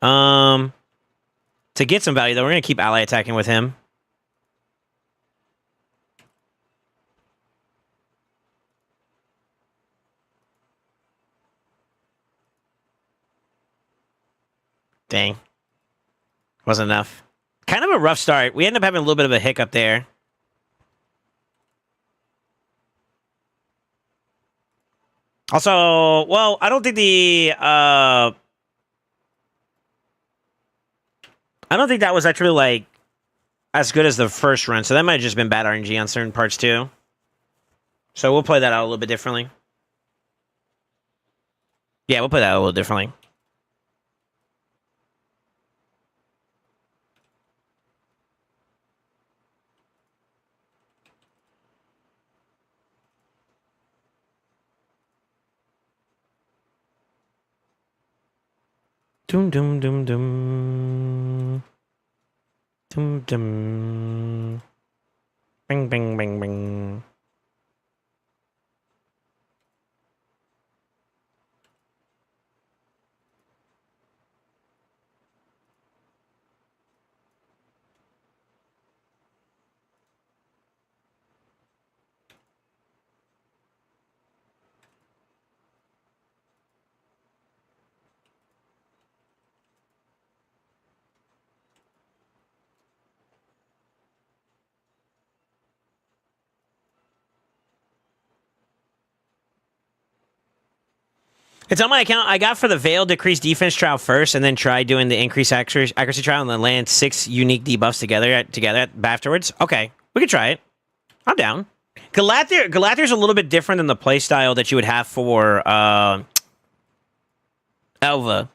To get some value, though, we're going to keep ally attacking with him. Dang. Wasn't enough. Kind of a rough start. We ended up having a little bit of a hiccup there. Also, well, I don't think I don't think that was actually, like, as good as the first run. So that might have just been bad RNG on certain parts, too. So we'll play that out a little bit differently. Yeah, we'll play that out a little differently. Doom doom doom doom. Doom doom. Bing bing bing bing. It's on my account. I got for the Veil Decrease Defense trial first, and then tried doing the Increase Accuracy trial, and then land 6 unique debuffs together afterwards. Okay, we could try it. I'm down. Galathr's a little bit different than the playstyle that you would have for Elva,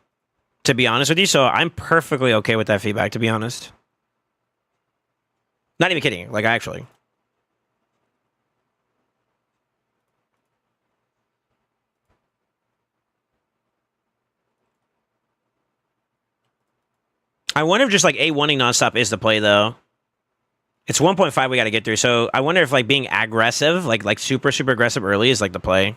to be honest with you. So I'm perfectly okay with that feedback, to be honest. Not even kidding. Like, actually. I wonder if just like A1ing nonstop is the play, though. It's 1.5 we got to get through. So I wonder if like being aggressive, like super aggressive early is like the play.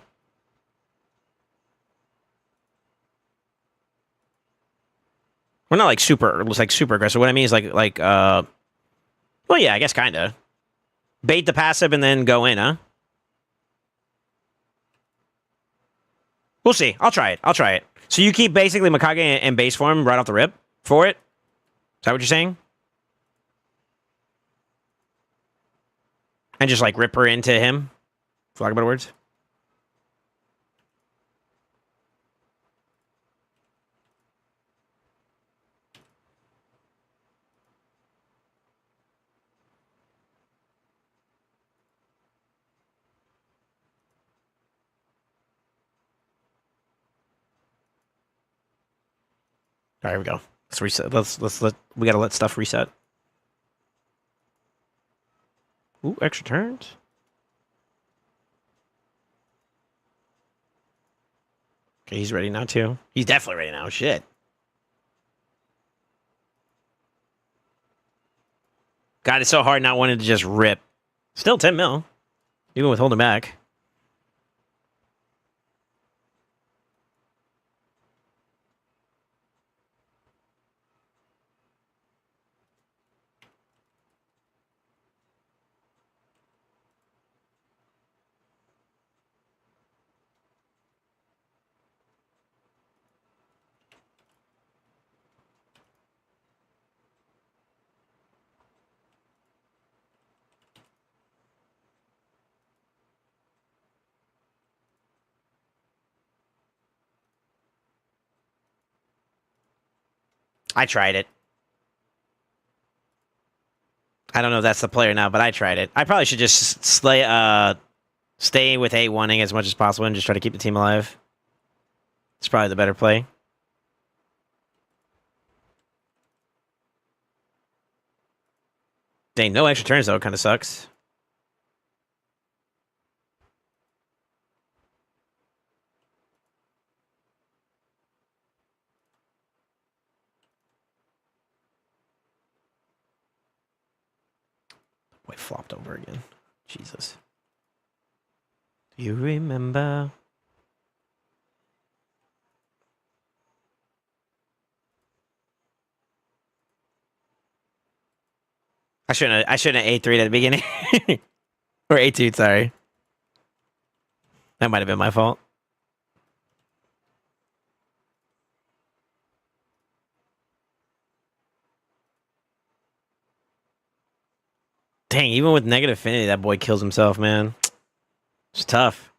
We're not like super aggressive. What I mean is well yeah, I guess kind of. Bait the passive and then go in, huh? We'll see. I'll try it. So you keep basically Mikage in base form right off the rip for it? Is that what you're saying? And just like rip her into him? For lack of better words? All right, here we go. Let's reset. We gotta let stuff reset. Ooh, extra turns. Okay, he's ready now too. He's definitely ready now. Shit. God, it's so hard not wanting to just rip. Still 10 mil, even with holding back. I tried it. I don't know if that's the player now, but I tried it. I probably should just stay with A1ing as much as possible and just try to keep the team alive. It's probably the better play. Dang, no extra turns though. Kind of sucks. Boy, flopped over again. Jesus. Do you remember? I shouldn't have A3'd at the beginning. Or A2, sorry. That might have been my fault. Dang, even with negative affinity, that boy kills himself, man. It's tough.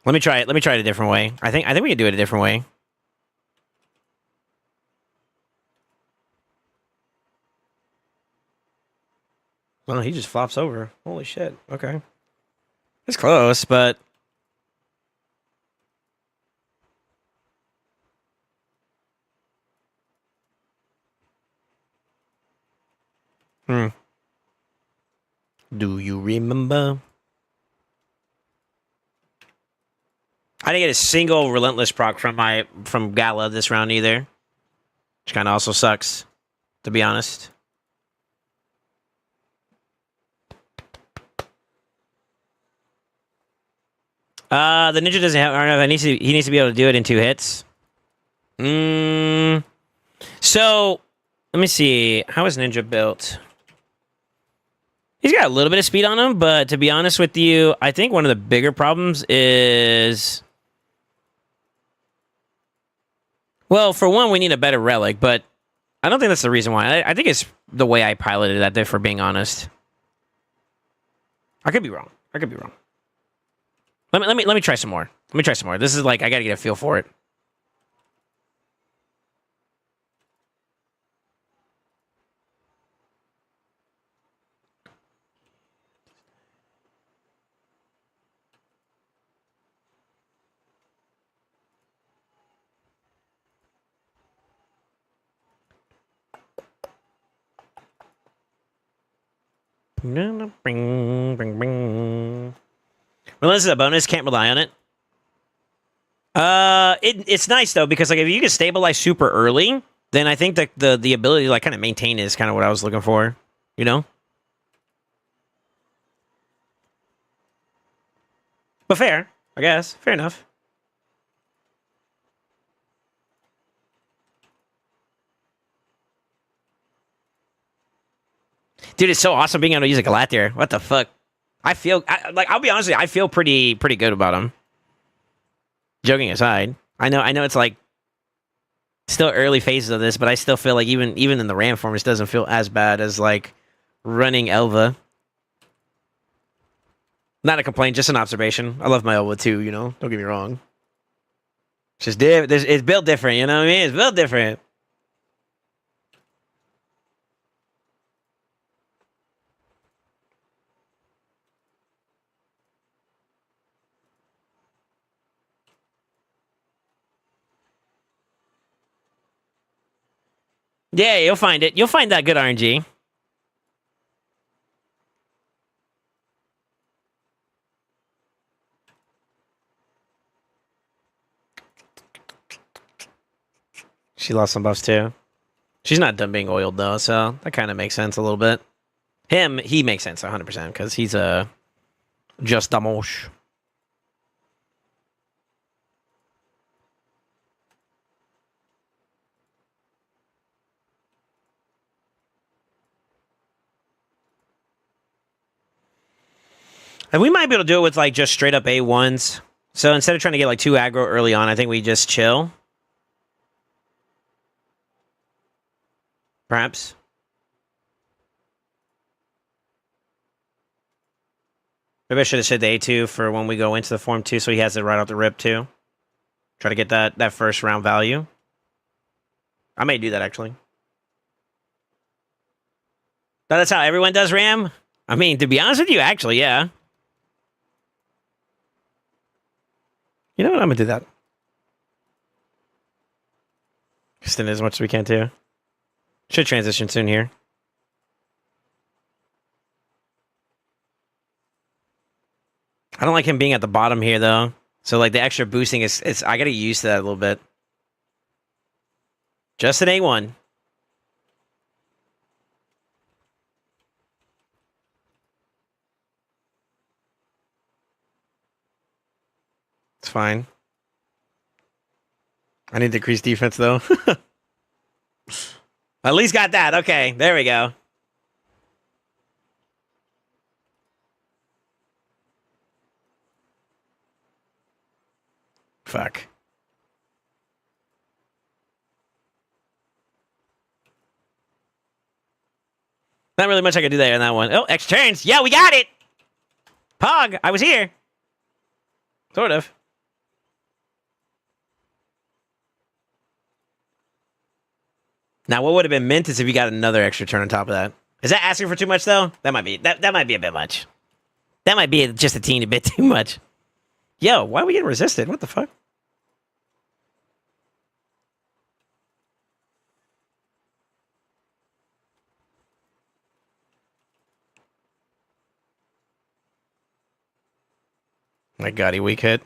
Let me try it. Let me try it a different way. I think we can do it a different way. Well, he just flops over. Holy shit. Okay. It's close, but... Do you remember? I didn't get a single relentless proc from Gala this round either. Which kind of also sucks, to be honest. The ninja doesn't have. He needs to be able to do it in 2 hits. So let me see. How is Ninja built? He's got a little bit of speed on him, but to be honest with you, I think one of the bigger problems is... Well, for one, we need a better relic, but I don't think that's the reason why. I think it's the way I piloted that, for being honest. I could be wrong. Let me try some more. This is like, I gotta get a feel for it. Bing, bing, bing. Well, this is a bonus. Can't rely on it. It's nice though because like if you can stabilize super early, then I think that the ability to like kind of maintain is kind of what I was looking for, you know? But fair, I guess. Fair enough. Dude, it's so awesome being able to use a Galathier. What the fuck? I'll be honest with you, I feel pretty good about him. Joking aside, I know it's like still early phases of this, but I still feel like even in the Ram form, this doesn't feel as bad as like running Elva. Not a complaint, just an observation. I love my Elva too, you know. Don't get me wrong. It's just it's built different, you know what I mean? It's built different. Yeah, you'll find it. You'll find that good RNG. She lost some buffs too. She's not done being oiled though, so that kind of makes sense a little bit. He makes sense 100% because he's a just a mosh. And we might be able to do it with like just straight up A1s. So instead of trying to get like too aggro early on, I think we just chill. Perhaps. Maybe I should have said the A2 for when we go into the form too, so he has it right off the rip too. Try to get that first round value. I may do that actually. That's how everyone does Ram? I mean, to be honest with you, actually, yeah. You know what? I'm gonna do that. Extend it as much as we can too. Should transition soon here. I don't like him being at the bottom here though. So like the extra boosting is I gotta get used to that a little bit. Just an A1. It's fine. I need decreased defense though. At least got that. Okay, there we go. Fuck. Not really much I could do there on that one. Oh, extra turns. Yeah, we got it. Pog, I was here. Sort of. Now, what would have been mint is if you got another extra turn on top of that. Is that asking for too much, though? That might be a bit much. That might be just a teeny bit too much. Yo, why are we getting resisted? What the fuck? My God, he weak hit.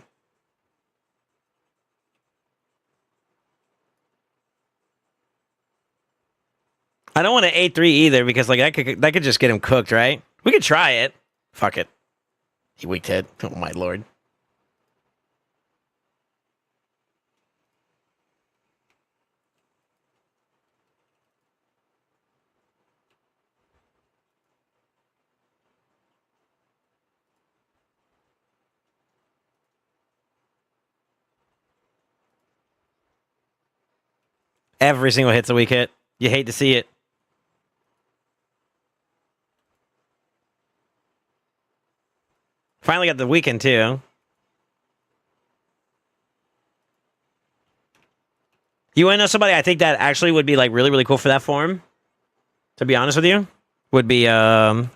I don't want an A3 either because like that could just get him cooked, right? We could try it. Fuck it. He weak hit. Oh my lord. Every single hit's a weak hit. You hate to see it. Finally got the weekend too. You want to know somebody I think that actually would be like really, really cool for that form? To be honest with you, would be we're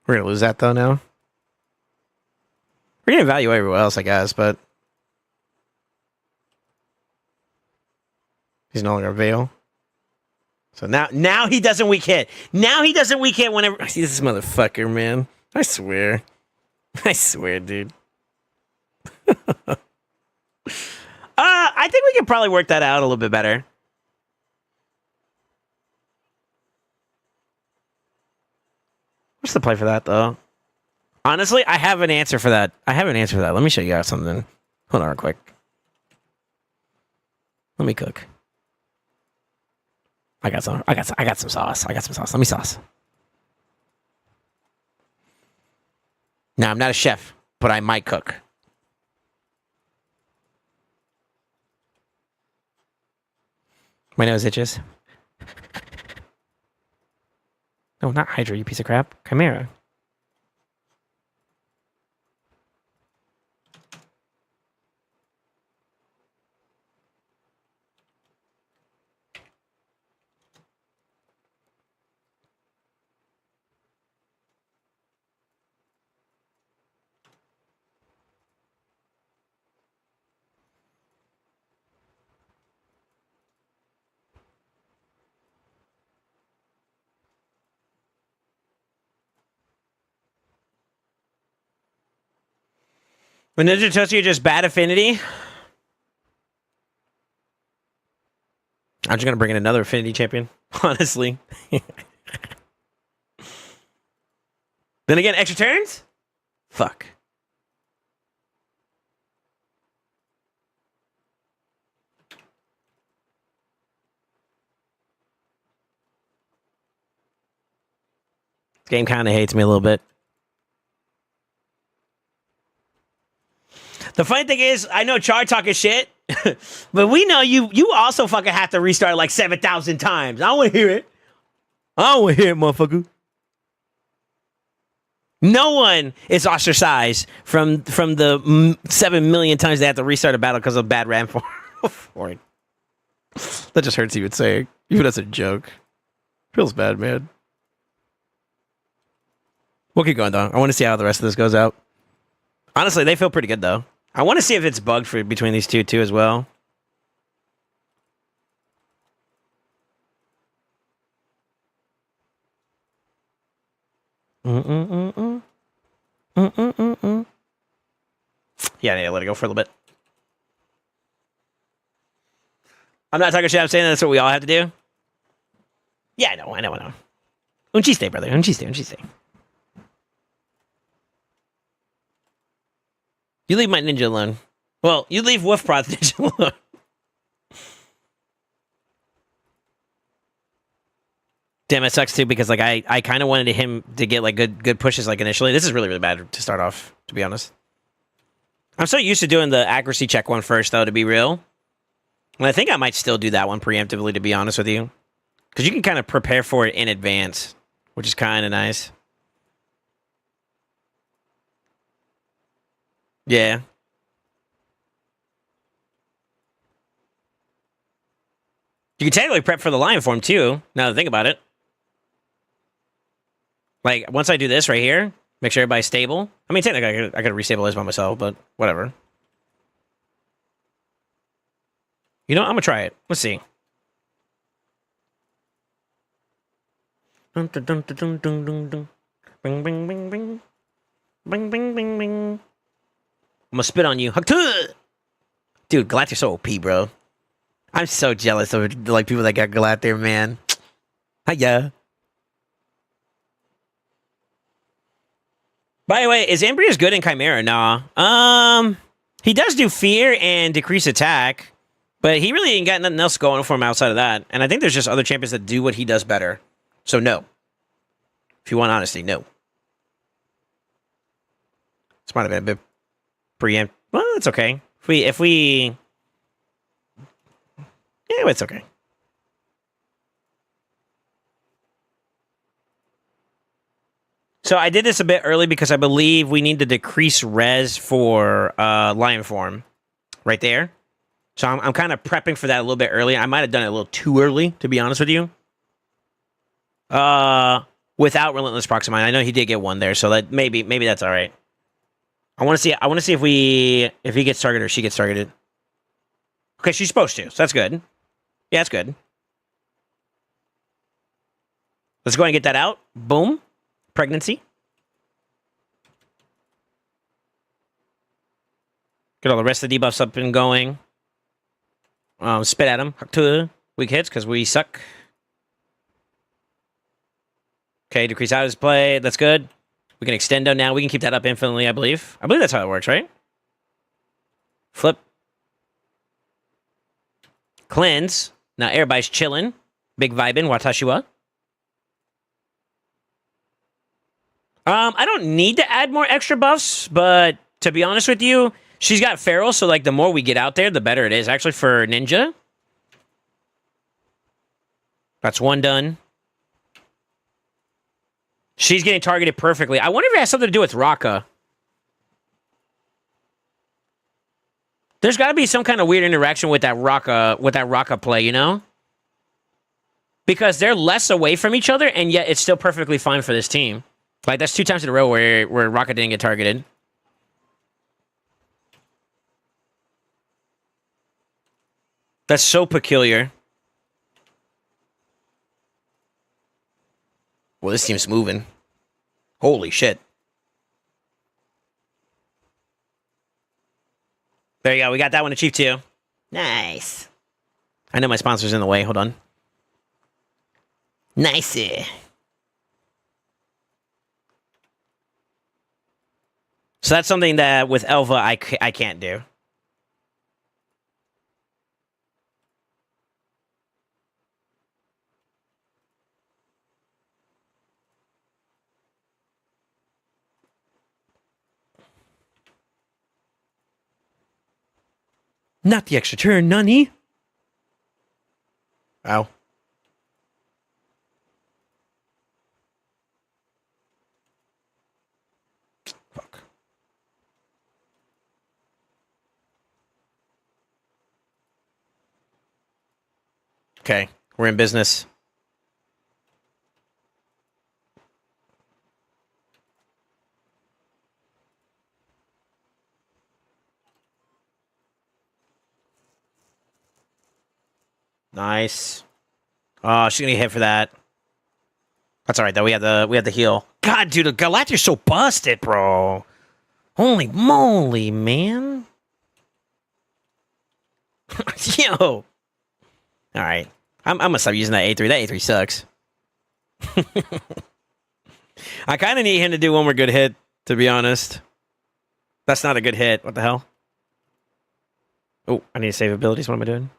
gonna lose that though now. We're gonna evaluate everywhere else, I guess, but he's no longer Veil. So now he doesn't weak hit. Now he doesn't weak hit whenever I see this motherfucker, man. I swear. I swear, dude. I think we can probably work that out a little bit better. much to play for that, though? Honestly, I have an answer for that. Let me show you guys something. Hold on real quick. Let me cook. I got some sauce. Let me sauce. Now, I'm not a chef, but I might cook. My nose itches. No, not Hydra, you piece of crap. Chimera. When Ninja Toast you just bad affinity. I'm just gonna bring in another affinity champion, honestly. Then again, extra turns? Fuck. This game kind of hates me a little bit. The funny thing is, I know Char talking shit, but we know you also fucking have to restart like 7,000 times. I don't want to hear it. Motherfucker. No one is ostracized from the 7 million times they have to restart a battle because of bad ram form. That just hurts even saying. Even as a joke. Feels bad, man. We'll keep going, though. I want to see how the rest of this goes out. Honestly, they feel pretty good, though. I want to see if it's bugged for between these two, too, as well. Yeah, I need to let it go for a little bit. I'm not talking shit. I'm saying that's what we all have to do. Yeah, I know. Un chiste, brother. Un chiste. You leave my ninja alone. Well, you leave Wolfproth ninja alone. Damn, it sucks too because like I kind of wanted him to get like good pushes like initially. This is really bad to start off, to be honest. I'm so used to doing the accuracy check one first though, to be real. And I think I might still do that one preemptively, to be honest with you, because you can kind of prepare for it in advance, which is kind of nice. Yeah. You can technically prep for the lion form too, now that I think about it. Like, once I do this right here, make sure everybody's stable. I mean, technically, I could restabilize by myself, but whatever. You know, I'm gonna try it. Let's see. Bing, bing, bing, bing. Bing, bing, bing, bing. I'm gonna spit on you. Dude, Galatier's so OP, bro. I'm so jealous of like people that got Galatier, man. Hiya. By the way, is Ambrius good in Chimera? Nah. He does do fear and decrease attack, but he really ain't got nothing else going for him outside of that. And I think there's just other champions that do what he does better. So no. If you want honesty, no. This might have been a bit preempt. Well, it's okay. If we yeah, it's okay. So I did this a bit early because I believe we need to decrease res for lion form right there. So I'm kind of prepping for that a little bit early. I might have done it a little too early, to be honest with you. Without Relentless Proximine. I know he did get one there, so that maybe that's all right. I want to see if he gets targeted or she gets targeted. Okay, she's supposed to, so that's good. Yeah, that's good. Let's go ahead and get that out. Boom. Pregnancy. Get all the rest of the debuffs up and going. Spit at him. Weak hits because we suck. Okay, decrease out his play. That's good. We can extendo now. We can keep that up infinitely, I believe. I believe that's how it works, right? Flip. Cleanse. Now everybody's chilling. Big vibing. Watashiwa. I don't need to add more extra buffs, but to be honest with you, she's got Feral, so like the more we get out there, the better it is actually for Ninja. That's one done. She's getting targeted perfectly. I wonder if it has something to do with Raka. There's got to be some kind of weird interaction with that Raka play, you know? Because they're less away from each other, and yet it's still perfectly fine for this team. Like, that's 2 times in a row where Raka didn't get targeted. That's so peculiar. Well, this team's moving. Holy shit. There you go. We got that one achieved too. Nice. I know my sponsor's in the way. Hold on. Nice. So that's something that with Elva I can't do. Not the extra turn, Nani. Ow. Fuck. Okay, we're in business. Nice. Oh, she's gonna get hit for that. That's all right though. We have the heal. God, dude, the Galactia's so busted, bro. Holy moly, man. Yo. All right. I'm gonna stop using that A3. That A3 sucks. I kind of need him to do one more good hit, to be honest. That's not a good hit. What the hell? Oh, I need to save abilities. What am I doing?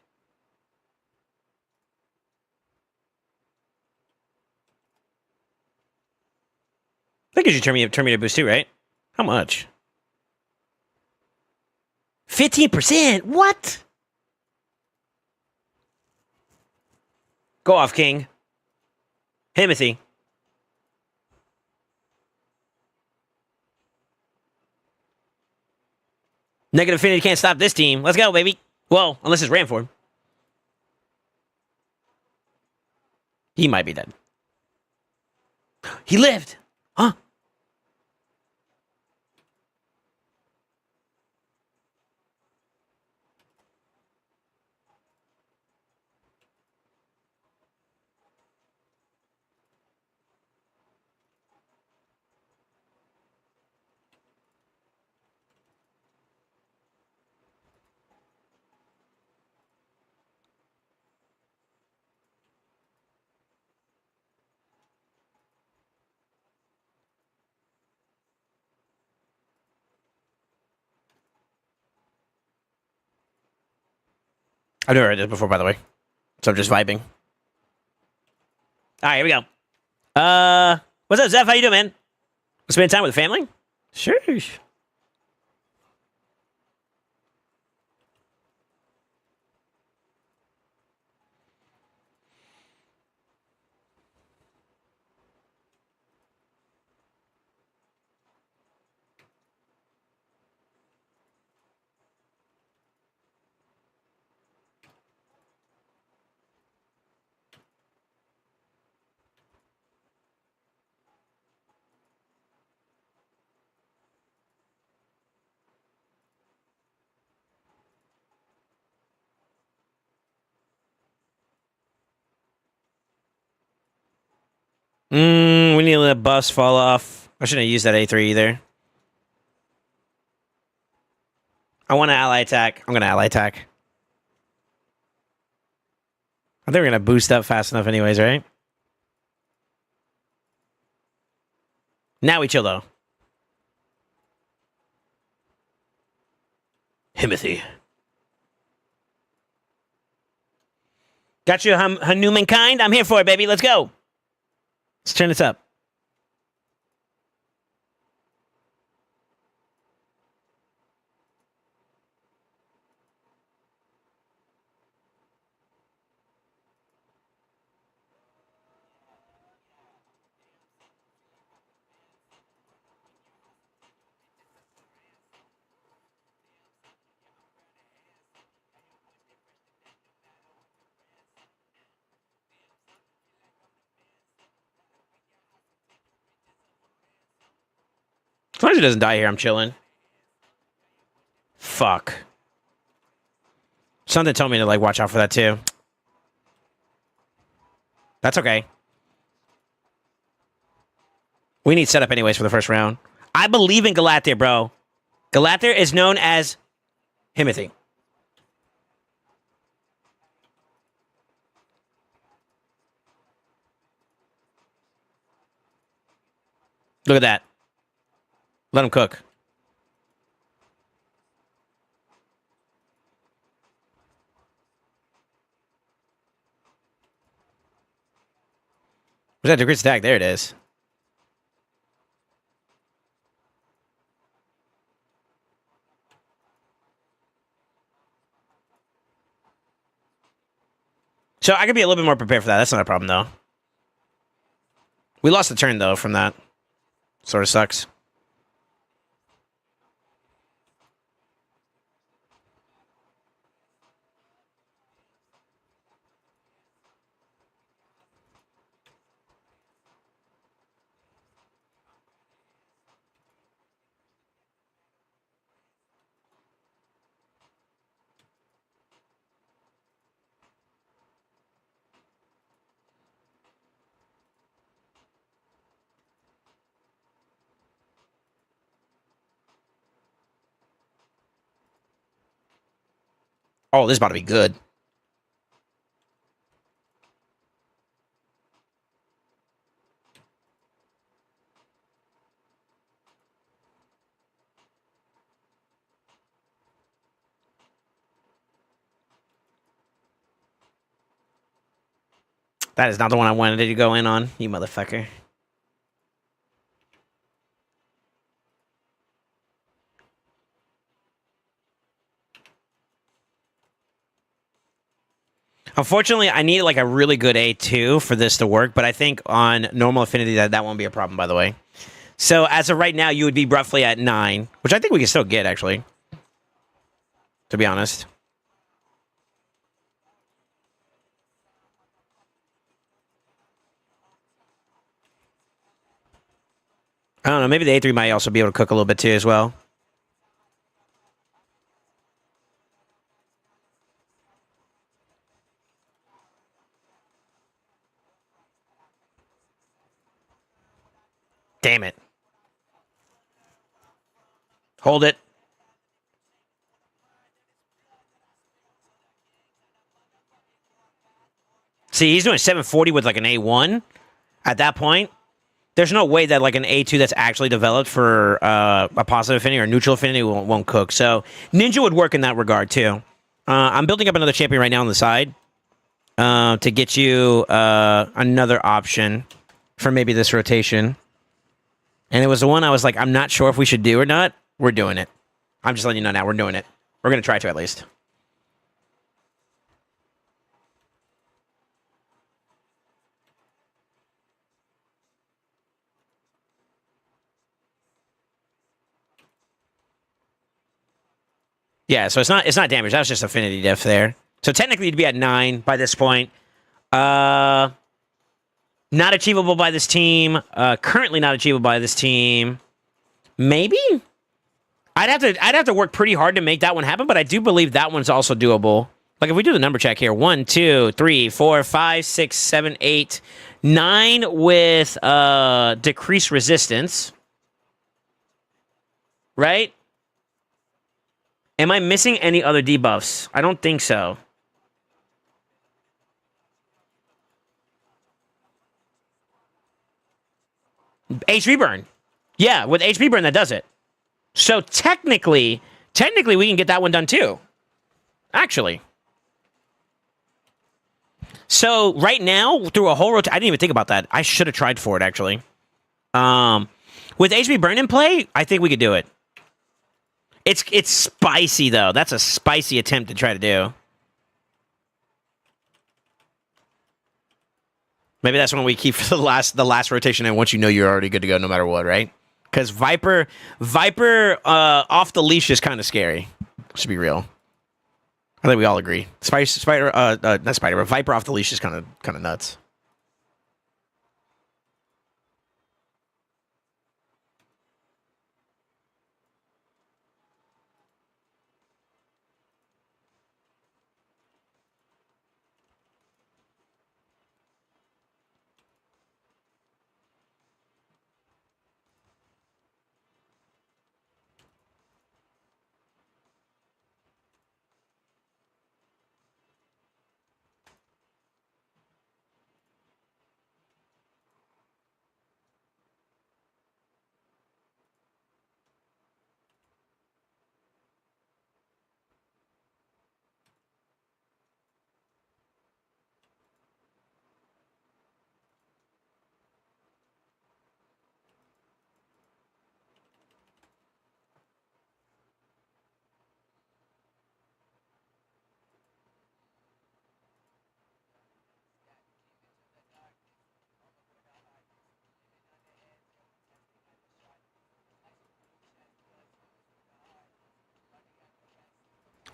That gives you turn me to boost too, right? How much? 15%? What? Go off, King. Timothy. Negative affinity can't stop this team. Let's go, baby. Well, unless it's Ramform. He might be dead. He lived. Huh? I've never heard this before, by the way. So I'm just vibing. All right, here we go. What's up, Zeph? How you doing, man? Spend time with the family? Sure. We need to let bus fall off. I shouldn't have used that A3 either. I want to ally attack. I'm going to ally attack. I think we're going to boost up fast enough anyways, right? Now we chill, though. Himothy. Got you, humankind? I'm here for it, baby. Let's go. Let's turn this up. As long as he doesn't die here, I'm chilling. Fuck. Something told me to, like, watch out for that, too. That's okay. We need setup anyways for the first round. I believe in Galather, bro. Galather is known as Himothy. Look at that. Let him cook. Where's that decrease attack? There it is. So I could be a little bit more prepared for that. That's not a problem, though. We lost the turn, though, from that. Sort of sucks. Oh, this is about to be good. That is not the one I wanted to go in on, you motherfucker. Unfortunately, I need like a really good A2 for this to work, but I think on normal affinity that won't be a problem, by the way. So as of right now, you would be roughly at 9, which I think we can still get, actually. To be honest. I don't know, maybe the A3 might also be able to cook a little bit too as well. Damn it. Hold it. See, he's doing 740 with like an A1 at that point. There's no way that like an A2 that's actually developed for a positive affinity or neutral affinity won't cook. So Ninja would work in that regard too. I'm building up another champion right now on the side to get you another option for maybe this rotation. And it was the one I was like, I'm not sure if we should do or not. We're doing it. I'm just letting you know now. We're doing it. We're going to try to at least. Yeah, so it's not damage. That was just affinity diff there. So technically you'd be at 9 by this point. Not achievable by this team. Currently not achievable by this team. Maybe? I'd have to work pretty hard to make that one happen, but I do believe that one's also doable. Like if we do the number check here, 1, 2, 3, 4, 5, 6, 7, 8, 9 with decreased resistance. Right? Am I missing any other debuffs? I don't think so. HP burn. Yeah, with HP burn that does it. So technically we can get that one done too. Actually. So right now, through a whole rotation, I didn't even think about that. I should have tried for it actually. With HP burn in play, I think we could do it. It's spicy though. That's a spicy attempt to try to do. Maybe that's one we keep for the last rotation, and once you know you're already good to go, no matter what, right? Because Viper off the leash is kind of scary. Let's be real. I think we all agree. Not Spider, but Viper off the leash is kind of nuts.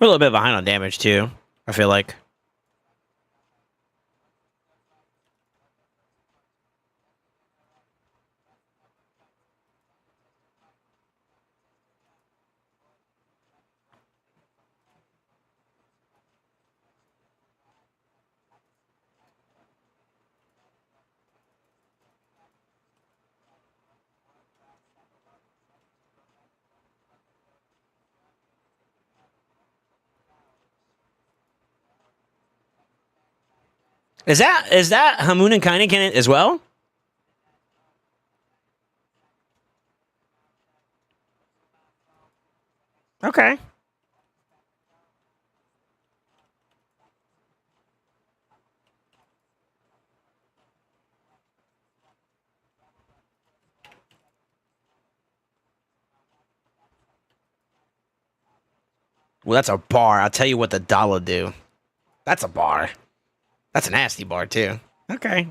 We're a little bit behind on damage too. I feel like. Is that Hamun and Kainen can as well? Okay. Well, that's a bar. I'll tell you what the dollar do. That's a bar. That's a nasty bar too. Okay.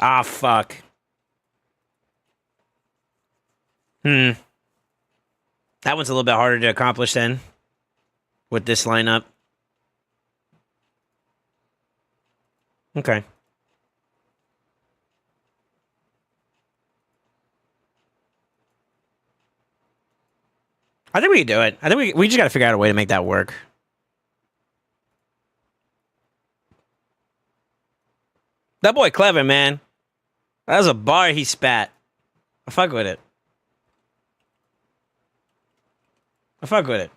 Ah, fuck. Hmm. That one's a little bit harder to accomplish then with this lineup. Okay. I think we can do it. I think we just got to figure out a way to make that work. That boy clever, man. That was a bar he spat. I fuck with it. I fuck with it.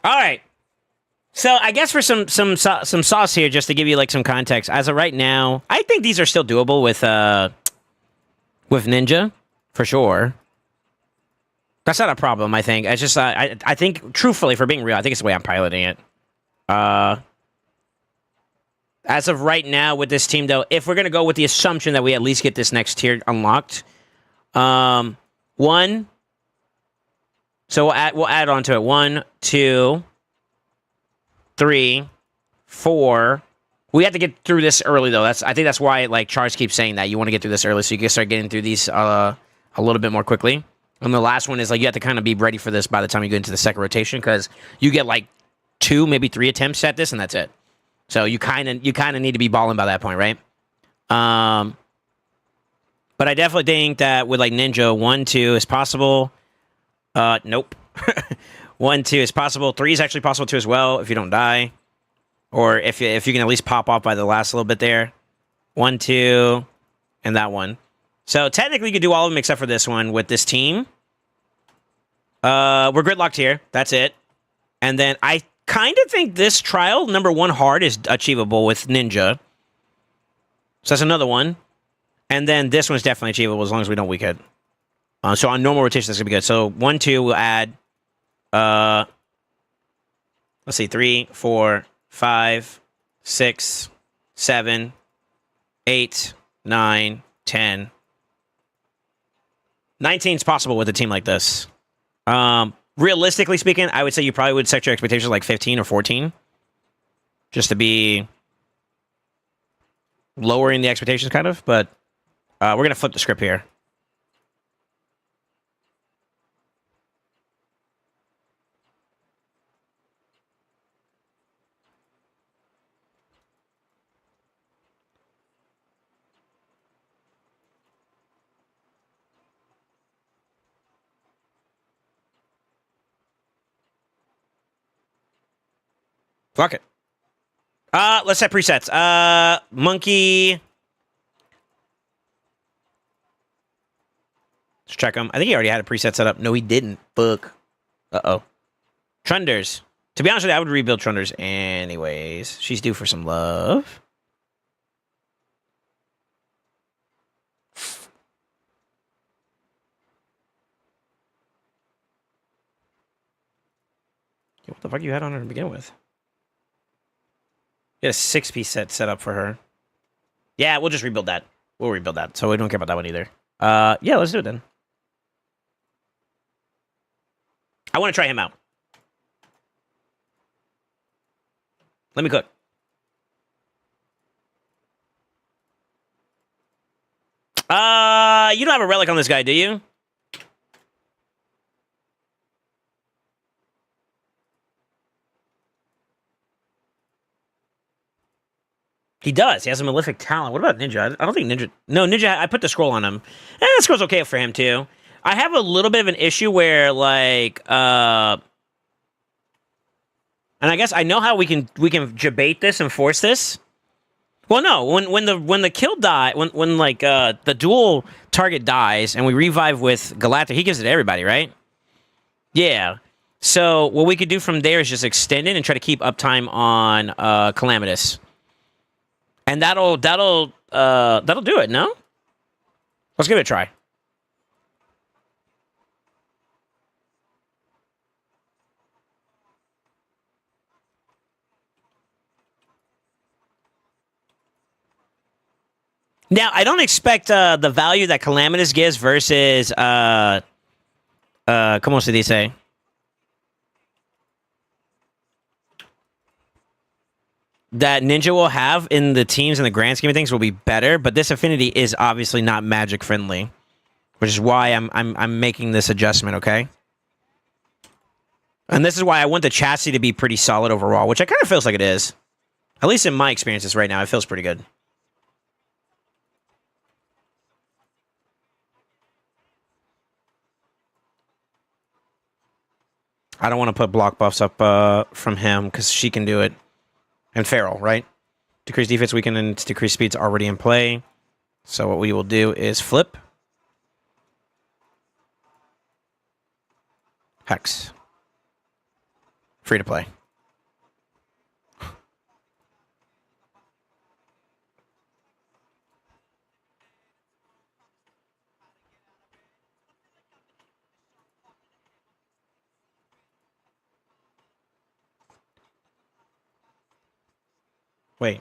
All right. So I guess for some sauce here, just to give you like some context. As of right now, I think these are still doable with Ninja, for sure. That's not a problem. I think it's just I think truthfully, for being real, I think it's the way I'm piloting it. As of right now with this team, though, if we're gonna go with the assumption that we at least get this next tier unlocked, one. So we'll add on to it. 1, 2, 3, 4. We have to get through this early, though. I think that's why like Charles keeps saying that you want to get through this early, so you can start getting through these a little bit more quickly. And the last one is like you have to kind of be ready for this by the time you get into the second rotation, because you get like 2, maybe 3 attempts at this, and that's it. So you kind of need to be balling by that point, right? But I definitely think that with like Ninja, 1, 2 is possible. Nope. 1, 2 is possible. 3 is actually possible too as well if you don't die, or if you can at least pop off by the last little bit there. 1, 2, and that one. So technically, you could do all of them except for this one with this team. We're gridlocked here. That's it. And then I kind of think this trial number 1 hard is achievable with Ninja. So that's another one. And then this one's definitely achievable as long as we don't weak it. So on normal rotation, that's going to be good. So 1, 2, we'll add, let's see, 3, 4, 5, 6, 7, 8, 9, 10. 19 is possible with a team like this. Realistically speaking, I would say you probably would set your expectations like 15 or 14. Just to be lowering the expectations, kind of. But we're going to flip the script here. Fuck it. Let's set presets. Monkey. Let's check him. I think he already had a preset set up. No, he didn't. Fuck. Uh-oh. Trunders. To be honest with you, I would rebuild Trunders anyways. She's due for some love. What the fuck you had on her to begin with? You had a 6-piece set up for her. Yeah, we'll just rebuild that. We'll rebuild that. So we don't care about that one either. Yeah, let's do it then. I want to try him out. Let me cook. You don't have a relic on this guy, do you? He does. He has a malefic talent. What about Ninja? I don't think Ninja... No, Ninja, I put the scroll on him. The scroll's okay for him, too. I have a little bit of an issue where, like... And I guess I know how we can debate this and force this. Well, no. When the kill die... When like, the dual target dies and we revive with Galactic, he gives it to everybody, right? Yeah. So, what we could do from there is just extend it and try to keep uptime on Calamitous. And that'll do it, no? Let's give it a try. Now, I don't expect the value that Calamitous gives versus ¿cómo se dice? That Ninja will have in the teams in the grand scheme of things will be better, but this affinity is obviously not magic friendly, which is why I'm making this adjustment, okay? And this is why I want the chassis to be pretty solid overall, which it kind of feels like it is. At least in my experiences right now, it feels pretty good. I don't want to put block buffs up from him because she can do it. And Feral, right? Decrease defense, weaken, and decrease speed's already in play. So what we will do is flip. Hex. Free to play. Wait.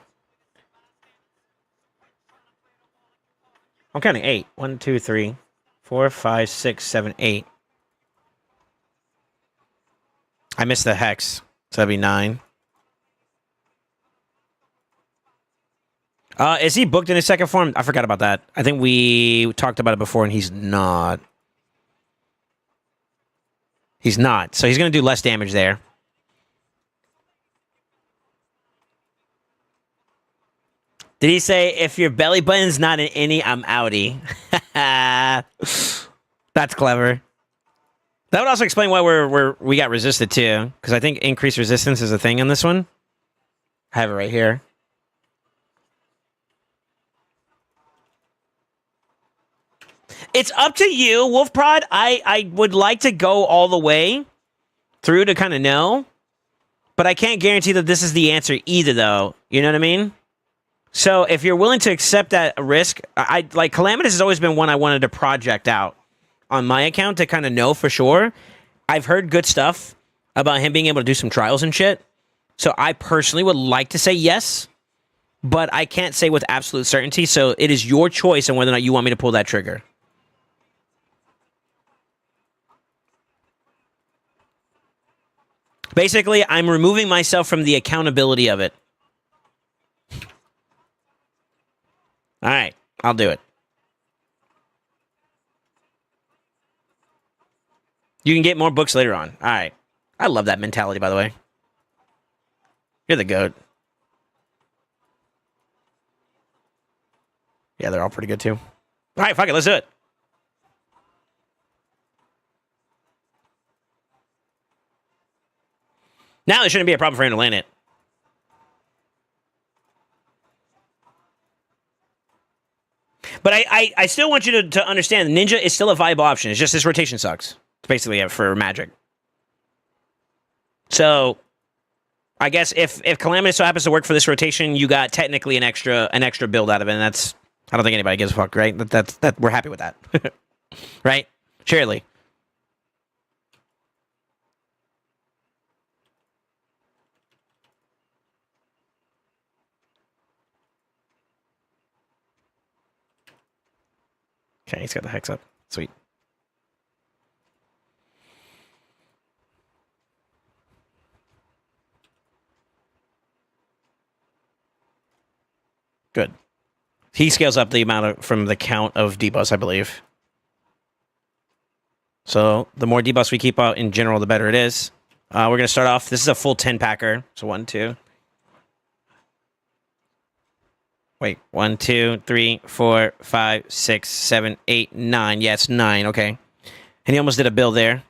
I'm counting 8. 1, 2, 3, 4, 5, 6, 7, 8. I missed the hex, so that'd be 9. Is he booked in his second form? I forgot about that. I think we talked about it before, and he's not. He's not. So he's going to do less damage there. Did he say, if your belly button's not an innie, I'm outie? That's clever. That would also explain why we got resisted, too. Because I think increased resistance is a thing on this one. I have it right here. It's up to you, Wolf Prod. I would like to go all the way through to kind of know. But I can't guarantee that this is the answer either, though. You know what I mean? So if you're willing to accept that risk, I like Calamitous has always been one I wanted to project out on my account to kind of know for sure. I've heard good stuff about him being able to do some trials and shit. So I personally would like to say yes, but I can't say with absolute certainty. So it is your choice on whether or not you want me to pull that trigger. Basically, I'm removing myself from the accountability of it. All right, I'll do it. You can get more books later on. All right. I love that mentality, by the way. You're the GOAT. Yeah, they're all pretty good, too. All right, fuck it. Let's do it. Now there shouldn't be a problem for him to land it. But I still want you to understand Ninja is still a viable option. It's just this rotation sucks. It's basically it for Magic. So I guess if Calamitous so happens to work for this rotation, you got technically an extra build out of it, and that's I don't think anybody gives a fuck, right? That we're happy with that. Right? Surely. Okay, he's got the hex up. Sweet. Good. He scales up the amount from the count of debuffs, I believe. So the more debuffs we keep out in general, the better it is. We're going to start off. This is a full 10-packer. So 1, 2. Wait, 1, 2, 3, 4, 5, 6, 7, 8, 9. Yeah, it's 9. Okay. And he almost did a build there.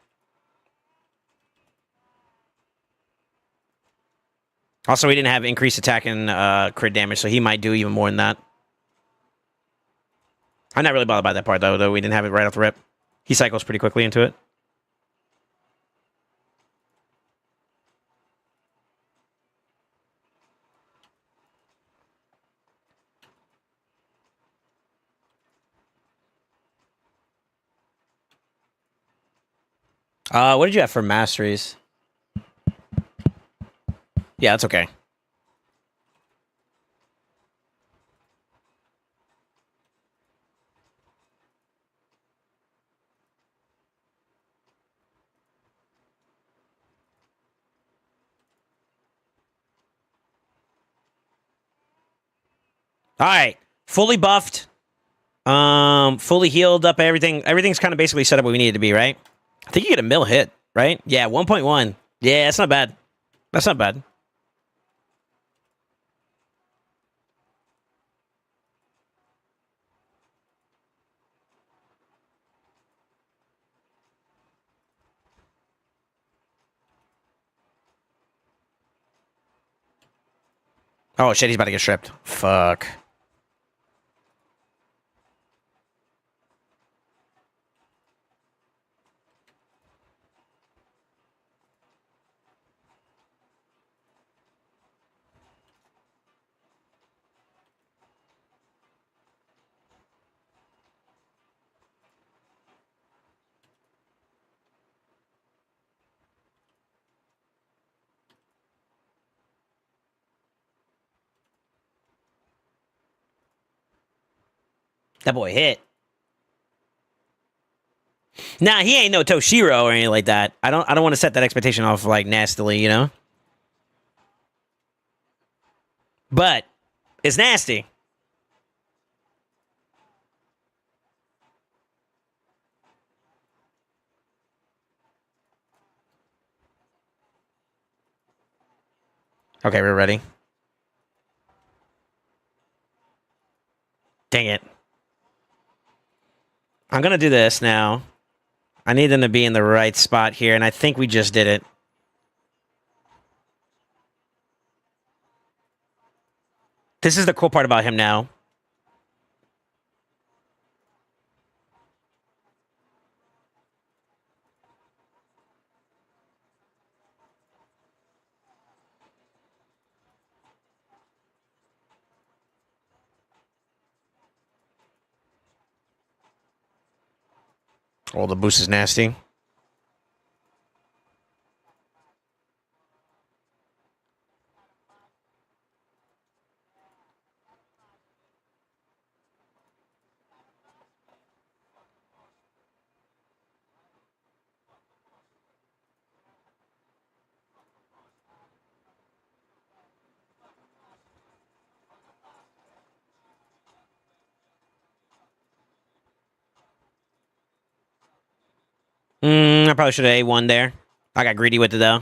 Also, we didn't have increased attack and crit damage, so he might do even more than that. I'm not really bothered by that part, though we didn't have it right off the rip. He cycles pretty quickly into it. What did you have for masteries? Yeah, that's okay. All right, fully buffed, fully healed up. Everything's kind of basically set up what we needed to be, right? I think you get a mill hit, right? Yeah, 1.1. Yeah, that's not bad. That's not bad. Oh shit, he's about to get stripped. Fuck. That boy hit. Nah, he ain't no Toshiro or anything like that. I don't want to set that expectation off like nastily, you know? But it's nasty. Okay, we're ready. Dang it. I'm gonna do this now. I need them to be in the right spot here, and I think we just did it. This is the cool part about him now. Oh, the boost is nasty. I probably should have A1 there. I got greedy with it, though.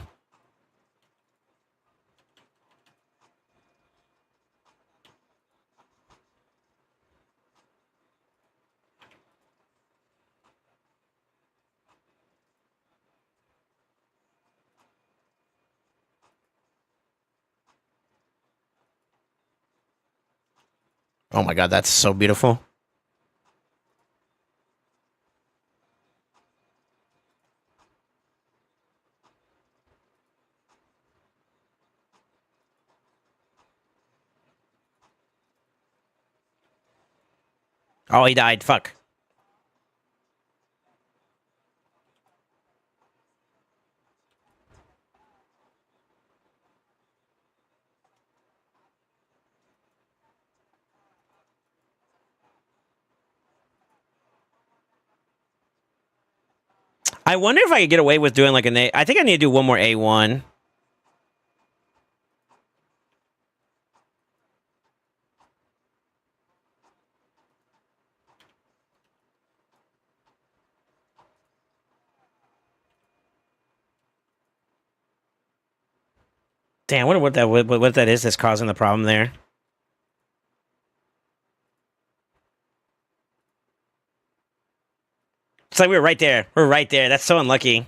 Oh my god, that's so beautiful. Oh, he died. Fuck. I wonder if I could get away with doing like an A. I think I need to do one more A1. Damn, I wonder what that is that's causing the problem there. It's like we were right there. We're right there. That's so unlucky.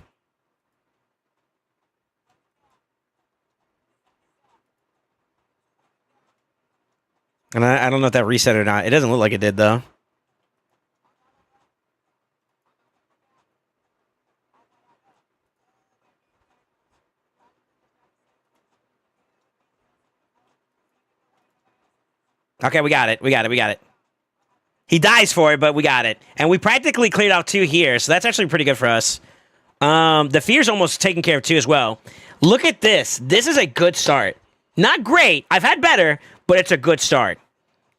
And I don't know if that reset or not. It doesn't look like it did, though. Okay, we got it. We got it. We got it. He dies for it, but we got it. And we practically cleared out 2 here, so that's actually pretty good for us. The fear's almost taken care of, too, as well. Look at this. This is a good start. Not great. I've had better, but it's a good start.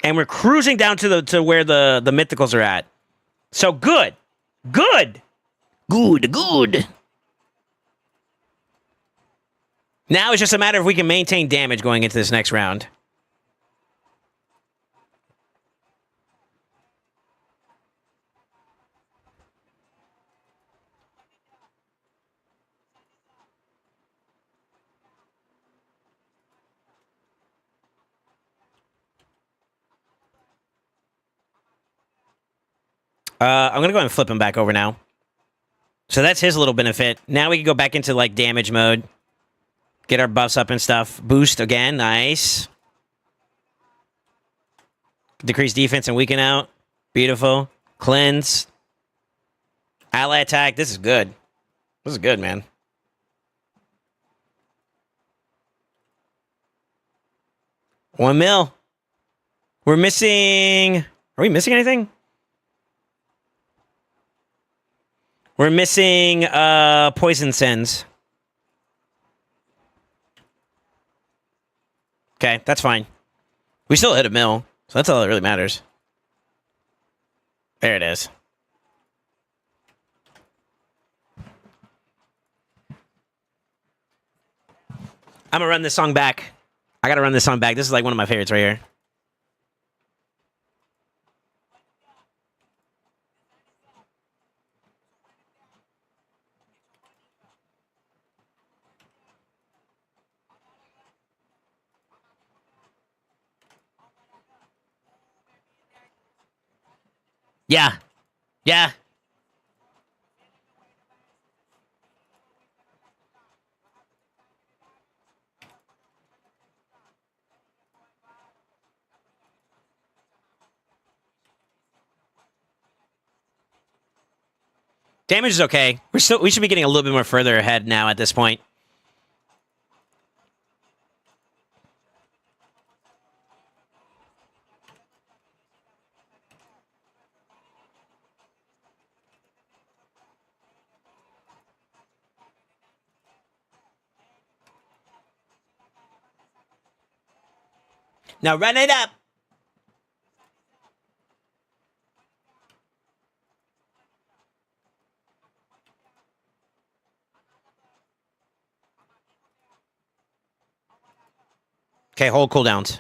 And we're cruising down to where the mythicals are at. So good. Good. Good. Now it's just a matter of if we can maintain damage going into this next round. I'm going to go ahead and flip him back over now. So that's his little benefit. Now we can go back into, like, damage mode. Get our buffs up and stuff. Boost again. Nice. Decrease defense and weaken out. Beautiful. Cleanse. Ally attack. This is good. This is good, man. $1 mil. We're missing... Are we missing anything? We're missing Poison Sens. Okay, that's fine. We still hit $1 mil, so that's all that really matters. There it is. I'm gonna run this song back. I gotta run this song back. This is like one of my favorites right here. Yeah. Yeah. Damage is okay. We should be getting a little bit more further ahead now at this point. Now run it up. Okay, hold cooldowns.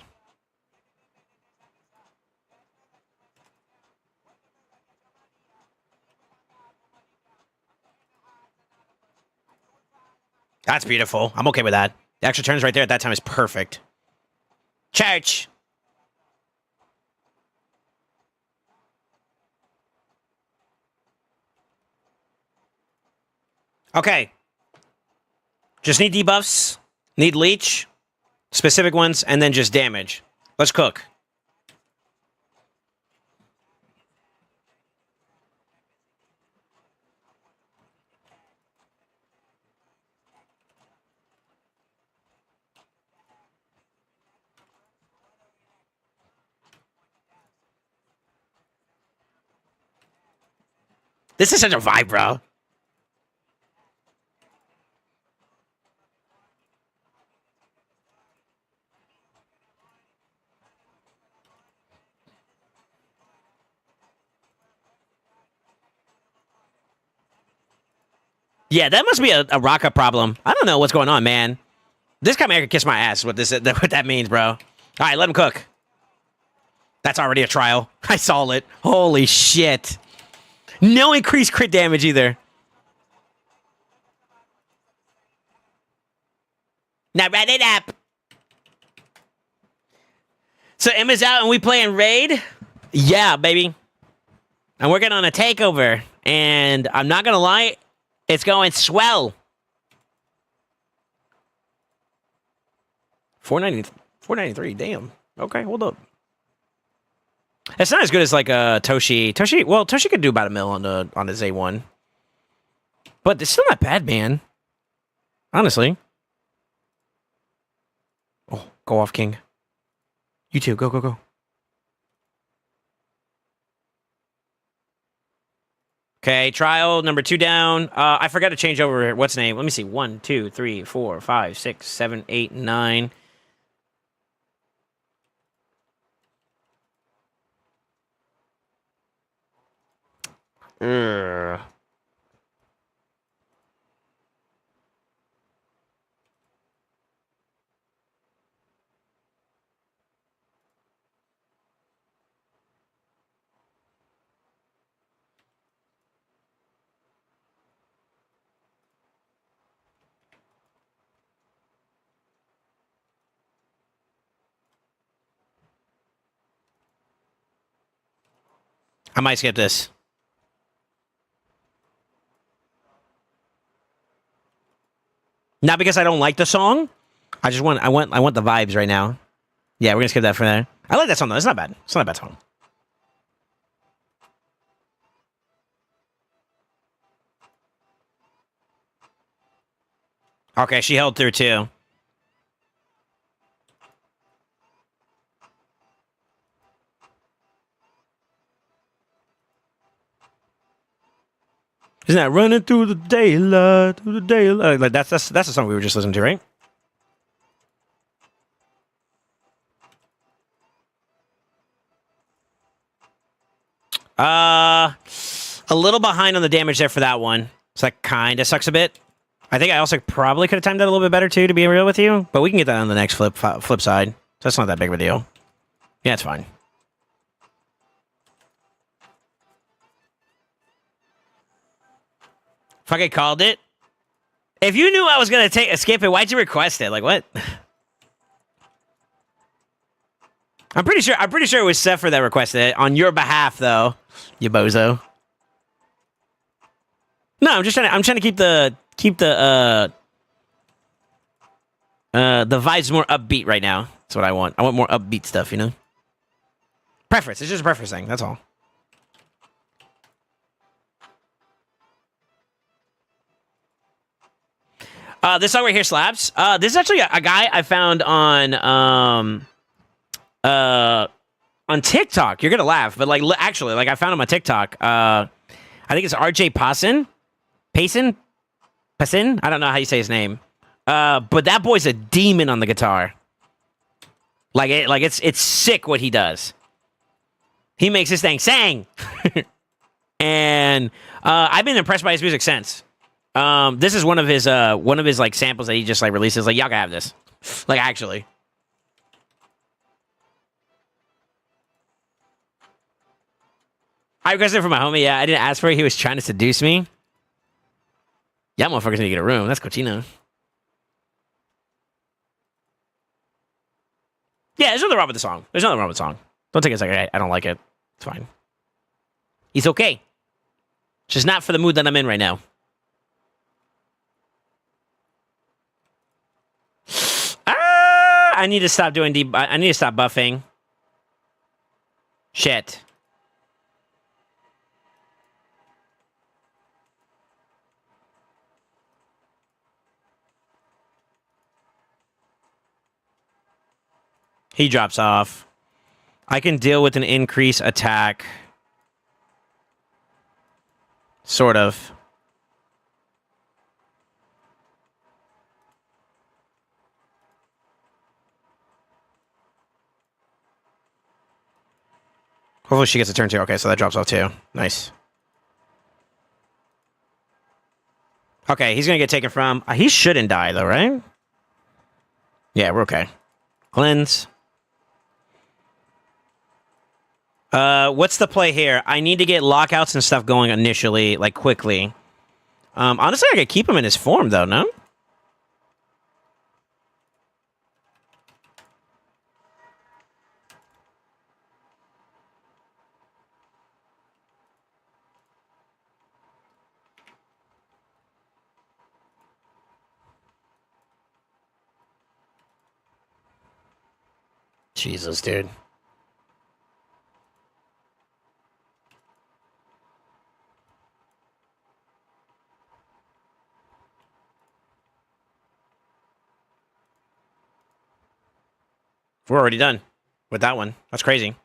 That's beautiful. I'm okay with that. The extra turns right there at that time is perfect. Church. Okay. Just need debuffs. Need leech. Specific ones. And then just damage. Let's cook. This is such a vibe, bro. Yeah, that must be a Raka problem. I don't know what's going on, man. This guy man can kiss my ass. What that means, bro. All right, let him cook. That's already a trial. I saw it. Holy shit. No increased crit damage either. Now run it up. So Emma's out and we playing raid? Yeah, baby. I'm working on a takeover. And I'm not going to lie, it's going swell. 493, damn. Okay, hold up. It's not as good as like Toshi. Toshi could do about a mil on his A1. But it's still not bad, man. Honestly. Oh, go off, King. You too, go, go, go. Okay, trial number 2 down. I forgot to change over what's name. Let me see. 1, 2, 3, 4, 5, 6, 7, 8, 9. Ugh. I might skip this. Not because I don't like the song. I want the vibes right now. Yeah, we're gonna skip that for there. I like that song though. It's not bad. It's not a bad song. Okay, she held through too. Isn't that running through the daylight, through the daylight? Like that's the song we were just listening to, right? A little behind on the damage there for that one. So that kind of sucks a bit. I think I also probably could have timed that a little bit better too, to be real with you. But we can get that on the next flip side. So that's not that big of a deal. Yeah, it's fine. Fucking called it. If you knew I was gonna skip it, why'd you request it? Like what? I'm pretty sure it was Sepher that requested it on your behalf, though. You bozo. No, I'm trying to keep the vibes more upbeat right now. That's what I want. I want more upbeat stuff, you know? Preference. It's just a preference thing. That's all. This song right here slaps. This is actually a guy I found on TikTok. You're gonna laugh, but like actually, like I found him on TikTok. I think it's RJ Payson. I don't know how you say his name. But that boy's a demon on the guitar. It's sick what he does. He makes this thing sang. And I've been impressed by his music since. This is one of his like samples that he just like releases. Like, y'all can have this. Like, actually. I requested it for my homie. Yeah, I didn't ask for it. He was trying to seduce me. Y'all motherfuckers need to get a room. That's cochino. Yeah, there's nothing wrong with the song. There's nothing wrong with the song. Don't take it as like, I don't like it. It's fine. He's okay. Just not for the mood that I'm in right now. I need to stop doing deep. I need to stop buffing. Shit. He drops off. I can deal with an increase attack. Sort of. Hopefully she gets a turn too. Okay, so that drops off too. Nice. Okay, he's gonna get taken from... he shouldn't die though, right? Yeah, we're okay. Cleanse. What's the play here? I need to get lockouts and stuff going initially, like quickly. Honestly, I could keep him in his form though, no? Jesus, dude. We're already done with that one. That's crazy.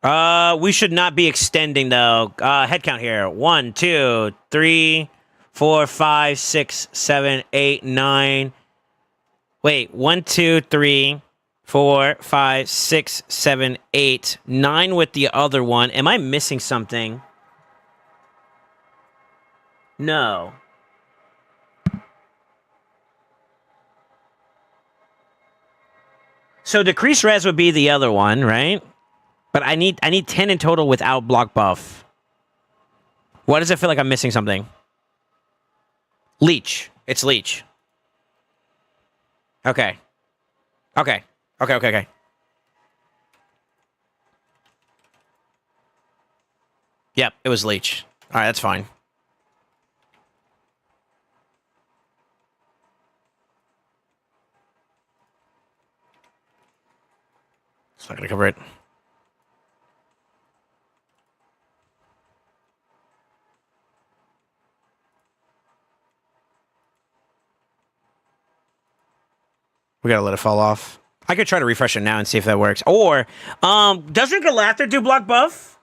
We should not be extending though. Head count here. 1, 2, 3, 4, 5, 6, 7, 8, 9. Wait, 1, 2, 3, 4, 5, 6, 7, 8, 9 with the other one. Am I missing something? No. So decrease res would be the other one, right? But I need 10 in total without block buff. Why does it feel like I'm missing something? Leech. It's leech. Okay. Okay. Okay. Yep, it was leech. All right, that's fine. It's not gonna cover it. We gotta let it fall off. I could try to refresh it now and see if that works. Or, doesn't Galactor do block buff?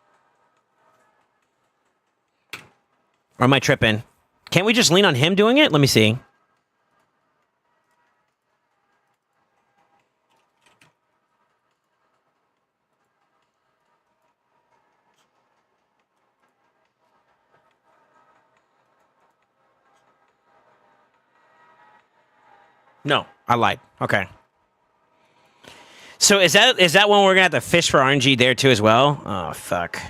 Or am I tripping? Can't we just lean on him doing it? Let me see. No, I lied. Okay. So is that one we're gonna have to fish for RNG there too as well? Oh fuck.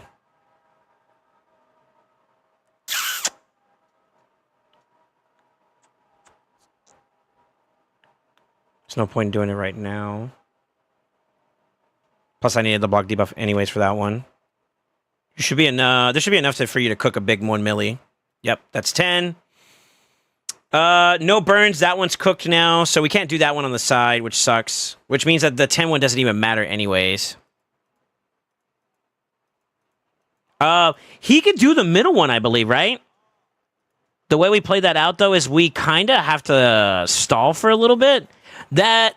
There's no point in doing it right now. Plus, I needed the block debuff anyways for that one. You should be there should be enough for you to cook a big 1 milli. Yep, that's 10. No burns. That one's cooked now, so we can't do that one on the side, which sucks. Which means that the 10 one doesn't even matter anyways. He could do the middle one, I believe, right? The way we play that out, though, is we kind of have to stall for a little bit. That...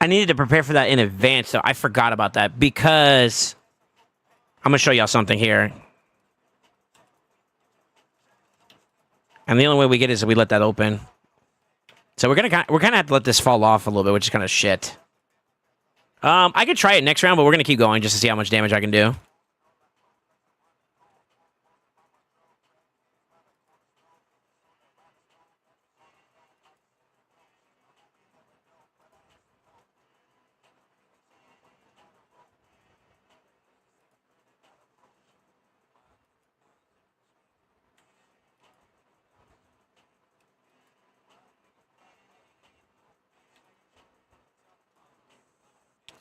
I needed to prepare for that in advance, though. I forgot about that because... I'm going to show y'all something here. And the only way we get it is if we let that open. So we're gonna have to let this fall off a little bit, which is kind of shit. I could try it next round, but we're gonna keep going just to see how much damage I can do.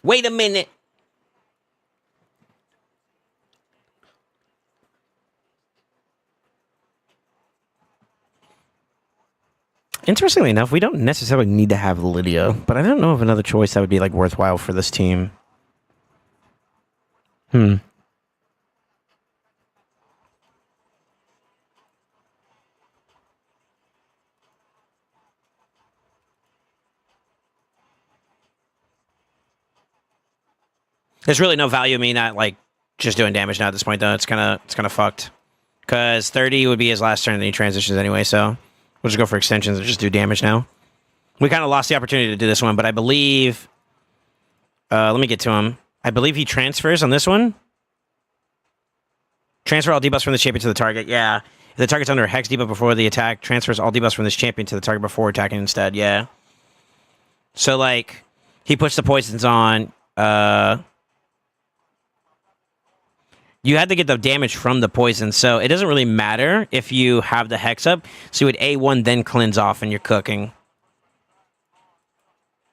Wait a minute. Interestingly enough, we don't necessarily need to have Lydia, but I don't know of another choice that would be like worthwhile for this team. There's really no value in me not like just doing damage now at this point, though. It's kind of fucked. Because 30 would be his last turn, and then he transitions anyway. So we'll just go for extensions and just do damage now. We kind of lost the opportunity to do this one, but I believe. Let me get to him. I believe he transfers on this one. Transfer all debuffs from this champion to the target. Yeah. If the target's under a hex debuff before the attack, transfers all debuffs from this champion to the target before attacking instead. Yeah. So like, he puts the poisons on. You had to get the damage from the poison, so it doesn't really matter if you have the hex up. So you would A1, then cleanse off, and you're cooking.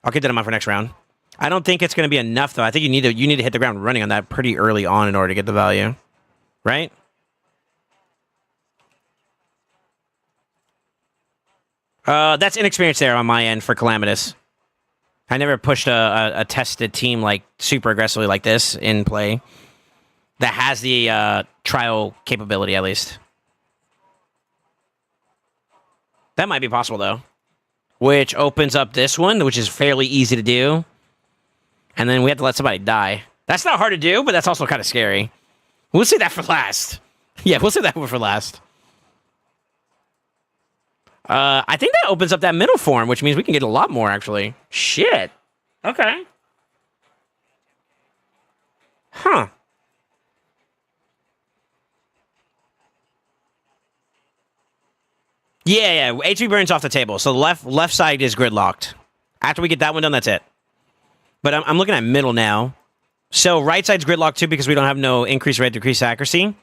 I'll get that in mind for next round. I don't think it's going to be enough, though. I think you need to hit the ground running on that pretty early on in order to get the value. Right? That's inexperience there on my end for Calamitous. I never pushed a tested team like super aggressively like this in play. That has the trial capability, at least. That might be possible, though. Which opens up this one, which is fairly easy to do. And then we have to let somebody die. That's not hard to do, but that's also kind of scary. We'll save that for last. Yeah, we'll save that one for last. I think that opens up that middle form, which means we can get a lot more, actually. Shit. Okay. Huh. Yeah. HP burns off the table, so the left side is gridlocked. After we get that one done, that's it. But I'm looking at middle now. So right side's gridlocked too because we don't have no increased red, decreased accuracy.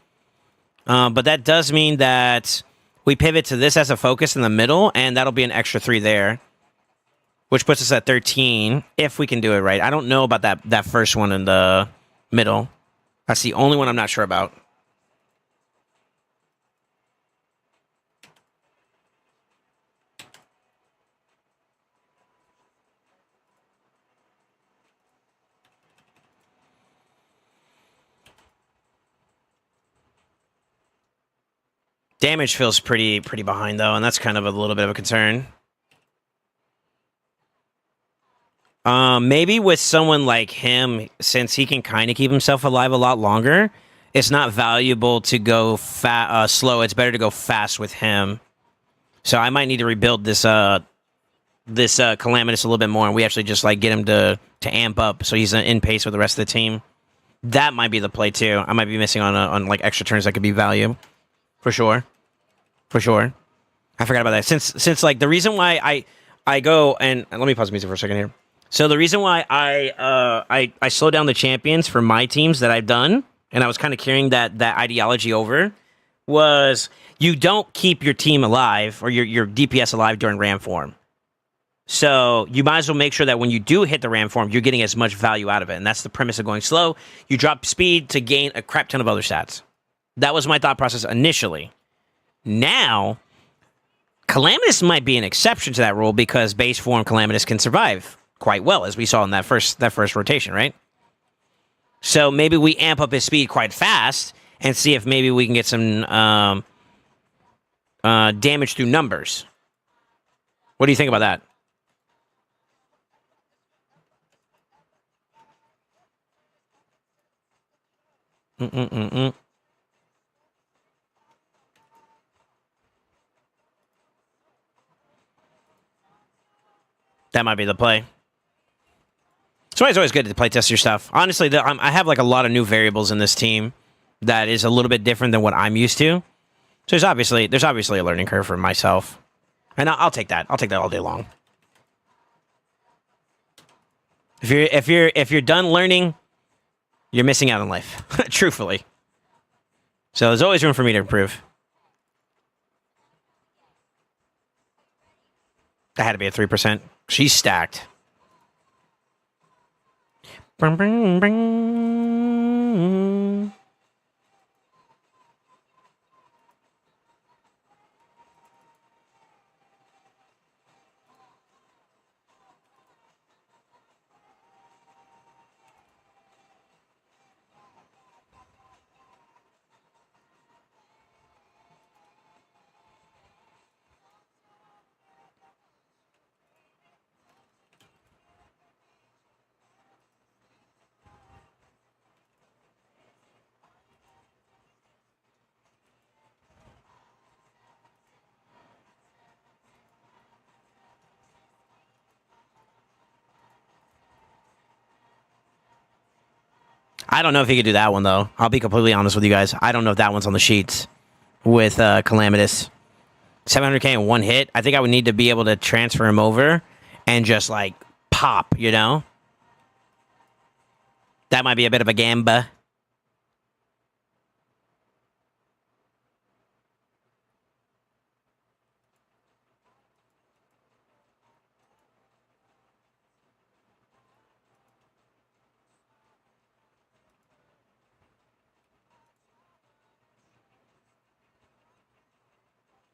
But that does mean that we pivot to this as a focus in the middle, and that'll be an extra 3 there. Which puts us at 13, if we can do it right. I don't know about that first one in the middle. That's the only one I'm not sure about. Damage feels pretty behind, though, and that's kind of a little bit of a concern. Maybe with someone like him, since he can kind of keep himself alive a lot longer, it's not valuable to go slow. It's better to go fast with him. So I might need to rebuild this Calamitous a little bit more, and we actually just like get him to amp up so he's in pace with the rest of the team. That might be the play too. I might be missing on like extra turns that could be value, for sure, for sure. I forgot about that. Since like the reason why I go and let me pause the music for a second here. So the reason why I slow down the champions for my teams that I've done, and I was kind of carrying that ideology over, was you don't keep your team alive or your DPS alive during ram form. So you might as well make sure that when you do hit the ram form, you're getting as much value out of it. And that's the premise of going slow. You drop speed to gain a crap ton of other stats. That was my thought process initially. Now, Calamitous might be an exception to that rule because base form Calamitous can survive quite well, as we saw in that first rotation, right? So maybe we amp up his speed quite fast and see if maybe we can get some damage through numbers. What do you think about that? That might be the play. So it's always good to play test your stuff. Honestly, I have like a lot of new variables in this team that is a little bit different than what I'm used to. So there's obviously a learning curve for myself, and I'll take that. I'll take that all day long. If you're done learning, you're missing out on life, truthfully. So there's always room for me to improve. That had to be a 3%. She's stacked. Bring, bring, bring. I don't know if he could do that one, though. I'll be completely honest with you guys. I don't know if that one's on the sheets with Calamitous. 700k in one hit. I think I would need to be able to transfer him over and just, like, pop, you know? That might be a bit of a gamba.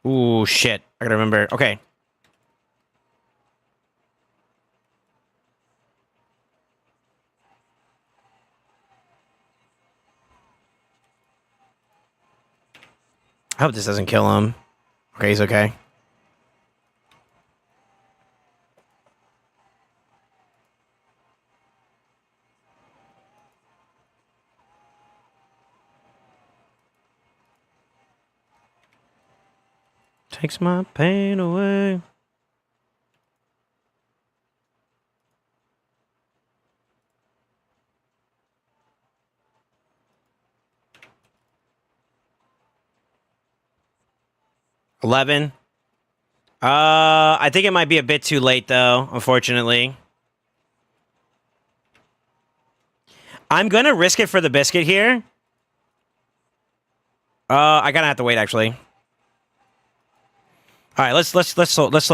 Ooh, shit. I gotta remember. Okay. I hope this doesn't kill him. Okay, he's okay. Takes my pain away. $11. I think it might be a bit too late, though, unfortunately. I'm gonna risk it for the biscuit here. I gotta have to wait, actually. All right, let's slow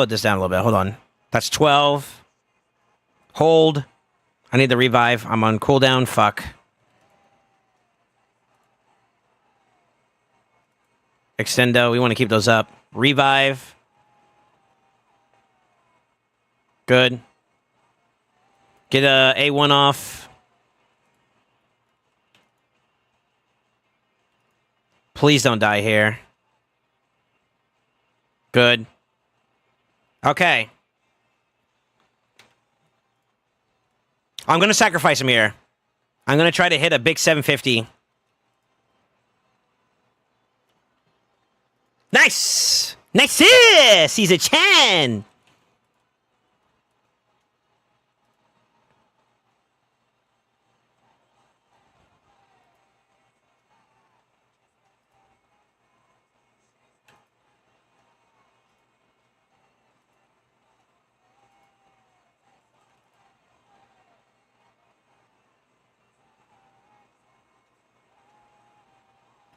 this down a little bit. Hold on. That's 12. Hold. I need the revive. I'm on cooldown. Fuck. Extendo. We want to keep those up. Revive. Good. Get a A1 off. Please don't die here. Good. Okay. I'm going to sacrifice him here. I'm going to try to hit a big 750. Nice! Nice! He's a Chan!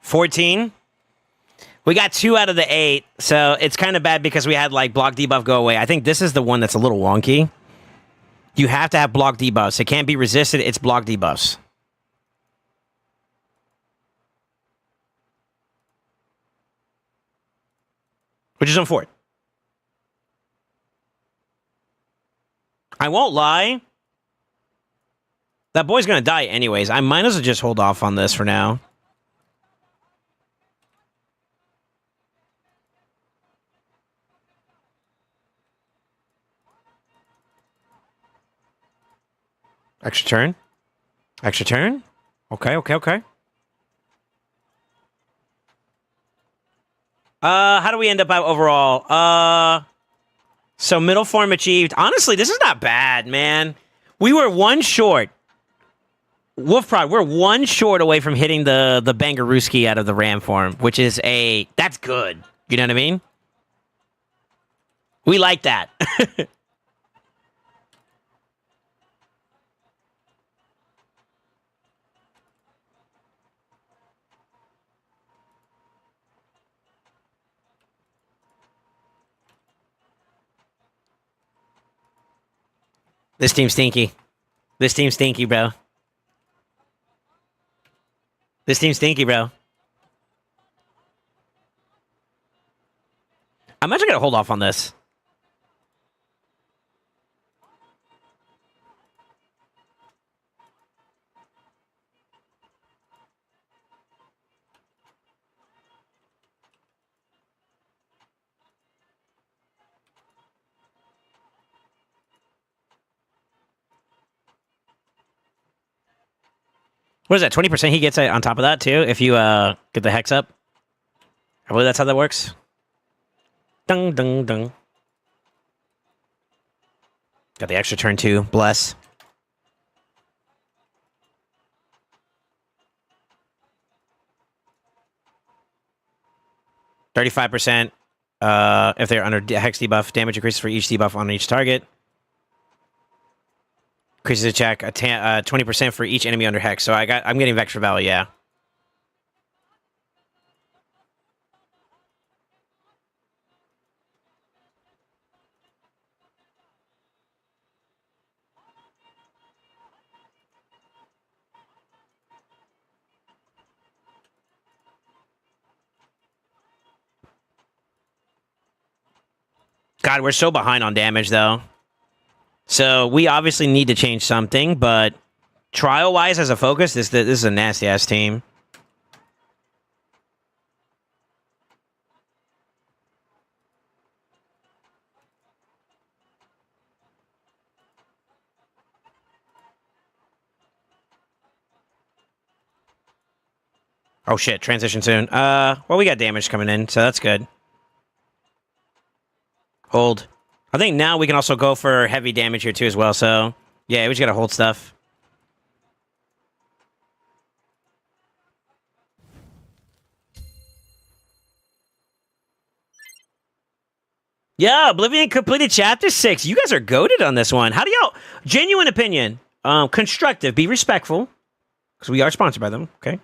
14. We got 2 out of the 8, so it's kind of bad because we had like block debuff go away. I think this is the one that's a little wonky. You have to have block debuffs. It can't be resisted. It's block debuffs. Which is unfortunate. I won't lie. That boy's going to die anyways. I might as well just hold off on this for now. Extra turn. Extra turn. Okay, okay, okay. How do we end up out overall? So middle form achieved. Honestly, this is not bad, man. We were 1 short. Wolf Prod, we're 1 short away from hitting the Bangarooski out of the Ram form, which is that's good. You know what I mean? We like that. This team's stinky. This team's stinky, bro. This team's stinky, bro. I'm actually going to hold off on this. What is that? 20% he gets on top of that, too, if you get the hex up? I believe that's how that works. Dung, dung, dung. Got the extra turn, too. Bless. %. If they're under hex debuff, damage increases for each debuff on each target. Increases attack 20% for each enemy under hex. So I'm getting Vector Value, yeah. God, we're so behind on damage, though. So we obviously need to change something, but trial-wise as a focus, this is a nasty-ass team. Oh, shit. Transition soon. Well, we got damage coming in, so that's good. Hold. I think now we can also go for heavy damage here, too, as well, so... Yeah, we just gotta hold stuff. Yeah, Oblivion completed Chapter 6. You guys are goated on this one. How do y'all... Genuine opinion. Constructive. Be respectful. Because we are sponsored by them, okay?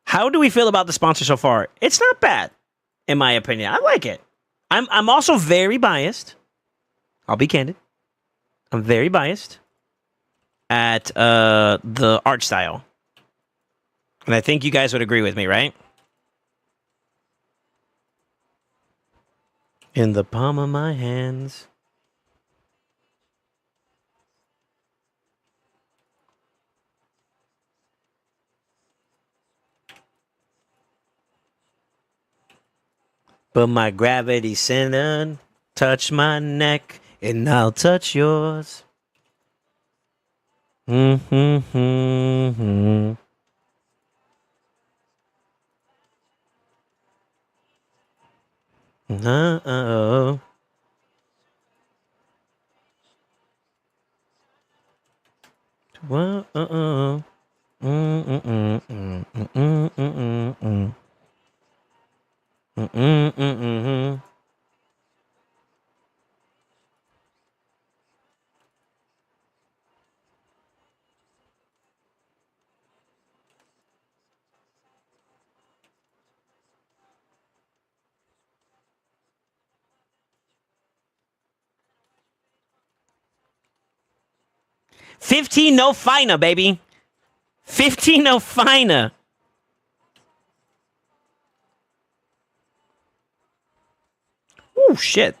How do we feel about the sponsor so far? It's not bad, in my opinion. I like it. I'm also very biased. I'll be candid. I'm very biased at the art style. And I think you guys would agree with me, right? In the palm of my hands. But my gravity center touch my neck and I'll touch yours. Mm-hmm. Uh-oh. Uh-oh. Mm-mm-mm-mm-mm-mm-mm-mm. Mm-mm-mm-mm-mm. 15 no fina, baby. 15 no fina. Oh, shit.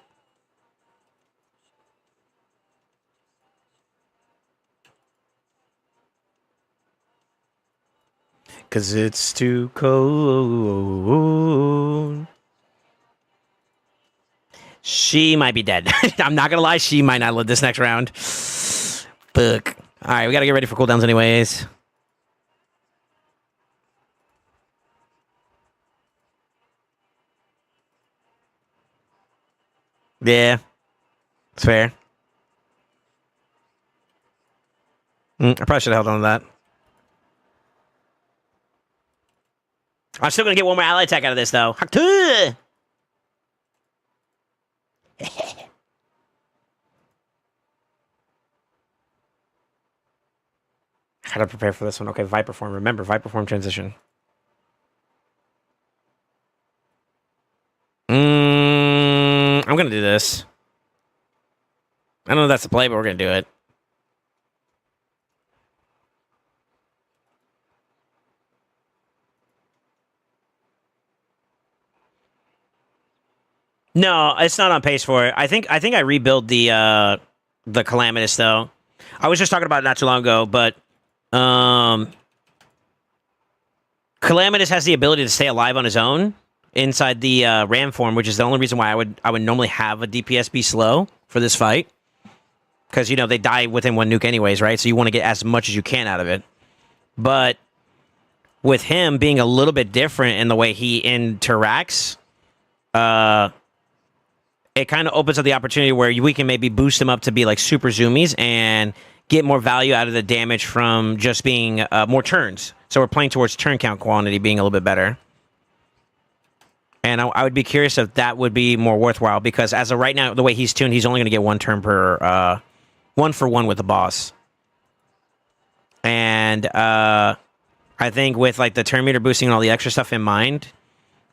Cause it's too cold. She might be dead. I'm not gonna lie, she might not live this next round. Fuck. Alright, we gotta get ready for cooldowns anyways. Yeah. It's fair. I probably should have held on to that. I'm still gonna get one more ally attack out of this though. How to prepare for this one? Okay, Viper form. Remember, Viper form transition. I'm gonna do this. I don't know if that's the play, but we're gonna do it. No, it's not on pace for it. I think I rebuild the Calamitous though. I was just talking about it not too long ago, but Calamitous has the ability to stay alive on his own inside the Ram form, which is the only reason why I would normally have a DPS be slow for this fight. Because, you know, they die within one nuke anyways, right? So you want to get as much as you can out of it. But with him being a little bit different in the way he interacts, it kind of opens up the opportunity where we can maybe boost him up to be like super zoomies and get more value out of the damage from just being more turns. So we're playing towards turn count quantity being a little bit better. And I would be curious if that would be more worthwhile, because as of right now, the way he's tuned, he's only going to get one turn per 1-for-1 with the boss. And I think with like the turn meter boosting and all the extra stuff in mind,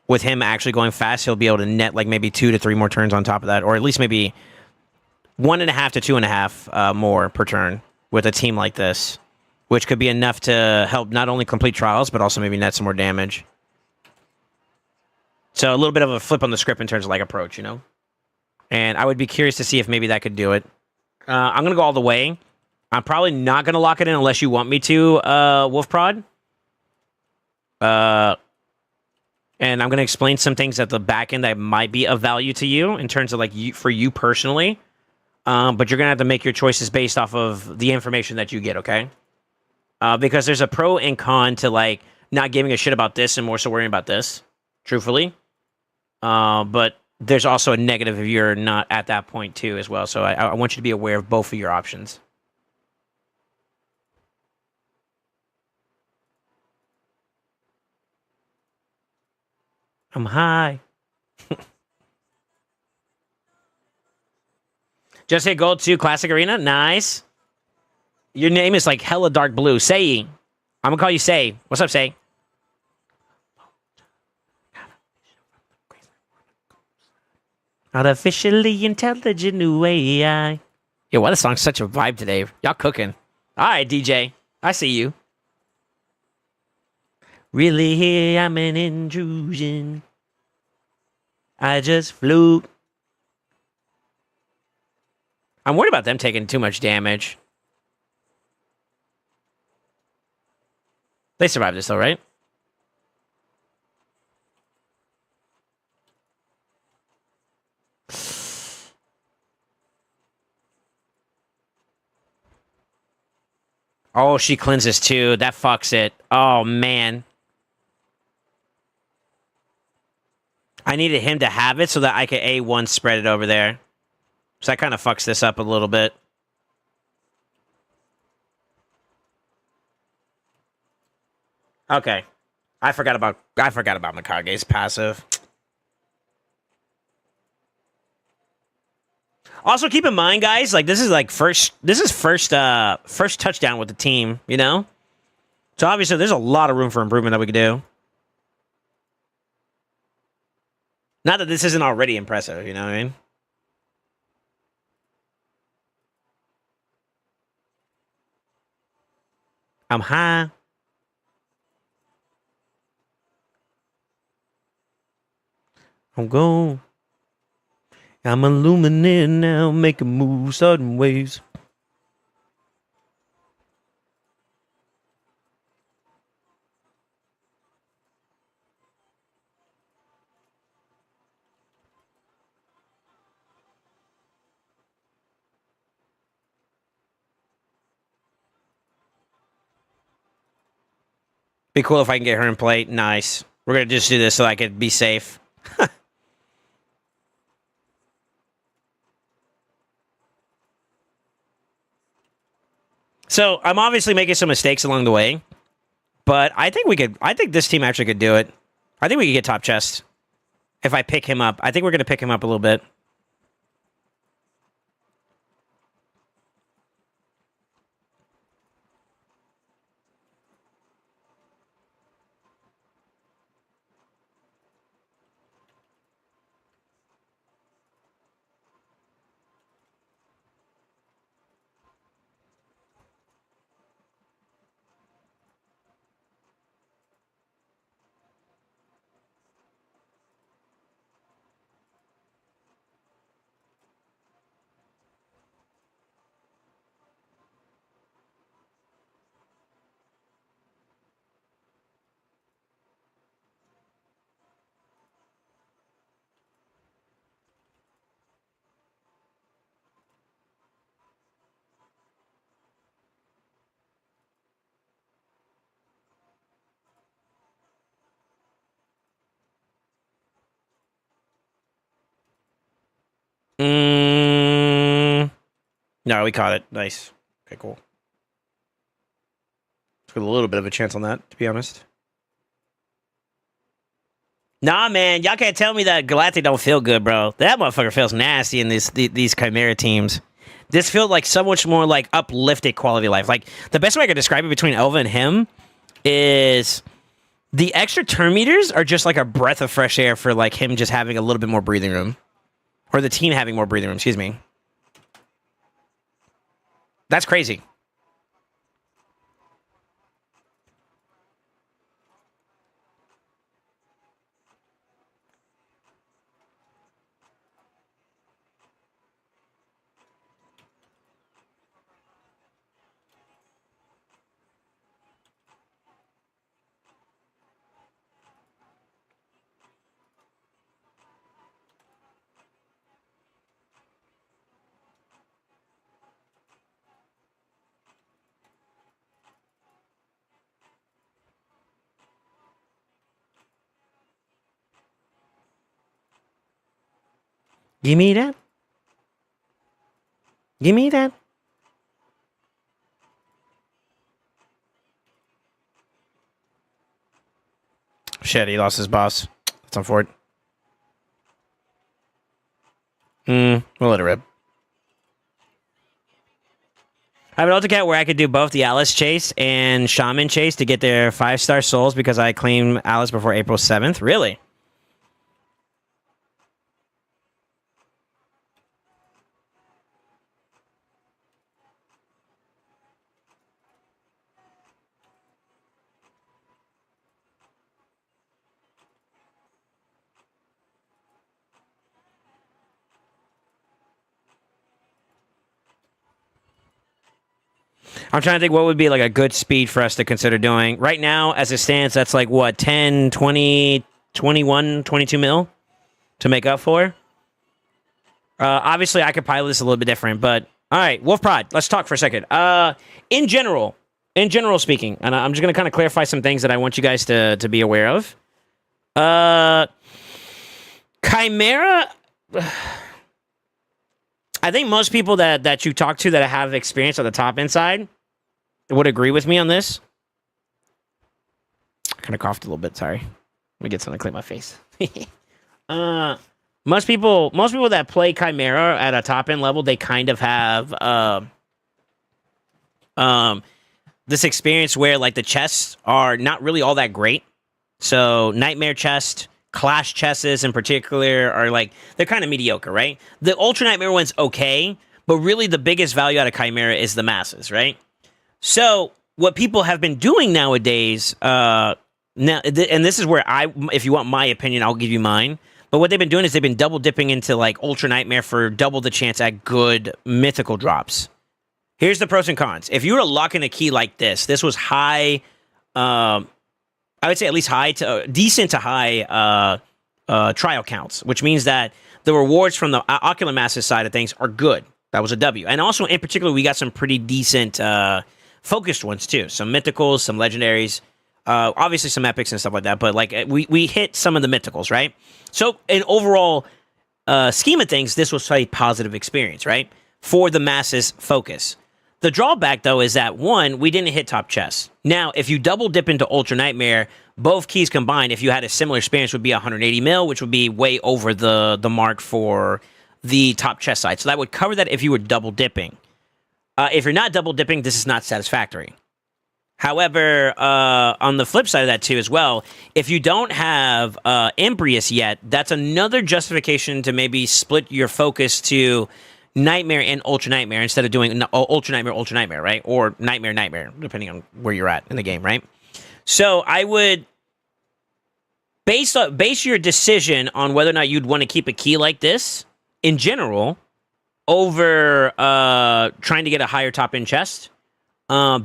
with him actually going fast, he'll be able to net like maybe 2 to 3 more turns on top of that, or at least maybe 1.5 to 2.5 more per turn with a team like this, which could be enough to help not only complete trials, but also maybe net some more damage. So a little bit of a flip on the script in terms of like approach, you know? And I would be curious to see if maybe that could do it. I'm going to go all the way. I'm probably not going to lock it in unless you want me to, Wolf Prod. And I'm going to explain some things at the back end that might be of value to you in terms of like for you personally. But you're going to have to make your choices based off of the information that you get, okay? Because there's a pro and con to like not giving a shit about this and more so worrying about this, truthfully. But there's also a negative if you're not at that point too as well. So I want you to be aware of both of your options. I'm high. Just hit gold 2 Classic Arena. Nice. Your name is like hella dark blue. Say. I'm going to call you Say. What's up, Say? Artificially intelligent new AI. Yo, why this song's such a vibe today? Y'all cooking. All right, DJ. I see you. Really here, I'm an intrusion. I just flew. I'm worried about them taking too much damage. They survived this though, right? Oh, she cleanses too. That fucks it. Oh, man. I needed him to have it so that I could A1 spread it over there. So that kind of fucks this up a little bit. Okay. I forgot about Mikage's passive. Also, keep in mind, guys, like this is first touchdown with the team, you know? So obviously there's a lot of room for improvement that we could do. Not that this isn't already impressive, you know what I mean? I'm high. I'm gone. I'm illuminated now, making moves certain ways. Be cool if I can get her in play. Nice. We're gonna just do this so I could be safe. So I'm obviously making some mistakes along the way, but I think we could. I think this team actually could do it. I think we could get top chest if I pick him up. I think we're gonna pick him up a little bit. No, we caught it. Nice. Okay, cool. Took a little bit of a chance on that, to be honest. Nah, man, y'all can't tell me that Galactic don't feel good, bro. That motherfucker feels nasty in these Chimera teams. This feels like so much more like uplifted quality of life. Like the best way I could describe it between Elva and him is the extra turn meters are just like a breath of fresh air for like him just having a little bit more breathing room, or the team having more breathing room. Excuse me. That's crazy. Give me that. Give me that. Shit, he lost his boss. That's unfortunate. We'll let it rip. I have an AutoCAT where I could do both the Alice chase and Shaman chase to get their 5-star souls because I claimed Alice before April 7th. Really? I'm trying to think what would be like a good speed for us to consider doing. Right now, as it stands, that's like what, 10, 20, 21, 22 mil to make up for? Obviously, I could pilot this a little bit different, but all right, Wolf Prod, let's talk for a second. In general speaking, and I'm just going to kind of clarify some things that I want you guys to be aware of. Chimera... I think most people that you talk to that have experience on the top end side would agree with me on this. I kind of coughed a little bit. Sorry. Let me get something to clean my face. Most people that play Chimera at a top end level, they kind of have this experience where like the chests are not really all that great. So Nightmare chest, Clash chests in particular are like, they're kind of mediocre, right? The Ultra Nightmare one's okay, but really the biggest value out of Chimera is the masses, right? So what people have been doing nowadays, now, and this is where if you want my opinion, I'll give you mine. But what they've been doing is they've been double dipping into like Ultra Nightmare for double the chance at good mythical drops. Here's the pros and cons. If you were to lock in a key like this was high. I would say at least high to decent to high trial counts, which means that the rewards from the Ocular Masses side of things are good. That was a W. And also, in particular, we got some pretty decent focused ones, too. Some mythicals, some legendaries, obviously some epics and stuff like that. But like we hit some of the mythicals, right? So, in overall scheme of things, this was a positive experience, right? For the masses focus. The drawback, though, is that, one, we didn't hit top chest. Now, if you double dip into Ultra Nightmare, both keys combined, if you had a similar experience, would be 180 mil, which would be way over the mark for the top chest side. So that would cover that if you were double dipping. If you're not double dipping, this is not satisfactory. However, on the flip side of that, too, as well, if you don't have Embrius yet, that's another justification to maybe split your focus to Nightmare and Ultra Nightmare instead of doing Ultra Nightmare, right? Or Nightmare, depending on where you're at in the game, right? So I would base your decision on whether or not you'd want to keep a key like this in general over trying to get a higher top end chest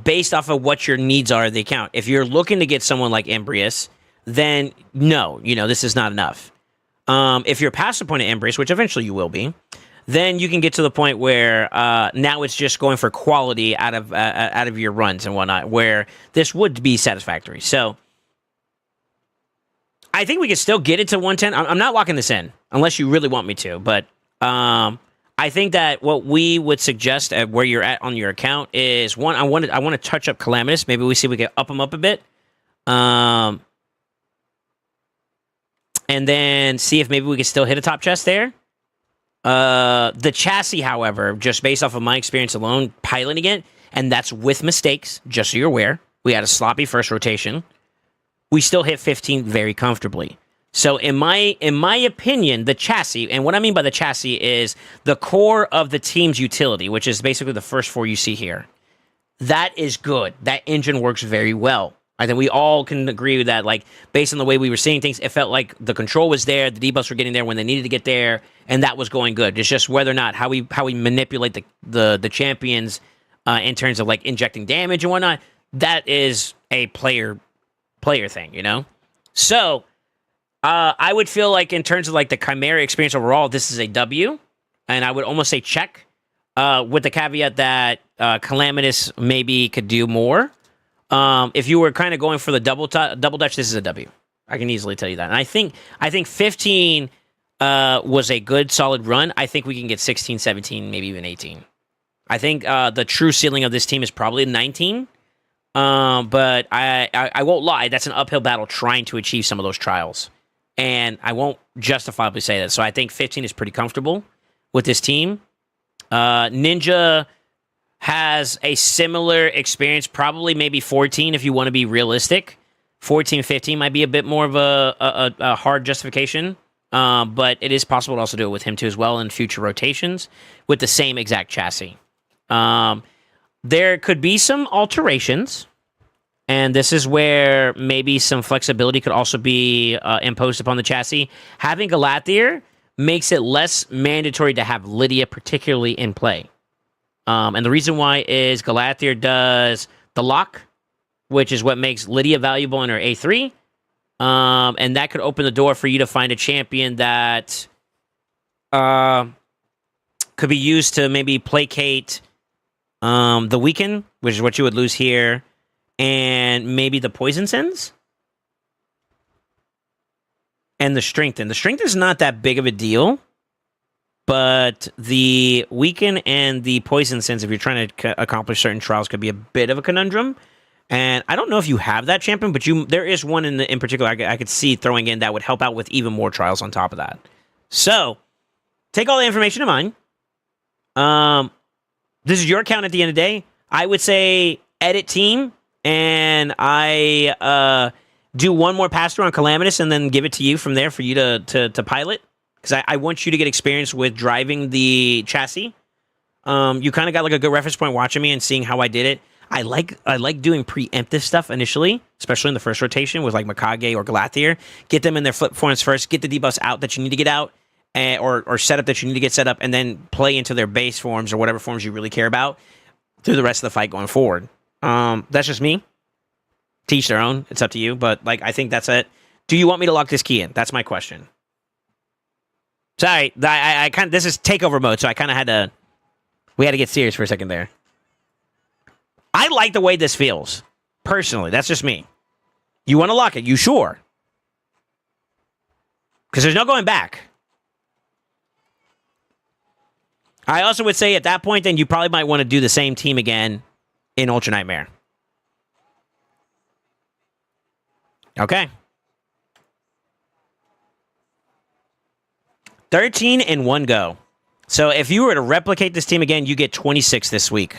based off of what your needs are of the account. If you're looking to get someone like Embrius, then no, this is not enough. If you're past the point of Embrius, which eventually you will be, then you can get to the point where now it's just going for quality out of your runs and whatnot, where this would be satisfactory. So I think we can still get it to 110. I'm not locking this in unless you really want me to, but I think that what we would suggest at where you're at on your account is, one, I want to touch up Calamitous. Maybe we see if we can up him up a bit. And then see if maybe we can still hit a top chest there. The chassis, however, just based off of my experience alone, piloting it, and that's with mistakes, just so you're aware. We had a sloppy first rotation. We still hit 15 very comfortably. So in my opinion, the chassis, and what I mean by the chassis is the core of the team's utility, which is basically the first four you see here. That is good. That engine works very well. I think we all can agree with that. Like, based on the way we were seeing things, it felt like the control was there, the debuffs were getting there when they needed to get there, and that was going good. It's just whether or not how we manipulate the champions in terms of like injecting damage and whatnot. That is a player thing, So I would feel like in terms of like the Chimera experience overall, this is a W, and I would almost say check, with the caveat that Calamitous maybe could do more. If you were kind of going for the double dutch, this is a W. I can easily tell you that. And I think 15 was a good, solid run. I think we can get 16, 17, maybe even 18. I think the true ceiling of this team is probably 19. But I won't lie. That's an uphill battle trying to achieve some of those trials. And I won't justifiably say that. So I think 15 is pretty comfortable with this team. Ninja has a similar experience, probably maybe 14 if you want to be realistic. 14, 15 might be a bit more of a hard justification, but it is possible to also do it with him too as well in future rotations with the same exact chassis. There could be some alterations, and this is where maybe some flexibility could also be imposed upon the chassis. Having Galathier makes it less mandatory to have Lydia particularly in play. And the reason why is Galathier does the lock, which is what makes Lydia valuable in her A3. And that could open the door for you to find a champion that could be used to maybe placate the Weaken, which is what you would lose here, and maybe the Poison Sins. And the Strengthen. The Strength is not that big of a deal. But the Weaken and the Poison Sins, if you're trying to accomplish certain trials, could be a bit of a conundrum. And I don't know if you have that champion, but there is one in particular I could see throwing in that would help out with even more trials on top of that. So, take all the information in mind. This is your account at the end of the day. I would say edit team, and I do one more pass-through on Calamitous, and then give it to you from there for you to pilot. Because I want you to get experience with driving the chassis. You kind of got like a good reference point watching me and seeing how I did it. I like doing preemptive stuff initially, especially in the first rotation with like Mikage or Galathier. Get them in their flip forms first. Get the debuffs out that you need to get out, or setup that you need to get set up, and then play into their base forms or whatever forms you really care about through the rest of the fight going forward. That's just me. Teach their own. It's up to you. But like, I think that's it. Do you want me to lock this key in? That's my question. Sorry, I kind of, this is takeover mode, so I kind of had to. We had to get serious for a second there. I like the way this feels. Personally, that's just me. You want to lock it? You sure? Because there's no going back. I also would say at that point, then you probably might want to do the same team again in Ultra Nightmare. Okay. 13 in one go. So if you were to replicate this team again, you get 26 this week.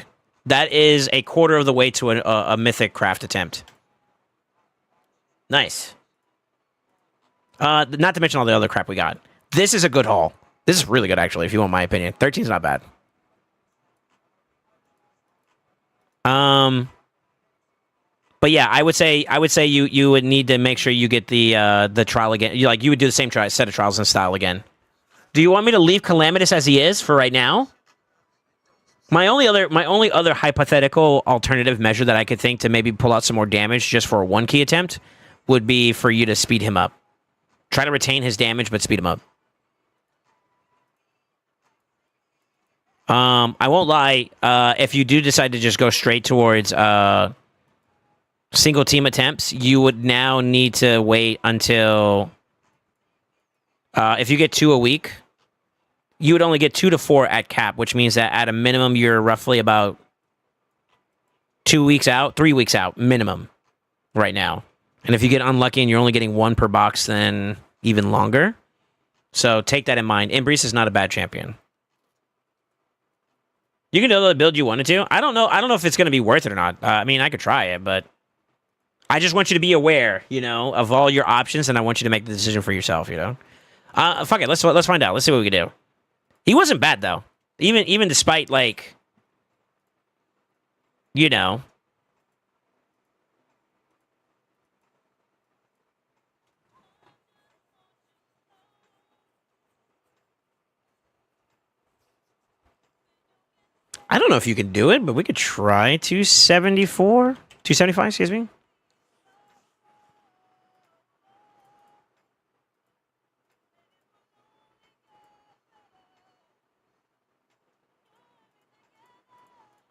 That is a quarter of the way to a mythic craft attempt. Nice. Not to mention all the other crap we got. This is a good haul. This is really good, actually, if you want my opinion. 13 is not bad. But yeah, I would say you would need to make sure you get the trial again. You would do the same set of trials and style again. Do you want me to leave Calamitous as he is for right now? My only other hypothetical alternative measure that I could think to maybe pull out some more damage just for a one key attempt would be for you to speed him up. Try to retain his damage, but speed him up. I won't lie. If you do decide to just go straight towards single team attempts, you would now need to wait until if you get 2 a week, you would only get 2 to 4 at cap, which means that at a minimum, you're roughly about 2 weeks out, 3 weeks out, minimum, right now. And if you get unlucky and you're only getting 1 per box, then even longer. So take that in mind. Embrace is not a bad champion. You can do the build you wanted to. I don't know if it's going to be worth it or not. I mean, I could try it, but I just want you to be aware, of all your options, and I want you to make the decision for yourself, Fuck it, let's find out. Let's see what we can do. He wasn't bad, though. Even despite, like, I don't know if you can do it, but we could try 275, excuse me.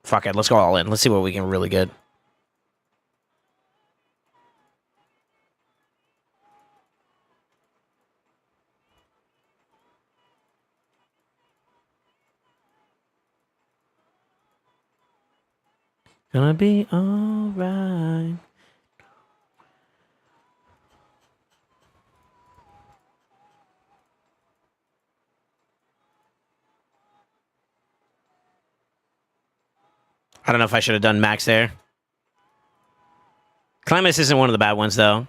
Fuck it, let's go all in. Let's see what we can really get. Gonna be alright. I don't know if I should have done max there. Climax isn't one of the bad ones, though.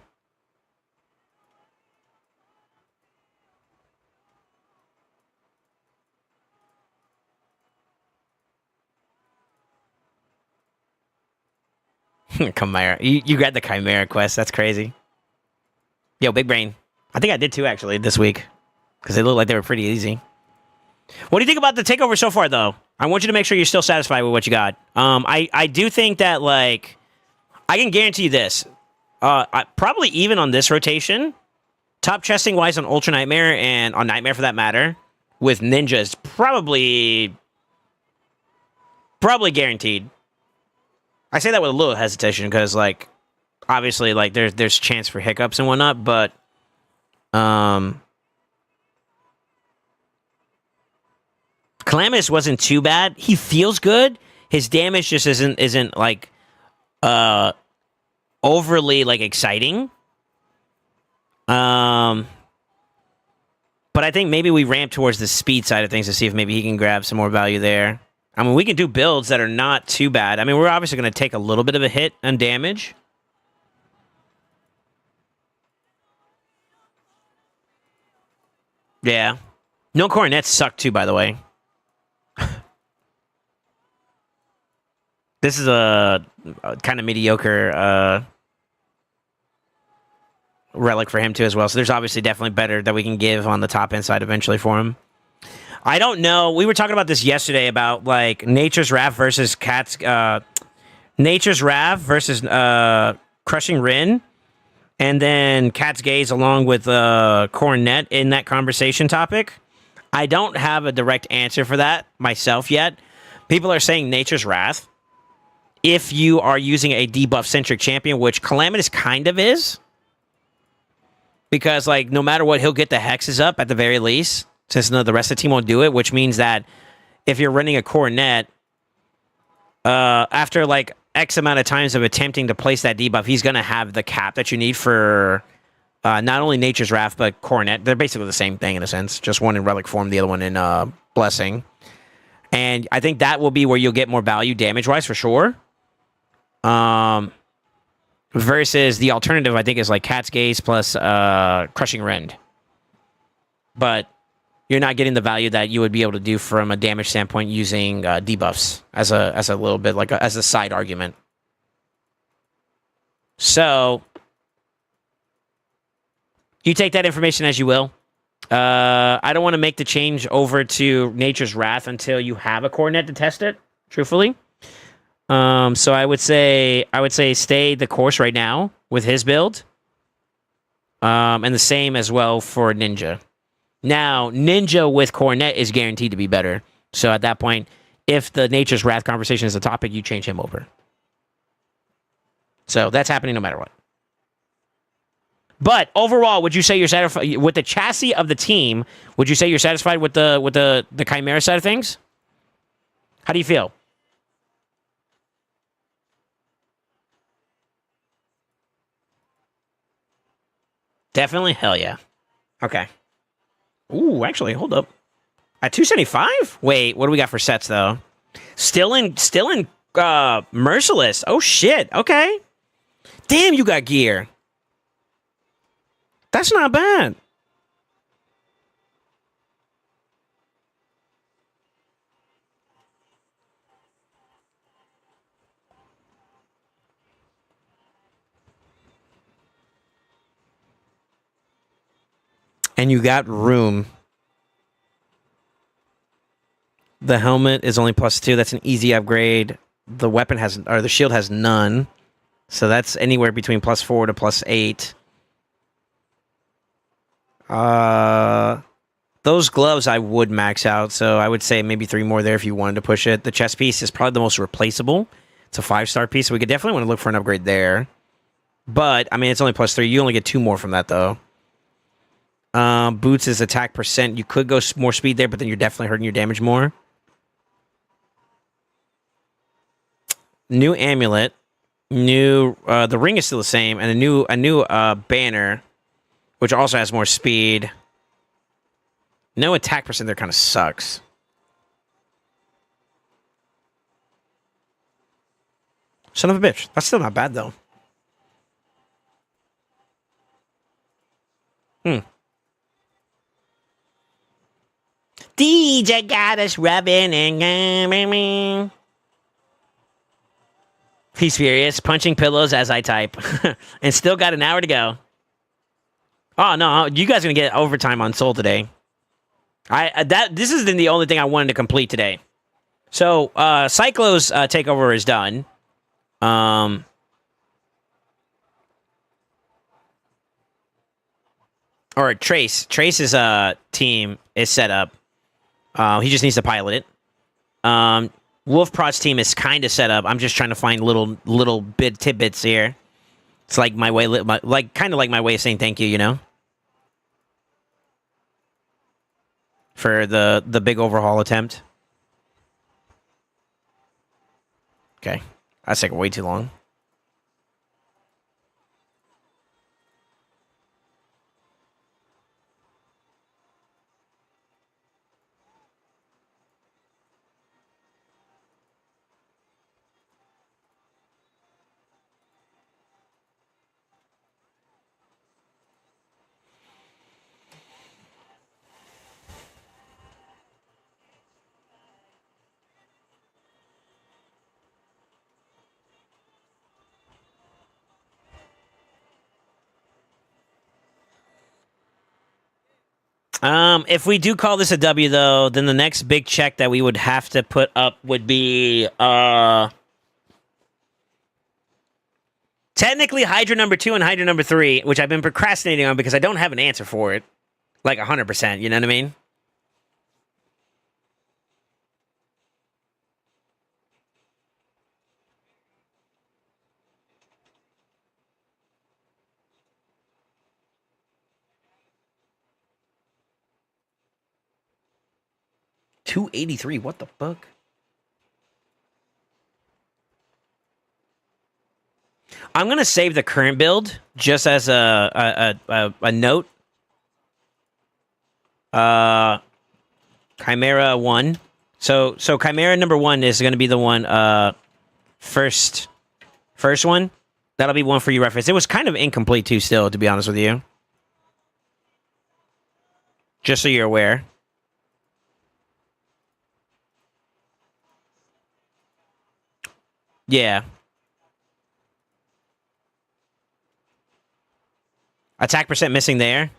Chimera. You got the Chimera quest. That's crazy. Yo, Big Brain. I think I did too, actually, this week. Because they look like they were pretty easy. What do you think about the takeover so far, though? I want you to make sure you're still satisfied with what you got. I do think that, like, I can guarantee you this. Probably even on this rotation, top chesting-wise on Ultra Nightmare and on Nightmare for that matter, with Ninjas, probably guaranteed. I say that with a little hesitation because, like, obviously, like, there's chance for hiccups and whatnot, but Calamitous wasn't too bad. He feels good. His damage just isn't like overly like exciting. But I think maybe we ramp towards the speed side of things to see if maybe he can grab some more value there. I mean, we can do builds that are not too bad. I mean, we're obviously going to take a little bit of a hit on damage. Yeah. No coronets suck too, by the way. This is a kind of mediocre relic for him too as well. So there's obviously definitely better that we can give on the top end side eventually for him. I don't know. We were talking about this yesterday about like Nature's Wrath versus Nature's Wrath versus Crushing Rin, and then Cat's Gaze along with Cornet in that conversation topic. I don't have a direct answer for that myself yet. People are saying Nature's Wrath if you are using a debuff centric champion, which Calamitous kind of is. Because, like, no matter what, he'll get the hexes up at the very least, since the rest of the team won't do it, which means that if you're running a Cornet, after, like, X amount of times of attempting to place that debuff, he's going to have the cap that you need for not only Nature's Wrath, but Cornet. They're basically the same thing in a sense, just one in Relic form, the other one in Blessing. And I think that will be where you'll get more value damage-wise for sure. Versus the alternative, I think, is like Cat's Gaze plus Crushing Rend. But you're not getting the value that you would be able to do from a damage standpoint using debuffs as a little bit like as a side argument. So you take that information as you will. I don't want to make the change over to Nature's Wrath until you have a Cornet to test it, truthfully. So I would say stay the course right now with his build. And the same as well for Ninja. Now, Ninja with Cornet is guaranteed to be better. So at that point, if the Nature's Wrath conversation is a topic, you change him over. So that's happening no matter what. But overall, would you say you're satisfied with the chassis of the team? Would you say you're satisfied with the Chimera side of things? How do you feel? Definitely, hell yeah. Okay. Ooh, actually, hold up. At 275? Wait, what do we got for sets though? Still in Merciless. Oh shit. Okay. Damn, you got gear. That's not bad. And you got room. The helmet is only +2. That's an easy upgrade. The weapon has, or the shield has none. So that's anywhere between +4 to +8. Those gloves I would max out. So I would say maybe 3 more there if you wanted to push it. The chest piece is probably the most replaceable. It's a 5-star piece. So we could definitely want to look for an upgrade there. But, I mean, it's only +3. You only get 2 more from that, though. Boots is attack %. You could go more speed there, but then you're definitely hurting your damage more. New amulet. New, the ring is still the same. And a new banner, which also has more speed. No attack % there kind of sucks. Son of a bitch. That's still not bad, though. DJ got us rubbing and he's furious, punching pillows as I type, and still got an hour to go. Oh no, you guys are gonna get overtime on Soul today. This is the only thing I wanted to complete today. So Cyclo's takeover is done. Or Trace's team is set up. He just needs to pilot it. Wolf Prot's team is kind of set up. I'm just trying to find little bit tidbits here. It's like my way, kind of like my way of saying thank you, you know, for the big overhaul attempt. Okay, that's taking way too long. If we do call this a W, though, then the next big check that we would have to put up would be technically Hydra number 2 and Hydra number 3, which I've been procrastinating on because I don't have an answer for it. Like 100%, you know what I mean? $283. What the fuck? I'm gonna save the current build just as a note. Chimera 1. So Chimera number 1 is gonna be the one first one. That'll be one for you reference. It was kind of incomplete too still, to be honest with you. Just so you're aware. Yeah. Attack percent missing there.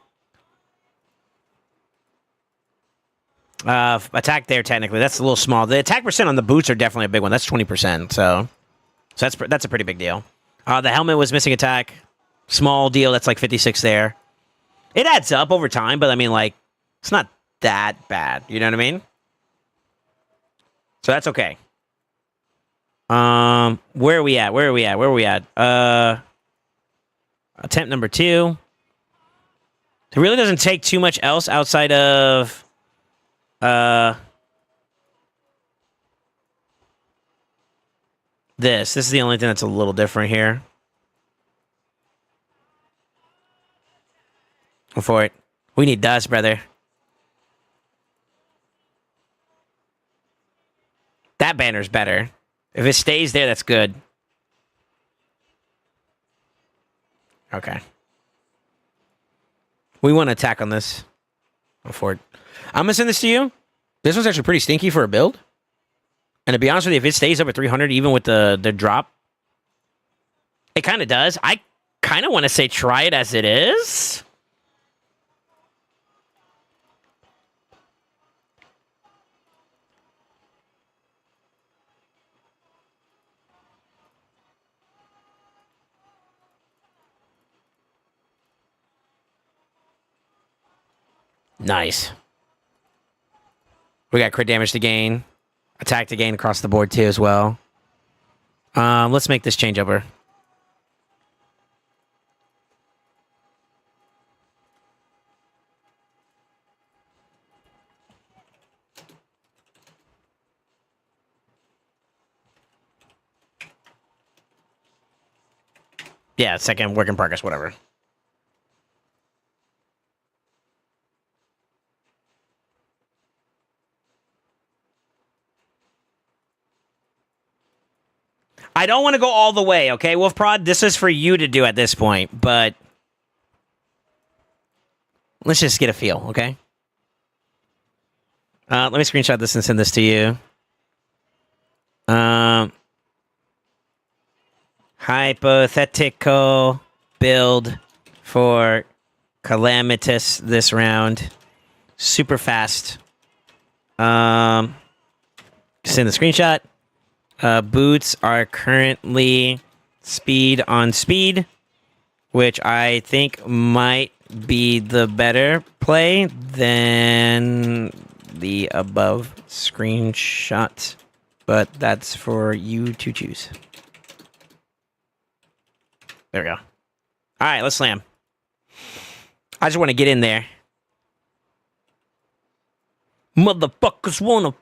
Attack there technically. That's a little small. The attack percent on the boots are definitely a big one. That's 20%. So that's a pretty big deal. The helmet was missing attack. Small deal. That's like 56 there. It adds up over time, but I mean, like, it's not that bad. You know what I mean? So that's okay. Where are we at? Attempt number 2. It really doesn't take too much else outside of this. This is the only thing that's a little different here. Go for it. We need dust, brother. That banner's better. If it stays there, that's good. Okay. We want to attack on this. Go for it. I'm going to send this to you. This one's actually pretty stinky for a build. And to be honest with you, if it stays up at 300, even with the drop, it kind of does. I kind of want to say try it as it is. Nice. We got crit damage to gain. Attack to gain across the board too as well. Let's make this changeover. Yeah, second work in progress, whatever. I don't want to go all the way, okay, Wolf Prod? This is for you to do at this point, but let's just get a feel, okay? Let me screenshot this and send this to you. Hypothetical build for Calamitous this round. Super fast. Send the screenshot. Boots are currently speed on speed, which I think might be the better play than the above screenshot, but that's for you to choose. There we go. All right, let's slam. I just want to get in there. Motherfuckers wanna...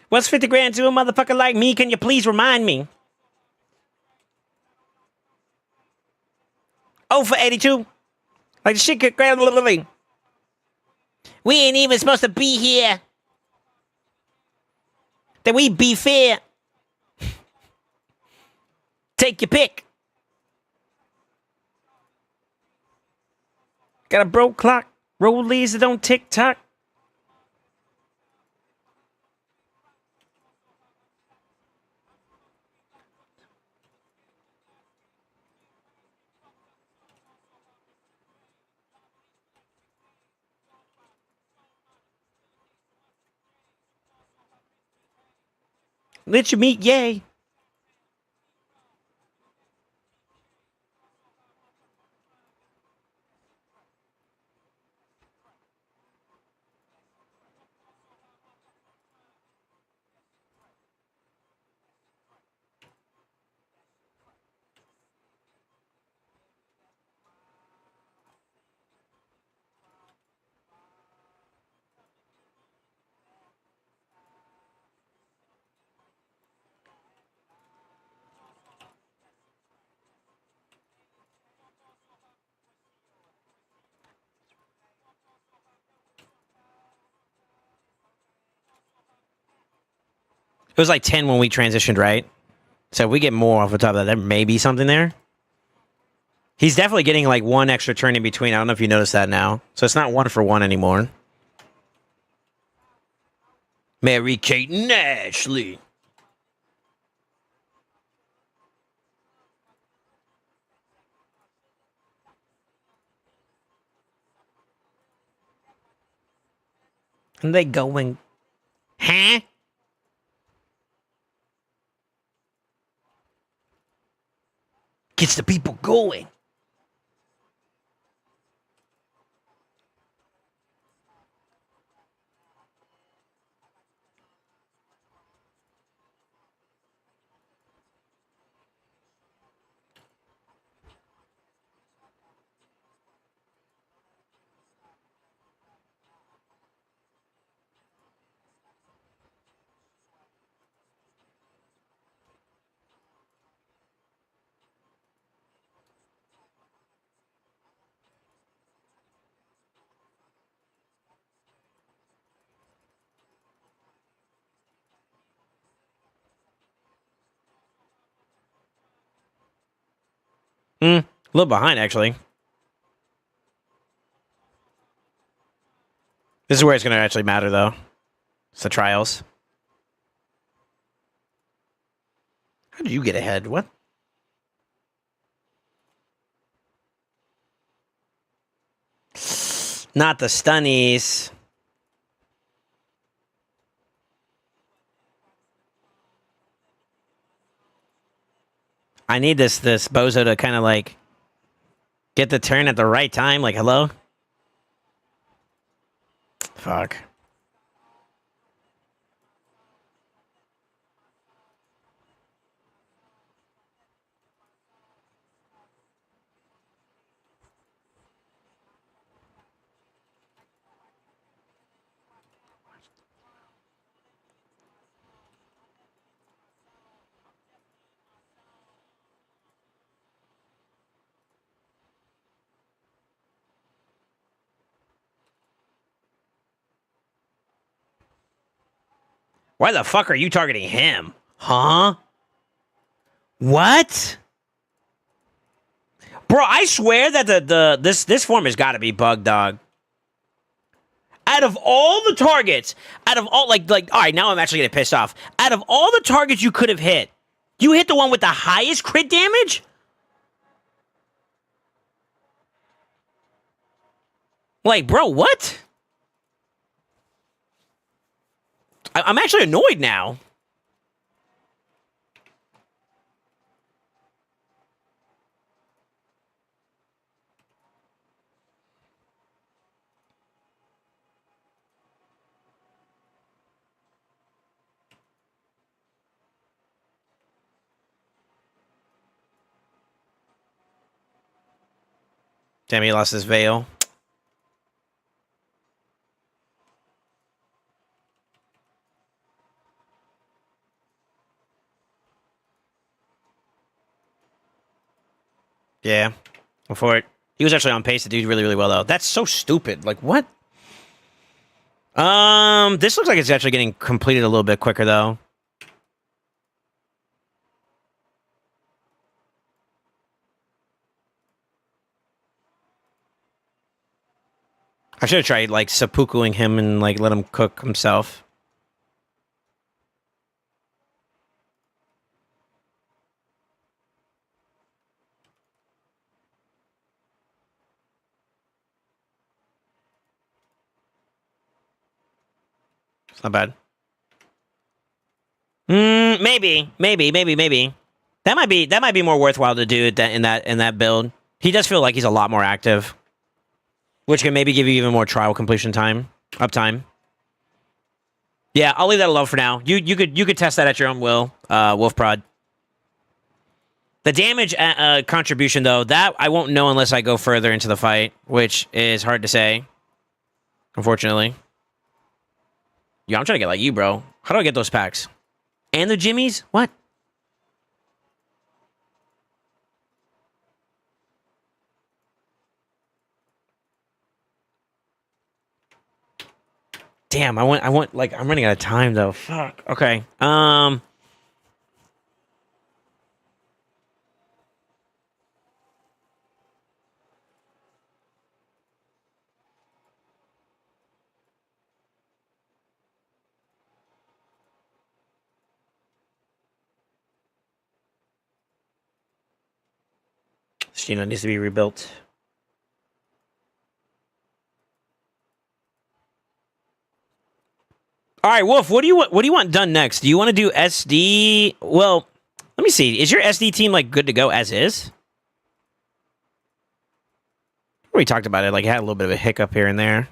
What's 50 grand to a motherfucker like me? Can you please remind me? Oh, for 82? Like the shit could grab a little thing. We ain't even supposed to be here. Then we be fair. Take your pick. Got a broke clock. Rollies that don't tick tock. Let you meet, yay. It was like 10 when we transitioned, right? So if we get more off the top of that, there may be something there. He's definitely getting like one extra turn in between. I don't know if you noticed that now. So it's not 1-for-1 anymore. Mary Kate and Ashley. And they going, huh? Gets the people going. A little behind, actually. This is where it's going to actually matter, though. It's the trials. How did you get ahead? What? Not the stunnies. I need this bozo to kind of like get the turn at the right time. Like, hello? Fuck. Why the fuck are you targeting him? Huh? What? Bro, I swear that this form has got to be bugged, dog. Out of all the targets, out of all like all right, now I'm actually getting pissed off. Out of all the targets you could have hit, you hit the one with the highest crit damage? Like, bro, what? I'm actually annoyed now. Damn, he lost his veil. Yeah, go for it. He was actually on pace to do really, really well, though. That's so stupid. Like, what? This looks like it's actually getting completed a little bit quicker, though. I should have tried like seppukuing him and like let him cook himself. It's not bad. Maybe. That might be more worthwhile to do it in that build. He does feel like he's a lot more active, which can maybe give you even more trial completion time, uptime. Yeah, I'll leave that alone for now. You could test that at your own will, Wolf Prod. The damage contribution though, that I won't know unless I go further into the fight, which is hard to say, unfortunately. Yo, I'm trying to get like you, bro. How do I get those packs? And the Jimmies? What? Damn, I want like I'm running out of time though. Fuck. Okay. Sheena needs to be rebuilt. All right, Wolf. What do you want done next? Do you want to do SD? Well, let me see. Is your SD team like good to go as is? We talked about it. Like, it had a little bit of a hiccup here and there.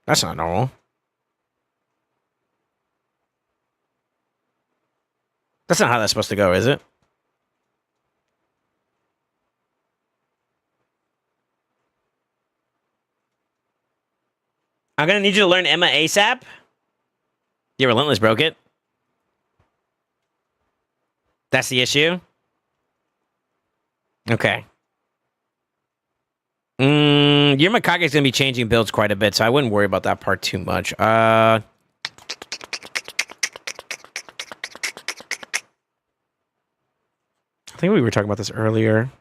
That's not normal. That's not how that's supposed to go, is it? I'm gonna need you to learn Emma ASAP. Yeah, Relentless broke it. That's the issue. Okay. Your Makage's gonna be changing builds quite a bit, so I wouldn't worry about that part too much. I think we were talking about this earlier.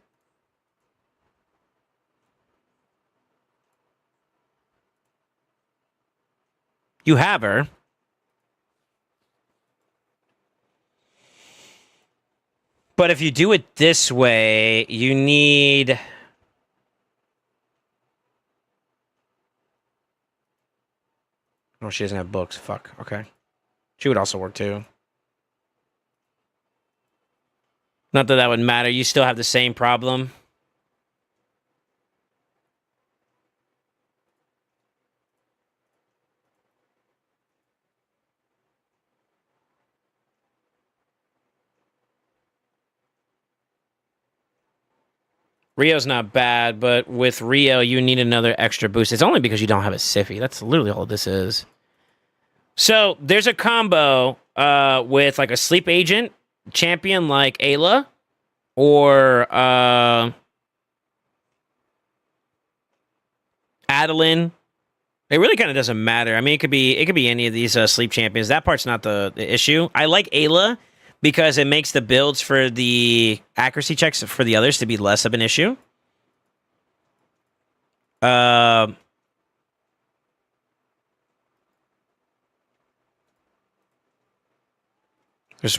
You have her. But if you do it this way, you need... Oh, she doesn't have books. Fuck. Okay. She would also work too. Not that that would matter. You still have the same problem. Rio's not bad, but with Rio, you need another extra boost. It's only because you don't have a Siffy. That's literally all this is. So there's a combo with like a sleep agent champion like Ayla or Adeline. It really kind of doesn't matter. I mean, it could be any of these sleep champions. That part's not the issue. I like Ayla because it makes the builds for the accuracy checks for the others to be less of an issue. There's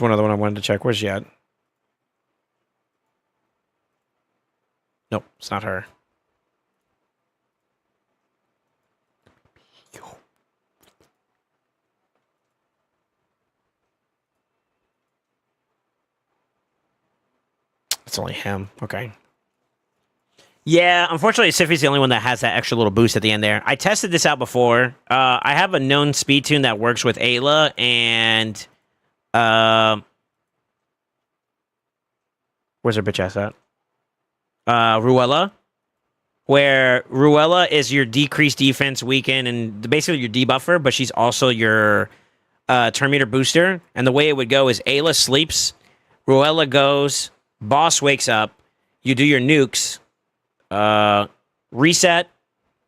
one other one I wanted to check. Where's she at? Nope, it's not her. It's only him. Okay. Yeah, unfortunately, Siffy's the only one that has that extra little boost at the end there. I tested this out before. I have a known speed tune that works with Ayla and... where's her bitch ass at? Ruella. Where Ruella is your decreased defense weaken and basically your debuffer, but she's also your turn meter booster, and the way it would go is Ayla sleeps, Ruella goes, boss wakes up, you do your nukes, reset,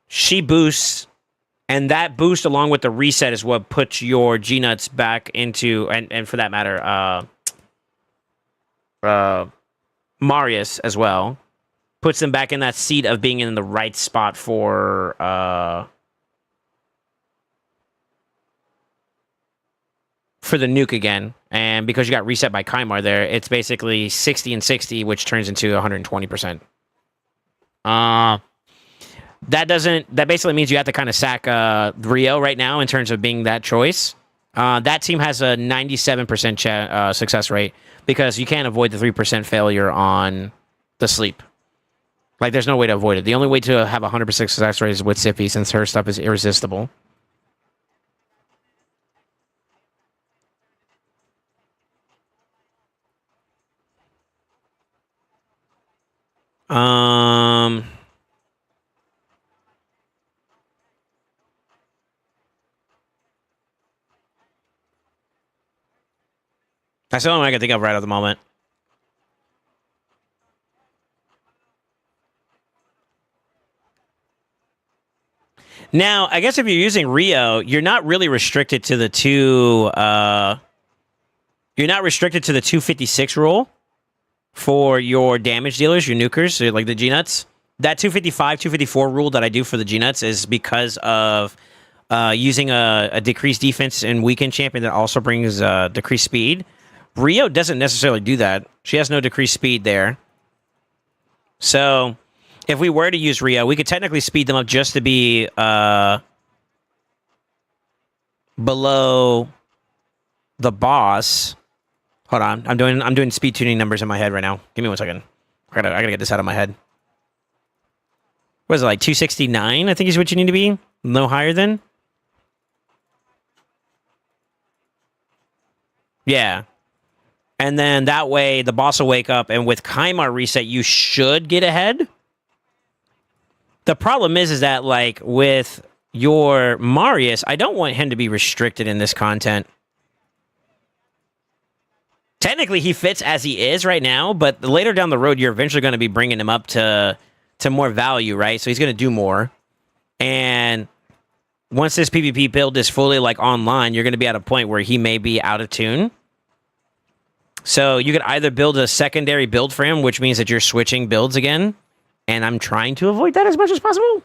she boosts, and that boost along with the reset is what puts your G-Nuts back into, and for that matter, Marius as well, puts them back in that seat of being in the right spot for the nuke again. And because you got reset by Kymar there, it's basically 60 and 60, which turns into 120%. That basically means you have to kind of sack Rio right now in terms of being that choice. That team has a 97% success rate because you can't avoid the 3% failure on the sleep. Like, there's no way to avoid it. The only way to have a 100% success rate is with Sippy, since her stuff is irresistible. That's the only one I can think of right at the moment. Now, I guess if you're using Rio, you're not really restricted to the you're not restricted to the 256 rule for your damage dealers, your nukers, so like the G-Nuts. That 255, 254 rule that I do for the G-Nuts is because of using a decreased defense and weakened champion that also brings decreased speed. Rio doesn't necessarily do that. She has no decreased speed there. So if we were to use Rio, we could technically speed them up just to be below the boss. Hold on, I'm doing speed tuning numbers in my head right now. Give me 1 second. I gotta get this out of my head. What is it, like 269? I think is what you need to be. No higher than. Yeah. And then that way the boss will wake up, and with Kymar reset, you should get ahead. The problem is that, like, with your Marius, I don't want him to be restricted in this content. Technically, he fits as he is right now, but later down the road, you're eventually going to be bringing him up to more value, right? So he's going to do more. And once this PvP build is fully, like, online, you're going to be at a point where he may be out of tune. So you could either build a secondary build for him, which means that you're switching builds again. And I'm trying to avoid that as much as possible.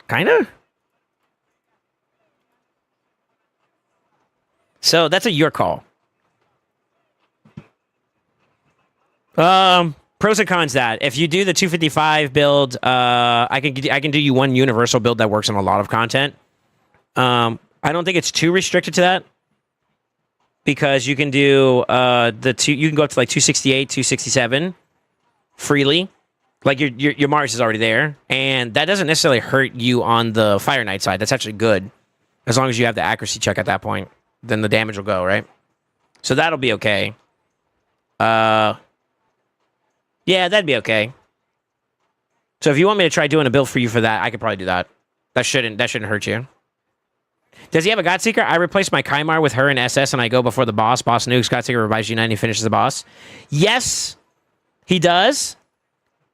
Kinda. So that's your call. Pros and cons that. If you do the 255 build, I can do you one universal build that works on a lot of content. I don't think it's too restricted to that. Because you can do you can go up to like 268, 267 freely. Like your Mars is already there, and that doesn't necessarily hurt you on the Fire Knight side. That's actually good, as long as you have the accuracy check at that point. Then the damage will go, right? So that'll be okay. Yeah, that'd be okay. So if you want me to try doing a build for you for that, I could probably do that. That shouldn't hurt you. Does he have a Godseeker? I replace my Kymar with her in SS, and I go before the boss. Boss nukes, Godseeker revives G9, and he finishes the boss. Yes, he does,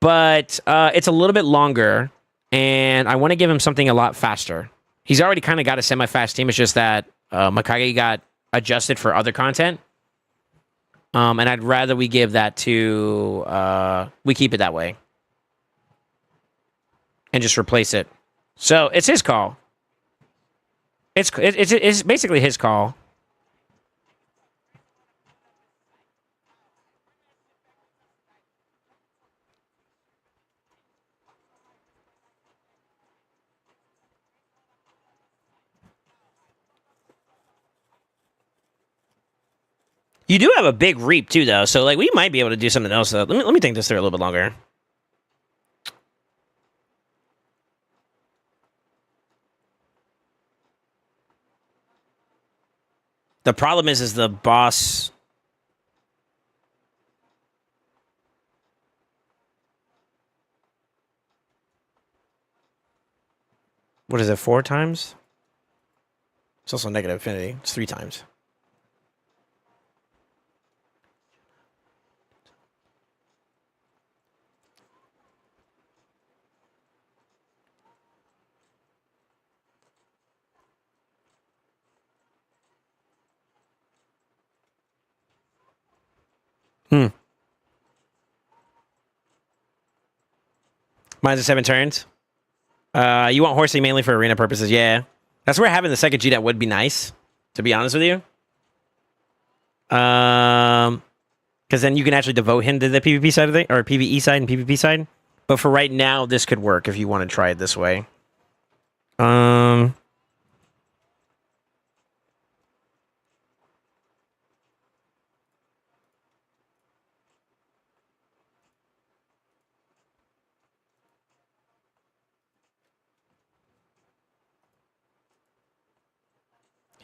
but it's a little bit longer, and I want to give him something a lot faster. He's already kind of got a semi-fast team. It's just that Mikage got adjusted for other content, and I'd rather we give that to... we keep it that way. And just replace it. So, it's his call. It's basically his call. You do have a big reap too, though, so like we might be able to do something else. Let me think this through a little bit longer. The problem is the boss. What is it? 4 times? It's also negative affinity. It's 3 times. Mine's a 7 turns. You want horsing mainly for arena purposes, yeah. That's where having the second G that would be nice, to be honest with you. Because then you can actually devote him to the PvP side of the or PvE side and PvP side. But for right now, this could work if you want to try it this way.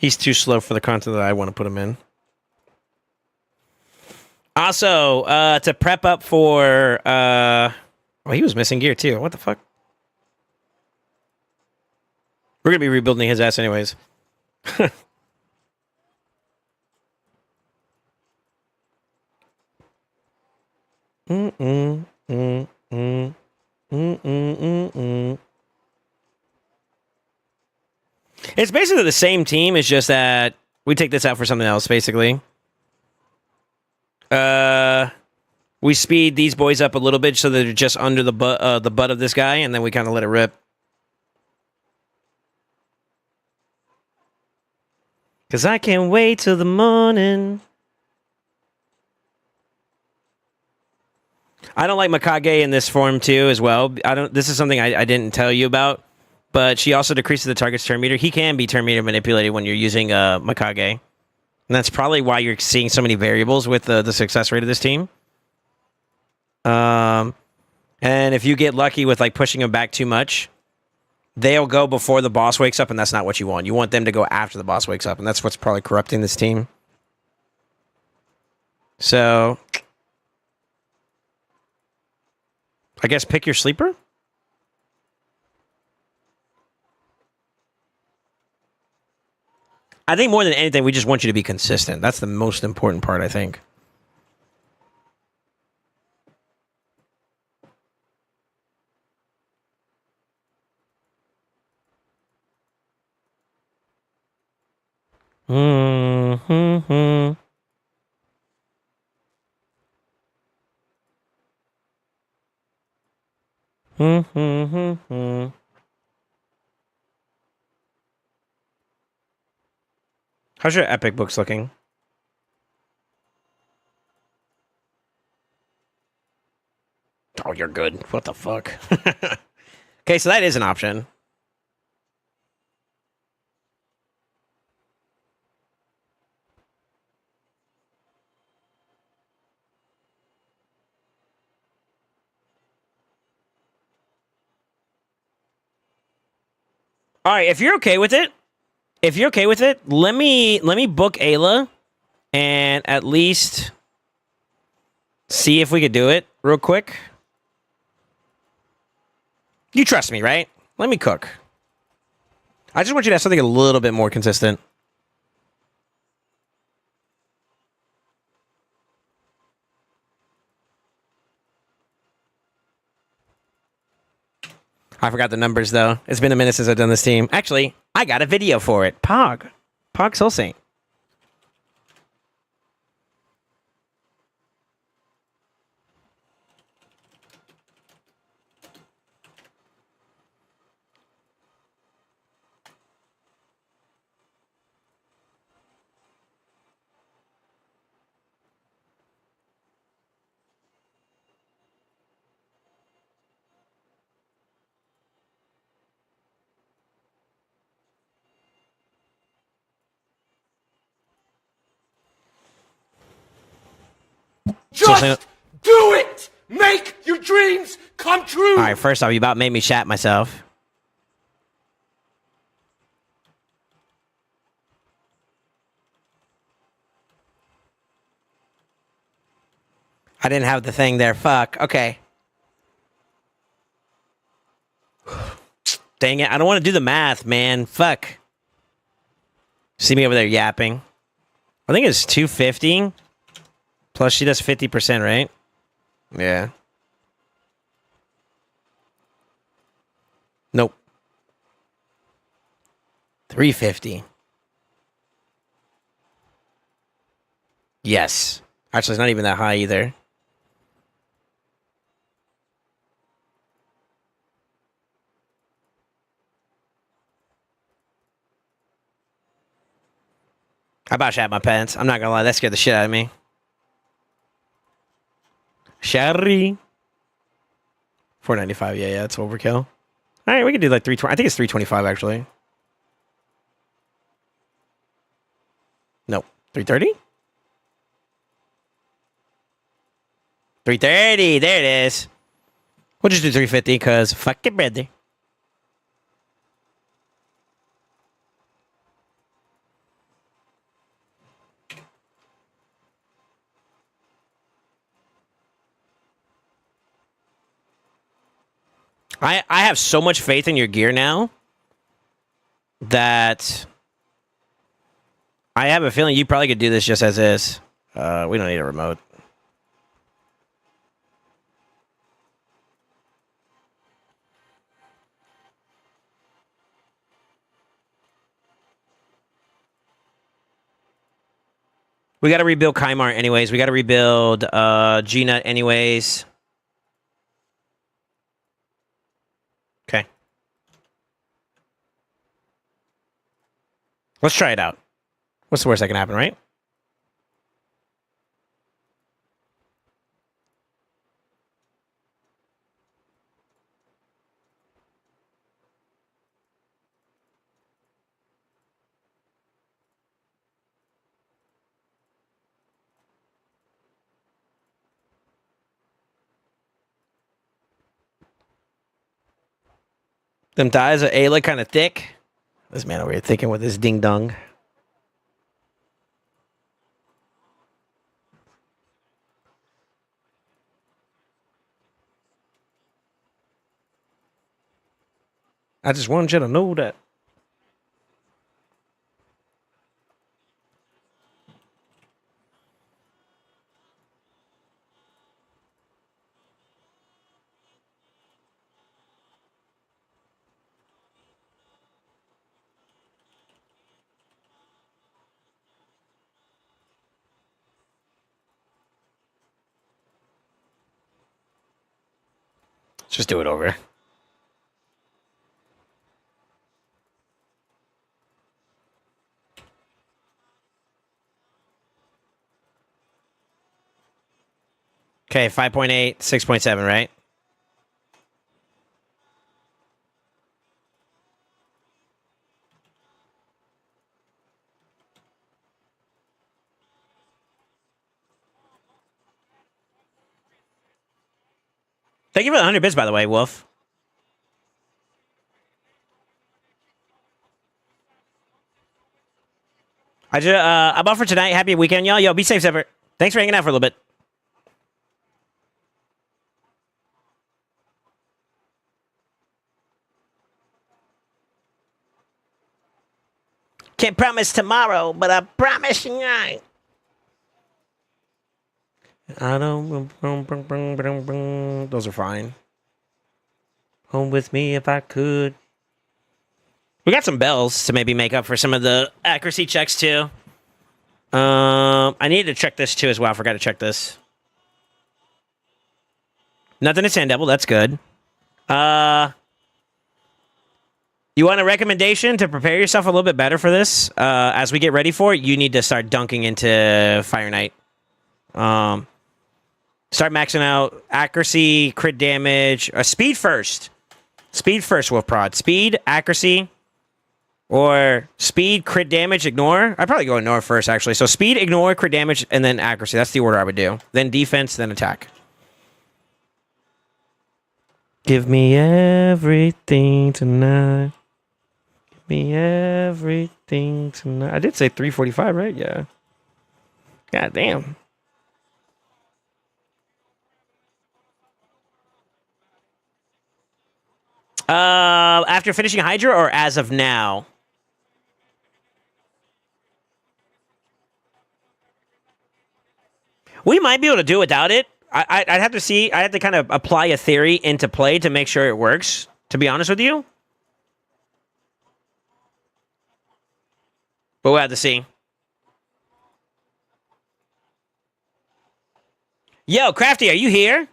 He's too slow for the content that I want to put him in. Also, to prep up for... oh, he was missing gear, too. What the fuck? We're going to be rebuilding his ass anyways. It's basically the same team. It's just that we take this out for something else, basically. We speed these boys up a little bit so they're just under the butt of this guy, and then we kind of let it rip. Because I can't wait till the morning. I don't like Mikage in this form, too, as well. This is something I didn't tell you about. But she also decreases the target's turn meter. He can be turn meter manipulated when you're using Mikage. And that's probably why you're seeing so many variables with the success rate of this team. And if you get lucky with like pushing them back too much, they'll go before the boss wakes up, and that's not what you want. You want them to go after the boss wakes up, and that's what's probably corrupting this team. So, I guess pick your sleeper? I think more than anything, we just want you to be consistent. That's the most important part, I think. How's your epic books looking? Oh, you're good. What the fuck? Okay, so that is an option. All right, if you're okay with it, let me book Ayla and at least see if we could do it real quick. You trust me, right? Let me cook. I just want you to have something a little bit more consistent. I forgot the numbers, though. It's been a minute since I've done this team. Actually, I got a video for it. Pog SoulSaint. Just do it! Make your dreams come true! All right, first off, you about made me shat myself. I didn't have the thing there. Fuck. Okay. Dang it. I don't want to do the math, man. Fuck. See me over there yapping. I think it's 250. Plus she does 50%, right? Yeah. Nope. 350. Yes. Actually, it's not even that high either. I about shat my pants. I'm not gonna lie, that scared the shit out of me. Sherry. 495. Yeah, it's overkill. All right, we can do like 320. I think it's 325 actually. No, 330. 330. There it is. We'll just do 350 because fuck it, brother. I have so much faith in your gear now that I have a feeling you probably could do this just as is. We don't need a remote. We got to rebuild Kaimar anyways. We got to rebuild G-Nut anyways. Okay. Let's try it out. What's the worst that can happen, right? Them thighs are Ayla kind of thick. This man over here thinking with his ding dong. I just wanted you to know that. Let's just do it over. Okay, 5.8, 6.7, right? Thank you for the 100 bits, by the way, Wolf. I'm out for tonight. Happy weekend, y'all. Yo, be safe, ever. Thanks for hanging out for a little bit. Can't promise tomorrow, but I promise tonight. I don't. Those are fine. Home with me if I could. We got some bells to maybe make up for some of the accuracy checks too. I need to check this too as well. I forgot to check this. Nothing to Sand Devil. That's good. You want a recommendation to prepare yourself a little bit better for this? As we get ready for it, you need to start dunking into Fire Knight. Start maxing out accuracy, crit damage, speed first. Speed first, Wolf Prod. Speed, accuracy, or speed, crit damage, ignore. I'd probably go ignore first, actually. So speed, ignore, crit damage, and then accuracy. That's the order I would do. Then defense, then attack. Give me everything tonight. Give me everything tonight. I did say 345, right? Yeah. God damn. After finishing Hydra or as of now? We might be able to do without it. I'd have to see. I have to kind of apply a theory into play to make sure it works, to be honest with you. But we'll have to see. Yo, Crafty, are you here?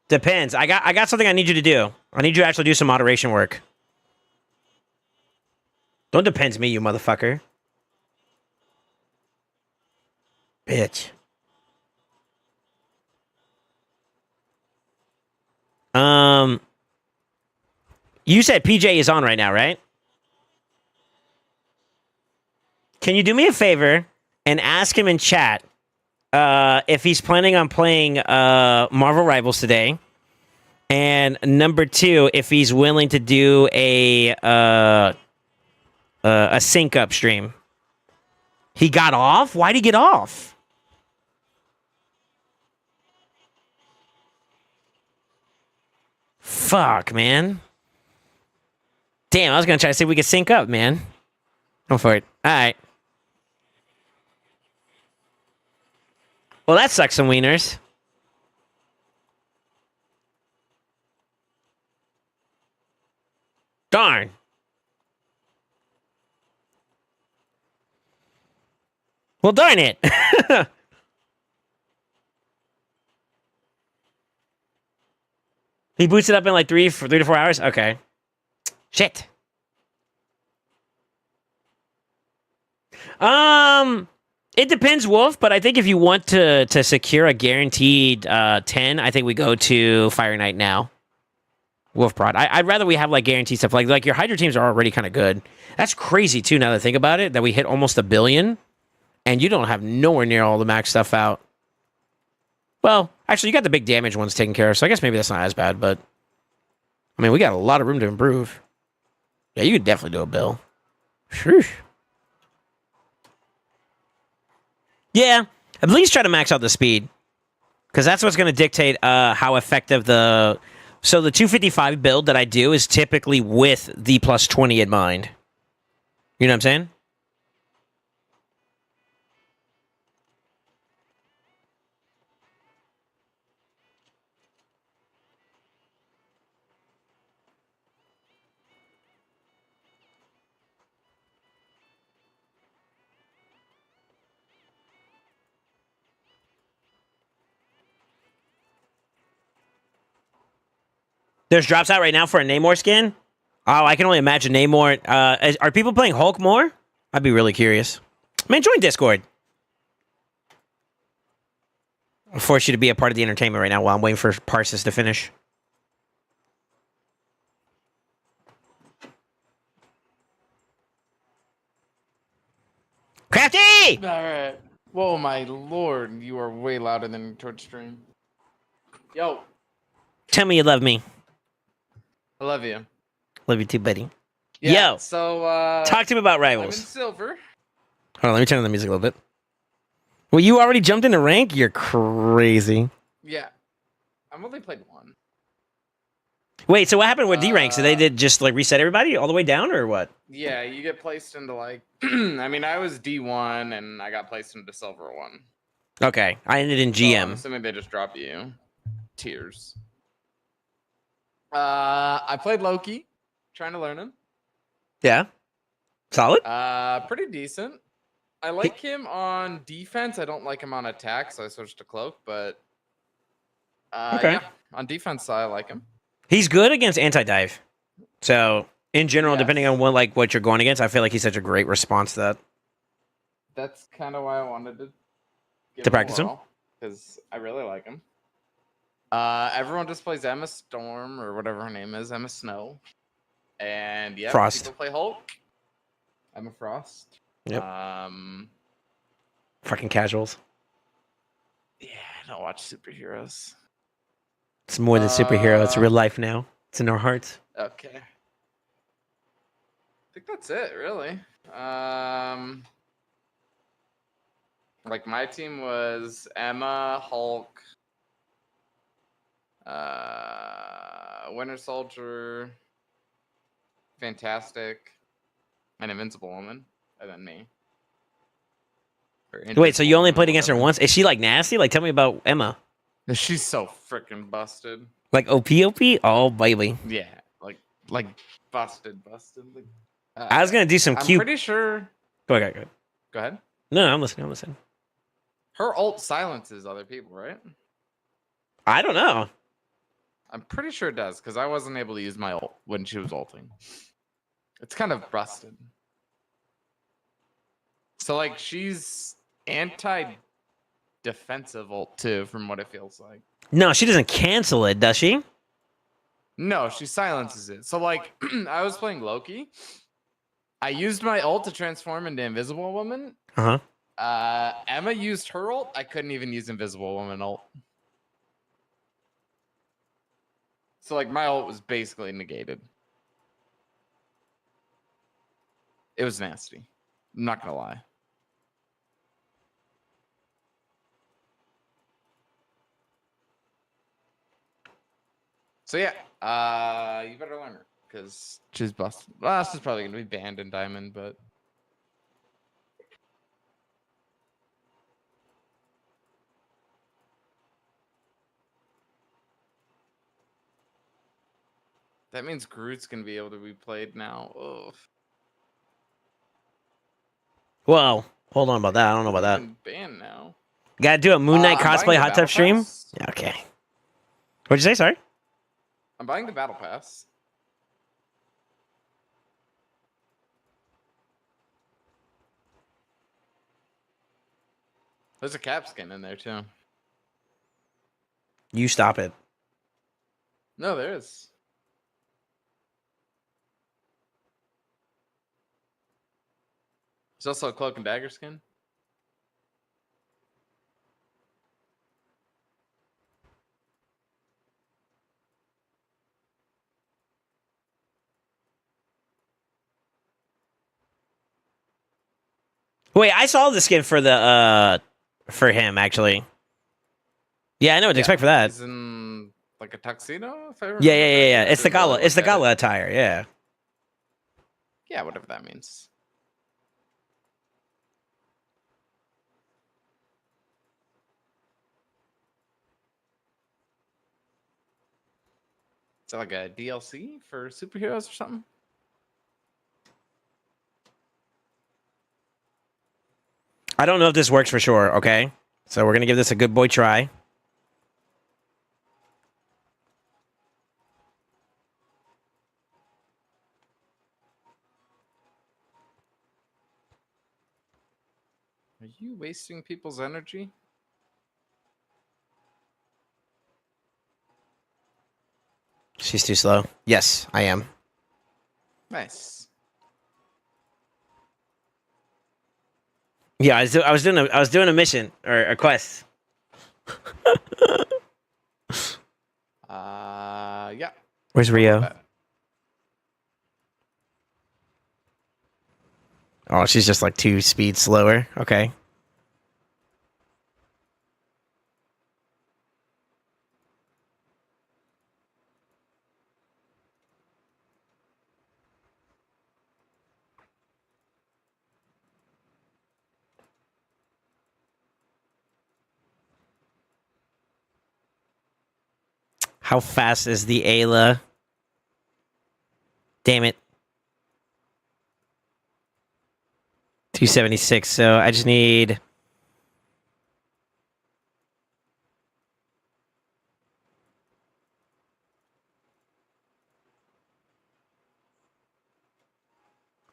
Depends. I got something I need you to do. I need you to actually do some moderation work. Don't depends me, you motherfucker. Bitch. You said PJ is on right now, right? Can you do me a favor and ask him in chat if he's planning on playing Marvel Rivals today? And number two, if he's willing to do a sync up stream. He got off? Why'd he get off? Fuck, man. Damn, I was gonna try to see if we could sync up, man. Go for it. Alright. Well, that sucks some wieners. Darn. Well, darn it. He boots it up in like 3 to 4 hours? Okay. Shit. It depends, Wolf, but I think if you want to secure a guaranteed 10, I think we go to Fire Knight now. Wolf Prod. I'd rather we have like guaranteed stuff. Like your Hydra teams are already kind of good. That's crazy too, now that I think about it, that we hit almost 1 billion and you don't have nowhere near all the max stuff out. Well, actually, you got the big damage ones taken care of, so I guess maybe that's not as bad, but I mean, we got a lot of room to improve. Yeah, you could definitely do a bill. Sheesh. Yeah, at least try to max out the speed, because that's what's going to dictate how effective the... So the 255 build that I do is typically with the plus 20 in mind. You know what I'm saying? There's drops out right now for a Namor skin. Oh, I can only imagine Namor. Are people playing Hulk more? I'd be really curious. Man, join Discord. I'll force you to be a part of the entertainment right now while I'm waiting for Parsis to finish. Crafty! Alright. Whoa, my lord, you are way louder than Twitch stream. Yo. Tell me you love me. I love you. Love you too, buddy. Yeah, Yo. So, Talk to me about I'm in Rivals. silver. Hold on, let me turn on the music a little bit. Well, you already jumped into rank? You're crazy. Yeah. I've only played one. Wait, so what happened with D ranks? So they did just like reset everybody all the way down, or what? Yeah, you get placed into like... I mean, I was D1 and I got placed into silver 1. Okay, I ended in So I'm GM. assuming they just drop you. Tiers. I played Loki. Trying to learn him. Yeah, solid. Pretty decent. I like him on defense. I don't like him on attack, so I switched to Cloak. But Okay. yeah, on defense, I like him. He's good against anti-dive. So in general, Yes. depending on what you're going against, I feel like he's such a great response to that. That's kind of why I wanted to give To practice him? because I really like him. Everyone just plays Emma Storm or whatever her name is, Emma Snow, and yeah, Frost. people play Hulk. Emma Frost. Yep. Um, Fucking casuals. yeah, I don't watch superheroes. It's more than superhero. It's real life now. It's in our hearts. Okay. I think that's it, really. Like my team was Emma, Hulk, Winter Soldier, Fantastic, and Invincible Woman, and then me. Wait, so you only played against her once? Is she like nasty? Like, tell me about Emma. She's so freaking busted. Like OP? Oh, baby. Yeah, like busted. Like, I was gonna do some I'm cute. pretty sure. Go ahead. Go ahead. No, I'm listening. Her ult silences other people, right? I don't know. I'm pretty sure it does because I wasn't able to use my ult when she was ulting. It's kind of busted. So like she's anti-defensive ult too, from what it feels like. No, she doesn't cancel it, does she? No, she silences it. So like I was playing Loki. I used my ult to transform into Invisible Woman. Uh huh. Emma used her ult. I couldn't even use Invisible Woman ult. So like my ult was basically negated. It was nasty. I'm not gonna lie. So yeah, you better learn her because she's busted. Well, she's probably gonna be banned in Diamond, but that means Groot's gonna be able to be played now. Ugh. Well, hold on about that. I don't know about that. Banned now. Gotta do a Moon Knight I'm buying cosplay the hot Battle tub stream? Pass. Yeah, okay. What'd you say? Sorry? I'm buying the Battle Pass. There's a cap skin in there too. You stop it. No, there is. There's also a cloak and dagger skin. Wait, I saw the skin for the for him actually. Yeah, I know what to expect for that. He's in like a tuxedo. If I Yeah. remember It's correctly. the gala. It's the Look at it. gala attire. Yeah. Yeah, whatever that means. Is that like a DLC for superheroes or something? I don't know if this works for sure. Okay, so we're gonna give this a good boy try. Are you wasting people's energy? She's too slow. Yes, I am. Nice. Yeah, I was doing a mission or a quest. Yeah. Where's Rio? Oh, she's just like 2 speeds slower. Okay. How fast is the Ayla? Damn it. 276. So I just need.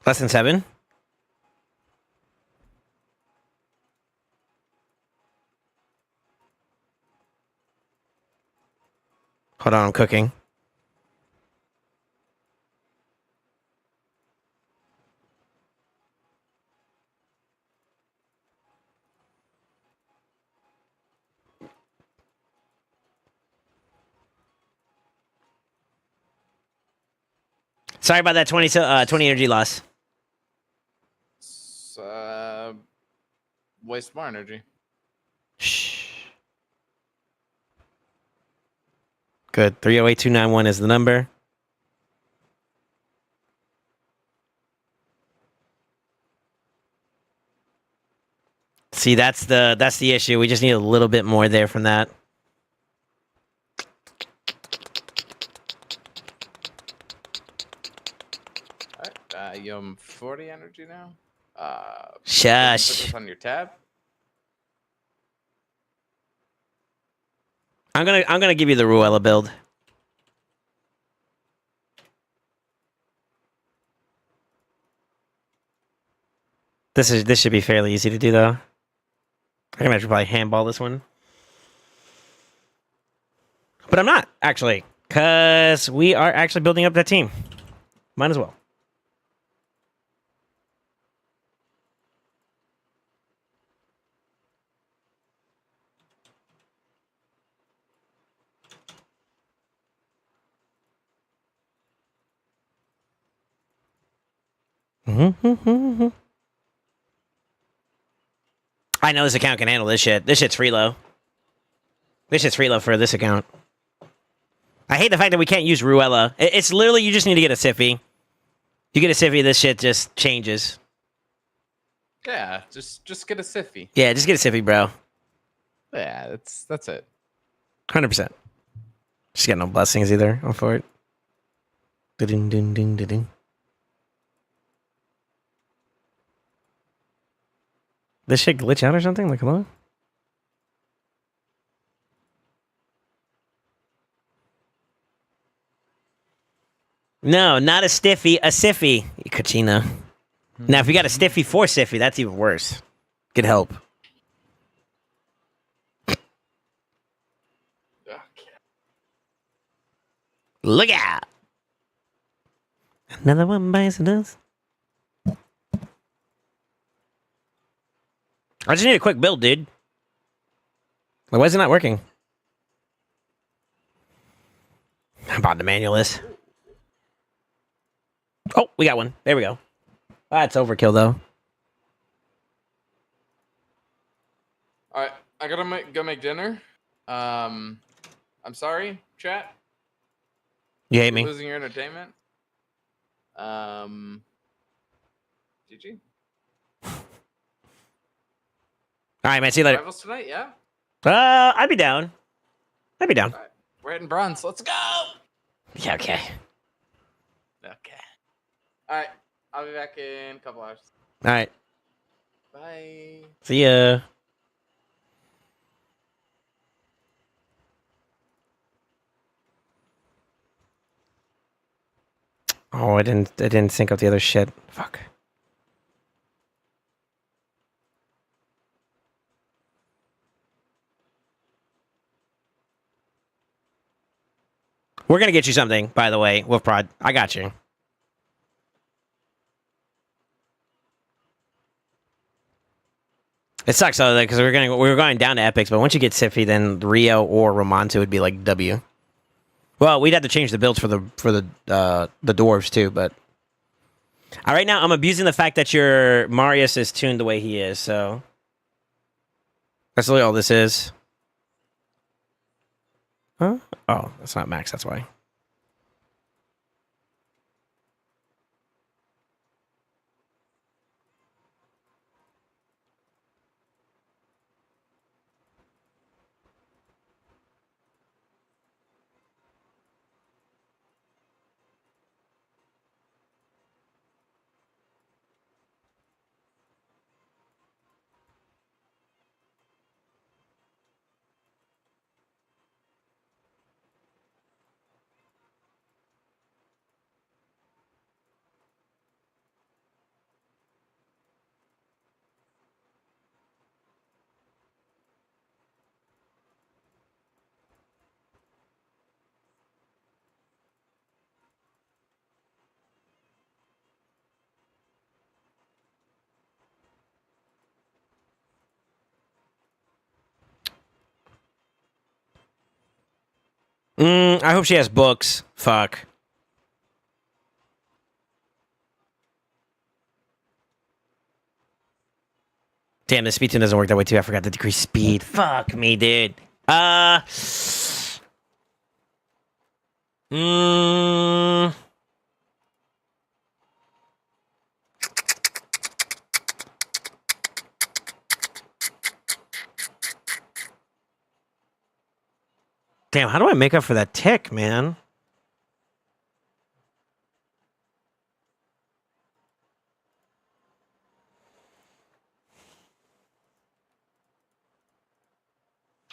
Less than 7? Hold on, I'm cooking. Sorry about that 20 energy loss. waste more energy. Shh. Good. 308291 is the number. See, that's the issue. We just need a little bit more there from that. Alright, you have 40 energy now. Put Shush. this on your tab. I'm gonna give you the Ruella build. This should be fairly easy to do though. I can imagine probably handball this one. But I'm not, actually. Because we are actually building up that team. Might as well. I know this account can handle this shit. This shit's free low. This shit's free low for this account. I hate the fact that we can't use Ruella. It's literally, you just need to get a Siffy. You get a Siffy, this shit just changes. Yeah, just get a Siffy. Yeah, just get a Siffy, bro. Yeah, that's it. 100%. Just got no blessings either. I'm for it. Ding ding ding ding ding. This shit glitch out or something? Like, hello? No, not a Stiffy, a Siffy. Kachina. Now, if you got a Stiffy for Siffy, that's even worse. Good help. Look out! Another one bites the dust. I just need a quick build, dude. Like, why is it not working? How about the manual is? Oh, we got one. There we go. That's overkill, though. All right, I gotta go make dinner. I'm sorry, chat. You hate me? Losing your entertainment. GG. All right, man. See you later. Rivals tonight, yeah. I'd be down. I'd be down. All right. We're hitting bronze. Let's go. Yeah, okay. Okay. All right. I'll be back in a couple hours. All right. Bye. See ya. Oh, I didn't sync up the other shit. Fuck. We're gonna get you something, by the way, Wolf Prod. I got you. It sucks though, because we were going down to epics, but once you get Siffy, then Rio or Romanto would be like W. Well, we'd have to change the builds for the dwarves too, but right now I'm abusing the fact that your Marius is tuned the way he is, so that's really all this is. Huh? Oh, that's not max, that's why. I hope she has books. Fuck. Damn, the speed tune doesn't work that way too. I forgot to decrease speed. Fuck me, dude. Mm, damn, how do I make up for that tick, man?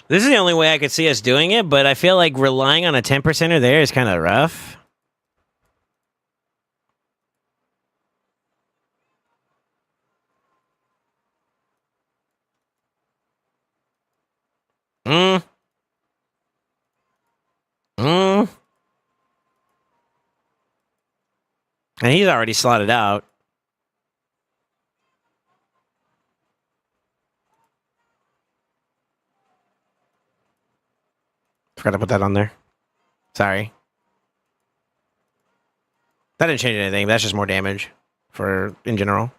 This is the only way I could see us doing it, but I feel like relying on a 10%er there is kind of rough. Mm. Mm. And he's already slotted out. Forgot to put that on there. Sorry. That didn't change anything. That's just more damage for in general.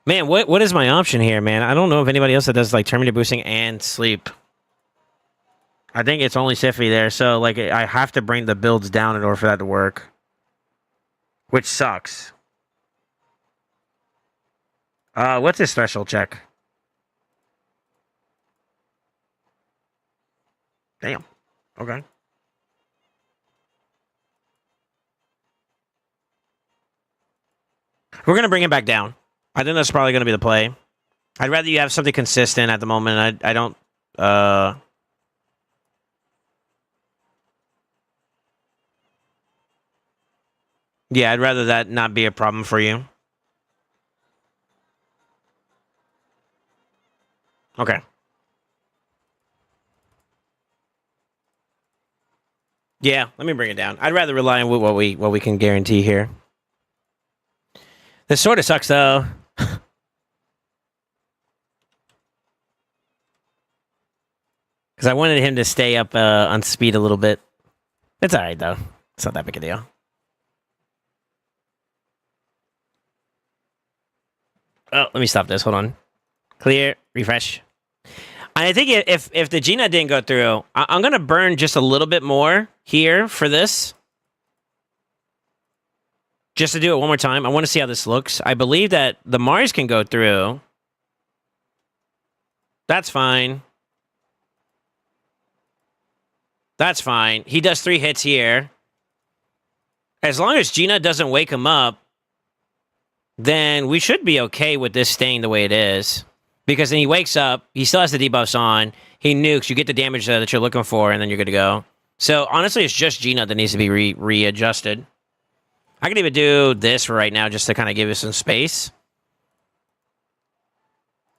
Man, what is my option here, man? I don't know if anybody else that does like terminator boosting and sleep. I think it's only Siffy there, so like I have to bring the builds down in order for that to work. Which sucks. What's his threshold check? Damn. Okay. We're gonna bring him back down. I think that's probably gonna be the play. I'd rather you have something consistent at the moment. I don't yeah, I'd rather that not be a problem for you. Okay. Yeah, let me bring it down. I'd rather rely on what we can guarantee here. This sort of sucks though. Because I wanted him to stay up on speed a little bit. It's alright though. It's not that big a deal. Oh, let me stop this. Hold on. Clear. Refresh. I think if the Gina didn't go through, I'm going to burn just a little bit more here for this. Just to do it one more time. I want to see how this looks. I believe that the Mars can go through. That's fine. That's fine. He does 3 hits here. As long as Gina doesn't wake him up, then we should be okay with this staying the way it is. Because then he wakes up, he still has the debuffs on, he nukes, you get the damage that you're looking for, and then you're good to go. So, honestly, it's just Gina that needs to be readjusted. I can even do this for right now just to kind of give you some space.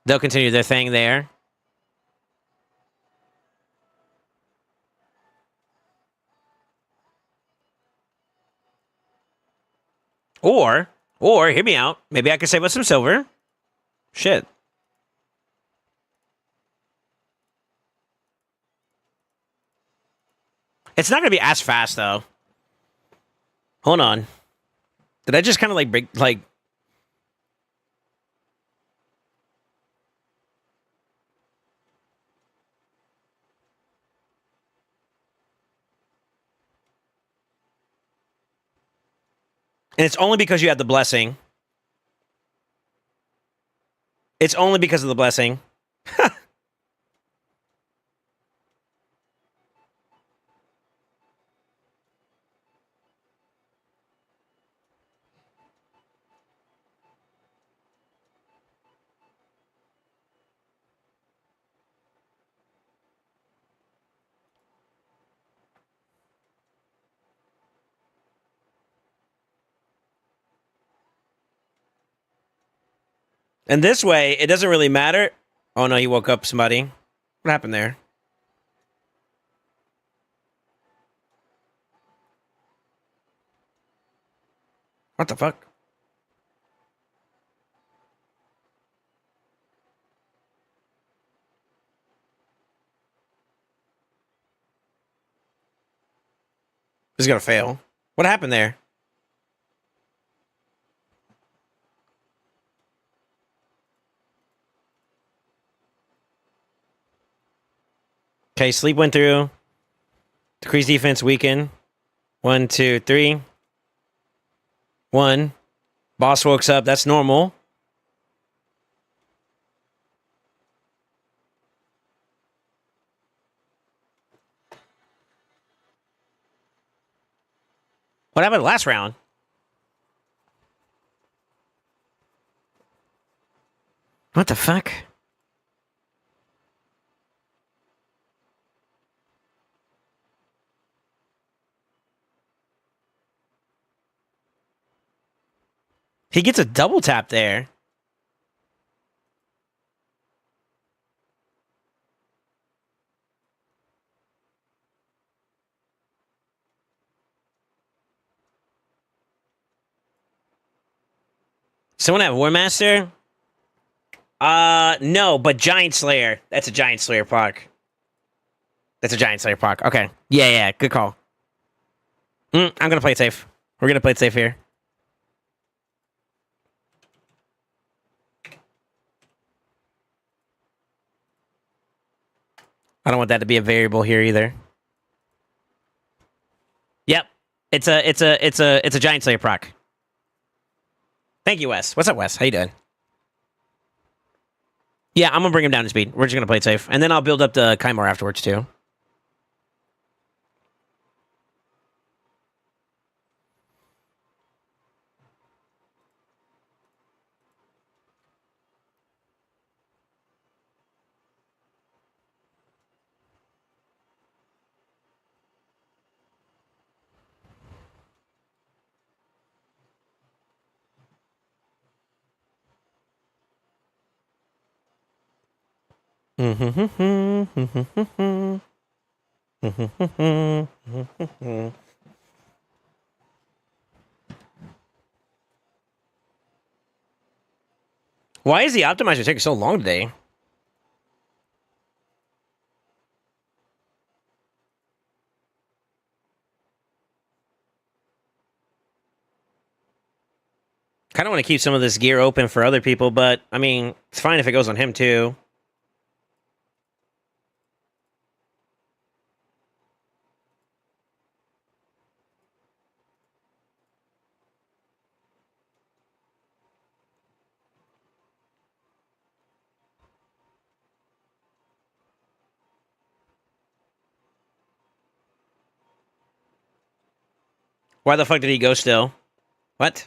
They'll continue their thing there. Or, hear me out, maybe I could save us some silver. Shit. It's not going to be as fast, though. Hold on. Did I just kind of, like, break, like... And it's only because you have the blessing. It's only because of the blessing. And this way, it doesn't really matter. Oh, no, he woke up somebody. What happened there? What the fuck? This is gonna fail. What happened there? Okay, sleep went through. Decrease defense weaken. 1, 2, 3. 1. Boss woke up. That's normal. What happened last round? What the fuck? He gets a double tap there. Someone have War Master? No, but Giant Slayer. That's a Giant Slayer proc. That's a Giant Slayer proc. Okay. Yeah, good call. I'm gonna play it safe. We're gonna play it safe here. I don't want that to be a variable here either. Yep. It's a Giant Slayer proc. Thank you, Wes. What's up, Wes? How you doing? Yeah, I'm gonna bring him down to speed. We're just gonna play it safe. And then I'll build up the Kymar afterwards too. Why is the optimizer taking so long today? Kind of want to keep some of this gear open for other people, but I mean, it's fine if it goes on him too. Why the fuck did he go still? What?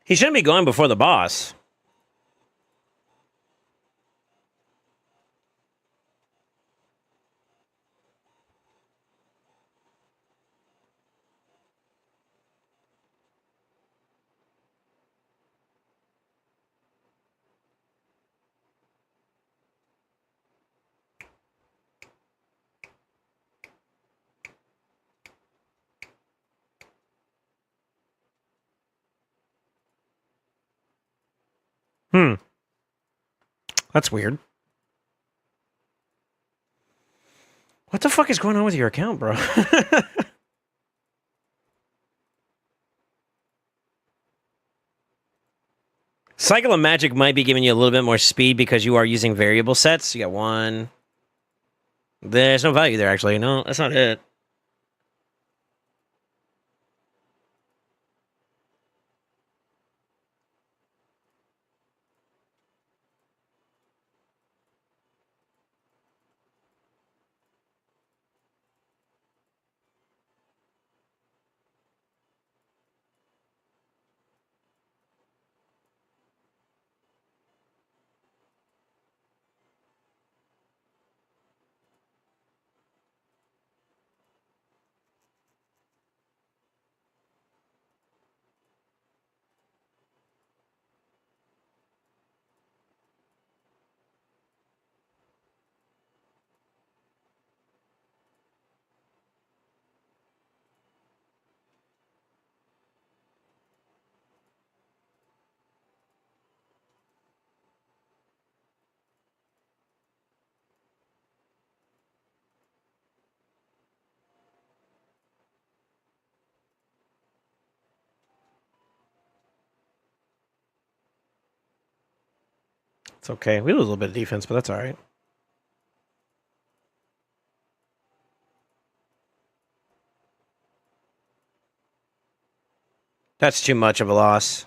He shouldn't be going before the boss. That's weird. What the fuck is going on with your account, bro? Cycle of Magic might be giving you a little bit more speed because you are using variable sets. You got one. There's no value there, actually. No, that's not it. It's okay. We lose a little bit of defense, but that's all right. That's too much of a loss.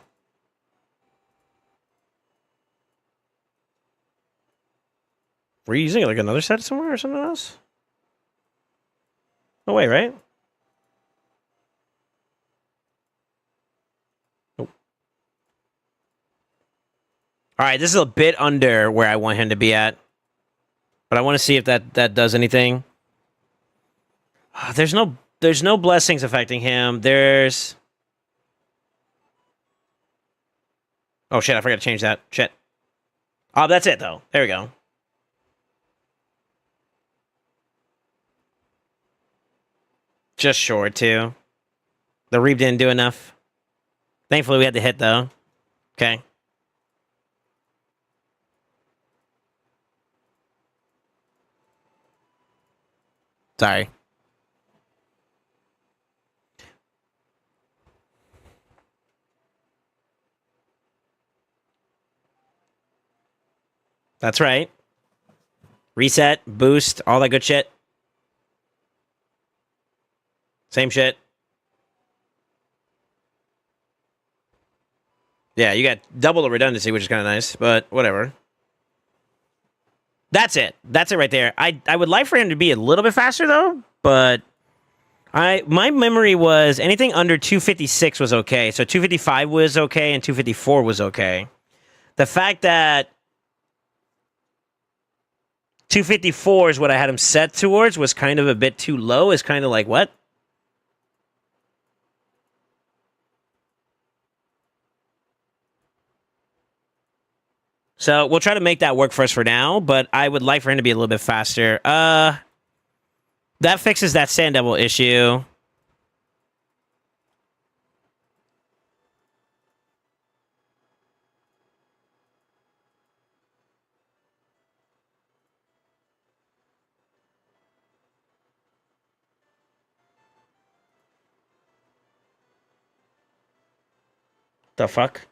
Were you using like another set somewhere or something else? No way, right? Nope. All right, this is a bit under where I want him to be at, but I want to see if that does anything. There's no blessings affecting him. There's. Oh shit! I forgot to change that. Shit. Oh, that's it though. There we go. Just short too. The reap didn't do enough. Thankfully, we had the hit though. Okay. Sorry. That's right. Reset, boost, all that good shit. Same shit. Yeah, you got double the redundancy, which is kind of nice, but whatever. That's it. That's it right there. I would like for him to be a little bit faster though, but my memory was anything under 256 was okay. So 255 was okay and 254 was okay. The fact that 254 is what I had him set towards was kind of a bit too low. Is kind of like what? So we'll try to make that work for us for now, but I would like for him to be a little bit faster. That fixes that sand devil issue. The fuck?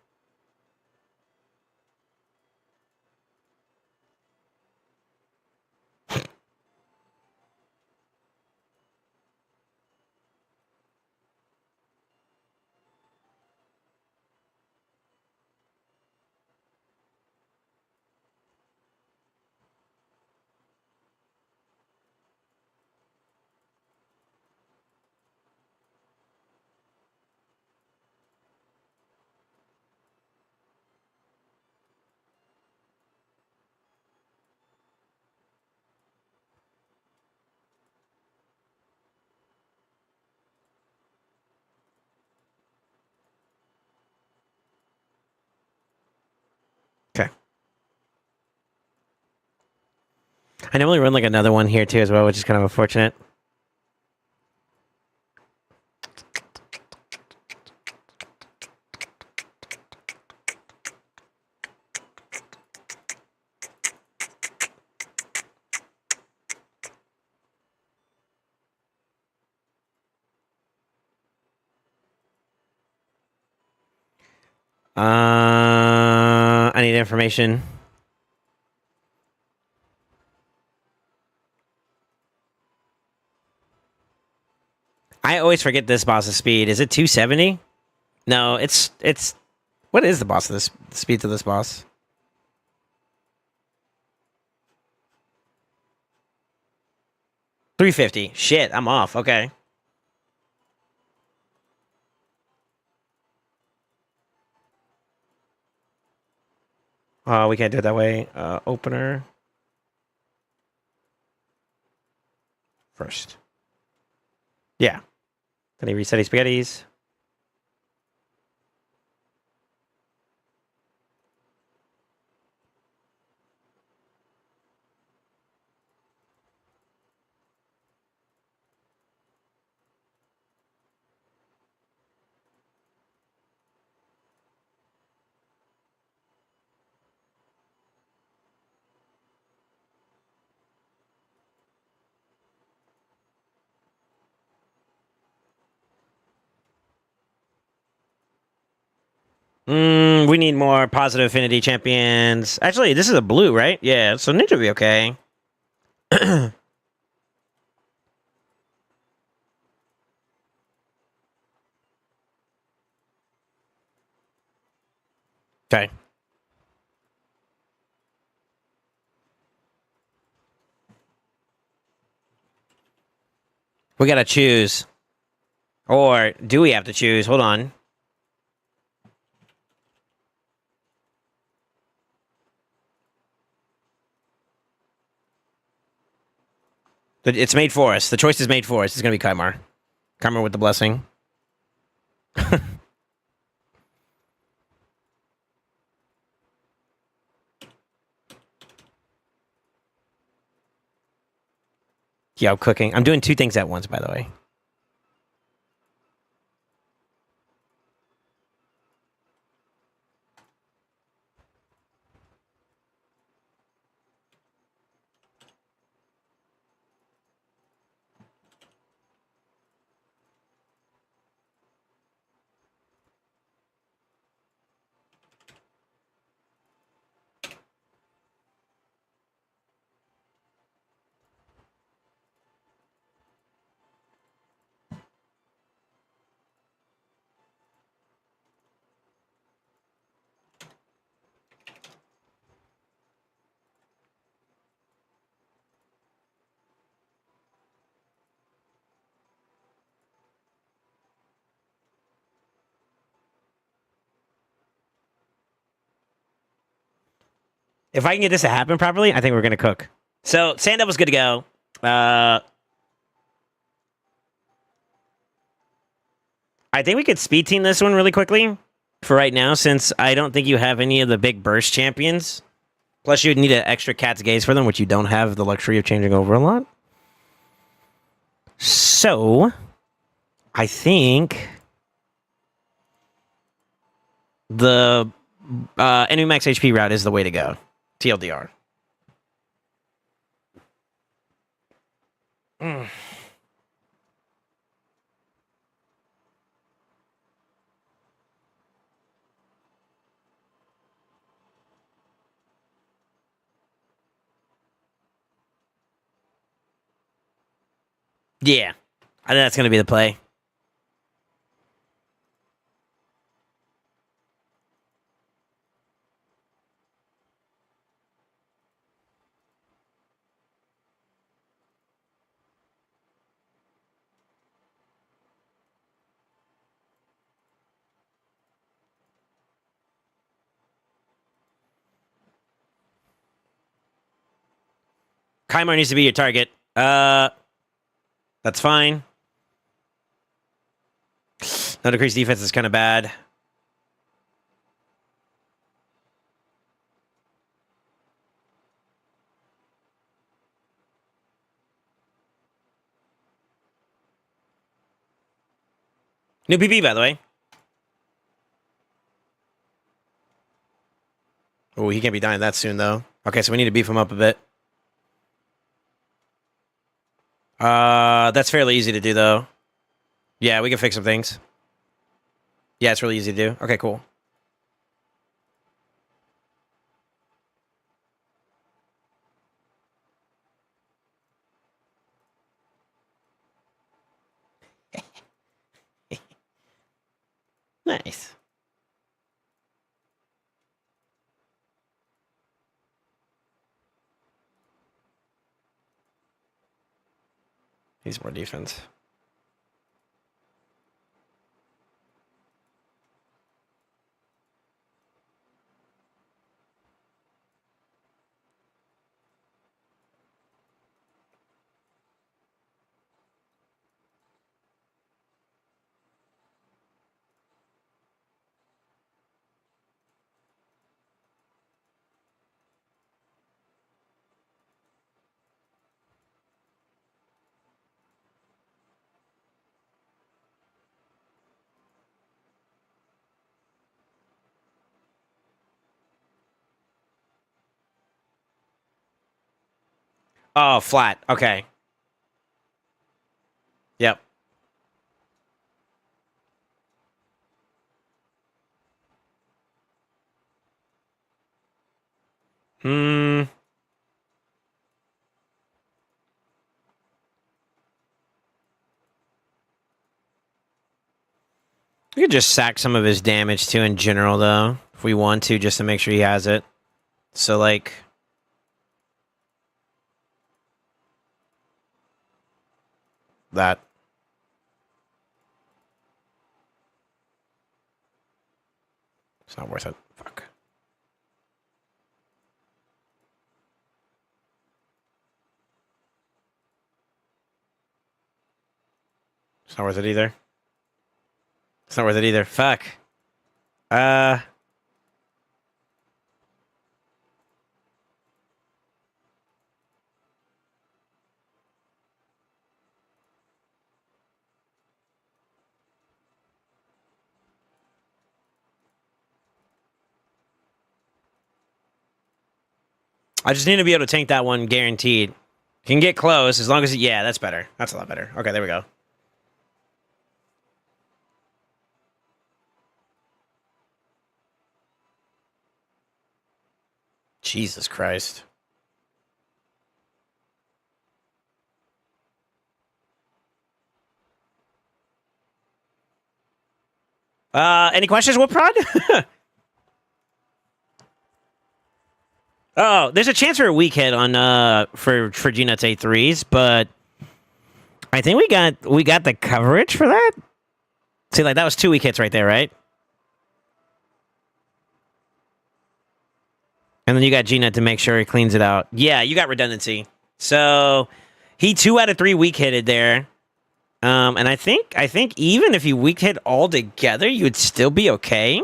Okay. I normally run like another one here too as well, which is kind of unfortunate. I need information. I always forget this boss's speed. Is it 270? No, it's what is the boss of this speed to this boss? $350. Shit, I'm off. Okay. We can't do it that way. Opener. First. Yeah. Then he reset his spaghettis. We need more positive affinity champions. Actually, this is a blue, right? Yeah, so Ninja will be okay. Okay. We gotta choose. Or do we have to choose? Hold on. It's made for us. The choice is made for us. It's gonna be Kaimar. Kaimar with the blessing. Yeah, I'm cooking. I'm doing two things at once, by the way. If I can get this to happen properly, I think we're gonna cook. So stand up was good to go. I think we could speed team this one really quickly for right now, since I don't think you have any of the big burst champions. Plus, you would need an extra cat's gaze for them, which you don't have the luxury of changing over a lot. So, I think the enemy max HP route is the way to go. TLDR. Yeah, I think that's going to be the play. Kaimar needs to be your target. That's fine. No decreased defense is kind of bad. New PP, by the way. Oh, he can't be dying that soon, though. Okay, so we need to beef him up a bit. That's fairly easy to do, though. Yeah, we can fix some things. Yeah, it's really easy to do. Okay, cool. Nice. Needs more defense. Oh, flat. Okay. Yep. Hmm. We could just sack some of his damage too in general, though, if we want to, just to make sure he has it. So, like... that. It's not worth it. Fuck. It's not worth it either. It's not worth it either. Fuck. I just need to be able to tank that one guaranteed. Can get close as long as... yeah, that's better. That's a lot better. Okay, there we go. Jesus Christ. Any questions, Whoop-Prod? Oh, there's a chance for a weak hit on for G-Nuts A3s, but I think we got the coverage for that. See, like that was 2 weak hits right there, right? And then you got G-Nut to make sure he cleans it out. Yeah, you got redundancy. So he 2 out of 3 weak hitted there. And I think even if you weak hit all together, you would still be okay.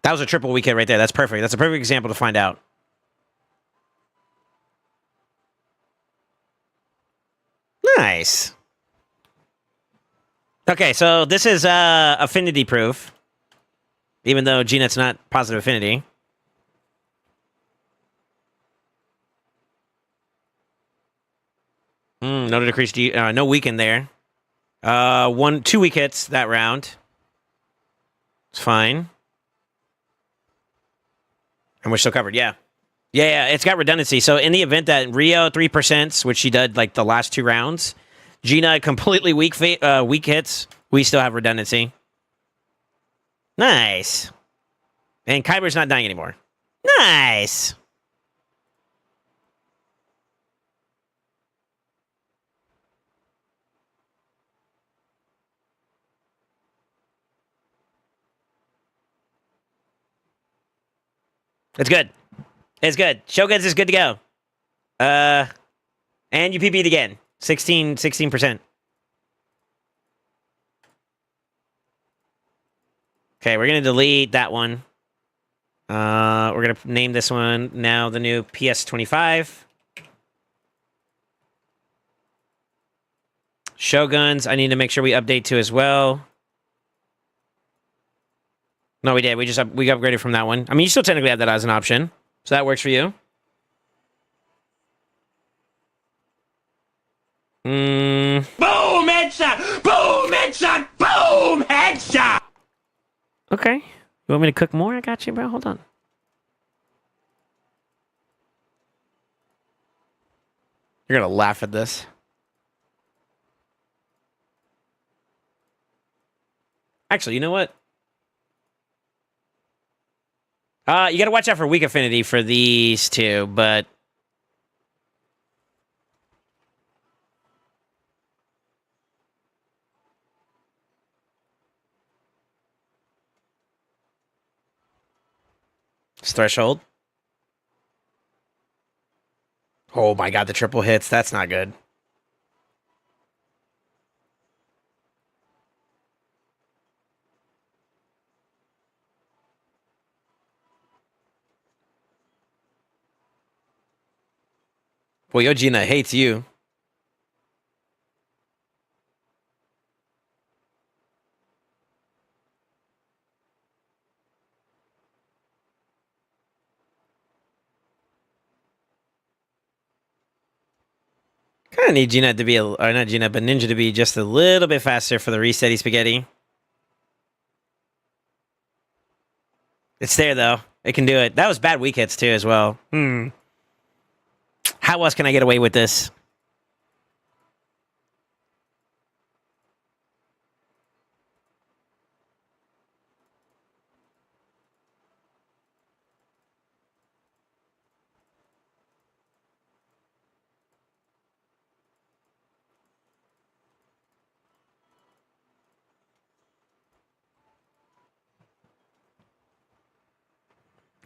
That was a triple weak hit right there. That's perfect. That's a perfect example to find out. Nice. Okay, so this is affinity proof. Even though G-Net's not positive affinity. No decreased, no weaken there. 2 weak hits that round. It's fine. And we're still covered, yeah. Yeah, it's got redundancy. So in the event that Rio 3%, which she did like the last 2 rounds, Gina completely weak hits, we still have redundancy. Nice. And Kyber's not dying anymore. Nice. It's good. It's good. Shoguns is good to go. And you PB'd again. 16%. Okay, we're gonna delete that one. We're gonna name this one now the new PS25. Shoguns, I need to make sure we update to as well. No, we did. We upgraded from that one. I mean, you still technically have that as an option. So that works for you. Boom headshot! Boom headshot! Boom headshot! Okay. You want me to cook more? I got you, bro. Hold on. You're gonna laugh at this. Actually, you know what? You gotta watch out for weak affinity for these two, but... It's threshold. Oh my god, the triple hits. That's not good. Well, yo, Gina hates you. Kind of need Gina to be, or not Gina, but Ninja to be just a little bit faster for the resetty spaghetti. It's there, though. It can do it. That was bad weak hits, too, as well. How else can I get away with this?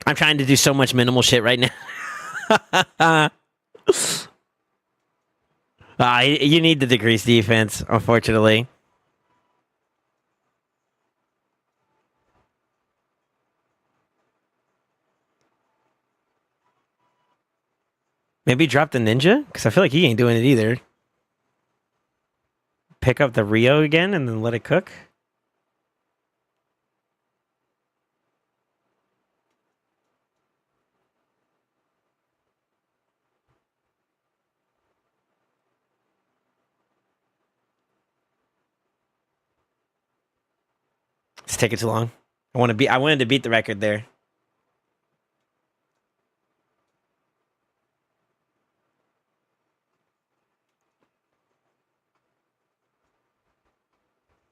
I'm trying to do so much minimal shit right now. You need the decreased defense, unfortunately. Maybe drop the ninja? Because I feel like he ain't doing it either. Pick up the Rio again and then let it cook? It's taking too long. I wanted to beat the record there.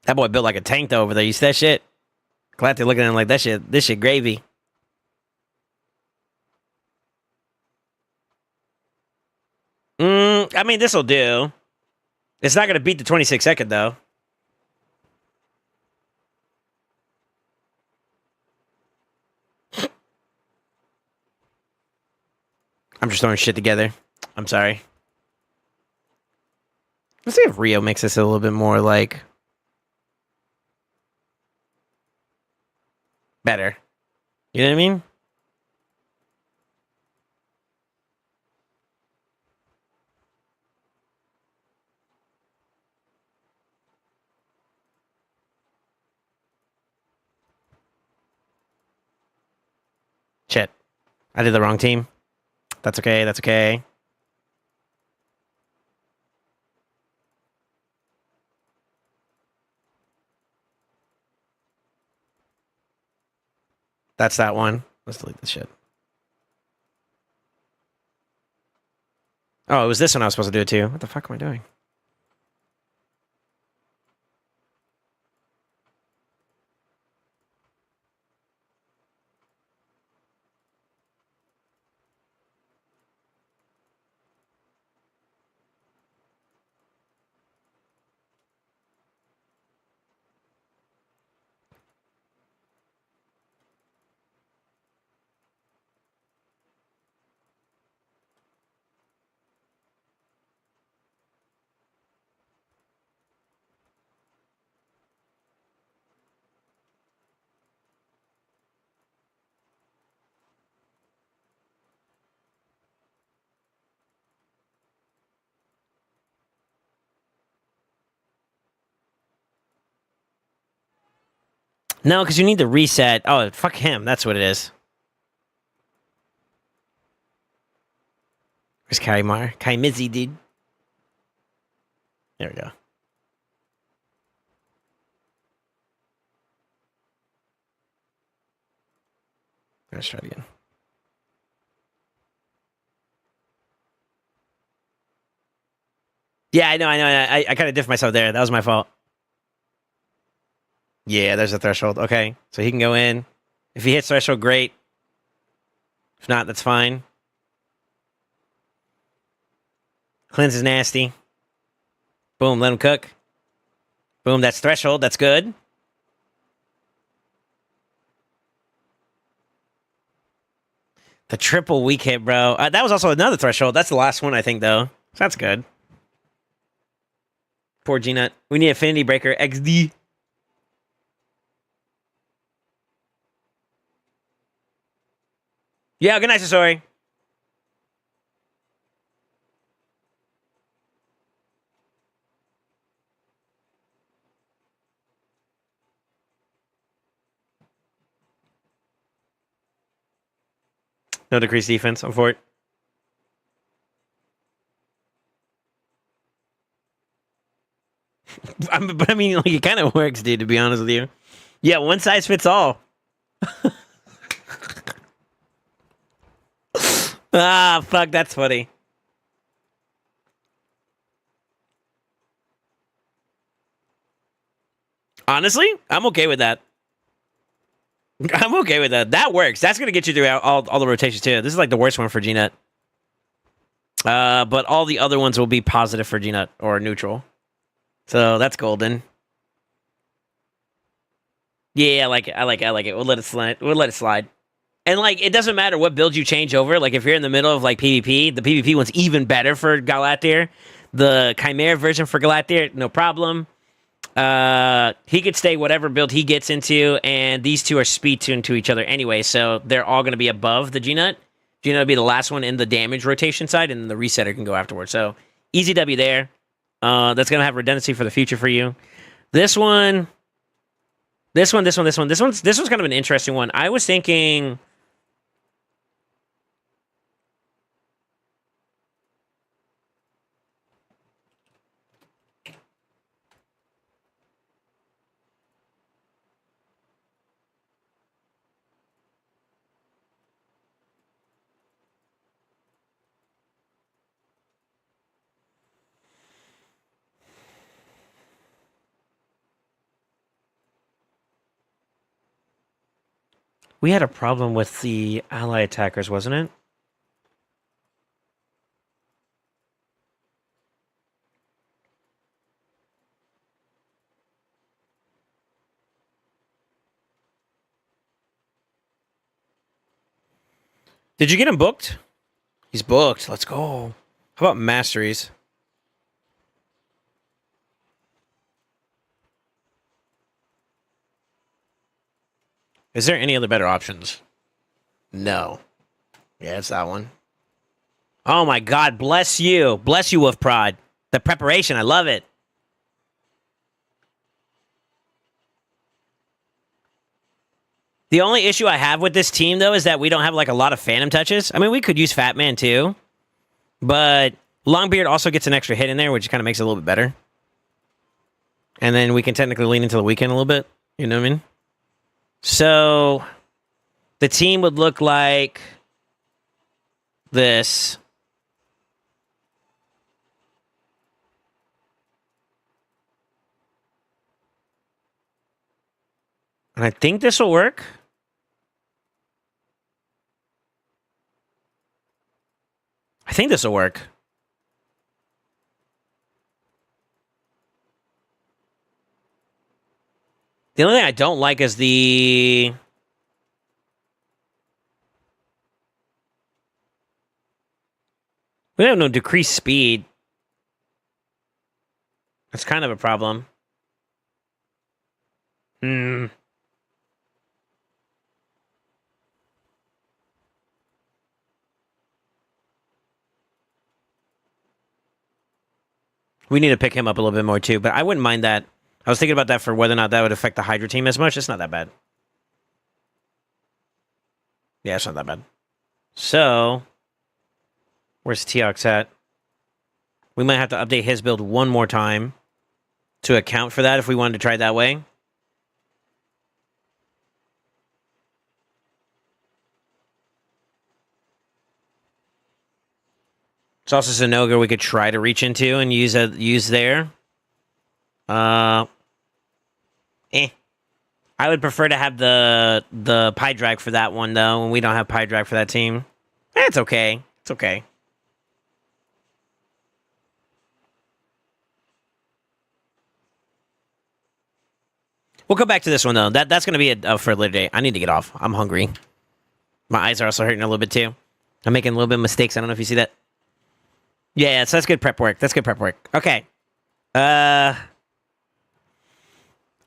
That boy built like a tank though over there. You see that shit? Glad they're looking at him like that shit. This shit gravy. I mean, this'll do. It's not gonna beat the 26-second though. I'm just throwing shit together. I'm sorry. Let's see if Rio makes this a little bit more like better. You know what I mean? Shit. I did the wrong team. That's okay. That's okay. That's that one. Let's delete this shit. Oh, it was this one I was supposed to do it too. What the fuck am I doing? No, because you need to reset. Oh, fuck him. That's what it is. Where's Kaimar? Kaimizi, dude. There we go. Let's try it again. Yeah, I know. I kind of diffed myself there. That was my fault. Yeah, there's a threshold. Okay, so he can go in. If he hits threshold, great. If not, that's fine. Cleanse is nasty. Boom, let him cook. Boom, that's threshold. That's good. The triple weak hit, bro. That was also another threshold. That's the last one, I think, though. So that's good. Poor G-Nut. We need Affinity Breaker XD. Yeah, good night, Sasori. No decreased defense. I'm for it. But I mean, like, it kind of works, dude, to be honest with you. Yeah, one size fits all. Ah, fuck, that's funny. Honestly, I'm okay with that. I'm okay with that. That works. That's gonna get you through all the rotations too. This is like the worst one for GNet. But all the other ones will be positive for GNet or neutral. So that's golden. Yeah, I like it. I like it. We'll let it slide. We'll let it slide. And like, it doesn't matter what build you change over. Like, if you're in the middle of like PvP, the PvP one's even better for Galathier. The Chimera version for Galathier, no problem. He could stay whatever build he gets into, and these two are speed tuned to each other anyway, so they're all going to be above the GNut. GNut will be the last one in the damage rotation side, and then the resetter can go afterwards. So easy W there. That's going to have redundancy for the future for you. This one's kind of an interesting one. I was thinking. We had a problem with the ally attackers, wasn't it? Did you get him booked? He's booked. Let's go. How about masteries? Is there any other better options? No. Yeah, it's that one. Oh my God, bless you. Bless you, Wolf Prod. The preparation, I love it. The only issue I have with this team, though, is that we don't have like a lot of phantom touches. I mean, we could use Fat Man too, but Longbeard also gets an extra hit in there, which kind of makes it a little bit better. And then we can technically lean into the weekend a little bit. You know what I mean? So the team would look like this. And I think this will work. I think this will work. The only thing I don't like is the... We have no decreased speed. That's kind of a problem. We need to pick him up a little bit more too, but I wouldn't mind that. I was thinking about that for whether or not that would affect the Hydra team as much. It's not that bad. Yeah, it's not that bad. So, where's Teox at? We might have to update his build one more time to account for that if we wanted to try it that way. It's also Zenoga we could try to reach into and use there. I would prefer to have the Pie Drag for that one, though, and we don't have Pie Drag for that team. It's okay. It's okay. We'll come back to this one, though. That's going to be a for a later day. I need to get off. I'm hungry. My eyes are also hurting a little bit, too. I'm making a little bit of mistakes. I don't know if you see that. Yeah, so that's good prep work. That's good prep work. Okay. I'm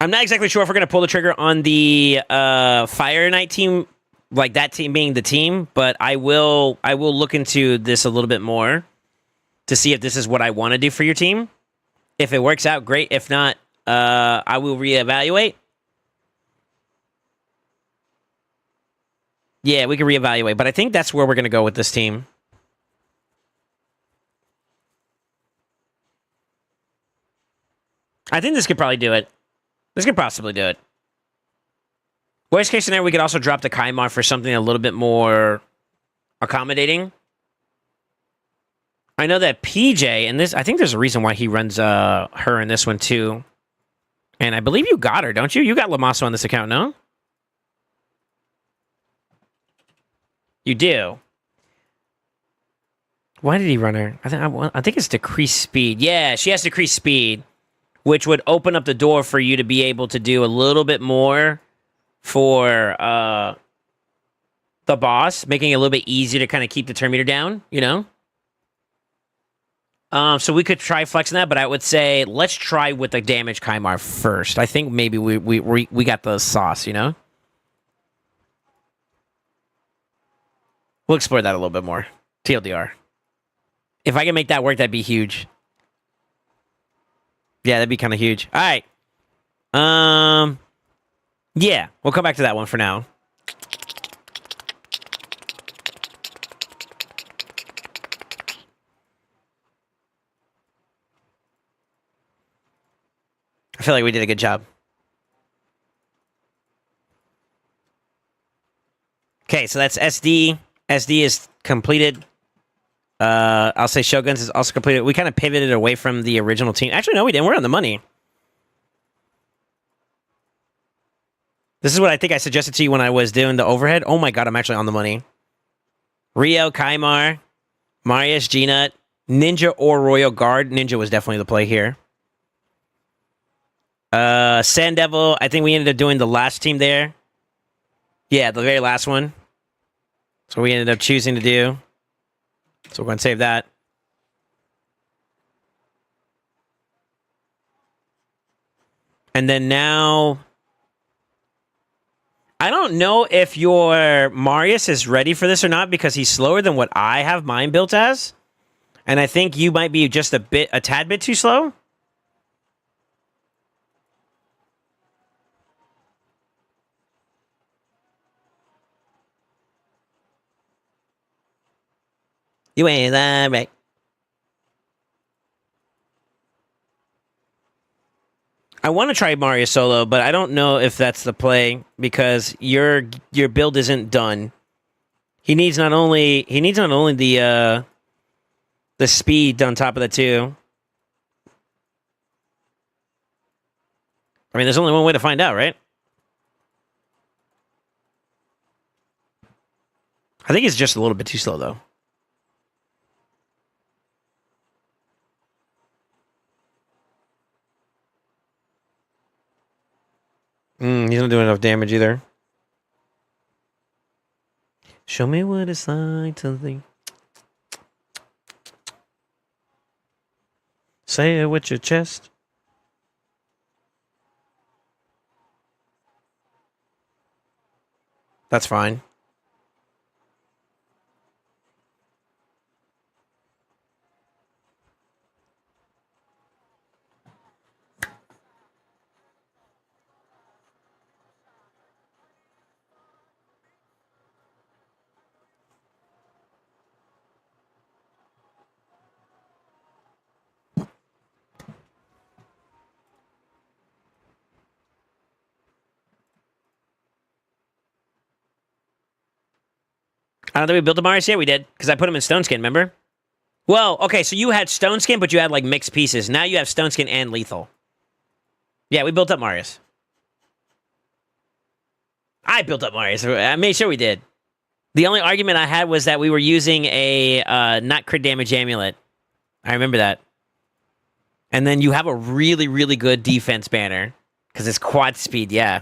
not exactly sure if we're going to pull the trigger on the Fire Knight team, like that team being the team, but I will look into this a little bit more to see if this is what I want to do for your team. If it works out, great. If not, I will reevaluate. Yeah, we can reevaluate, but I think that's where we're going to go with this team. I think this could probably do it. This could possibly do it. Worst case scenario, we could also drop the Kaimar for something a little bit more accommodating. I know that PJ, and this, I think there's a reason why he runs her in this one too. And I believe you got her, don't you? You got Lamasso on this account, no? You do. Why did he run her? I think it's decreased speed. Yeah, she has decreased speed, which would open up the door for you to be able to do a little bit more for the boss, making it a little bit easier to kind of keep the turn meter down, you know? So we could try flexing that, but I would say let's try with the damage Kymar first. I think maybe we got the sauce, you know? We'll explore that a little bit more. TLDR. If I can make that work, that'd be huge. Yeah, that'd be kind of huge. All right. Yeah, we'll come back to that one for now. I feel like we did a good job. Okay, so that's SD. SD is completed. I'll say Shoguns is also completed. We kind of pivoted away from the original team. Actually, no, we didn't. We're on the money. This is what I think I suggested to you when I was doing the overhead. Oh my god, I'm actually on the money. Rio, Kymar, Marius, G-Nut, Ninja or Royal Guard. Ninja was definitely the play here. Sand Devil, I think we ended up doing the last team there. Yeah, the very last one. So we ended up choosing to do. So we're going to save that. And then now, I don't know if your Marius is ready for this or not because he's slower than what I have mine built as. And I think you might be just a tad bit too slow. You ain't that right. I want to try Mario solo, but I don't know if that's the play because your build isn't done. He needs not only the speed on top of that too. I mean, there's only one way to find out, right? I think he's just a little bit too slow though. He's not doing enough damage either. Show me what it's like to think. Say it with your chest. That's fine. I don't think we built a Marius yet. We did, because I put him in Stone Skin, remember? Well, okay, so you had Stone Skin, but you had, like, mixed pieces. Now you have Stone Skin and Lethal. Yeah, we built up Marius. I built up Marius. I made sure we did. The only argument I had was that we were using a not crit damage amulet. I remember that. And then you have a really, really good defense banner, because it's quad speed, yeah.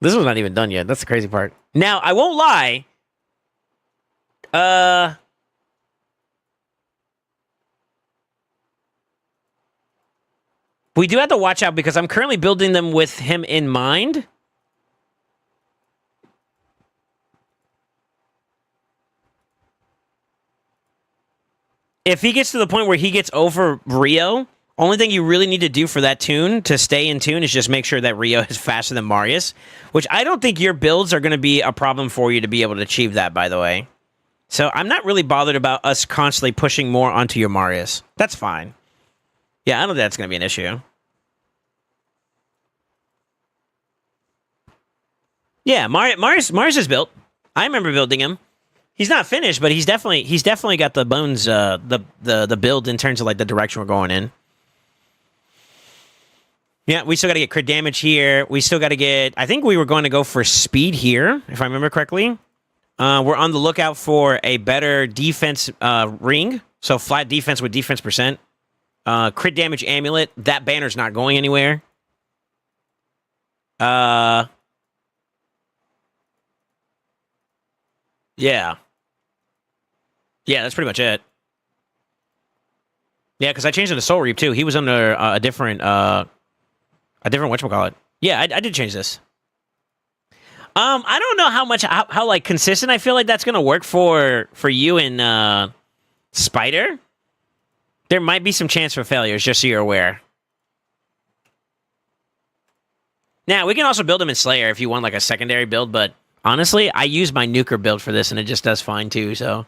This one's not even done yet. That's the crazy part. Now, I won't lie. We do have to watch out because I'm currently building them with him in mind. If he gets to the point where he gets over Rio, only thing you really need to do for that tune to stay in tune is just make sure that Rio is faster than Marius, which I don't think your builds are going to be a problem for you to be able to achieve that, by the way. So I'm not really bothered about us constantly pushing more onto your Marius. That's fine. Yeah, I don't think that's going to be an issue. Yeah, Marius is built. I remember building him. He's not finished, but he's definitely got the bones, the build in terms of like the direction we're going in. Yeah, we still got to get crit damage here. We still got to get. I think we were going to go for speed here, if I remember correctly. We're on the lookout for a better defense ring, so flat defense with defense percent. Crit damage amulet. That banner's not going anywhere. Yeah. Yeah, that's pretty much it. Yeah, because I changed it to Soul Reap too. He was under a different whatchamacallit. Yeah, I did change this. I don't know how like consistent I feel like that's gonna work for you and Spider. There might be some chance for failures, just so you're aware. Now, we can also build him in Slayer if you want like a secondary build, but honestly, I use my nuker build for this and it just does fine too, so.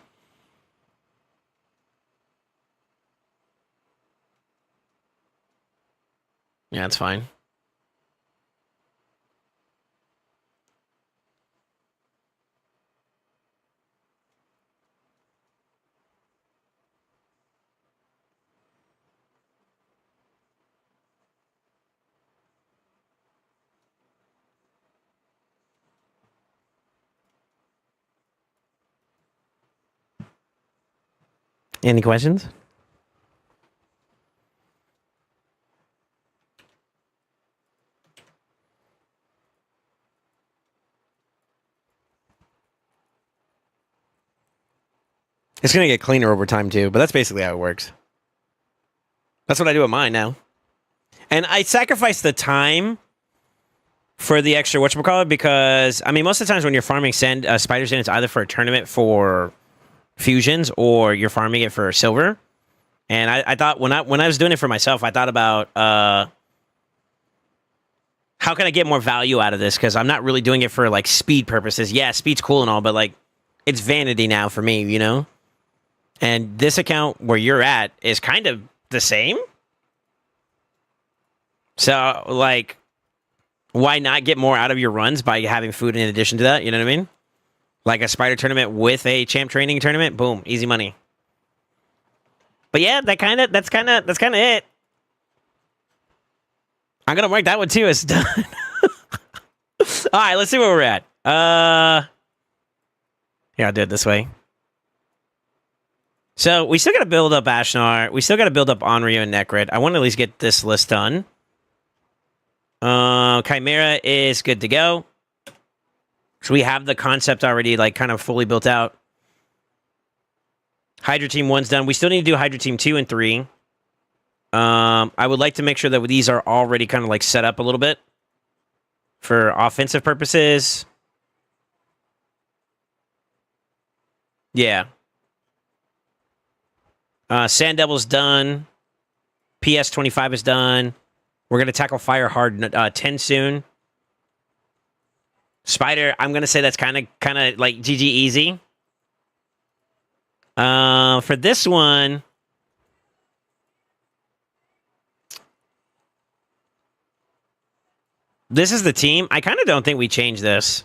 Yeah, it's fine. Any questions? It's going to get cleaner over time, too, but that's basically how it works. That's what I do with mine now. And I sacrifice the time for the extra whatchamacallit because, I mean, most of the times when you're farming spiders in, it's either for a tournament for fusions or you're farming it for silver. And I thought when I was doing it for myself, I thought about how can I get more value out of this? Because I'm not really doing it for like speed purposes. Yeah, speed's cool and all, but like it's vanity now for me, you know? And this account where you're at is kind of the same. So like, why not get more out of your runs by having food in addition to that? You know what I mean? Like a spider tournament with a champ training tournament, boom, easy money. But yeah, that's kind of it. I'm gonna mark that one too as done. All right, let's see where we're at. Yeah, I'll do it this way. So we still gotta build up Ashnar. We still gotta build up Onryo and Necrit. I want to at least get this list done. Chimera is good to go. So we have the concept already, like, kind of fully built out. Hydra Team 1's done. We still need to do Hydra Team 2 and 3. I would like to make sure that these are already kind of, like, set up a little bit for offensive purposes. Yeah. Sand Devil's done. PS25 is done. We're going to tackle Fire Hard 10 soon. Spider, I'm going to say that's kind of like GG easy. For this one, this is the team. I kind of don't think we change this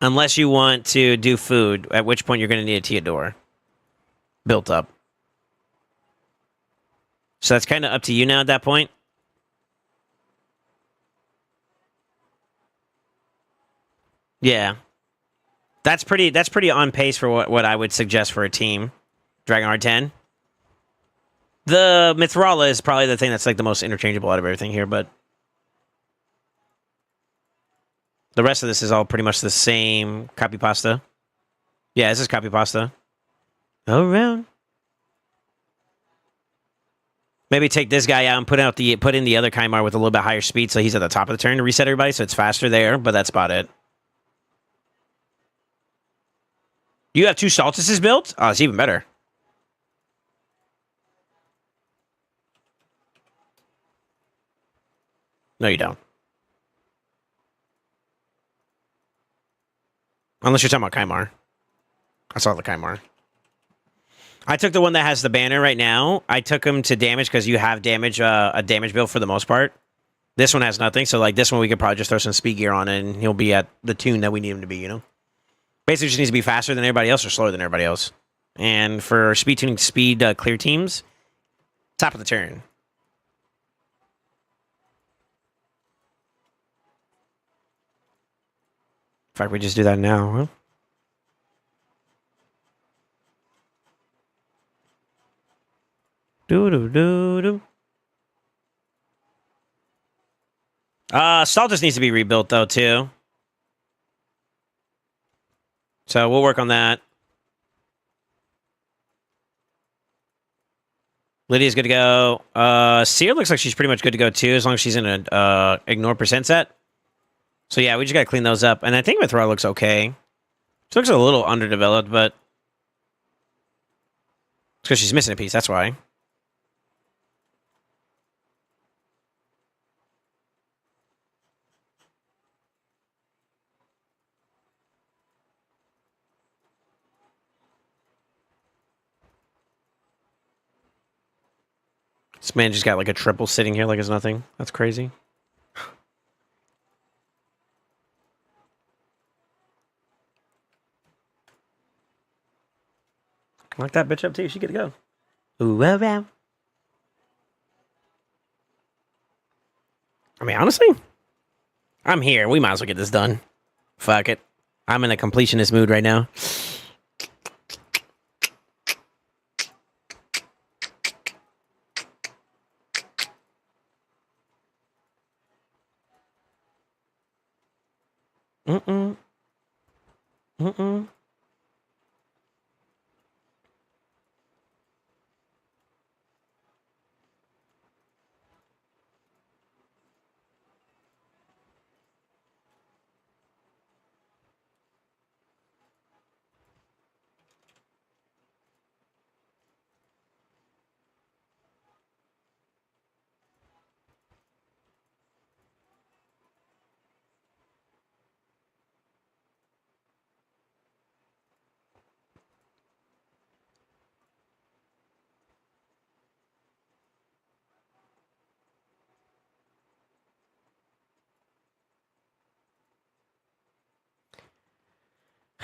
unless you want to do food, at which point you're going to need a Theodore built up. So that's kind of up to you now at that point. Yeah. That's pretty on pace for what I would suggest for a team. Dragon R10. The Mithrala is probably the thing that's like the most interchangeable out of everything here, but the rest of this is all pretty much the same copy pasta. Yeah, this is copy pasta. Around. Maybe take this guy out and put in the other Kaimar with a little bit higher speed so he's at the top of the turn to reset everybody, so it's faster there, but that's about it. You have 2 Saltuses built? Oh, it's even better. No, you don't. Unless you're talking about Kaimar. I saw the Kaimar. I took the one that has the banner right now. I took him to damage because you have damage, a damage build for the most part. This one has nothing, so like this one we could probably just throw some speed gear on it and he'll be at the tune that we need him to be, you know? Basically, just needs to be faster than everybody else or slower than everybody else. And for speed tuning speed clear teams, top of the turn. In fact, we just do that now, huh? Do. Stall just needs to be rebuilt though too. So we'll work on that. Lydia's good to go. Seer looks like she's pretty much good to go too, as long as she's in a ignore percent set. So yeah, we just gotta clean those up. And I think Mithra looks okay. She looks a little underdeveloped, but it's because she's missing a piece, that's why. This man just got like a triple sitting here like it's nothing. That's crazy. Lock that bitch up too. She good to go. Ooh, wow. I mean, honestly, I'm here. We might as well get this done. Fuck it. I'm in a completionist mood right now. Mm-mm. Mm-mm.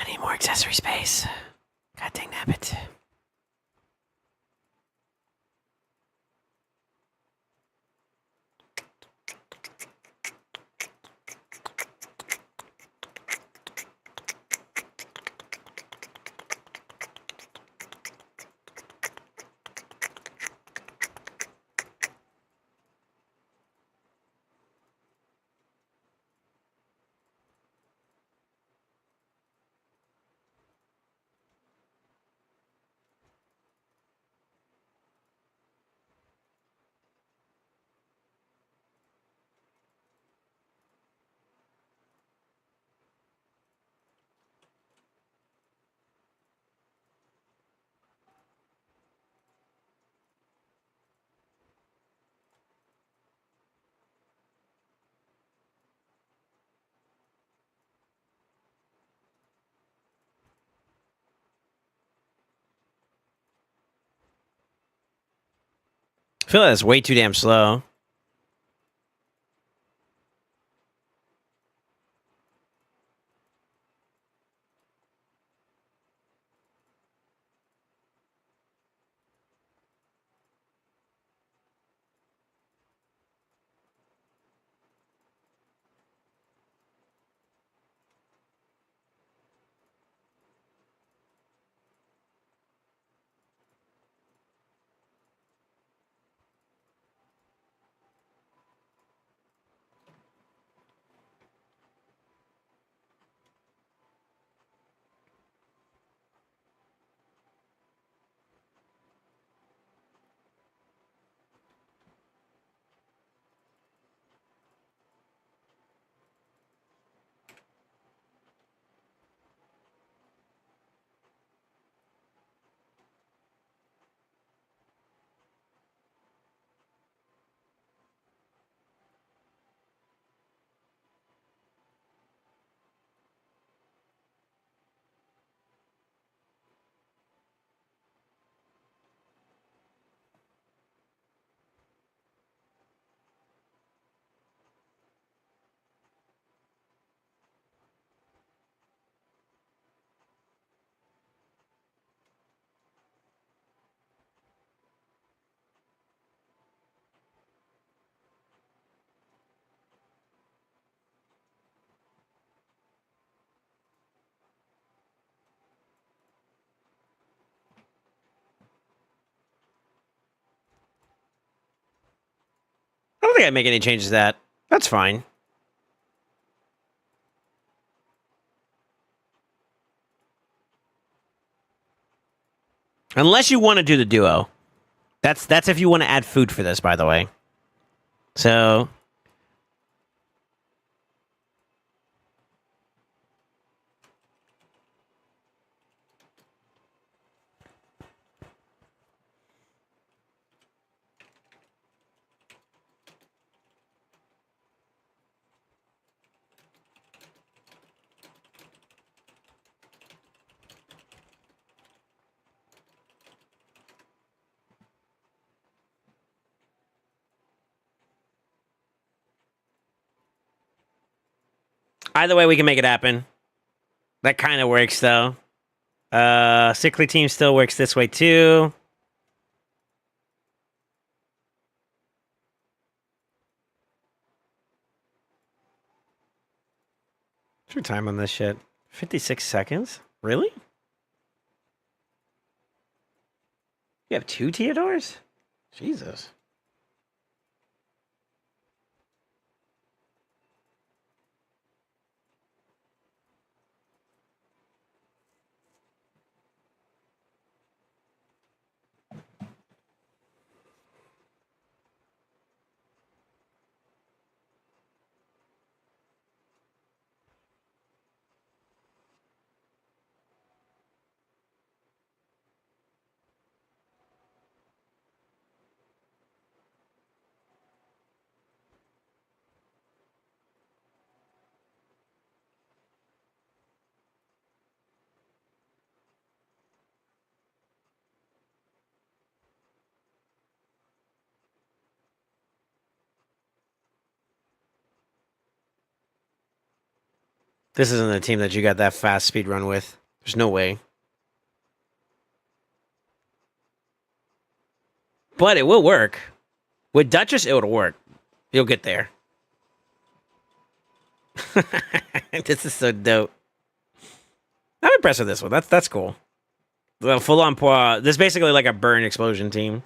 I need more accessory space. God dang nabbit. I feel like that's way too damn slow. think I'd make any changes to that. That's fine. Unless you want to do the duo. That's if you want to add food for this, by the way. So... Either way, we can make it happen. That kind of works, though. Sickly team still works this way, too. What's your time on this shit? 56 seconds? Really? You have 2 Theodores? Jesus. This isn't a team that you got that fast speed run with. There's no way. But it will work. With Duchess, it would work. You'll get there. This is so dope. I'm impressed with this one. That's cool. The full on this is basically like a burn explosion team.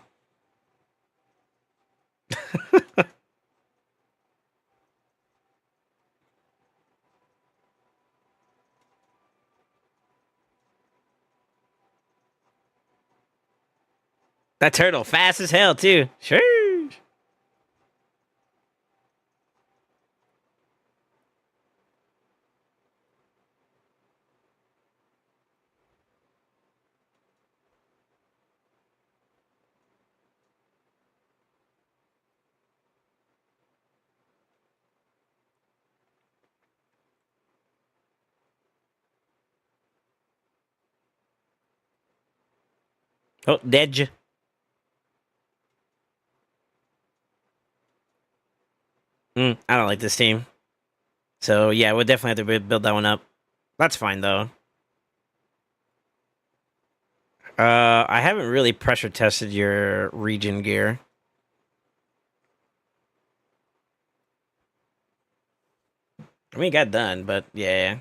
That turtle, fast as hell, too. Sure. Oh, dead. I don't like this team. So, yeah, we'll definitely have to build that one up. That's fine, though. I haven't really pressure tested your region gear. I mean, it got done, but yeah.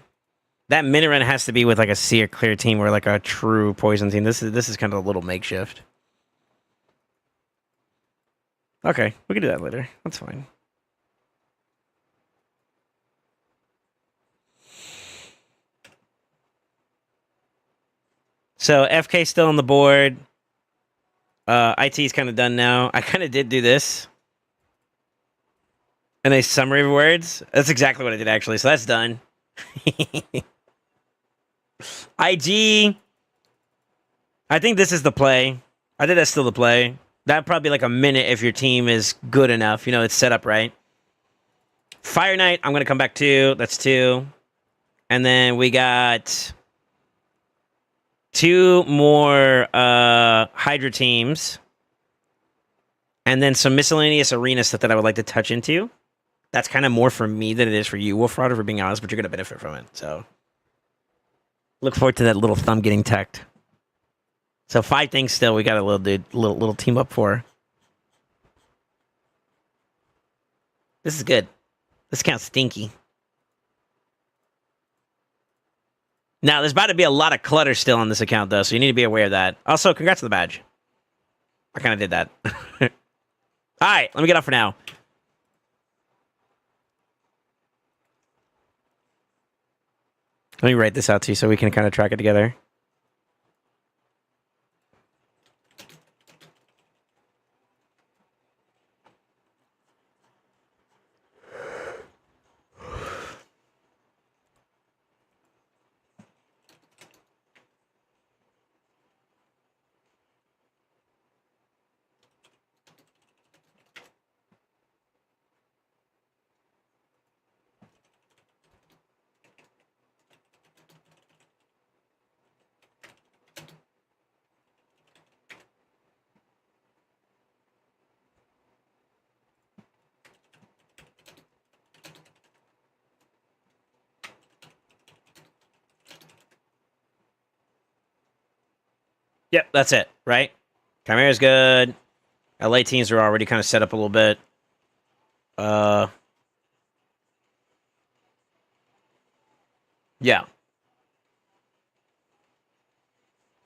That minute run has to be with like a sea or clear team or like a true poison team. This is kind of a little makeshift. Okay, we can do that later. That's fine. So FK still on the board. IT is kind of done now. I kind of did do this. And a summary of words. That's exactly what I did actually. So that's done. IG. I think this is the play. I think that's still the play. That'd probably be like a minute if your team is good enough. You know, it's set up right. Fire Knight, I'm going to come back to. That's 2. And then we got 2 more Hydra teams. And then some miscellaneous arena stuff that I would like to touch into. That's kind of more for me than it is for you, Wolf Rider, for being honest, but you're going to benefit from it. So look forward to that little thumb getting teched. So 5 things still we got a little team up for. This is good. This counts stinky. Now, there's about to be a lot of clutter still on this account, though, so you need to be aware of that. Also, congrats on the badge. I kind of did that. All right, let me get off for now. Let me write this out to you so we can kind of track it together. Yep, that's it, right? Chimera's good. LA teams are already kind of set up a little bit. Yeah.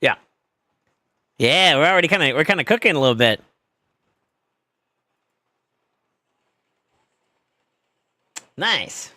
Yeah. Yeah, we're kind of cooking a little bit. Nice.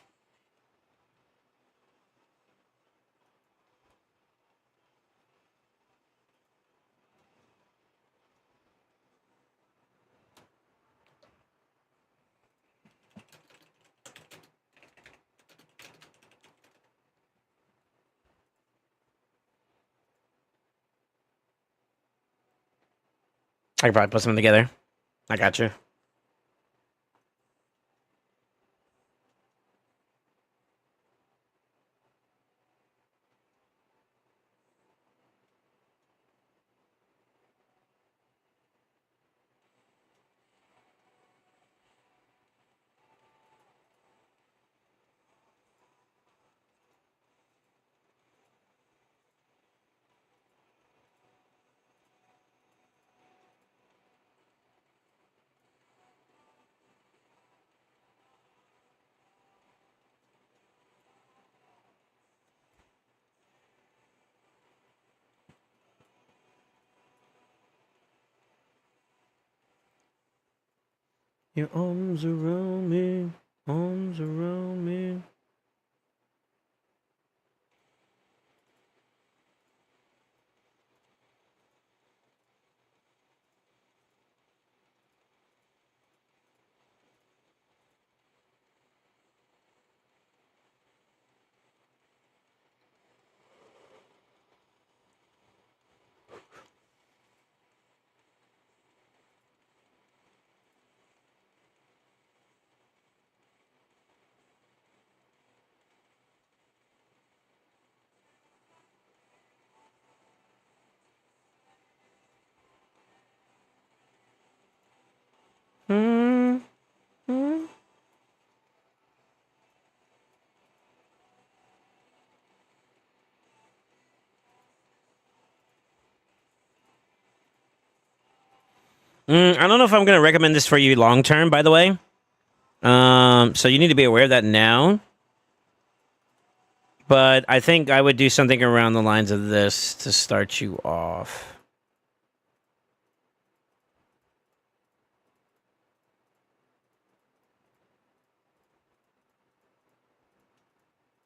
I could probably put something together. I got you. Your arms around me, arms around me. Mm, mm. I don't know if I'm going to recommend this for you long term, by the way. So you need to be aware of that now. But I think I would do something around the lines of this to start you off.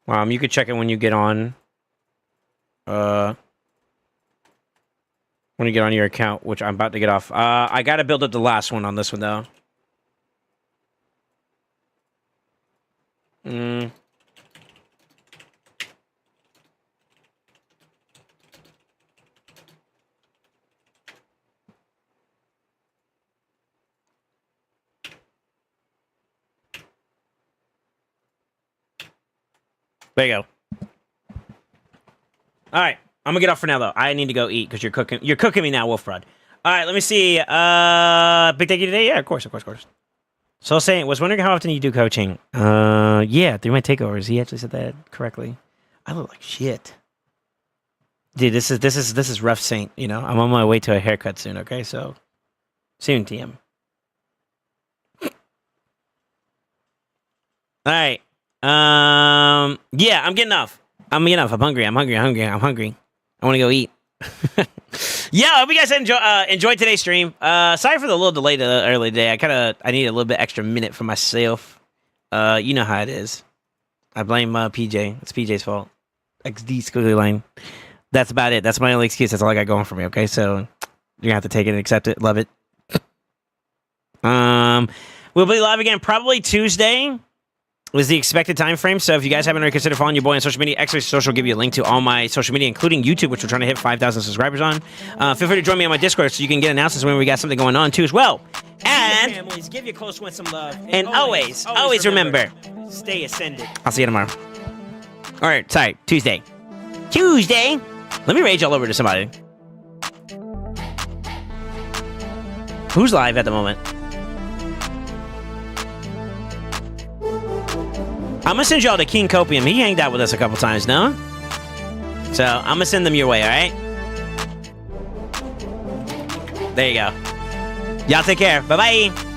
You could check it when you get on. When you get on your account, which I'm about to get off. I got to build up the last one on this one, though. There you go. All right, I'm gonna get off for now though. I need to go eat because you're cooking. You're cooking me now, Wolf Rod. All right, let me see. Big thank you today. Yeah, of course. SoulSaint was wondering how often you do coaching. Yeah, through my takeovers. He actually said that correctly. I look like shit, dude. This is rough, Saint. You know, I'm on my way to a haircut soon. Okay, so soon, TM. All right. Yeah, I'm getting off. I'm hungry. I want to go eat. Yeah, I hope you guys enjoyed today's stream. Sorry for the little delay to the early day. I need a little bit extra minute for myself. You know how it is. I blame PJ. It's PJ's fault. XD squiggly line. That's about it. That's my only excuse. That's all I got going for me. Okay, so you're gonna have to take it and accept it. Love it. We'll be live again probably Tuesday. Was the expected time frame. So if you guys haven't already considered following your boy on social media, X-Ray Social will give you a link to all my social media, including YouTube, which we're trying to hit 5,000 subscribers on. Feel free to join me on my Discord so you can get announcements when we got something going on too as well. And families, give your close ones some love. And always remember, stay ascended. I'll see you tomorrow. All right, sorry, Tuesday. Let me rage all over to somebody. Who's live at the moment? I'm gonna send y'all to King Copium. He hanged out with us a couple times, no? So I'm gonna send them your way, all right? There you go. Y'all take care. Bye-bye.